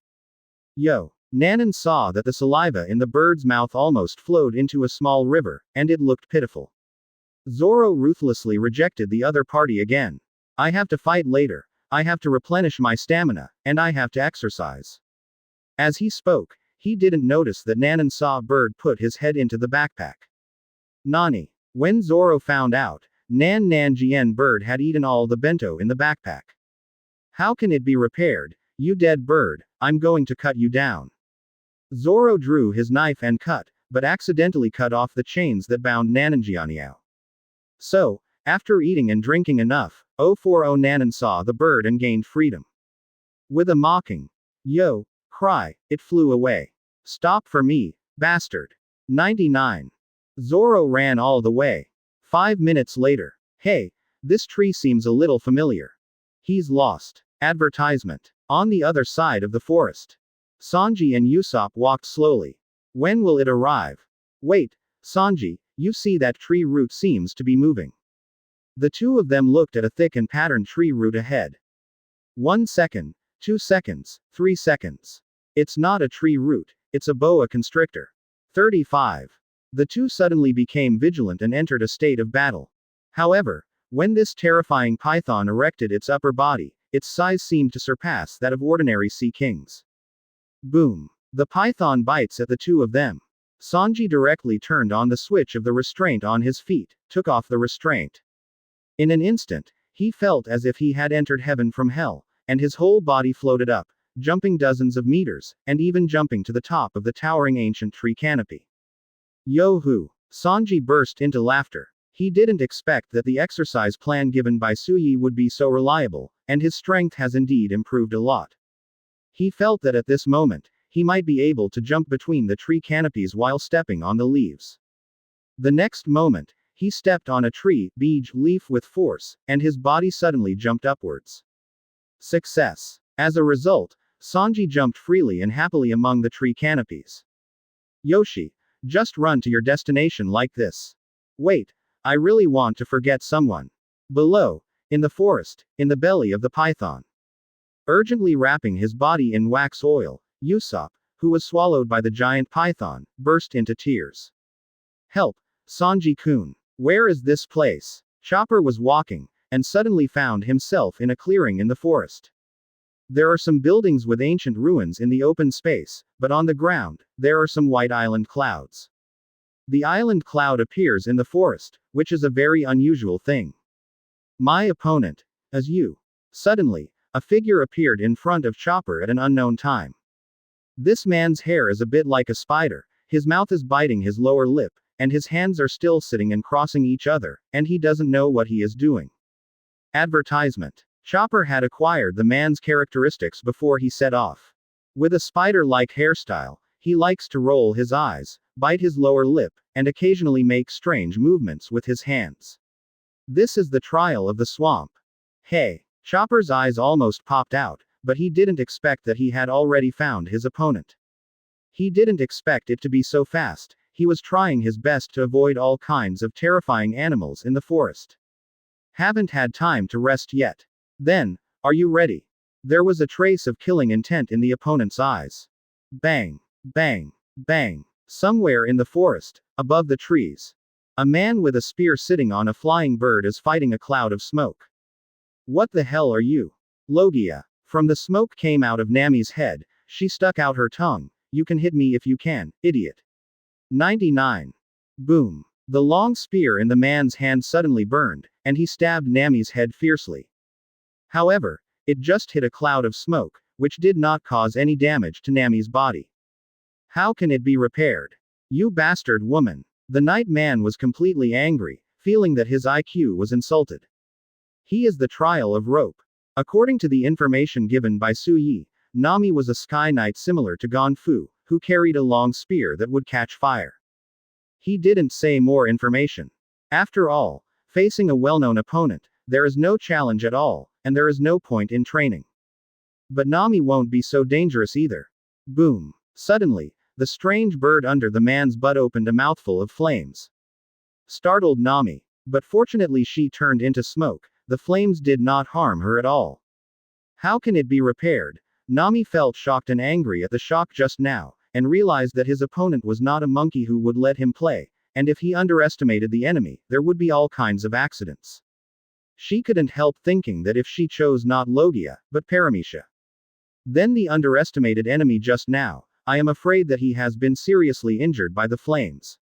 Yo! Nanan saw that the saliva in the bird's mouth almost flowed into a small river, and it looked pitiful. Zoro ruthlessly rejected the other party again. I have to fight later, I have to replenish my stamina, and I have to exercise. As he spoke, he didn't notice that Nanan saw bird put his head into the backpack. Nani. When Zoro found out, Nan bird had eaten all the bento in the backpack. How can it be repaired? You dead bird, I'm going to cut you down. Zoro drew his knife and cut, but accidentally cut off the chains that bound Nananjianiao. So, after eating and drinking enough, 040 Nanan saw the bird and gained freedom. With a mocking, yo, cry, it flew away. Stop for me, bastard. 99. Zoro ran all the way. 5 minutes later. Hey, this tree seems a little familiar. He's lost. Advertisement. On the other side of the forest. Sanji and Usopp walked slowly. When will it arrive? Wait, Sanji, you see that tree root seems to be moving. The two of them looked at a thick and patterned tree root ahead. 1 second, 2 seconds, 3 seconds. It's not a tree root, it's a boa constrictor. 35. The two suddenly became vigilant and entered a state of battle. However, when this terrifying python erected its upper body, its size seemed to surpass that of ordinary sea kings. Boom. The python bites at the two of them. Sanji directly turned on the switch of the restraint on his feet, took off the restraint. In an instant, he felt as if he had entered heaven from hell, and his whole body floated up, jumping dozens of meters, and even jumping to the top of the towering ancient tree canopy. Yo-hoo! Sanji burst into laughter. He didn't expect that the exercise plan given by Su Yi would be so reliable, and his strength has indeed improved a lot. He felt that at this moment, he might be able to jump between the tree canopies while stepping on the leaves. The next moment, he stepped on a tree leaf with force, and his body suddenly jumped upwards. Success. As a result, Sanji jumped freely and happily among the tree canopies. Yoshi, just run to your destination like this. Wait, I really want to forget someone. Below, in the forest, in the belly of the python. Urgently wrapping his body in wax oil, Usopp, who was swallowed by the giant python, burst into tears. Help, Sanji-kun. Where is this place? Chopper was walking, and suddenly found himself in a clearing in the forest. There are some buildings with ancient ruins in the open space, but on the ground, there are some white island clouds. The island cloud appears in the forest, which is a very unusual thing. My opponent. As you. Suddenly, a figure appeared in front of Chopper at an unknown time. This man's hair is a bit like a spider, his mouth is biting his lower lip, and his hands are still sitting and crossing each other, and he doesn't know what he is doing. Advertisement. Chopper had acquired the man's characteristics before he set off. With a spider-like hairstyle, he likes to roll his eyes, bite his lower lip, and occasionally make strange movements with his hands. This is the trial of the swamp. Hey! Chopper's eyes almost popped out, but he didn't expect that he had already found his opponent. He didn't expect it to be so fast. He was trying his best to avoid all kinds of terrifying animals in the forest. Haven't had time to rest yet. Then, are you ready? There was a trace of killing intent in the opponent's eyes. Bang, bang, bang. Somewhere in the forest, above the trees, a man with a spear sitting on a flying bird is fighting a cloud of smoke. What the hell are you? Logia. From the smoke came out of Nami's head, she stuck out her tongue. You can hit me if you can, idiot. 99. Boom. The long spear in the man's hand suddenly burned, and he stabbed Nami's head fiercely. However, it just hit a cloud of smoke, which did not cause any damage to Nami's body. How can it be repaired? You bastard woman. The night man was completely angry, feeling that his IQ was insulted. He is the trial of rope. According to the information given by Su Yi, Nami was a sky knight similar to Gonfu, who carried a long spear that would catch fire. He didn't say more information. After all, facing a well-known opponent, there is no challenge at all, and there is no point in training. But Nami won't be so dangerous either. Boom. Suddenly, the strange bird under the man's butt opened a mouthful of flames. Startled Nami. But fortunately she turned into smoke, the flames did not harm her at all. How can it be repaired? Nami felt shocked and angry at the shock just now, and realized that his opponent was not a monkey who would let him play, and if he underestimated the enemy, there would be all kinds of accidents. She couldn't help thinking that if she chose not Logia, but Paramecia. Then the underestimated enemy just now, I am afraid that he has been seriously injured by the flames.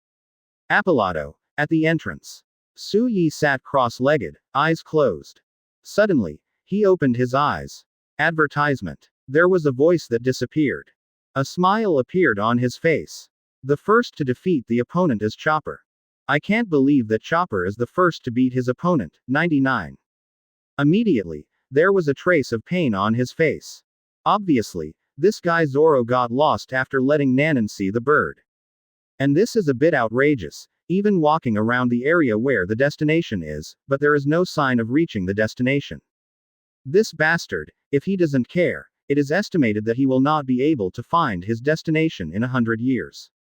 Apollo, at the entrance. Su Yi sat cross-legged, eyes closed. Suddenly, he opened his eyes. Advertisement. There was a voice that disappeared. A smile appeared on his face. The first to defeat the opponent is Chopper. I can't believe that Chopper is the first to beat his opponent, 99. Immediately, there was a trace of pain on his face. Obviously, this guy Zoro got lost after letting Nanan see the bird. And this is a bit outrageous, even walking around the area where the destination is, but there is no sign of reaching the destination. This bastard, if he doesn't care, it is estimated that he will not be able to find his destination in 100 years.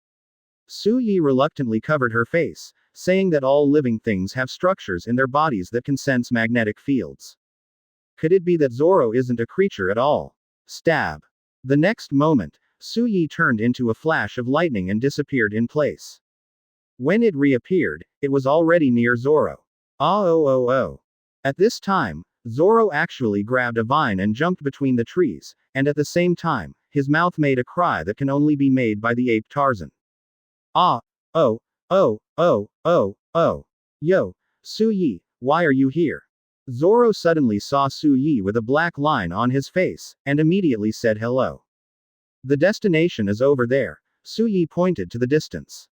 Su Yi reluctantly covered her face, saying that all living things have structures in their bodies that can sense magnetic fields. Could it be that Zoro isn't a creature at all? Stab. The next moment, Su Yi turned into a flash of lightning and disappeared in place. When it reappeared, it was already near Zoro. Oh. At this time, Zoro actually grabbed a vine and jumped between the trees, and at the same time, his mouth made a cry that can only be made by the ape Tarzan. Ah, oh. Yo, Su Yi, why are you here? Zoro suddenly saw Su Yi with a black line on his face, and immediately said hello. The destination is over there. Su Yi pointed to the distance.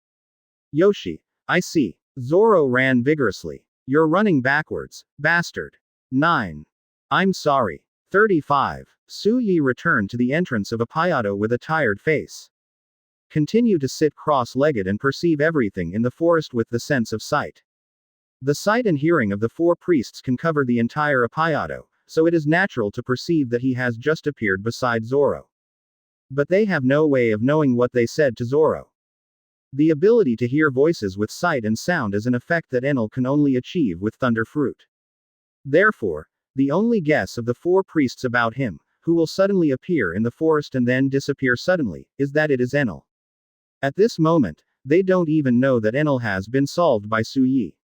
Yoshi, I see. Zoro ran vigorously. You're running backwards, bastard. 9. I'm sorry. 35. Su Yi returned to the entrance of Apayado with a tired face. Continue to sit cross-legged and perceive everything in the forest with the sense of sight. The sight and hearing of the four priests can cover the entire Apayado, so it is natural to perceive that he has just appeared beside Zoro. But they have no way of knowing what they said to Zoro. The ability to hear voices with sight and sound is an effect that Enel can only achieve with Thunder Fruit. Therefore, the only guess of the four priests about him, who will suddenly appear in the forest and then disappear suddenly, is that it is Enel. At this moment, they don't even know that Enel has been solved by Su Yi.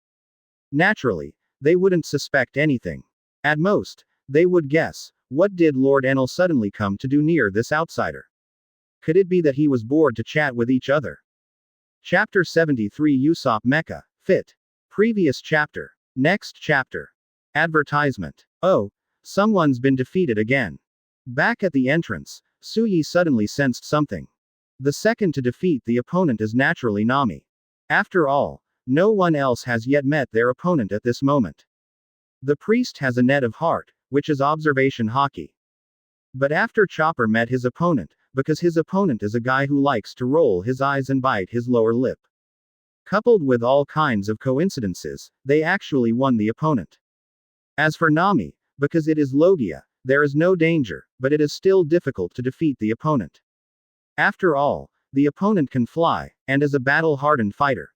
Naturally, they wouldn't suspect anything. At most, they would guess, What did Lord Enel suddenly come to do near this outsider? Could it be that he was bored to chat with each other? Chapter 73 Usopp Mecha. Fit. Previous chapter. Next chapter. Advertisement. Oh, someone's been defeated again. Back at the entrance, Suyi suddenly sensed something. The second to defeat the opponent is naturally Nami. After all, no one else has yet met their opponent at this moment. The priest has a net of heart, which is observation Haki. But after Chopper met his opponent, because his opponent is a guy who likes to roll his eyes and bite his lower lip. Coupled with all kinds of coincidences, they actually won the opponent. As for Nami, because it is Logia, there is no danger, but it is still difficult to defeat the opponent. After all, the opponent can fly, and is a battle-hardened fighter.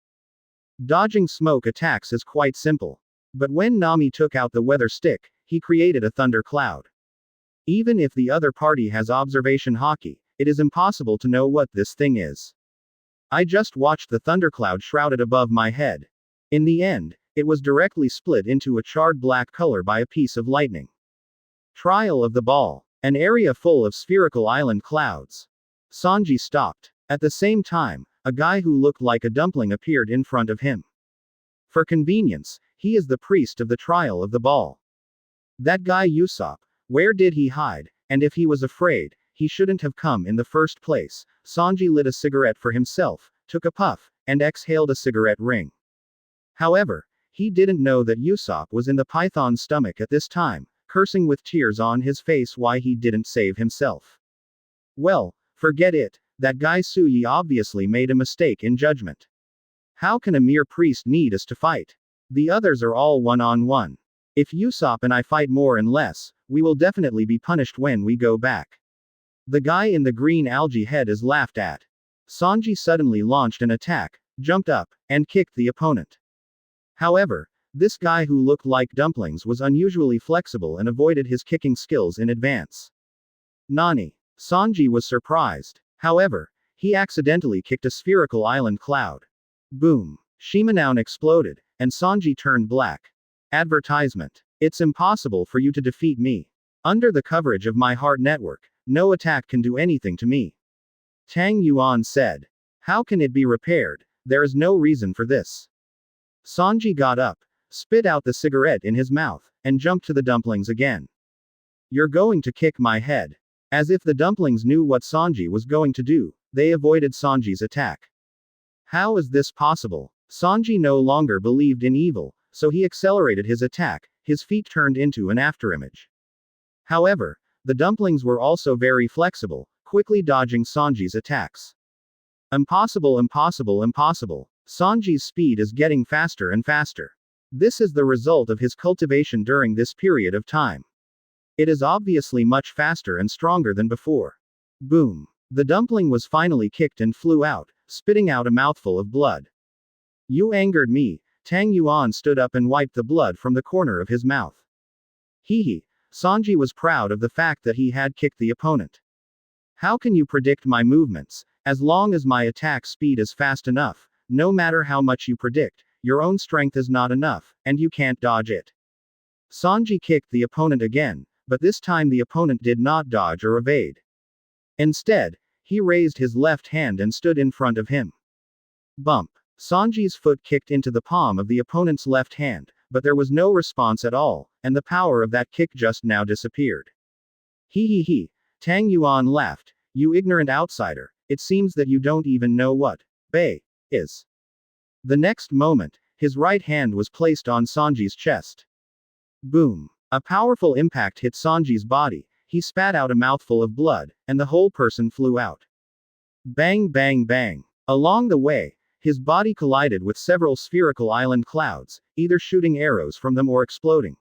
Dodging smoke attacks is quite simple. But when Nami took out the weather stick, he created a thunder cloud. Even if the other party has observation Haki, it is impossible to know what this thing is. I just watched the thundercloud shrouded above my head. In the end, it was directly split into a charred black color by a piece of lightning. Trial of the Ball. An area full of spherical island clouds. Sanji stopped. At the same time, a guy who looked like a dumpling appeared in front of him. For convenience, he is the priest of the Trial of the Ball. That guy Usopp, where did he hide? And if he was afraid, he shouldn't have come in the first place. Sanji lit a cigarette for himself, took a puff, and exhaled a cigarette ring. However, he didn't know that Usopp was in the python's stomach at this time, cursing with tears on his face why he didn't save himself. Well, forget it, that guy Suyi obviously made a mistake in judgment. How can a mere priest need us to fight? The others are all one-on-one. If Usopp and I fight more and less, we will definitely be punished when we go back. The guy in the green algae head is laughed at. Sanji suddenly launched an attack, jumped up, and kicked the opponent. However, this guy who looked like dumplings was unusually flexible and avoided his kicking skills in advance. Nani. Sanji was surprised. However, he accidentally kicked a spherical island cloud. Boom. Shimanoun exploded, and Sanji turned black. Advertisement. It's impossible for you to defeat me. Under the coverage of my heart network, no attack can do anything to me. Tang Yuan said. How can it be repaired? There is no reason for this. Sanji got up, spit out the cigarette in his mouth, and jumped to the dumplings again. You're going to kick my head. As if the dumplings knew what Sanji was going to do, they avoided Sanji's attack. How is this possible? Sanji no longer believed in evil, so he accelerated his attack, his feet turned into an afterimage. However, the dumplings were also very flexible, quickly dodging Sanji's attacks. Impossible, impossible, impossible. Sanji's speed is getting faster and faster. This is the result of his cultivation during this period of time. It is obviously much faster and stronger than before. Boom. The dumpling was finally kicked and flew out, spitting out a mouthful of blood. You angered me. Tang Yuan stood up and wiped the blood from the corner of his mouth. Hee. Sanji was proud of the fact that he had kicked the opponent. How can you predict my movements? As long as my attack speed is fast enough, no matter how much you predict, your own strength is not enough, and you can't dodge it. Sanji kicked the opponent again, but this time the opponent did not dodge or evade. Instead, he raised his left hand and stood in front of him. Bump. Sanji's foot kicked into the palm of the opponent's left hand, but there was no response at all, and the power of that kick just now disappeared. He. Tang Yuan laughed. You ignorant outsider, it seems that you don't even know what Bei is. The next moment, his right hand was placed on Sanji's chest. Boom. A powerful impact hit Sanji's body, he spat out a mouthful of blood, and the whole person flew out. Bang bang bang. Along the way, his body collided with several spherical island clouds, either shooting arrows from them or exploding.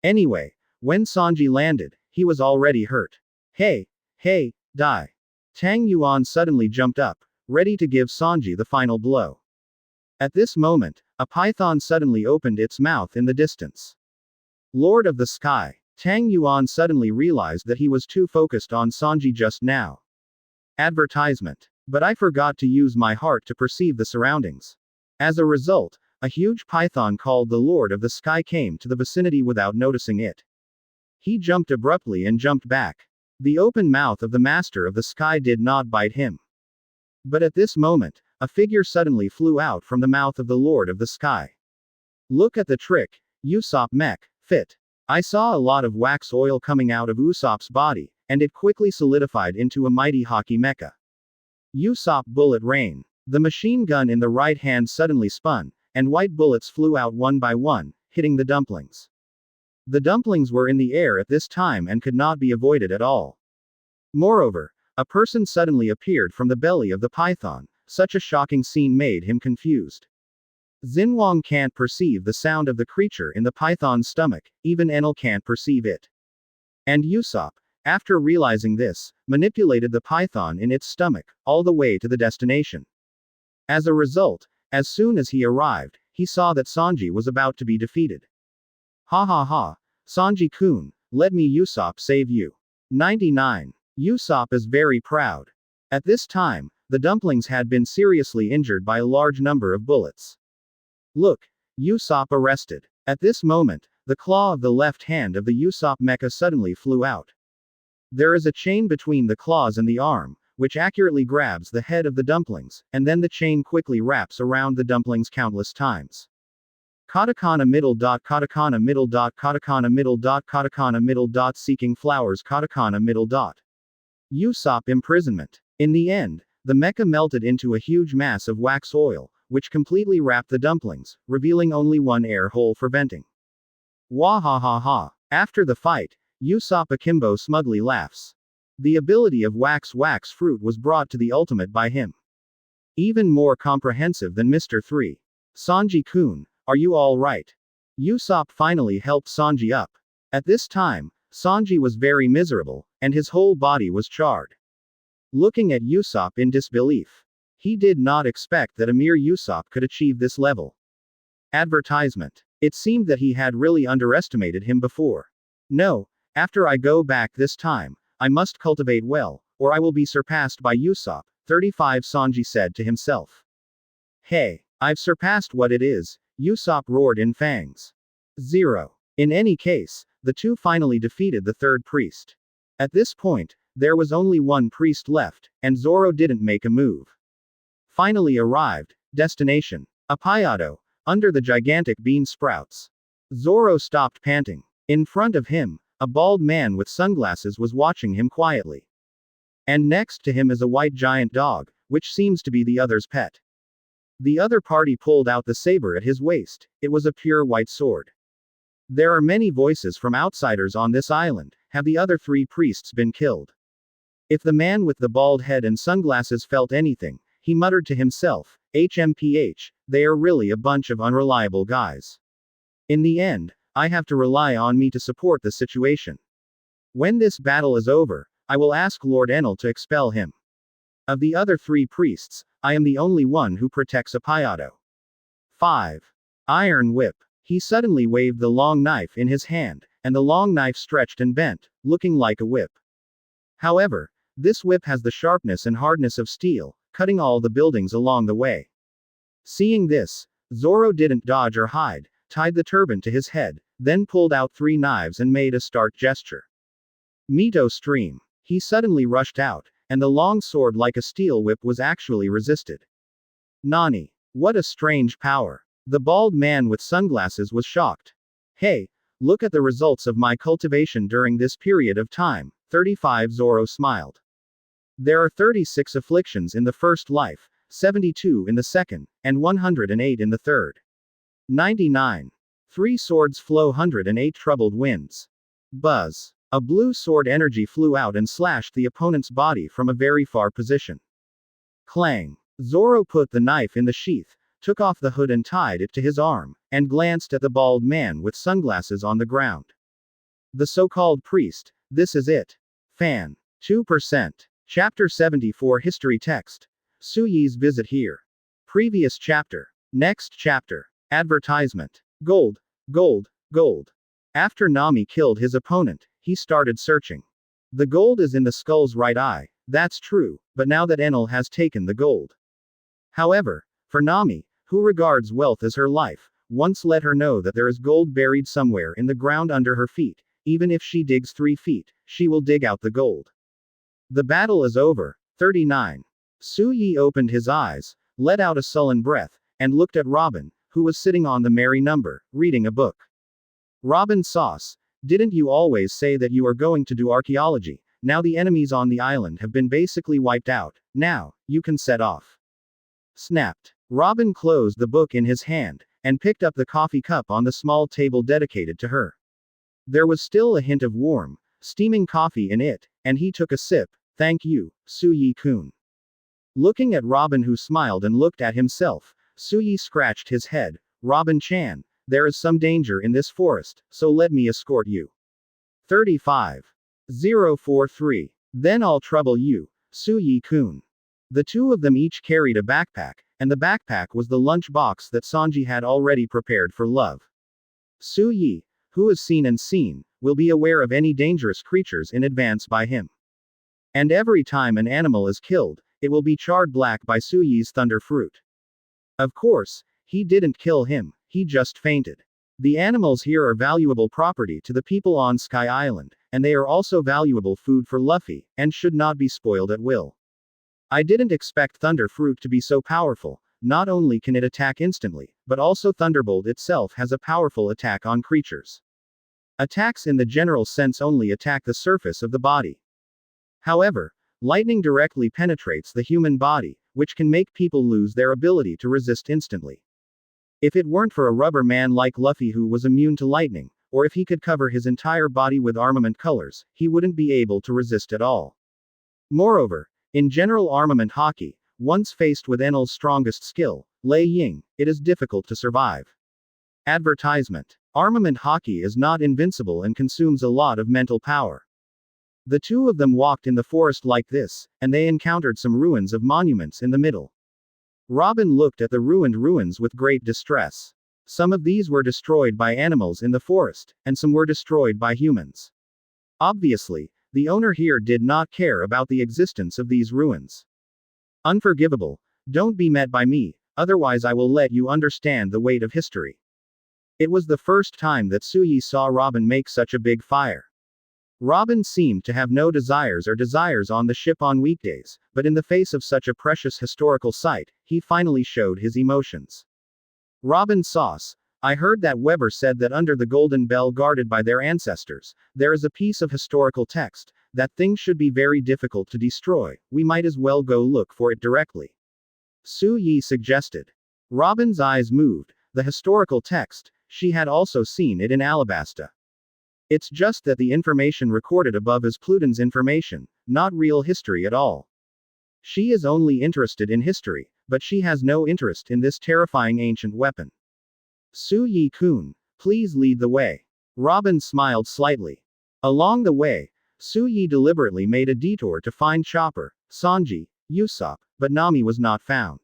Anyway, when Sanji landed, he was already hurt. Hey, die. Tang Yuan suddenly jumped up, ready to give Sanji the final blow. At this moment, a python suddenly opened its mouth in the distance. Lord of the Sky. Tang Yuan suddenly realized that he was too focused on Sanji just now. Advertisement. But I forgot to use my heart to perceive the surroundings. As a result, a huge python called the Lord of the Sky came to the vicinity without noticing it. He jumped abruptly and jumped back. The open mouth of the Master of the Sky did not bite him. But at this moment, a figure suddenly flew out from the mouth of the Lord of the Sky. Look at the trick, Usopp mech, fit. I saw a lot of wax oil coming out of Usopp's body, and it quickly solidified into a mighty Haki mecha. Usopp bullet rain. The machine gun in the right hand suddenly spun, and white bullets flew out one by one, hitting the dumplings. The dumplings were in the air at this time and could not be avoided at all. Moreover, a person suddenly appeared from the belly of the python. Such a shocking scene made him confused. Xinhuang can't perceive the sound of the creature in the python's stomach, even Enel can't perceive it. And Usopp, after realizing this, manipulated the python in its stomach, all the way to the destination. As a result, as soon as he arrived, he saw that Sanji was about to be defeated. Ha ha ha, Sanji-kun, let me Usopp save you. 99. Usopp is very proud. At this time, the dumplings had been seriously injured by a large number of bullets. Look, Usopp arrested. At this moment, the claw of the left hand of the Usopp mecha suddenly flew out. There is a chain between the claws and the arm, which accurately grabs the head of the dumplings, and then the chain quickly wraps around the dumplings countless times. Katakana middle dot katakana middle dot katakana middle dot katakana middle dot seeking flowers katakana middle dot. Usopp imprisonment. In the end, the mecha melted into a huge mass of wax oil, which completely wrapped the dumplings, revealing only one air hole for venting. Wah ha ha ha. After the fight, Usopp Akimbo smugly laughs. The ability of wax fruit was brought to the ultimate by him. Even more comprehensive than Mr. 3. Sanji-kun, are you all right? Usopp finally helped Sanji up. At this time, Sanji was very miserable, and his whole body was charred. Looking at Usopp in disbelief. He did not expect that a mere Usopp could achieve this level. Advertisement. It seemed that he had really underestimated him before. No, after I go back this time, I must cultivate well, or I will be surpassed by Usopp. 35 Sanji said to himself. Hey, I've surpassed what it is, Usopp roared in fangs. 0. In any case, the two finally defeated the third priest. At this point, there was only one priest left, and Zoro didn't make a move. Finally arrived, destination. Apayado, under the gigantic bean sprouts. Zoro stopped panting. In front of him, a bald man with sunglasses was watching him quietly. And next to him is a white giant dog, which seems to be the other's pet. The other party pulled out the saber at his waist. It was a pure white sword. There are many voices from outsiders on this island. Have the other three priests been killed? If the man with the bald head and sunglasses felt anything, he muttered to himself, HMPH, they are really a bunch of unreliable guys. In the end, I have to rely on me to support the situation. When this battle is over, I will ask Lord Enel to expel him. Of the other three priests, I am the only one who protects Apayado. 5. Iron Whip. He suddenly waved the long knife in his hand, and the long knife stretched and bent, looking like a whip. However, this whip has the sharpness and hardness of steel, cutting all the buildings along the way. Seeing this, Zoro didn't dodge or hide, tied the turban to his head, then pulled out 3 knives and made a start gesture. Mito stream. He suddenly rushed out, and the long sword like a steel whip was actually resisted. Nani. What a strange power. The bald man with sunglasses was shocked. Hey, look at the results of my cultivation during this period of time. 35 Zoro smiled. There are 36 afflictions in the first life, 72 in the second, and 108 in the third. 99. 3 swords flow 108 troubled winds. Buzz. A blue sword energy flew out and slashed the opponent's body from a very far position. Clang. Zoro put the knife in the sheath, took off the hood and tied it to his arm, and glanced at the bald man with sunglasses on the ground. The so-called priest, this is it. Fan. 2%. Chapter 74 History Text. Suyi's visit here. Previous chapter. Next chapter. Advertisement. Gold. Gold. Gold. After Nami killed his opponent, he started searching. The gold is in the skull's right eye, that's true, but now that Enel has taken the gold. However, for Nami, who regards wealth as her life, once let her know that there is gold buried somewhere in the ground under her feet, even if she digs 3 feet, she will dig out the gold. The battle is over. 39. Su Yi opened his eyes, let out a sullen breath, and looked at Robin, who was sitting on the merry number, reading a book. Robin Sauce, didn't you always say that you are going to do archaeology? Now the enemies on the island have been basically wiped out. Now, you can set off. Snapped. Robin closed the book in his hand, and picked up the coffee cup on the small table dedicated to her. There was still a hint of warm, steaming coffee in it, and he took a sip. Thank you, Su Yi-kun. Looking at Robin, who smiled and looked at himself, Su Yi scratched his head. Robin-chan, there is some danger in this forest, so let me escort you. 35. 043. Then I'll trouble you, Su Yi-kun. The two of them each carried a backpack, and the backpack was the lunch box that Sanji had already prepared for Love. Su Yi, who is seen and seen, will be aware of any dangerous creatures in advance by him. And every time an animal is killed, it will be charred black by Su Yi's thunder fruit. Of course, he didn't kill him, he just fainted. The animals here are valuable property to the people on Sky Island, and they are also valuable food for Luffy, and should not be spoiled at will. I didn't expect thunder fruit to be so powerful. Not only can it attack instantly, but also Thunderbolt itself has a powerful attack on creatures. Attacks in the general sense only attack the surface of the body. However, lightning directly penetrates the human body, which can make people lose their ability to resist instantly. If it weren't for a rubber man like Luffy who was immune to lightning, or if he could cover his entire body with armament colors, he wouldn't be able to resist at all. Moreover, in general armament Haki, once faced with Enel's strongest skill, Lei Ying, it is difficult to survive. Advertisement. Armament Haki is not invincible and consumes a lot of mental power. The two of them walked in the forest like this, and they encountered some ruins of monuments in the middle. Robin looked at the ruined ruins with great distress. Some of these were destroyed by animals in the forest, and some were destroyed by humans. Obviously, the owner here did not care about the existence of these ruins. Unforgivable. Don't be met by me, otherwise I will let you understand the weight of history. It was the first time that Su Yi saw Robin make such a big fire. Robin seemed to have no desires on the ship on weekdays, but in the face of such a precious historical site, he finally showed his emotions. Robin Sauce, I heard that Weber said that under the golden bell guarded by their ancestors, there is a piece of historical text. That thing should be very difficult to destroy, we might as well go look for it directly. Su Yi suggested. Robin's eyes moved. The historical text, she had also seen it in Alabasta. It's just that the information recorded above is Pluton's information, not real history at all. She is only interested in history, but she has no interest in this terrifying ancient weapon. Su Yi-kun, please lead the way. Robin smiled slightly. Along the way, Su Yi deliberately made a detour to find Chopper, Sanji, Usopp, but Nami was not found.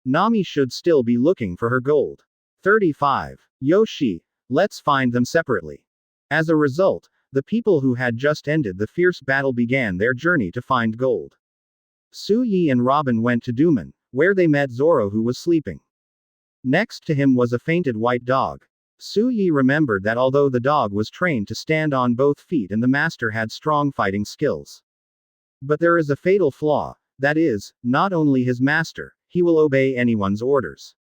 Nami should still be looking for her gold. 35. Yoshi, let's find them separately. As a result, the people who had just ended the fierce battle began their journey to find gold. Su Yi and Robin went to Duman, where they met Zoro, who was sleeping. Next to him was a fainted white dog. Su Yi remembered that although the dog was trained to stand on both feet and the master had strong fighting skills. But there is a fatal flaw, that is, not only his master, he will obey anyone's orders.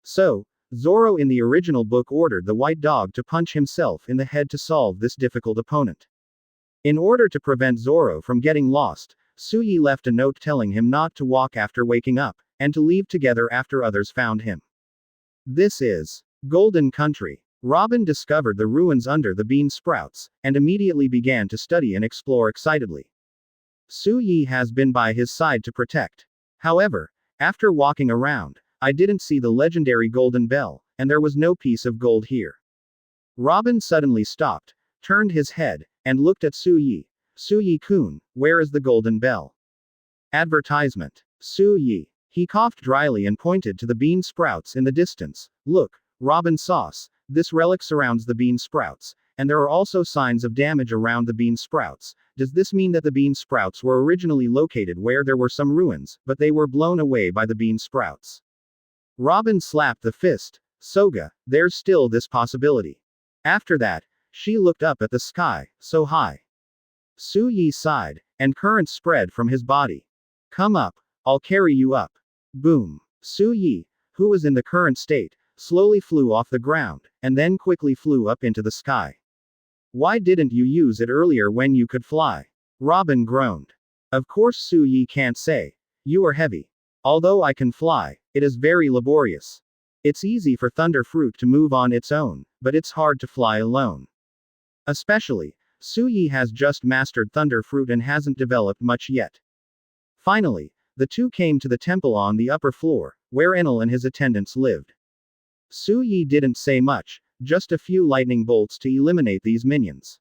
So, Zoro in the original book ordered the white dog to punch himself in the head to solve this difficult opponent. In order to prevent Zoro from getting lost, Su Yi left a note telling him not to walk after waking up, and to leave together after others found him. This is Golden Country. Robin discovered the ruins under the bean sprouts, and immediately began to study and explore excitedly. Su Yi has been by his side to protect. However, after walking around, I didn't see the legendary golden bell, and there was no piece of gold here. Robin suddenly stopped, turned his head, and looked at Su Yi. Su Yi-kun, where is the golden bell? Advertisement. Su Yi. He coughed dryly and pointed to the bean sprouts in the distance. Look, Robin Sauce, this relic surrounds the bean sprouts, and there are also signs of damage around the bean sprouts. Does this mean that the bean sprouts were originally located where there were some ruins, but they were blown away by the bean sprouts? Robin slapped the fist. Soga, there's still this possibility. After that, She looked up at the sky, so high. Su Yi sighed, and currents spread from his body. Come up, I'll carry you up. Boom. Su Yi, who was in the current state, slowly flew off the ground, and then quickly flew up into the sky. Why didn't you use it earlier when you could fly? Robin groaned. Of course Su Yi can't say. You are heavy. Although I can fly, it is very laborious. It's easy for Thunder Fruit to move on its own, but it's hard to fly alone. Especially, Su Yi has just mastered Thunder Fruit and hasn't developed much yet. Finally, the two came to the temple on the upper floor, where Enel and his attendants lived. Su Yi didn't say much, just a few lightning bolts to eliminate these minions.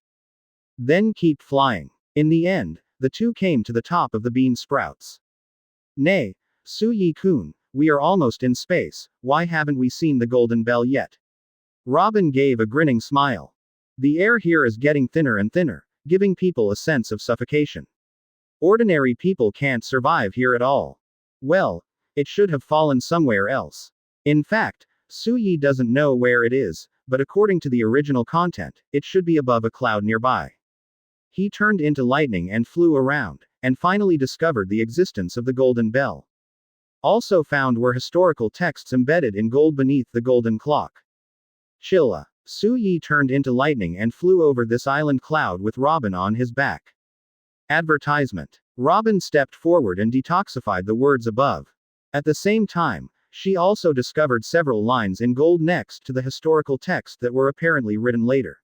Then keep flying. In the end, the two came to the top of the bean sprouts. Nay, Su Yi-kun, we are almost in space, why haven't we seen the golden bell yet? Robin gave a grinning smile. The air here is getting thinner and thinner, giving people a sense of suffocation. Ordinary people can't survive here at all. Well, it should have fallen somewhere else. In fact, Su Yi doesn't know where it is, but according to the original content, it should be above a cloud nearby. He turned into lightning and flew around, and finally discovered the existence of the golden bell. Also found were historical texts embedded in gold beneath the golden clock. Chilla. Su Yi turned into lightning and flew over this island cloud with Robin on his back. Advertisement. Robin stepped forward and detoxified the words above. At the same time, she also discovered several lines in gold next to the historical text that were apparently written later.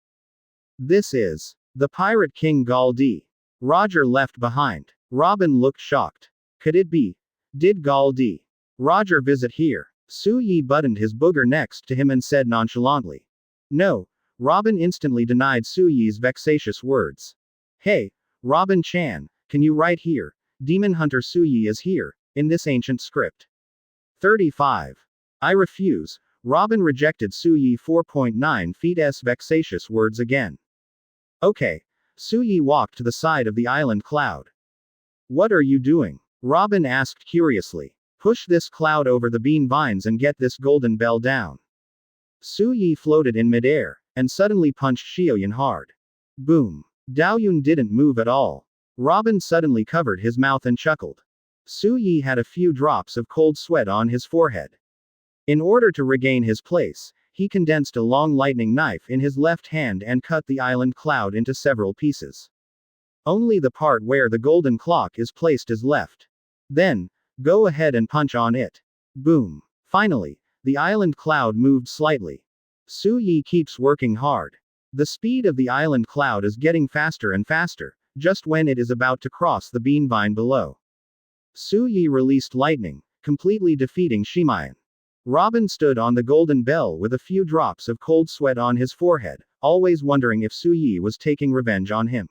This is the Pirate King Galdi. Roger left behind. Robin looked shocked. Could it be? Did Galdi Roger visit here? Su Yi buttoned his booger next to him and said nonchalantly. No. Robin instantly denied Su Yi's vexatious words. Hey, Robin-chan, can you write here? Demon Hunter Su Yi is here, in this ancient script. 35. I refuse. Robin rejected Su Yi 4.9 feet's vexatious words again. Okay. Su Yi walked to the side of the island cloud. What are you doing? Robin asked curiously. Push this cloud over the bean vines and get this golden bell down. Su Yi floated in midair, and suddenly punched Xiaoyan hard. Boom. Daoyun didn't move at all. Robin suddenly covered his mouth and chuckled. Su Yi had a few drops of cold sweat on his forehead. In order to regain his place, he condensed a long lightning knife in his left hand and cut the island cloud into several pieces. Only the part where the golden clock is placed is left. Then, go ahead and punch on it. Boom. Finally, the island cloud moved slightly. Su Yi keeps working hard. The speed of the island cloud is getting faster and faster, just when it is about to cross the bean vine below. Su Yi released lightning, completely defeating Shimayan. Robin stood on the golden bell with a few drops of cold sweat on his forehead, always wondering if Su Yi was taking revenge on him.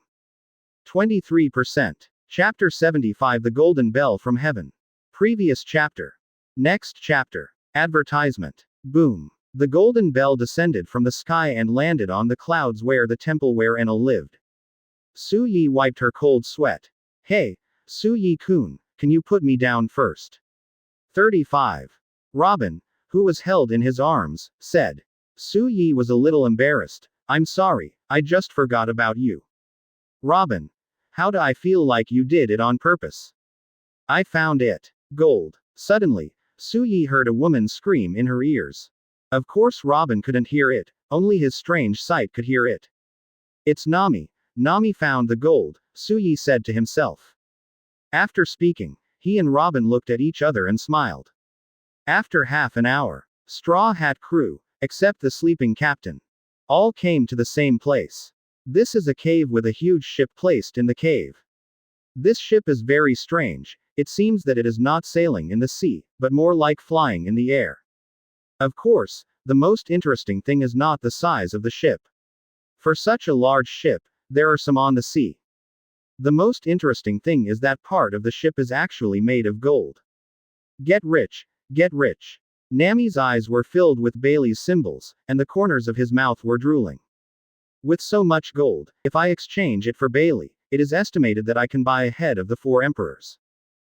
23%. Chapter 75 The Golden Bell from Heaven. Previous chapter. Next chapter. Advertisement. Boom. The golden bell descended from the sky and landed on the clouds where the temple where Enel lived. Su Yi wiped her cold sweat. Hey, Su Yi-kun, can you put me down first? 35. Robin, who was held in his arms, said. Su Yi was a little embarrassed. I'm sorry, I just forgot about you. Robin. How do I feel like you did it on purpose? I found it. Gold. Suddenly, Su Yi heard a woman scream in her ears. Of course Robin couldn't hear it, only his strange sight could hear it. It's Nami. Nami found the gold, Su Yi said to himself. After speaking, he and Robin looked at each other and smiled. After half an hour, Straw Hat crew, except the sleeping captain, all came to the same place. This is a cave with a huge ship placed in the cave. This ship is very strange. It seems that it is not sailing in the sea, but more like flying in the air. Of course, the most interesting thing is not the size of the ship. For such a large ship, there are some on the sea. The most interesting thing is that part of the ship is actually made of gold. Get rich, get rich. Nami's eyes were filled with Bailey's symbols, and the corners of his mouth were drooling. With so much gold, if I exchange it for Bailey, it is estimated that I can buy a head of the 4 emperors.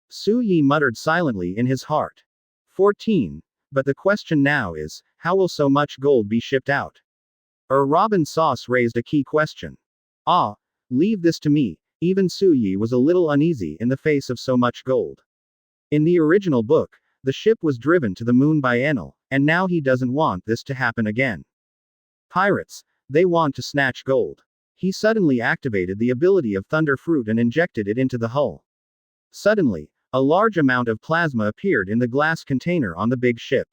Su Yi muttered silently in his heart. 14. But the question now is, how will so much gold be shipped out? Robin Sauce raised a key question. Ah, leave this to me. Even Suyi was a little uneasy in the face of so much gold. In the original book, the ship was driven to the moon by Enel, and now he doesn't want this to happen again. Pirates, they want to snatch gold. He suddenly activated the ability of Thunder Fruit and injected it into the hull. Suddenly, a large amount of plasma appeared in the glass container on the big ship.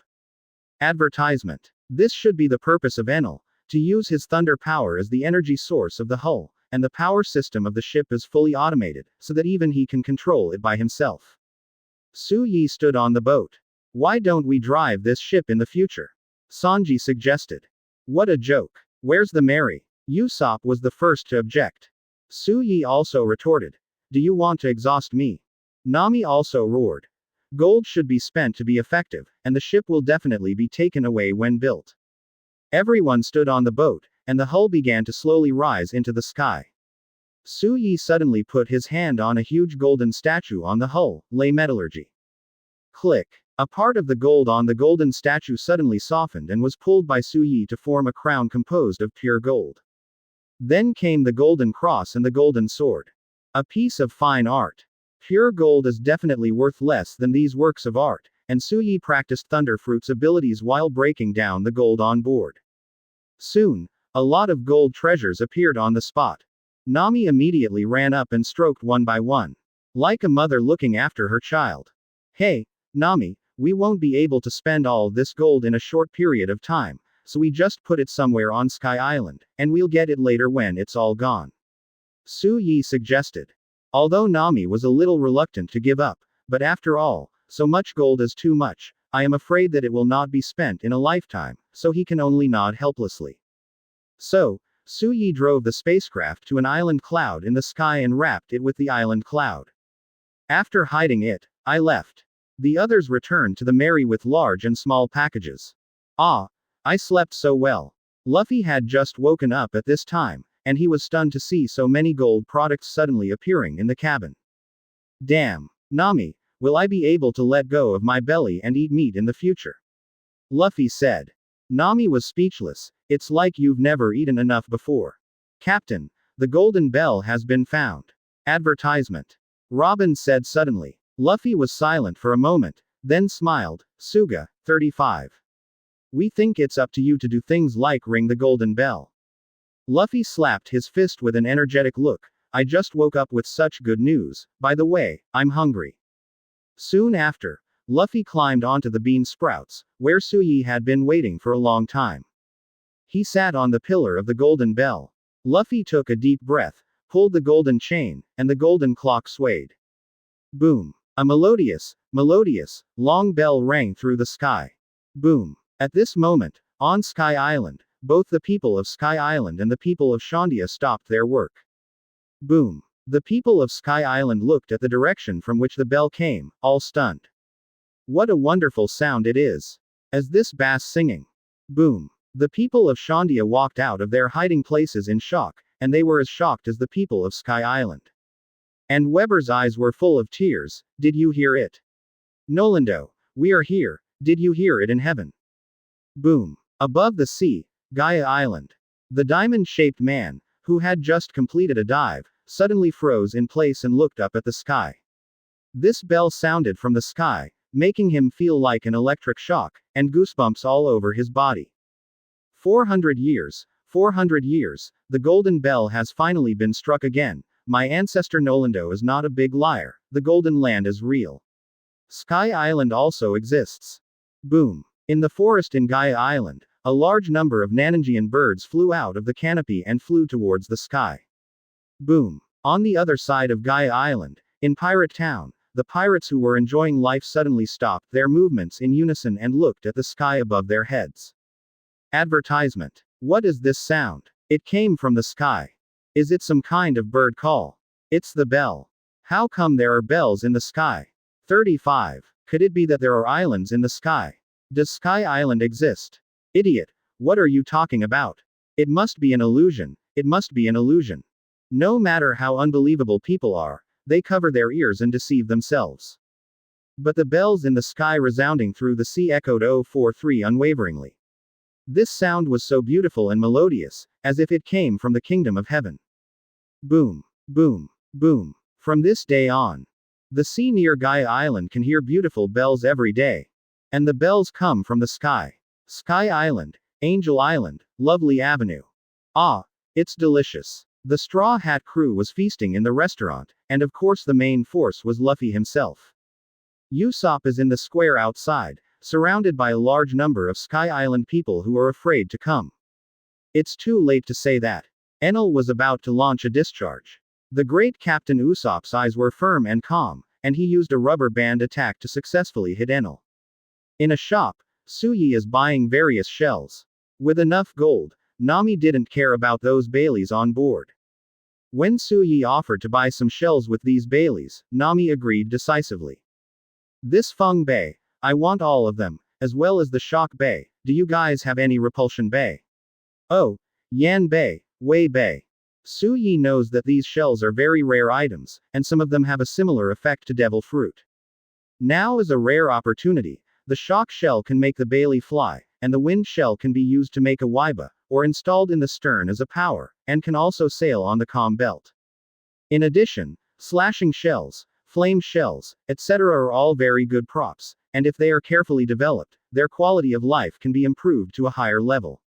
Advertisement. This should be the purpose of Enel, to use his thunder power as the energy source of the hull, and the power system of the ship is fully automated, so that even he can control it by himself. Suyi stood on the boat. Why don't we drive this ship in the future? Sanji suggested. What a joke. Where's the Mary? Usopp was the first to object. Suyi also retorted. Do you want to exhaust me? Nami also roared. Gold should be spent to be effective, and the ship will definitely be taken away when built. Everyone stood on the boat, and the hull began to slowly rise into the sky. Suyi suddenly put his hand on a huge golden statue on the hull, lay metallurgy. Click. A part of the gold on the golden statue suddenly softened and was pulled by Suyi to form a crown composed of pure gold. Then came the golden cross and the golden sword. A piece of fine art. Pure gold is definitely worth less than these works of art, and Suyi practiced Thunder Fruit's abilities while breaking down the gold on board. Soon, a lot of gold treasures appeared on the spot. Nami immediately ran up and stroked one by one. Like a mother looking after her child. Hey, Nami, we won't be able to spend all this gold in a short period of time, so we just put it somewhere on Sky Island, and we'll get it later when it's all gone. Suyi suggested. Although Nami was a little reluctant to give up, but after all, so much gold is too much, I am afraid that it will not be spent in a lifetime, so he can only nod helplessly. So, Suyi drove the spacecraft to an island cloud in the sky and wrapped it with the island cloud. After hiding it, I left. The others returned to the Mary with large and small packages. Ah, I slept so well. Luffy had just woken up at this time, and he was stunned to see so many gold products suddenly appearing in the cabin. Damn. Nami, will I be able to let go of my belly and eat meat in the future? Luffy said. Nami was speechless. It's like you've never eaten enough before. Captain, the golden bell has been found. Advertisement. Robin said suddenly. Luffy was silent for a moment, then smiled. Suga, 35. We think it's up to you to do things like ring the golden bell. Luffy slapped his fist with an energetic look. I just woke up with such good news. By the way, I'm hungry. Soon after, Luffy climbed onto the bean sprouts, where Suyi had been waiting for a long time. He sat on the pillar of the golden bell. Luffy took a deep breath, pulled the golden chain, and the golden clock swayed. Boom. A melodious, long bell rang through the sky. Boom. At this moment, on Sky Island, both the people of Sky Island and the people of Shandia stopped their work. Boom. The people of Sky Island looked at the direction from which the bell came, all stunned. What a wonderful sound it is. As this bass singing. Boom. The people of Shandia walked out of their hiding places in shock, and they were as shocked as the people of Sky Island. And Weber's eyes were full of tears. Did you hear it? Nolando, we are here. Did you hear it in heaven? Boom. Above the sea, Gaia Island. The diamond-shaped man, who had just completed a dive, suddenly froze in place and looked up at the sky. This bell sounded from the sky, making him feel like an electric shock, and goosebumps all over his body. 400 years, the golden bell has finally been struck again. My ancestor Nolando is not a big liar, the golden land is real. Sky Island also exists. Boom. In the forest in Gaia Island, a large number of Nanangian birds flew out of the canopy and flew towards the sky. Boom. On the other side of Gaia Island, in Pirate Town, the pirates who were enjoying life suddenly stopped their movements in unison and looked at the sky above their heads. Advertisement. What is this sound? It came from the sky. Is it some kind of bird call? It's the bell. How come there are bells in the sky? 35. Could it be that there are islands in the sky? Does Sky Island exist? Idiot. What are you talking about? It must be an illusion. It must be an illusion. No matter how unbelievable people are, they cover their ears and deceive themselves. But the bells in the sky resounding through the sea echoed 043 unwaveringly. This sound was so beautiful and melodious, as if it came from the kingdom of heaven. Boom, boom, boom. From this day on, the sea near Gaia Island can hear beautiful bells every day. And the bells come from the sky. Sky Island, Angel Island, Lovely Avenue. Ah, it's delicious. The Straw Hat crew was feasting in the restaurant, and of course the main force was Luffy himself. Usopp is in the square outside, surrounded by a large number of Sky Island people who are afraid to come. It's too late to say that. Enel was about to launch a discharge. The great Captain Usopp's eyes were firm and calm, and he used a rubber band attack to successfully hit Enel. In a shop, Suyi is buying various shells. With enough gold, Nami didn't care about those Baileys on board. When Suyi offered to buy some shells with these Baileys, Nami agreed decisively. This Feng Bei, I want all of them, as well as the Shock Bei. Do you guys have any Repulsion Bei? Oh, Yan Bei, Wei Bei. Suyi knows that these shells are very rare items, and some of them have a similar effect to devil fruit. Now is a rare opportunity. The shock shell can make the Bailey fly, and the wind shell can be used to make a Waiba, or installed in the stern as a power, and can also sail on the calm belt. In addition, slashing shells, flame shells, etc. are all very good props, and if they are carefully developed, their quality of life can be improved to a higher level.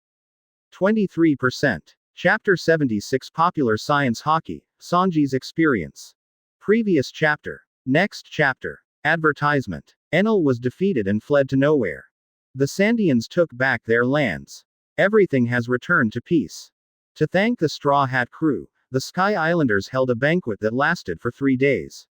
23%. Chapter 76 Popular Science Haki, Sanji's Experience. Previous chapter. Next chapter. Advertisement. Enel was defeated and fled to nowhere. The Shandians took back their lands. Everything has returned to peace. To thank the Straw Hat crew, the Sky Islanders held a banquet that lasted for 3 days.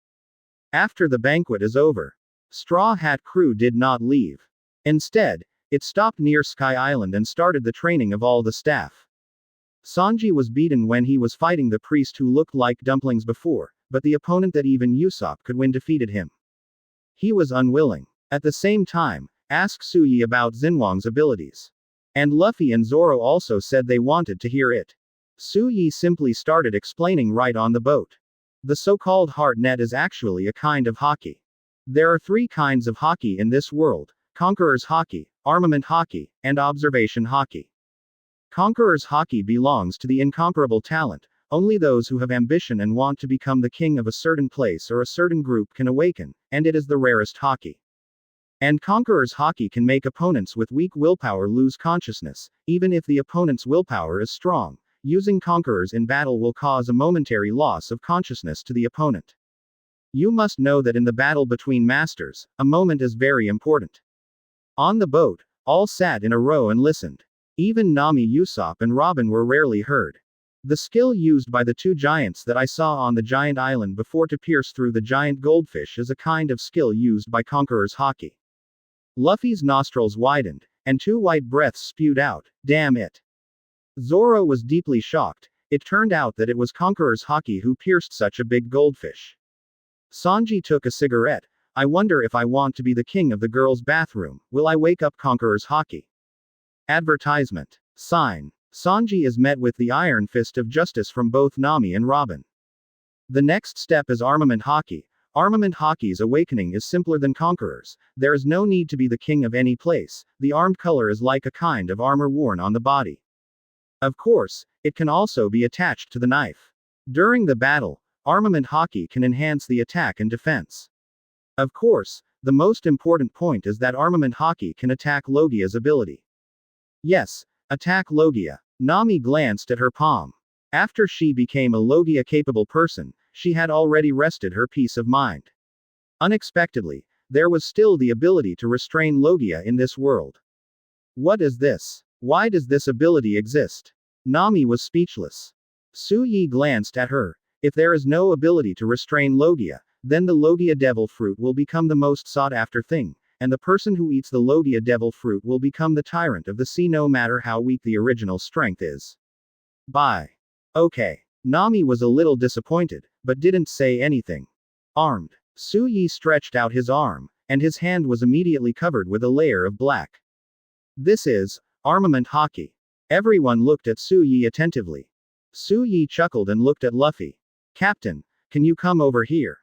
After the banquet is over, Straw Hat crew did not leave. Instead, it stopped near Sky Island and started the training of all the staff. Sanji was beaten when he was fighting the priest who looked like dumplings before, but the opponent that even Usopp could win defeated him. He was unwilling. At the same time, ask Suyi about Xinhuang's abilities. And Luffy and Zoro also said they wanted to hear it. Suyi simply started explaining right on the boat. The so-called heart net is actually a kind of Haki. There are 3 kinds of Haki in this world: Conqueror's Haki, Armament Haki, and Observation Haki. Conqueror's Haki belongs to the incomparable talent. Only those who have ambition and want to become the king of a certain place or a certain group can awaken, and it is the rarest Haki. And Conqueror's Haki can make opponents with weak willpower lose consciousness, even if the opponent's willpower is strong. Using Conquerors in battle will cause a momentary loss of consciousness to the opponent. You must know that in the battle between masters, a moment is very important. On the boat, all sat in a row and listened. Even Nami, Usopp, and Robin were rarely heard. The skill used by the 2 giants that I saw on the giant island before to pierce through the giant goldfish is a kind of skill used by Conqueror's Haki. Luffy's nostrils widened, and 2 white breaths spewed out. Damn it. Zoro was deeply shocked. It turned out that it was Conqueror's Haki who pierced such a big goldfish. Sanji took a cigarette. I wonder if I want to be the king of the girls' bathroom. Will I wake up Conqueror's Haki? Advertisement. Sign. Sanji is met with the iron fist of justice from both Nami and Robin. The next step is Armament Haki. Armament Haki's awakening is simpler than Conqueror's. There is no need to be the king of any place. The armed color is like a kind of armor worn on the body. Of course, it can also be attached to the knife. During the battle, Armament Haki can enhance the attack and defense. Of course, the most important point is that Armament Haki can attack Logia's ability. Yes, attack Logia. Nami glanced at her palm. After she became a Logia-capable person, she had already rested her peace of mind. Unexpectedly, there was still the ability to restrain Logia in this world. What is this? Why does this ability exist? Nami was speechless. Suyi glanced at her. If there is no ability to restrain Logia, then the Logia devil fruit will become the most sought-after thing, and the person who eats the Logia devil fruit will become the tyrant of the sea no matter how weak the original strength is. Bye. Okay. Nami was a little disappointed, but didn't say anything. Armed. Suyi stretched out his arm, and his hand was immediately covered with a layer of black. This is Armament Haki. Everyone looked at Suyi attentively. Suyi chuckled and looked at Luffy. Captain, can you come over here?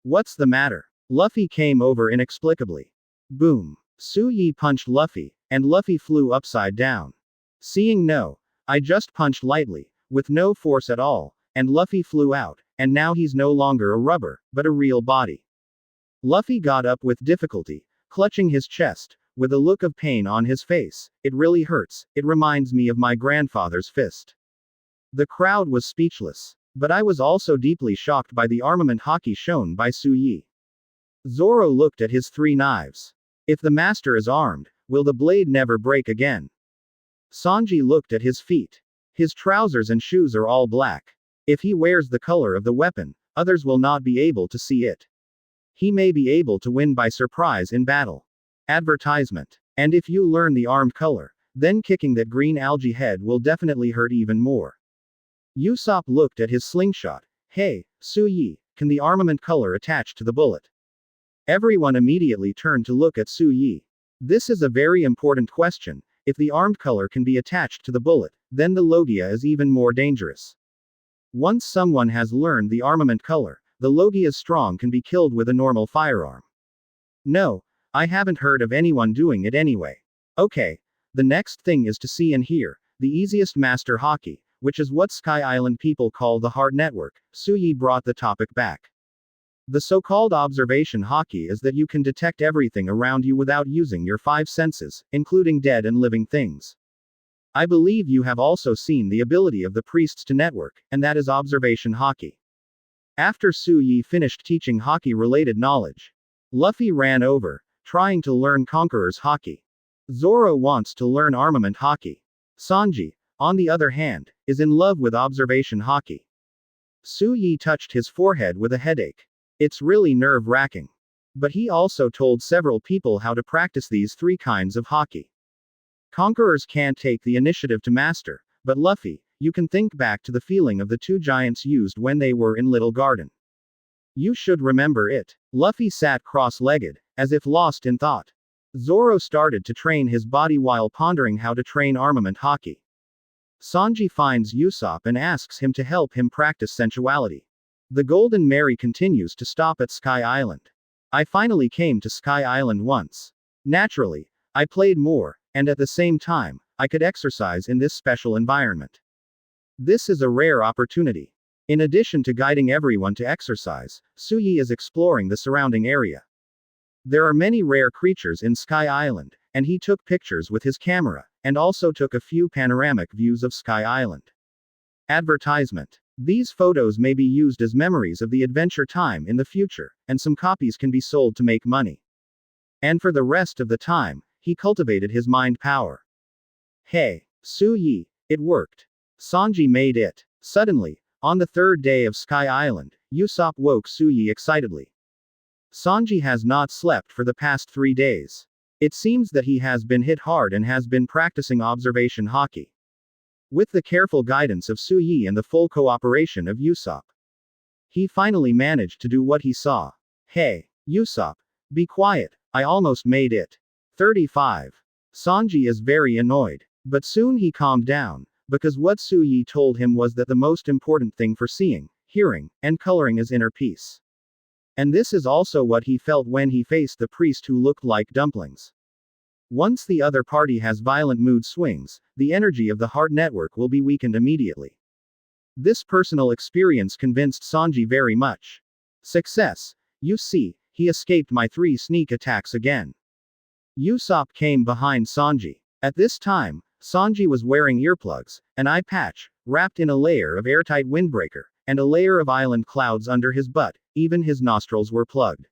What's the matter? Luffy came over inexplicably. Boom. Suyi punched Luffy, and Luffy flew upside down. Seeing no, I just punched lightly, with no force at all, and Luffy flew out, and now he's no longer a rubber, but a real body. Luffy got up with difficulty, clutching his chest, with a look of pain on his face. It really hurts, it reminds me of my grandfather's fist. The crowd was speechless. But I was also deeply shocked by the armament Haki shown by Suyi. Zoro looked at his 3 knives. If the master is armed, will the blade never break again? Sanji looked at his feet. His trousers and shoes are all black. If he wears the color of the weapon, others will not be able to see it. He may be able to win by surprise in battle. Advertisement. And if you learn the armed color, then kicking that green algae head will definitely hurt even more. Usopp looked at his slingshot. Hey, Suyi, can the armament color attach to the bullet? Everyone immediately turned to look at Suyi. This is a very important question. If the armed color can be attached to the bullet, then the Logia is even more dangerous. Once someone has learned the armament color, the Logia's strong can be killed with a normal firearm. No, I haven't heard of anyone doing it anyway. Okay, the next thing is to see and hear the easiest master Haki, which is what Sky Island people call the Heart Network. Suyi brought the topic back. The so-called observation Haki is that you can detect everything around you without using your 5 senses, including dead and living things. I believe you have also seen the ability of the priests to network, and that is observation Haki. After Suyi finished teaching Haki-related knowledge, Luffy ran over, trying to learn Conqueror's Haki. Zoro wants to learn armament Haki. Sanji, on the other hand, is in love with observation Haki. Suyi touched his forehead with a headache. It's really nerve-wracking. But he also told several people how to practice these 3 kinds of Haki. Conquerors can't take the initiative to master, but Luffy, you can think back to the feeling of the 2 giants used when they were in Little Garden. You should remember it. Luffy sat cross-legged, as if lost in thought. Zoro started to train his body while pondering how to train armament Haki. Sanji finds Usopp and asks him to help him practice sensuality. The Golden Mary continues to stop at Sky Island. I finally came to Sky Island once. Naturally, I played more, and at the same time, I could exercise in this special environment. This is a rare opportunity. In addition to guiding everyone to exercise, Suyi is exploring the surrounding area. There are many rare creatures in Sky Island, and he took pictures with his camera, and also took a few panoramic views of Sky Island. Advertisement. These photos may be used as memories of the adventure time in the future, and some copies can be sold to make money. And for the rest of the time, he cultivated his mind power. Hey, Suyi, it worked. Sanji made it. Suddenly, on the 3rd day of Sky Island, Usopp woke Suyi excitedly. Sanji has not slept for the past 3 days. It seems that he has been hit hard and has been practicing observation Haki. With the careful guidance of Suyi and the full cooperation of Usopp, he finally managed to do what he saw. Hey, Usopp, be quiet, I almost made it. 35. Sanji is very annoyed. But soon he calmed down, because what Suyi told him was that the most important thing for seeing, hearing, and coloring is inner peace. And this is also what he felt when he faced the priest who looked like dumplings. Once the other party has violent mood swings, the energy of the Heart Network will be weakened immediately. This personal experience convinced Sanji very much. Success. You see, he escaped my 3 sneak attacks again. Usopp came behind Sanji. At this time, Sanji was wearing earplugs, an eye patch, wrapped in a layer of airtight windbreaker, and a layer of island clouds under his butt. Even his nostrils were plugged.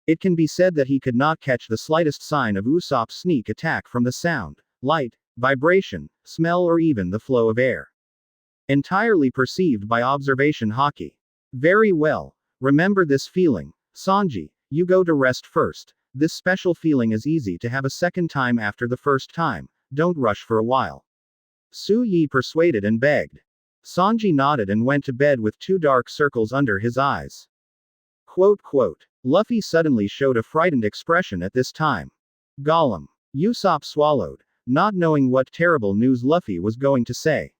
It can be said that he could not catch the slightest sign of Usopp's sneak attack from the sound, light, vibration, smell or even the flow of air. Entirely perceived by observation Haki. Very well. Remember this feeling, Sanji, you go to rest first. This special feeling is easy to have a second time after the first time, don't rush for a while. Suyi persuaded and begged. Sanji nodded and went to bed with 2 dark circles under his eyes. Quote. Luffy suddenly showed a frightened expression at this time. Gollum. Usopp swallowed, not knowing what terrible news Luffy was going to say.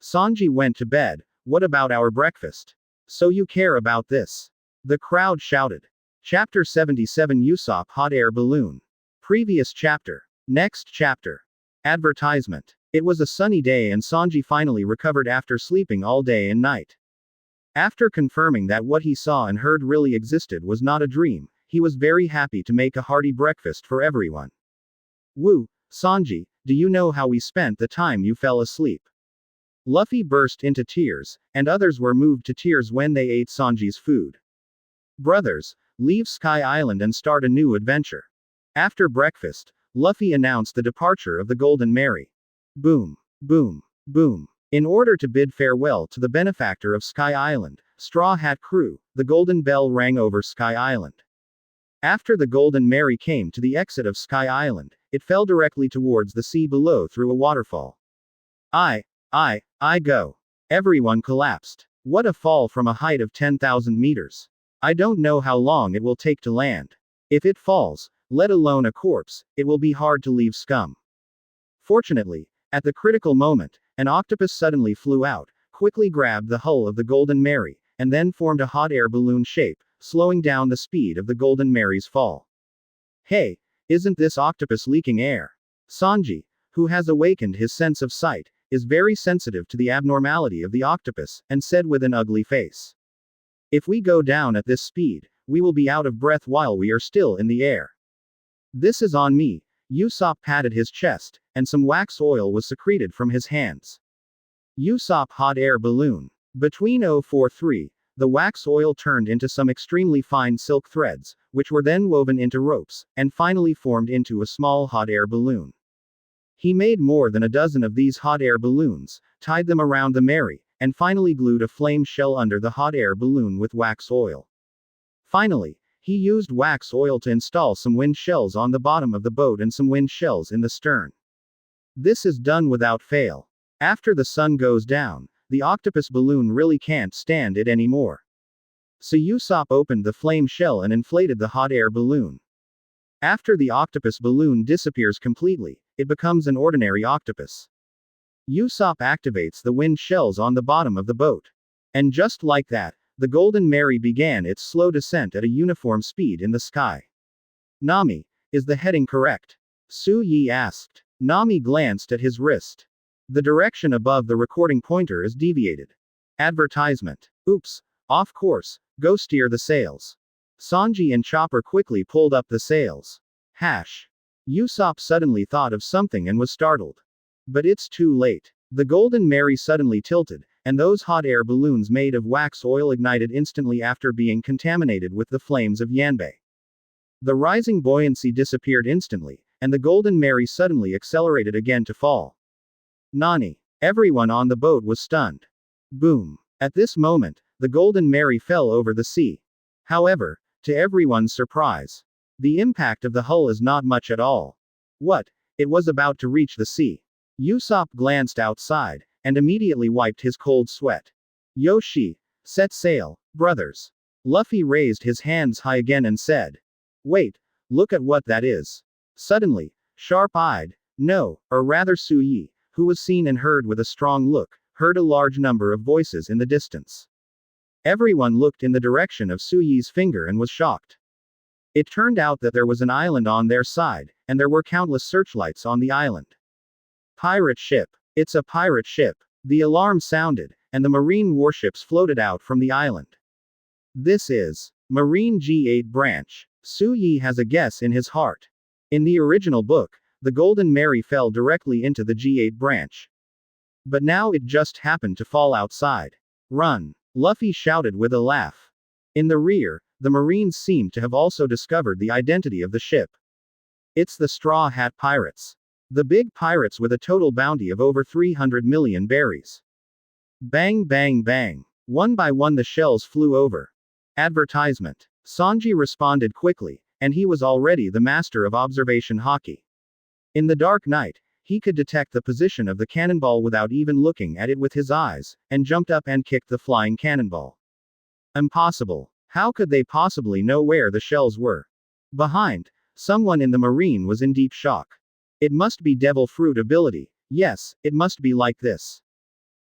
Sanji went to bed. What about our breakfast? So you care about this? The crowd shouted. Chapter 77 Usopp Hot Air Balloon. Previous chapter. Next chapter. Advertisement. It was a sunny day and Sanji finally recovered after sleeping all day and night. After confirming that what he saw and heard really existed was not a dream, he was very happy to make a hearty breakfast for everyone. Woo, Sanji, do you know how we spent the time you fell asleep? Luffy burst into tears, and others were moved to tears when they ate Sanji's food. Brothers, leave Sky Island and start a new adventure. After breakfast, Luffy announced the departure of the Golden Mary. Boom, boom, boom. In order to bid farewell to the benefactor of Sky Island, Straw Hat Crew, the golden bell rang over Sky Island. After the Golden Mary came to the exit of Sky Island, it fell directly towards the sea below through a waterfall. I go. Everyone collapsed. What a fall from a height of 10,000 meters. I don't know how long it will take to land. If it falls, let alone a corpse, it will be hard to leave scum. Fortunately, at the critical moment, an octopus suddenly flew out, quickly grabbed the hull of the Golden Mary, and then formed a hot air balloon shape, slowing down the speed of the Golden Mary's fall. Hey, isn't this octopus leaking air? Sanji, who has awakened his sense of sight, is very sensitive to the abnormality of the octopus, and said with an ugly face. If we go down at this speed, we will be out of breath while we are still in the air. This is on me. Usopp patted his chest, and some wax oil was secreted from his hands. Usopp hot air balloon. Between 043, the wax oil turned into some extremely fine silk threads, which were then woven into ropes, and finally formed into a small hot air balloon. He made more than a dozen of these hot air balloons, tied them around the Mary, and finally glued a flame shell under the hot air balloon with wax oil. Finally, he used wax oil to install some wind shells on the bottom of the boat and some wind shells in the stern. This is done without fail. After the sun goes down, the octopus balloon really can't stand it anymore. So Usopp opened the flame shell and inflated the hot air balloon. After the octopus balloon disappears completely, it becomes an ordinary octopus. Usopp activates the wind shells on the bottom of the boat. And just like that, the Golden Mary began its slow descent at a uniform speed in the sky. Nami, is the heading correct? Su Yi asked. Nami glanced at his wrist. The direction above the recording pointer is deviated. Advertisement. Oops. Off course. Go steer the sails. Sanji and Chopper quickly pulled up the sails. Usopp suddenly thought of something and was startled. But it's too late. The Golden Mary suddenly tilted, and those hot air balloons made of wax oil ignited instantly after being contaminated with the flames of Yanbei. The rising buoyancy disappeared instantly, and the Golden Mary suddenly accelerated again to fall. Nani! Everyone on the boat was stunned. Boom! At this moment, the Golden Mary fell over the sea. However, to everyone's surprise, the impact of the hull is not much at all. What? It was about to reach the sea. Usopp glanced outside, and immediately wiped his cold sweat. Yoshi, set sail, brothers. Luffy raised his hands high again and said, wait, look at what that is. Suddenly, sharp-eyed, no, or rather Su Yi, who was seen and heard with a strong look, heard a large number of voices in the distance. Everyone looked in the direction of Su Yi's finger and was shocked. It turned out that there was an island on their side, and there were countless searchlights on the island. Pirate ship. It's a pirate ship. The alarm sounded, and the marine warships floated out from the island. This is Marine G8 branch. Su Yi has a guess in his heart. In the original book, the Golden Mary fell directly into the G8 branch. But now it just happened to fall outside. Run! Luffy shouted with a laugh. In the rear, the Marines seemed to have also discovered the identity of the ship. It's the Straw Hat Pirates. The big pirates with a total bounty of over 300 million berries. Bang bang bang. One by one the shells flew over. Advertisement. Sanji responded quickly, and he was already the master of observation Haki. In the dark night, he could detect the position of the cannonball without even looking at it with his eyes, and jumped up and kicked the flying cannonball. Impossible. How could they possibly know where the shells were? Behind, someone in the marine was in deep shock. It must be devil fruit ability. Yes, it must be like this.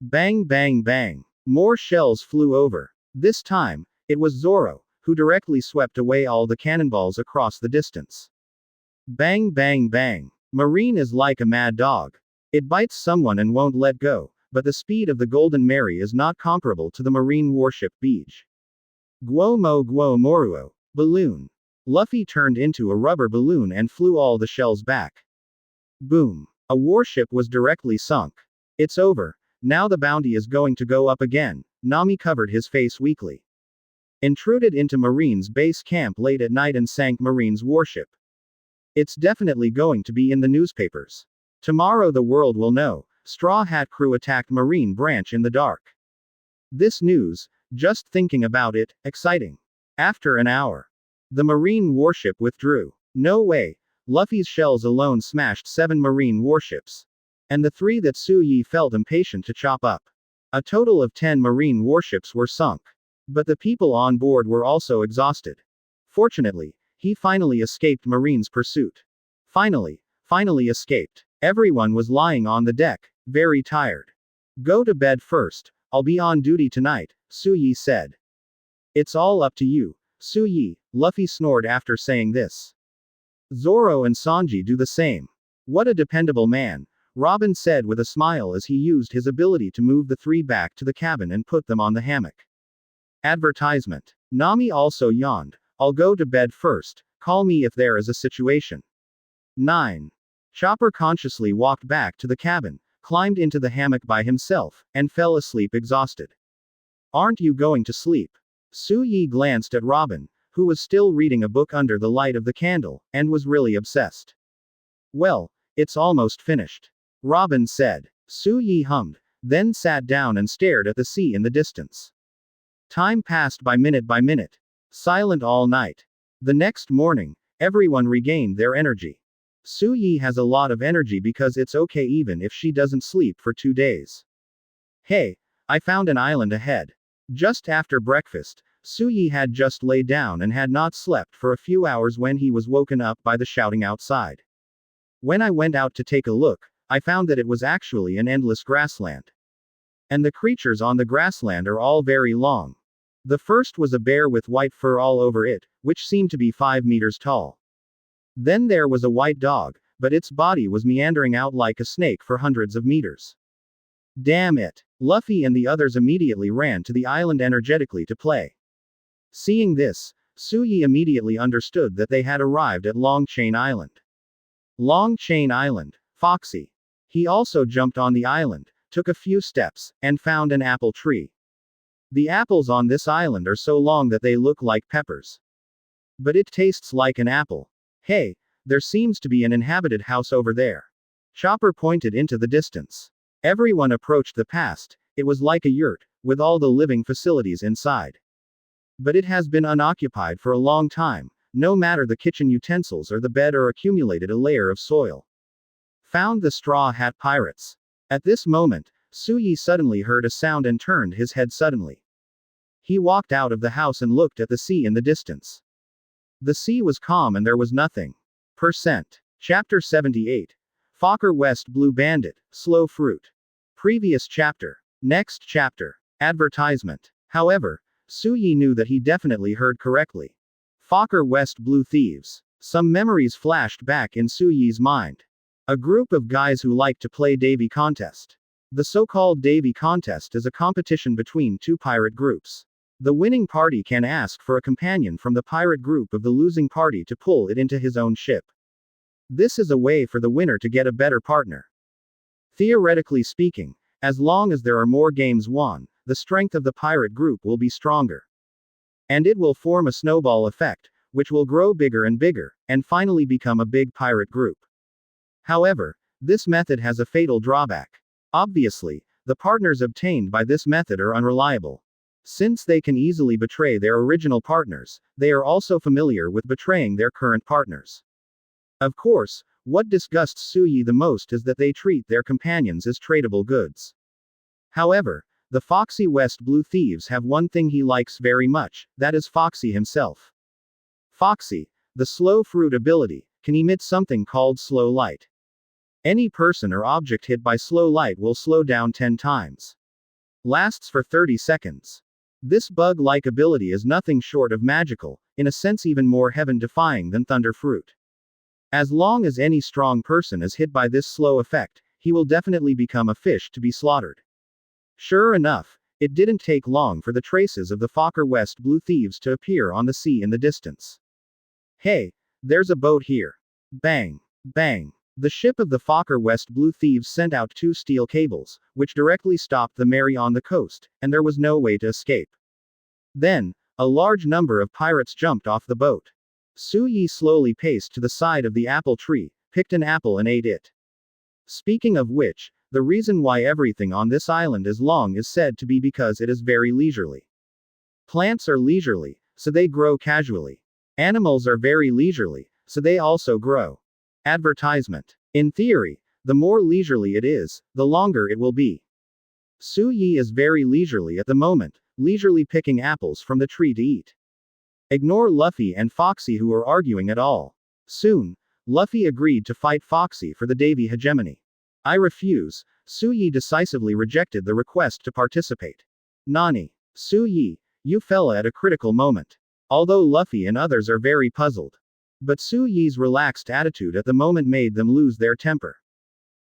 Bang bang bang. More shells flew over. This time, it was Zoro, who directly swept away all the cannonballs across the distance. Bang bang bang. Marine is like a mad dog. It bites someone and won't let go, but the speed of the Golden Mary is not comparable to the marine warship Beige. Guo Moruo. Balloon. Luffy turned into a rubber balloon and flew all the shells back. Boom. A warship was directly sunk. It's over. Now the bounty is going to go up again. Nami covered his face weakly. Intruded into Marine's base camp late at night and sank Marine's warship. It's definitely going to be in the newspapers. Tomorrow the world will know. Straw Hat crew attacked Marine branch in the dark. This news, just thinking about it, exciting. After an hour, the Marine warship withdrew. No way. Luffy's shells alone smashed 7 Marine warships. And the 3 that Suyi felt impatient to chop up. A total of 10 Marine warships were sunk. But the people on board were also exhausted. Fortunately, he finally escaped Marine's pursuit. Finally escaped. Everyone was lying on the deck, very tired. Go to bed first, I'll be on duty tonight, Suyi said. It's all up to you, Suyi, Luffy snored after saying this. Zoro and Sanji do the same. What a dependable man, Robin said with a smile as he used his ability to move the 3 back to the cabin and put them on the hammock. Advertisement. Nami also yawned. I'll go to bed first, call me if there is a situation. 9. Chopper consciously walked back to the cabin, climbed into the hammock by himself, and fell asleep exhausted. Aren't you going to sleep? Suyi glanced at Robin, who was still reading a book under the light of the candle, and was really obsessed. Well, it's almost finished. Robin said. Suyi hummed, then sat down and stared at the sea in the distance. Time passed by minute, silent all night. The next morning, everyone regained their energy. Suyi has a lot of energy because it's okay even if she doesn't sleep for 2 days. Hey, I found an island ahead. Just after breakfast, Suyi had just laid down and had not slept for a few hours when he was woken up by the shouting outside. When I went out to take a look, I found that it was actually an endless grassland. And the creatures on the grassland are all very long. The first was a bear with white fur all over it, which seemed to be 5 meters tall. Then there was a white dog, but its body was meandering out like a snake for hundreds of meters. Damn it! Luffy and the others immediately ran to the island energetically to play. Seeing this, Suyi immediately understood that they had arrived at Long Chain Island. Long Chain Island, Foxy. He also jumped on the island, took a few steps, and found an apple tree. The apples on this island are so long that they look like peppers. But it tastes like an apple. Hey, there seems to be an inhabited house over there. Chopper pointed into the distance. Everyone approached the past. It was like a yurt, with all the living facilities inside. But it has been unoccupied for a long time, no matter the kitchen utensils or the bed or accumulated a layer of soil. Found the Straw Hat Pirates. At this moment, Suyi suddenly heard a sound and turned his head suddenly. He walked out of the house and looked at the sea in the distance. The sea was calm and there was nothing. Chapter 78. Fokker West Blue Bandit, Slow Fruit. Previous chapter. Next chapter. Advertisement. However, Suyi knew that he definitely heard correctly. Fokker West Blue Thieves. Some memories flashed back in Suyi's mind. A group of guys who like to play Davy contest. The so-called Davy contest is a competition between 2 pirate groups. The winning party can ask for a companion from the pirate group of the losing party to pull it into his own ship. This is a way for the winner to get a better partner. Theoretically speaking, as long as there are more games won, the strength of the pirate group will be stronger. And it will form a snowball effect, which will grow bigger, and finally become a big pirate group. However, this method has a fatal drawback. Obviously, the partners obtained by this method are unreliable. Since they can easily betray their original partners, they are also familiar with betraying their current partners. Of course, what disgusts Suyi the most is that they treat their companions as tradable goods. However, the Foxy West Blue Thieves have one thing he likes very much, that is Foxy himself. Foxy, the slow fruit ability, can emit something called slow light. Any person or object hit by slow light will slow down 10 times. Lasts for 30 seconds. This bug-like ability is nothing short of magical, in a sense even more heaven-defying than Thunder Fruit. As long as any strong person is hit by this slow effect, he will definitely become a fish to be slaughtered. Sure enough, it didn't take long for the traces of the Fokker West Blue thieves to appear on the sea in the distance. Hey, there's a boat here. Bang, bang. The ship of the Fokker West Blue thieves sent out 2 steel cables, which directly stopped the Mary on the coast, and there was no way to escape. Then, a large number of pirates jumped off the boat. Su Yi slowly paced to the side of the apple tree, picked an apple and ate it. Speaking of which, the reason why everything on this island is long is said to be because it is very leisurely. Plants are leisurely, so they grow casually. Animals are very leisurely, so they also grow. Advertisement. In theory, the more leisurely it is, the longer it will be. Su Yi is very leisurely at the moment, leisurely picking apples from the tree to eat. Ignore Luffy and Foxy who are arguing at all. Soon, Luffy agreed to fight Foxy for the Davy hegemony. I refuse. Su Yi decisively rejected the request to participate. Nani? Su Yi, you fella at a critical moment. Although Luffy and others are very puzzled. But Su Yi's relaxed attitude at the moment made them lose their temper.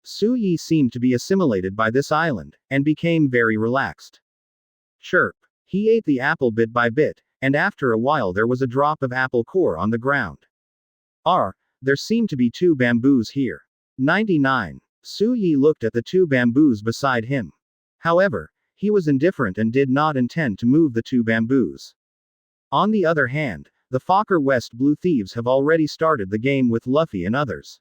Su Yi seemed to be assimilated by this island, and became very relaxed. Chirp. He ate the apple bit by bit, and after a while there was a drop of apple core on the ground. There seem to be 2 bamboos here. 99. Su Yi looked at the 2 bamboos beside him. However, he was indifferent and did not intend to move the 2 bamboos. On the other hand, the Fokker West Blue thieves have already started the game with Luffy and others.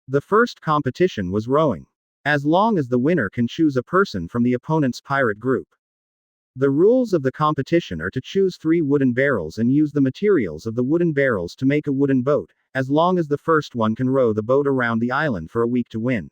The first competition was rowing. As long as the winner can choose a person from the opponent's pirate group. The rules of the competition are to choose 3 wooden barrels and use the materials of the wooden barrels to make a wooden boat, as long as the first one can row the boat around the island for a week to win.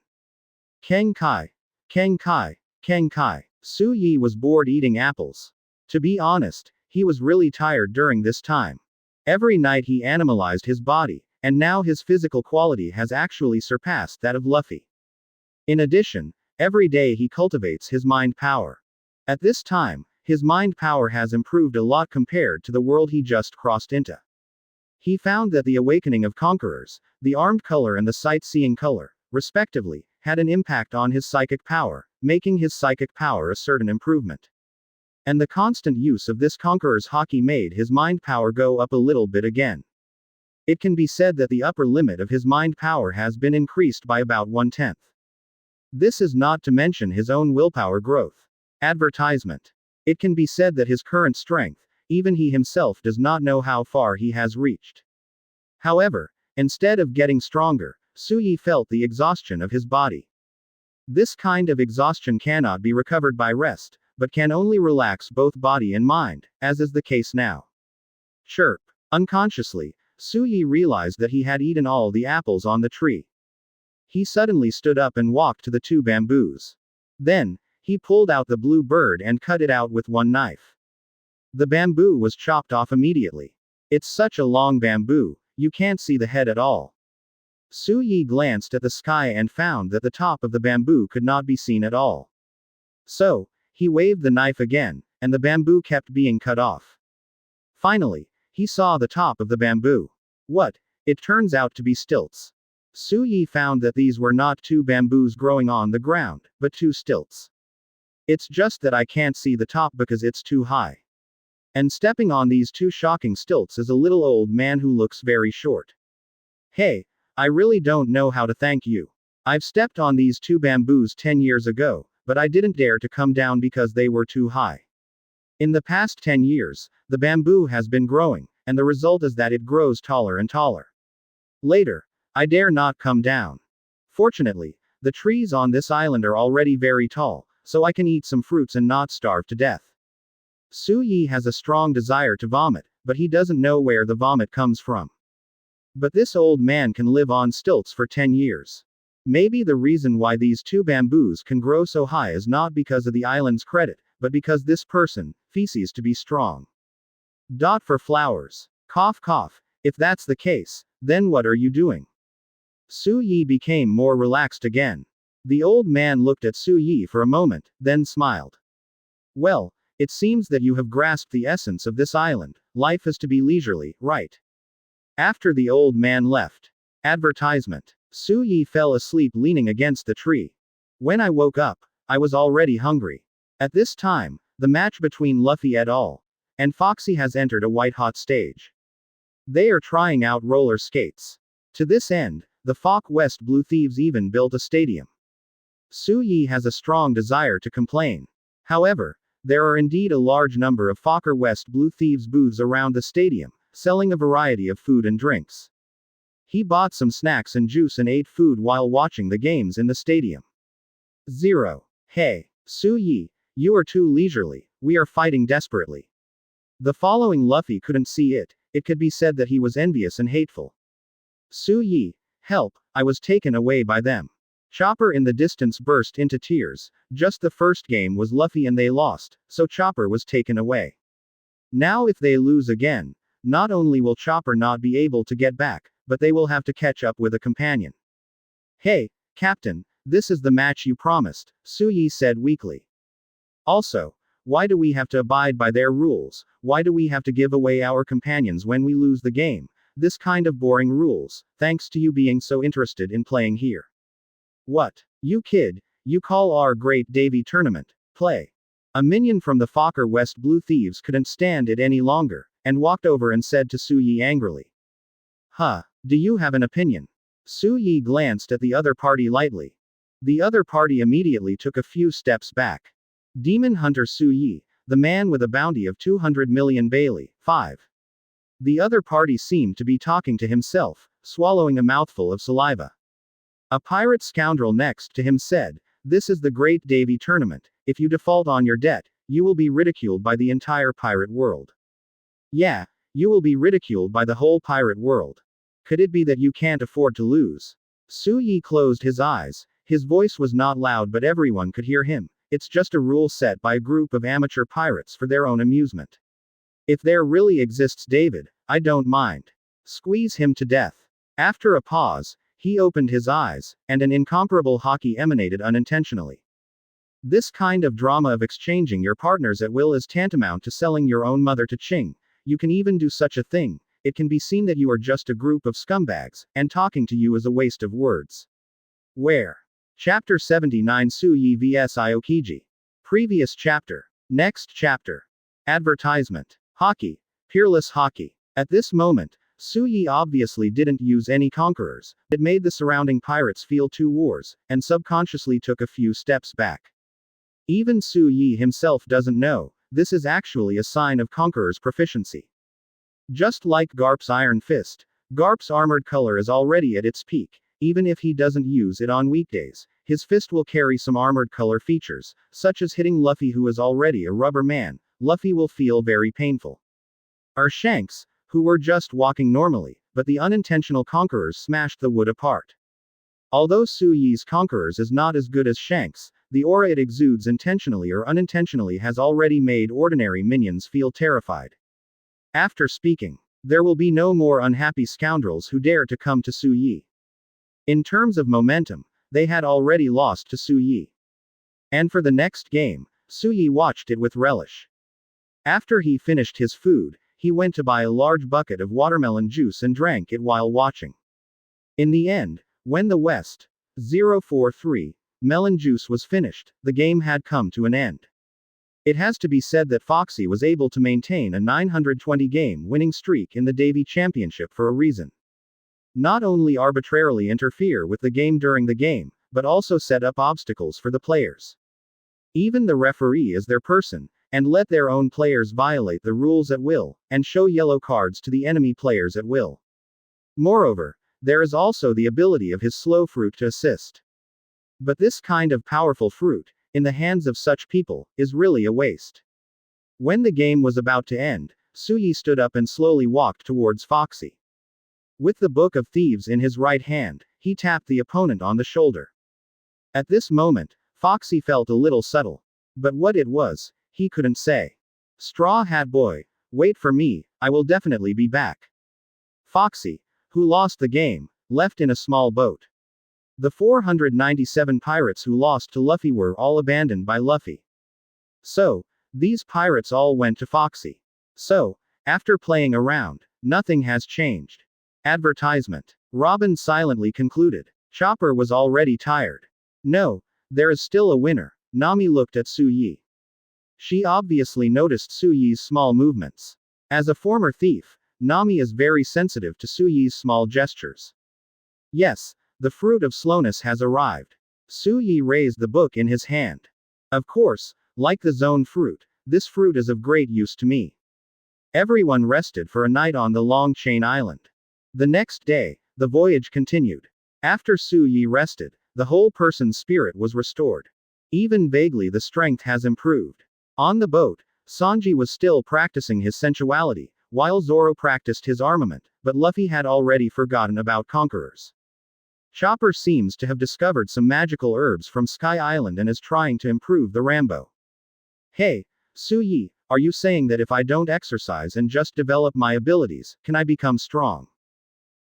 Keng Kai. Keng Kai. Keng Kai. Su Yi was bored eating apples. To be honest, he was really tired during this time. Every night he animalized his body, and now his physical quality has actually surpassed that of Luffy. In addition, every day he cultivates his mind power. At this time, his mind power has improved a lot compared to the world he just crossed into. He found that the awakening of conquerors, the armed color and the sight-seeing color, respectively, had an impact on his psychic power, making his psychic power a certain improvement. And the constant use of this conqueror's haki made his mind power go up a little bit again. It can be said that the upper limit of his mind power has been increased by about 1/10. This is not to mention his own willpower growth. Advertisement. It can be said that his current strength, even he himself does not know how far he has reached. However, instead of getting stronger, Su Yi felt the exhaustion of his body. This kind of exhaustion cannot be recovered by rest, but can only relax both body and mind, as is the case now. Chirp. Unconsciously, Su Yi realized that he had eaten all the apples on the tree. He suddenly stood up and walked to the 2 bamboos. Then, he pulled out the blue bird and cut it out with one knife. The bamboo was chopped off immediately. It's such a long bamboo, you can't see the head at all. Su Yi glanced at the sky and found that the top of the bamboo could not be seen at all. So, he waved the knife again, and the bamboo kept being cut off. Finally, he saw the top of the bamboo. What? It turns out to be stilts. Su Yi found that these were not 2 bamboos growing on the ground, but 2 stilts. It's just that I can't see the top because it's too high. And stepping on these 2 shocking stilts is a little old man who looks very short. Hey, I really don't know how to thank you. I've stepped on these 2 bamboos 10 years ago, but I didn't dare to come down because they were too high. In the past 10 years, the bamboo has been growing, and the result is that it grows taller and taller. Later, I dare not come down. Fortunately, the trees on this island are already very tall, so I can eat some fruits and not starve to death. Su Yi has a strong desire to vomit, but he doesn't know where the vomit comes from. But this old man can live on stilts for 10 years. Maybe the reason why these 2 bamboos can grow so high is not because of the island's credit, but because this person feces to be strong. For flowers. Cough cough. If that's the case, then what are you doing? Su Yi became more relaxed again. The old man looked at Su Yi for a moment, then smiled. Well, it seems that you have grasped the essence of this island. Life is to be leisurely, right? After the old man left, Advertisement. Su Yi fell asleep leaning against the tree. When I woke up, I was already hungry. At this time, the match between Luffy et al. And Foxy has entered a white-hot stage. They are trying out roller skates. To this end, the Fok West Blue Thieves even built a stadium. Su Yi has a strong desire to complain. However, there are indeed a large number of Fokker West Blue Thieves booths around the stadium, selling a variety of food and drinks. He bought some snacks and juice and ate food while watching the games in the stadium. Zero. Hey, Su Yi, you are too leisurely, we are fighting desperately. The following Luffy couldn't see it, it could be said that he was envious and hateful. Su Yi, help, I was taken away by them. Chopper in the distance burst into tears. Just the first game was Luffy and they lost, so Chopper was taken away. Now if they lose again, not only will Chopper not be able to get back, but they will have to catch up with a companion. Hey, Captain, this is the match you promised, Su Yi said weakly. Also, why do we have to abide by their rules? Why do we have to give away our companions when we lose the game? This kind of boring rules, thanks to you being so interested in playing here. What? You kid, you call our great Davy tournament play? A minion from the Fokker West Blue Thieves couldn't stand it any longer, and walked over and said to Su Yi angrily. Huh, do you have an opinion? Su Yi glanced at the other party lightly. The other party immediately took a few steps back. Demon Hunter Su Yi, the man with a bounty of 200 million Bailey, 5. The other party seemed to be talking to himself, swallowing a mouthful of saliva. A pirate scoundrel next to him said, this is the great Davy tournament, if you default on your debt, you will be ridiculed by the entire pirate world. Yeah, you will be ridiculed by the whole pirate world. Could it be that you can't afford to lose? Su Yi closed his eyes, his voice was not loud but everyone could hear him, it's just a rule set by a group of amateur pirates for their own amusement. If there really exists David, I don't mind. Squeeze him to death. After a pause, he opened his eyes, and an incomparable Haki emanated unintentionally. This kind of drama of exchanging your partners at will is tantamount to selling your own mother to Ching. You can even do such a thing, it can be seen that you are just a group of scumbags, and talking to you is a waste of words. Where? Chapter 79 Su Yi vs Aokiji. Previous chapter. Next chapter. Advertisement. Haki. Peerless Haki. At this moment, Su Yi obviously didn't use any conquerors. It made the surrounding pirates feel two wars, and subconsciously took a few steps back. Even Su Yi himself doesn't know, this is actually a sign of Conqueror's proficiency. Just like Garp's Iron Fist, Garp's armored color is already at its peak. Even if he doesn't use it on weekdays, his fist will carry some armored color features, such as hitting Luffy who is already a rubber man. Luffy will feel very painful. Or Shanks, who were just walking normally, but the unintentional conquerors smashed the wood apart. Although Su Yi's conquerors is not as good as Shanks, the aura it exudes intentionally or unintentionally has already made ordinary minions feel terrified. After speaking, there will be no more unhappy scoundrels who dare to come to Su Yi. In terms of momentum, they had already lost to Su Yi. And for the next game, Su Yi watched it with relish. After he finished his food, he went to buy a large bucket of watermelon juice and drank it while watching. In the end, when the West 043 melon juice was finished, the game had come to an end. It has to be said that Foxy was able to maintain a 920 game winning streak in the Davy Championship for a reason. Not only arbitrarily interfere with the game during the game, but also set up obstacles for the players. Even the referee is their person, and let their own players violate the rules at will, and show yellow cards to the enemy players at will. Moreover, there is also the ability of his slow fruit to assist. But this kind of powerful fruit, in the hands of such people, is really a waste. When the game was about to end, Su Yi stood up and slowly walked towards Foxy. With the Book of Thieves in his right hand, he tapped the opponent on the shoulder. At this moment, Foxy felt a little subtle. But what it was, he couldn't say. Straw Hat Boy, wait for me, I will definitely be back. Foxy, who lost the game, left in a small boat. The 497 pirates who lost to Luffy were all abandoned by Luffy. So, these pirates all went to Foxy. So, after playing around, nothing has changed. Advertisement. Robin silently concluded. Chopper was already tired. No, there is still a winner. Nami looked at Su Yi. She obviously noticed Su Yi's small movements. As a former thief, Nami is very sensitive to Su Yi's small gestures. Yes, the fruit of slowness has arrived. Su Yi raised the book in his hand. Of course, like the zone fruit, this fruit is of great use to me. Everyone rested for a night on the Long Chain Island. The next day, the voyage continued. After Su Yi rested, the whole person's spirit was restored. Even vaguely the strength has improved. On the boat, Sanji was still practicing his sensuality, while Zoro practiced his armament, but Luffy had already forgotten about conquerors. Chopper seems to have discovered some magical herbs from Sky Island and is trying to improve the Rambo. Hey, Su Yi, are you saying that if I don't exercise and just develop my abilities, can I become strong?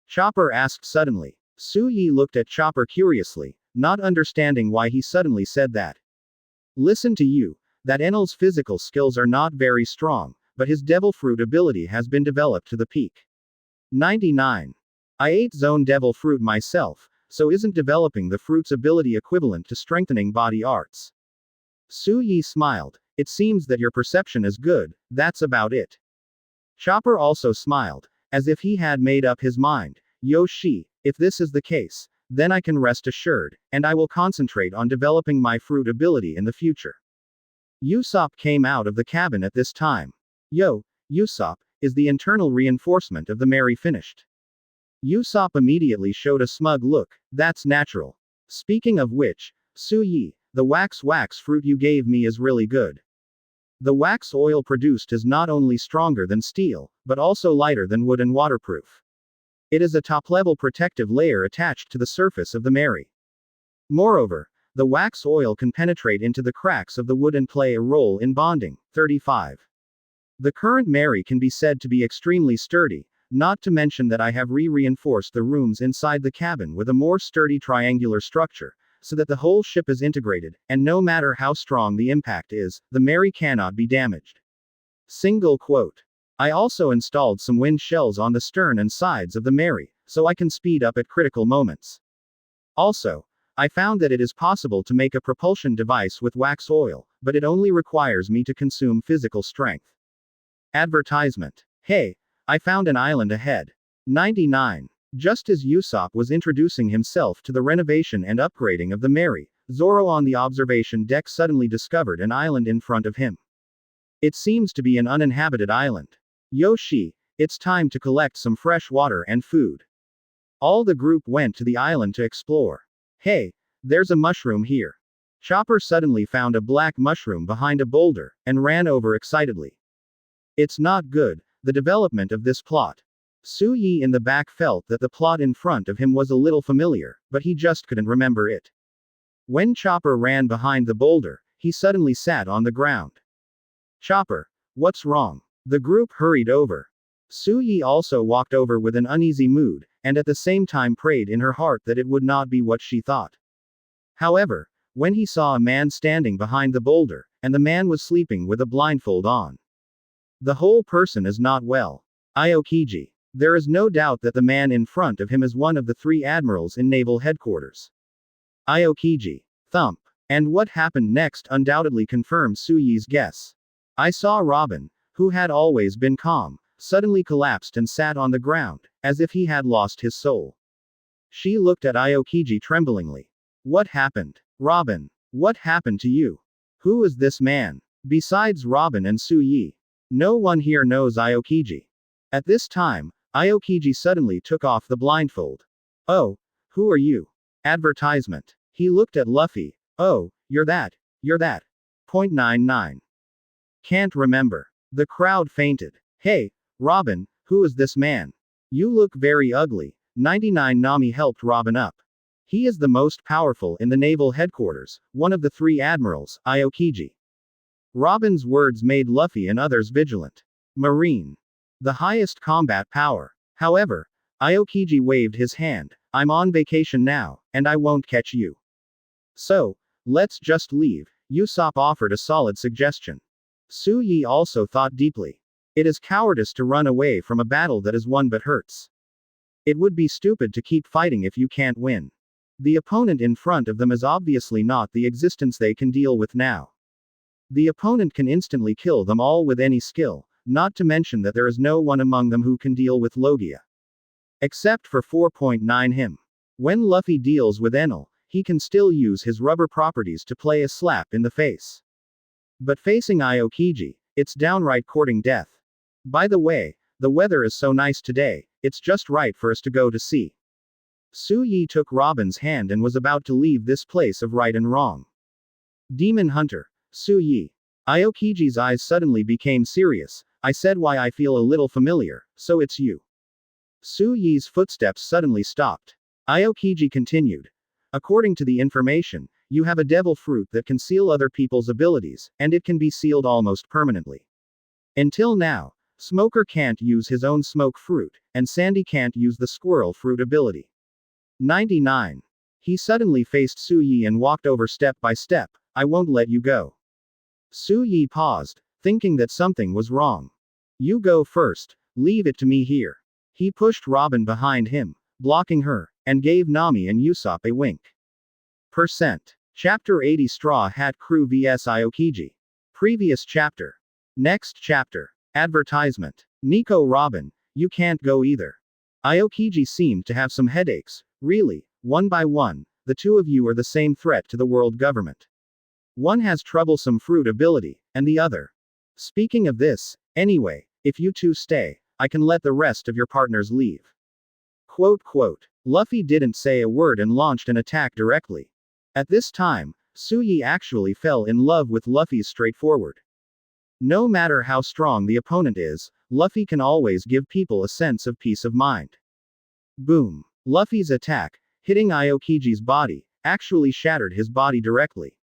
Chopper asked suddenly. Su Yi looked at Chopper curiously, not understanding why he suddenly said that. Listen to you, that Enel's physical skills are not very strong, but his devil fruit ability has been developed to the peak. 99. I ate zone devil fruit myself, so isn't developing the fruit's ability equivalent to strengthening body arts? Su Yi smiled. It seems that your perception is good, that's about it. Chopper also smiled, as if he had made up his mind. Yo Shi, if this is the case, then I can rest assured, and I will concentrate on developing my fruit ability in the future. Usopp came out of the cabin at this time. Yo, Usopp, is the internal reinforcement of the Mary finished? Usopp immediately showed a smug look. That's natural. Speaking of which, Su Yi, the wax fruit you gave me is really good. The wax oil produced is not only stronger than steel, but also lighter than wood and waterproof. It is a top-level protective layer attached to the surface of the Mary. Moreover, the wax oil can penetrate into the cracks of the wood and play a role in bonding. 35. The current Mary can be said to be extremely sturdy, not to mention that I have reinforced the rooms inside the cabin with a more sturdy triangular structure, so that the whole ship is integrated, and no matter how strong the impact is, the Mary cannot be damaged. Single quote. I also installed some wind shells on the stern and sides of the Mary, so I can speed up at critical moments. Also, I found that it is possible to make a propulsion device with wax oil, but it only requires me to consume physical strength. Advertisement. Hey, I found an island ahead. 99. Just as Usopp was introducing himself to the renovation and upgrading of the Mary, Zoro on the observation deck suddenly discovered an island in front of him. It seems to be an uninhabited island. Yoshi, it's time to collect some fresh water and food. All the group went to the island to explore. Hey, there's a mushroom here. Chopper suddenly found a black mushroom behind a boulder, and ran over excitedly. It's not good, the development of this plot. Su Yi in the back felt that the plot in front of him was a little familiar, but he just couldn't remember it. When Chopper ran behind the boulder, he suddenly sat on the ground. Chopper, what's wrong? The group hurried over. Su Yi also walked over with an uneasy mood, and at the same time prayed in her heart that it would not be what she thought. However, when he saw a man standing behind the boulder, and the man was sleeping with a blindfold on. The whole person is not well. Aokiji. There is no doubt that the man in front of him is one of the 3 admirals in naval headquarters. Aokiji. Thump. And what happened next undoubtedly confirmed Su Yi's guess. I saw Robin, who had always been calm, suddenly collapsed and sat on the ground, as if he had lost his soul. She looked at Aokiji tremblingly. What happened? Robin. What happened to you? Who is this man? Besides Robin and Su Yi. No one here knows Aokiji. At this time, Aokiji suddenly took off the blindfold. Oh, who are you? Advertisement. He looked at Luffy. Oh, you're that. .99. Can't remember. The crowd fainted. Hey, Robin, who is this man? You look very ugly. 99. Nami helped Robin up. He is the most powerful in the naval headquarters, one of the 3 admirals, Aokiji. Robin's words made Luffy and others vigilant. Marine. The highest combat power. However, Aokiji waved his hand. I'm on vacation now, and I won't catch you. So, let's just leave. Usopp offered a solid suggestion. Su Yi also thought deeply. It is cowardice to run away from a battle that is won but hurts. It would be stupid to keep fighting if you can't win. The opponent in front of them is obviously not the existence they can deal with now. The opponent can instantly kill them all with any skill, not to mention that there is no one among them who can deal with Logia. Except for 4.9 him. When Luffy deals with Enel, he can still use his rubber properties to play a slap in the face. But facing Aokiji, it's downright courting death. By the way, the weather is so nice today, it's just right for us to go to sea. Su Yi took Robin's hand and was about to leave this place of right and wrong. Demon Hunter, Su Yi. Aokiji's eyes suddenly became serious. I said why I feel a little familiar, so it's you. Su Yi's footsteps suddenly stopped. Aokiji continued. According to the information, you have a devil fruit that can seal other people's abilities, and it can be sealed almost permanently. Until now, Smoker can't use his own smoke fruit, and Sandy can't use the squirrel fruit ability. 99. He suddenly faced Su Yi and walked over step by step. I won't let you go. Su Yi paused, thinking that something was wrong. You go first, leave it to me here. He pushed Robin behind him, blocking her, and gave Nami and Usopp a wink. Chapter 80 Straw Hat Crew vs Aokiji. Previous chapter. Next chapter. Advertisement. Nico Robin, you can't go either. Aokiji seemed to have some headaches, really, one by one, the two of you are the same threat to the world government. One has troublesome fruit ability, and the other. Speaking of this, anyway, if you two stay, I can let the rest of your partners leave. Quote. Luffy didn't say a word and launched an attack directly. At this time, Su Yi actually fell in love with Luffy's straightforward. No matter how strong the opponent is, Luffy can always give people a sense of peace of mind. Boom. Luffy's attack, hitting Aokiji's body, actually shattered his body directly.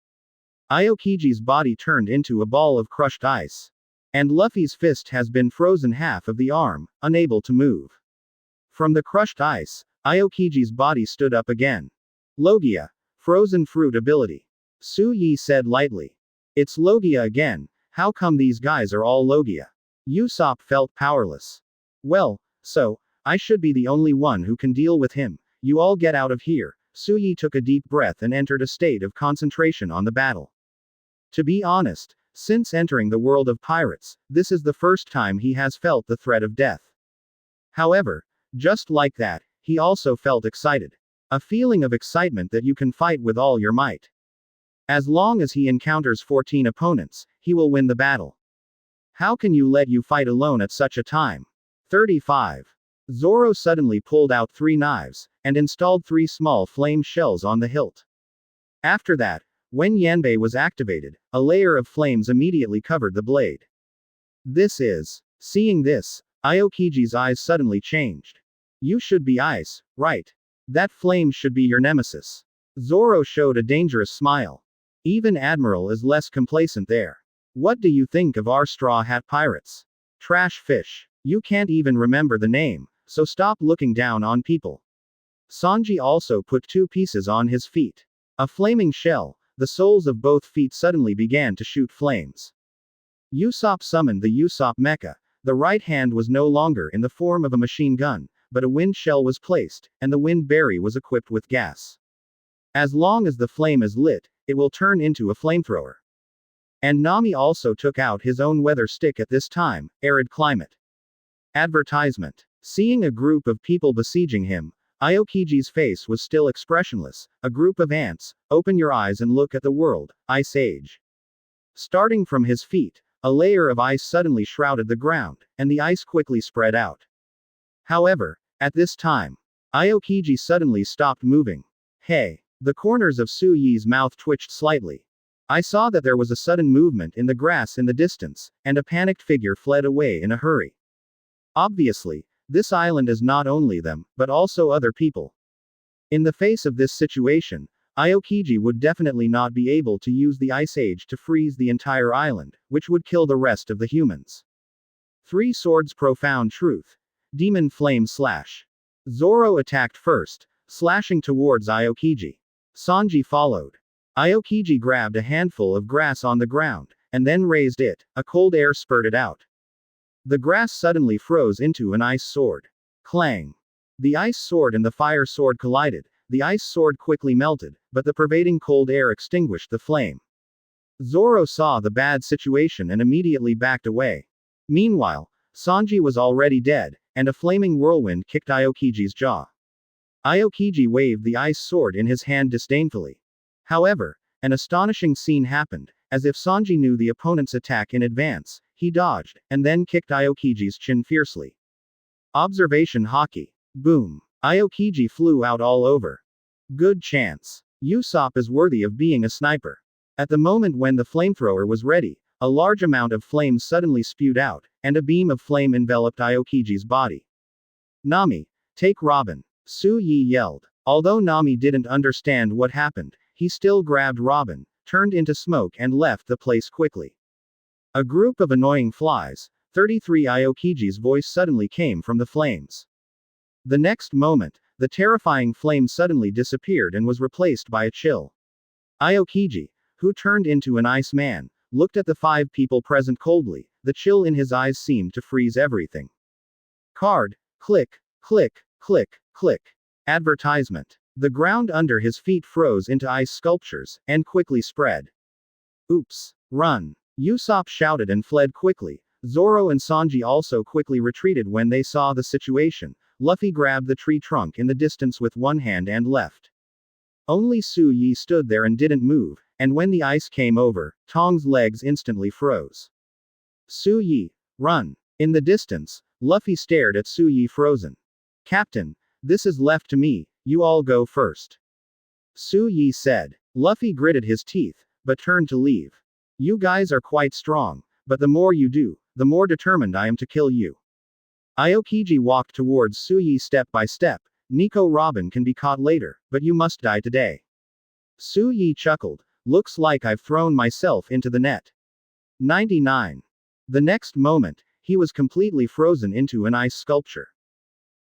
Aokiji's body turned into a ball of crushed ice. And Luffy's fist has been frozen half of the arm, unable to move. From the crushed ice, Aokiji's body stood up again. Logia. Frozen fruit ability. Su Yi said lightly. It's Logia again, how come these guys are all Logia? Usopp felt powerless. Well, so, I should be the only one who can deal with him, you all get out of here. Su Yi took a deep breath and entered a state of concentration on the battle. To be honest, since entering the world of pirates, this is the first time he has felt the threat of death. However, just like that, he also felt excited. A feeling of excitement that you can fight with all your might. As long as he encounters 14 opponents, he will win the battle. How can you let you fight alone at such a time? 35. Zoro suddenly pulled out 3 knives, and installed 3 small flame shells on the hilt. After that, when Yanbei was activated, a layer of flames immediately covered the blade. Seeing this, Aokiji's eyes suddenly changed. You should be ice, right? That flame should be your nemesis. Zoro showed a dangerous smile. Even Admiral is less complacent there. What do you think of our Straw Hat Pirates? Trash fish. You can't even remember the name, so stop looking down on people. Sanji also put 2 pieces on his feet. A flaming shell, the soles of both feet suddenly began to shoot flames. Usopp summoned the Usopp Mecha. The right hand was no longer in the form of a machine gun, but a wind shell was placed, and the wind berry was equipped with gas. As long as the flame is lit, it will turn into a flamethrower. And Nami also took out his own weather stick at this time, arid climate. Advertisement. Seeing a group of people besieging him, Aokiji's face was still expressionless. A group of ants, open your eyes and look at the world, Ice Age. Starting from his feet, a layer of ice suddenly shrouded the ground, and the ice quickly spread out. However, at this time, Aokiji suddenly stopped moving. Hey! The corners of Su Yi's mouth twitched slightly. I saw that there was a sudden movement in the grass in the distance, and a panicked figure fled away in a hurry. Obviously, this island is not only them, but also other people. In the face of this situation, Aokiji would definitely not be able to use the Ice Age to freeze the entire island, which would kill the rest of the humans. 3 Swords Profound Truth. Demon Flame Slash. Zoro attacked first, slashing towards Aokiji. Sanji followed. Aokiji grabbed a handful of grass on the ground, and then raised it. A cold air spurted out. The grass suddenly froze into an ice sword. Clang. The ice sword and the fire sword collided. The ice sword quickly melted, but the pervading cold air extinguished the flame. Zoro saw the bad situation and immediately backed away. Meanwhile, Sanji was already dead, and a flaming whirlwind kicked Aokiji's jaw. Aokiji waved the ice sword in his hand disdainfully. However, an astonishing scene happened. As if Sanji knew the opponent's attack in advance, he dodged, and then kicked Aokiji's chin fiercely. Observation Haki. Boom. Aokiji flew out all over. Good chance. Usopp is worthy of being a sniper. At the moment when the flamethrower was ready, a large amount of flame suddenly spewed out, and a beam of flame enveloped Aokiji's body. Nami, take Robin. Su Yi yelled. Although Nami didn't understand what happened, he still grabbed Robin, turned into smoke and left the place quickly. A group of annoying flies. 33 Aokiji's voice suddenly came from the flames. The next moment, the terrifying flame suddenly disappeared and was replaced by a chill. Aokiji, who turned into an ice man, looked at the 5 people present coldly. The chill in his eyes seemed to freeze everything. Card. Click, click, click, click. Advertisement. The ground under his feet froze into ice sculptures, and quickly spread. Oops. Run. Usopp shouted and fled quickly. Zoro and Sanji also quickly retreated when they saw the situation. Luffy grabbed the tree trunk in the distance with one hand and left. Only Su Yi stood there and didn't move, and when the ice came over, Tong's legs instantly froze. Su Yi, run. In the distance, Luffy stared at Su Yi frozen. Captain, this is left to me, you all go first. Su Yi said. Luffy gritted his teeth, but turned to leave. You guys are quite strong, but the more you do, the more determined I am to kill you. Aokiji walked towards Su Yi step by step. Nico Robin can be caught later, but you must die today. Su Yi chuckled. Looks like I've thrown myself into the net. 99. The next moment, he was completely frozen into an ice sculpture.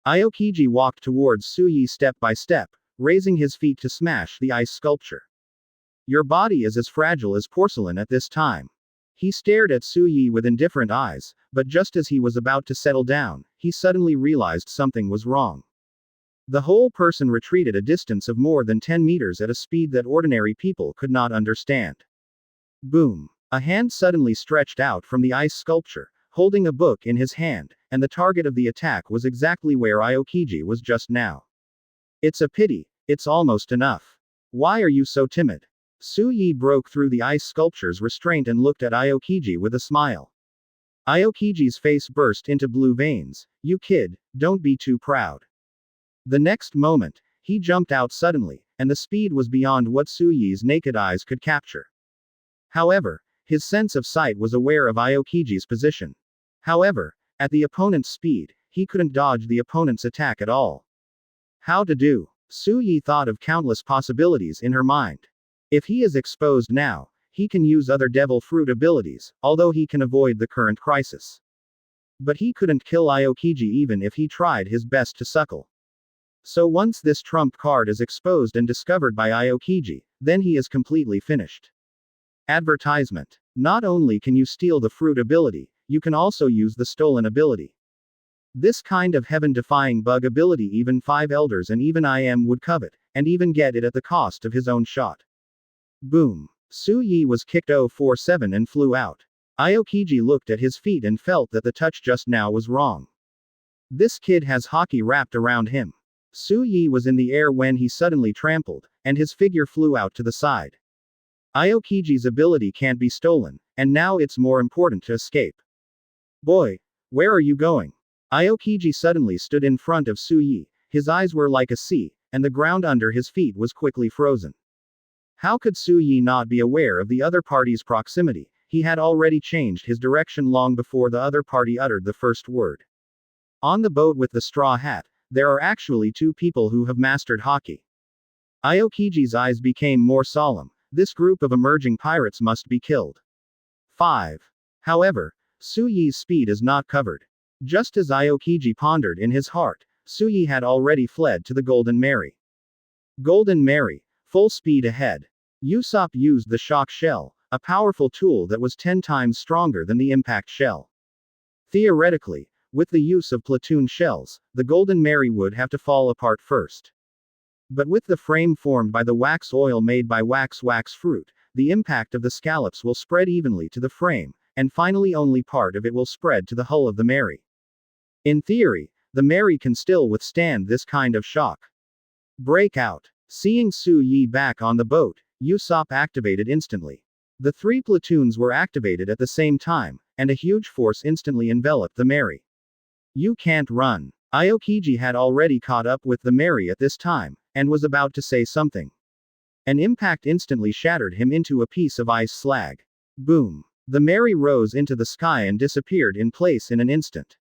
Aokiji walked towards Su Yi step by step, raising his feet to smash the ice sculpture. Your body is as fragile as porcelain at this time. He stared at Su Yi with indifferent eyes, but just as he was about to settle down, he suddenly realized something was wrong. The whole person retreated a distance of more than 10 meters at a speed that ordinary people could not understand. Boom. A hand suddenly stretched out from the ice sculpture, holding a book in his hand, and the target of the attack was exactly where Aokiji was just now. It's a pity, it's almost enough. Why are you so timid? Su Yi broke through the ice sculpture's restraint and looked at Aokiji with a smile. Aokiji's face burst into blue veins. You kid, don't be too proud. The next moment, he jumped out suddenly, and the speed was beyond what Su Yi's naked eyes could capture. However, his sense of sight was aware of Aokiji's position. However, at the opponent's speed, he couldn't dodge the opponent's attack at all. How to do? Su Yi thought of countless possibilities in her mind. If he is exposed now, he can use other devil fruit abilities, although he can avoid the current crisis. But he couldn't kill Aokiji even if he tried his best to suckle. So once this trump card is exposed and discovered by Aokiji, then he is completely finished. Advertisement. Not only can you steal the fruit ability, you can also use the stolen ability. This kind of heaven-defying bug ability even 5 elders and even I am would covet, and even get it at the cost of his own shot. Boom. Su Yi was kicked 047 and flew out. Aokiji looked at his feet and felt that the touch just now was wrong. This kid has Haki wrapped around him. Su Yi was in the air when he suddenly trampled, and his figure flew out to the side. Aokiji's ability can't be stolen, and now it's more important to escape. Boy, where are you going? Aokiji suddenly stood in front of Su Yi. His eyes were like a sea, and the ground under his feet was quickly frozen. How could Su Yi not be aware of the other party's proximity? He had already changed his direction long before the other party uttered the first word. On the boat with the straw hat, there are actually 2 people who have mastered Haki. Aokiji's eyes became more solemn. This group of emerging pirates must be killed. 5. However, Su Yi's speed is not covered. Just as Aokiji pondered in his heart, Su Yi had already fled to the Golden Mary. Golden Mary, full speed ahead. Usopp used the shock shell, a powerful tool that was 10 times stronger than the impact shell. Theoretically, with the use of platoon shells, the Golden Mary would have to fall apart first. But with the frame formed by the wax oil made by wax fruit, the impact of the scallops will spread evenly to the frame, and finally only part of it will spread to the hull of the Mary. In theory, the Mary can still withstand this kind of shock. Breakout. Seeing Su Yi back on the boat, Usopp activated instantly. The 3 platoons were activated at the same time, and a huge force instantly enveloped the Mary. You can't run. Aokiji had already caught up with the Mary at this time, and was about to say something. An impact instantly shattered him into a piece of ice slag. Boom. The Mary rose into the sky and disappeared in place in an instant.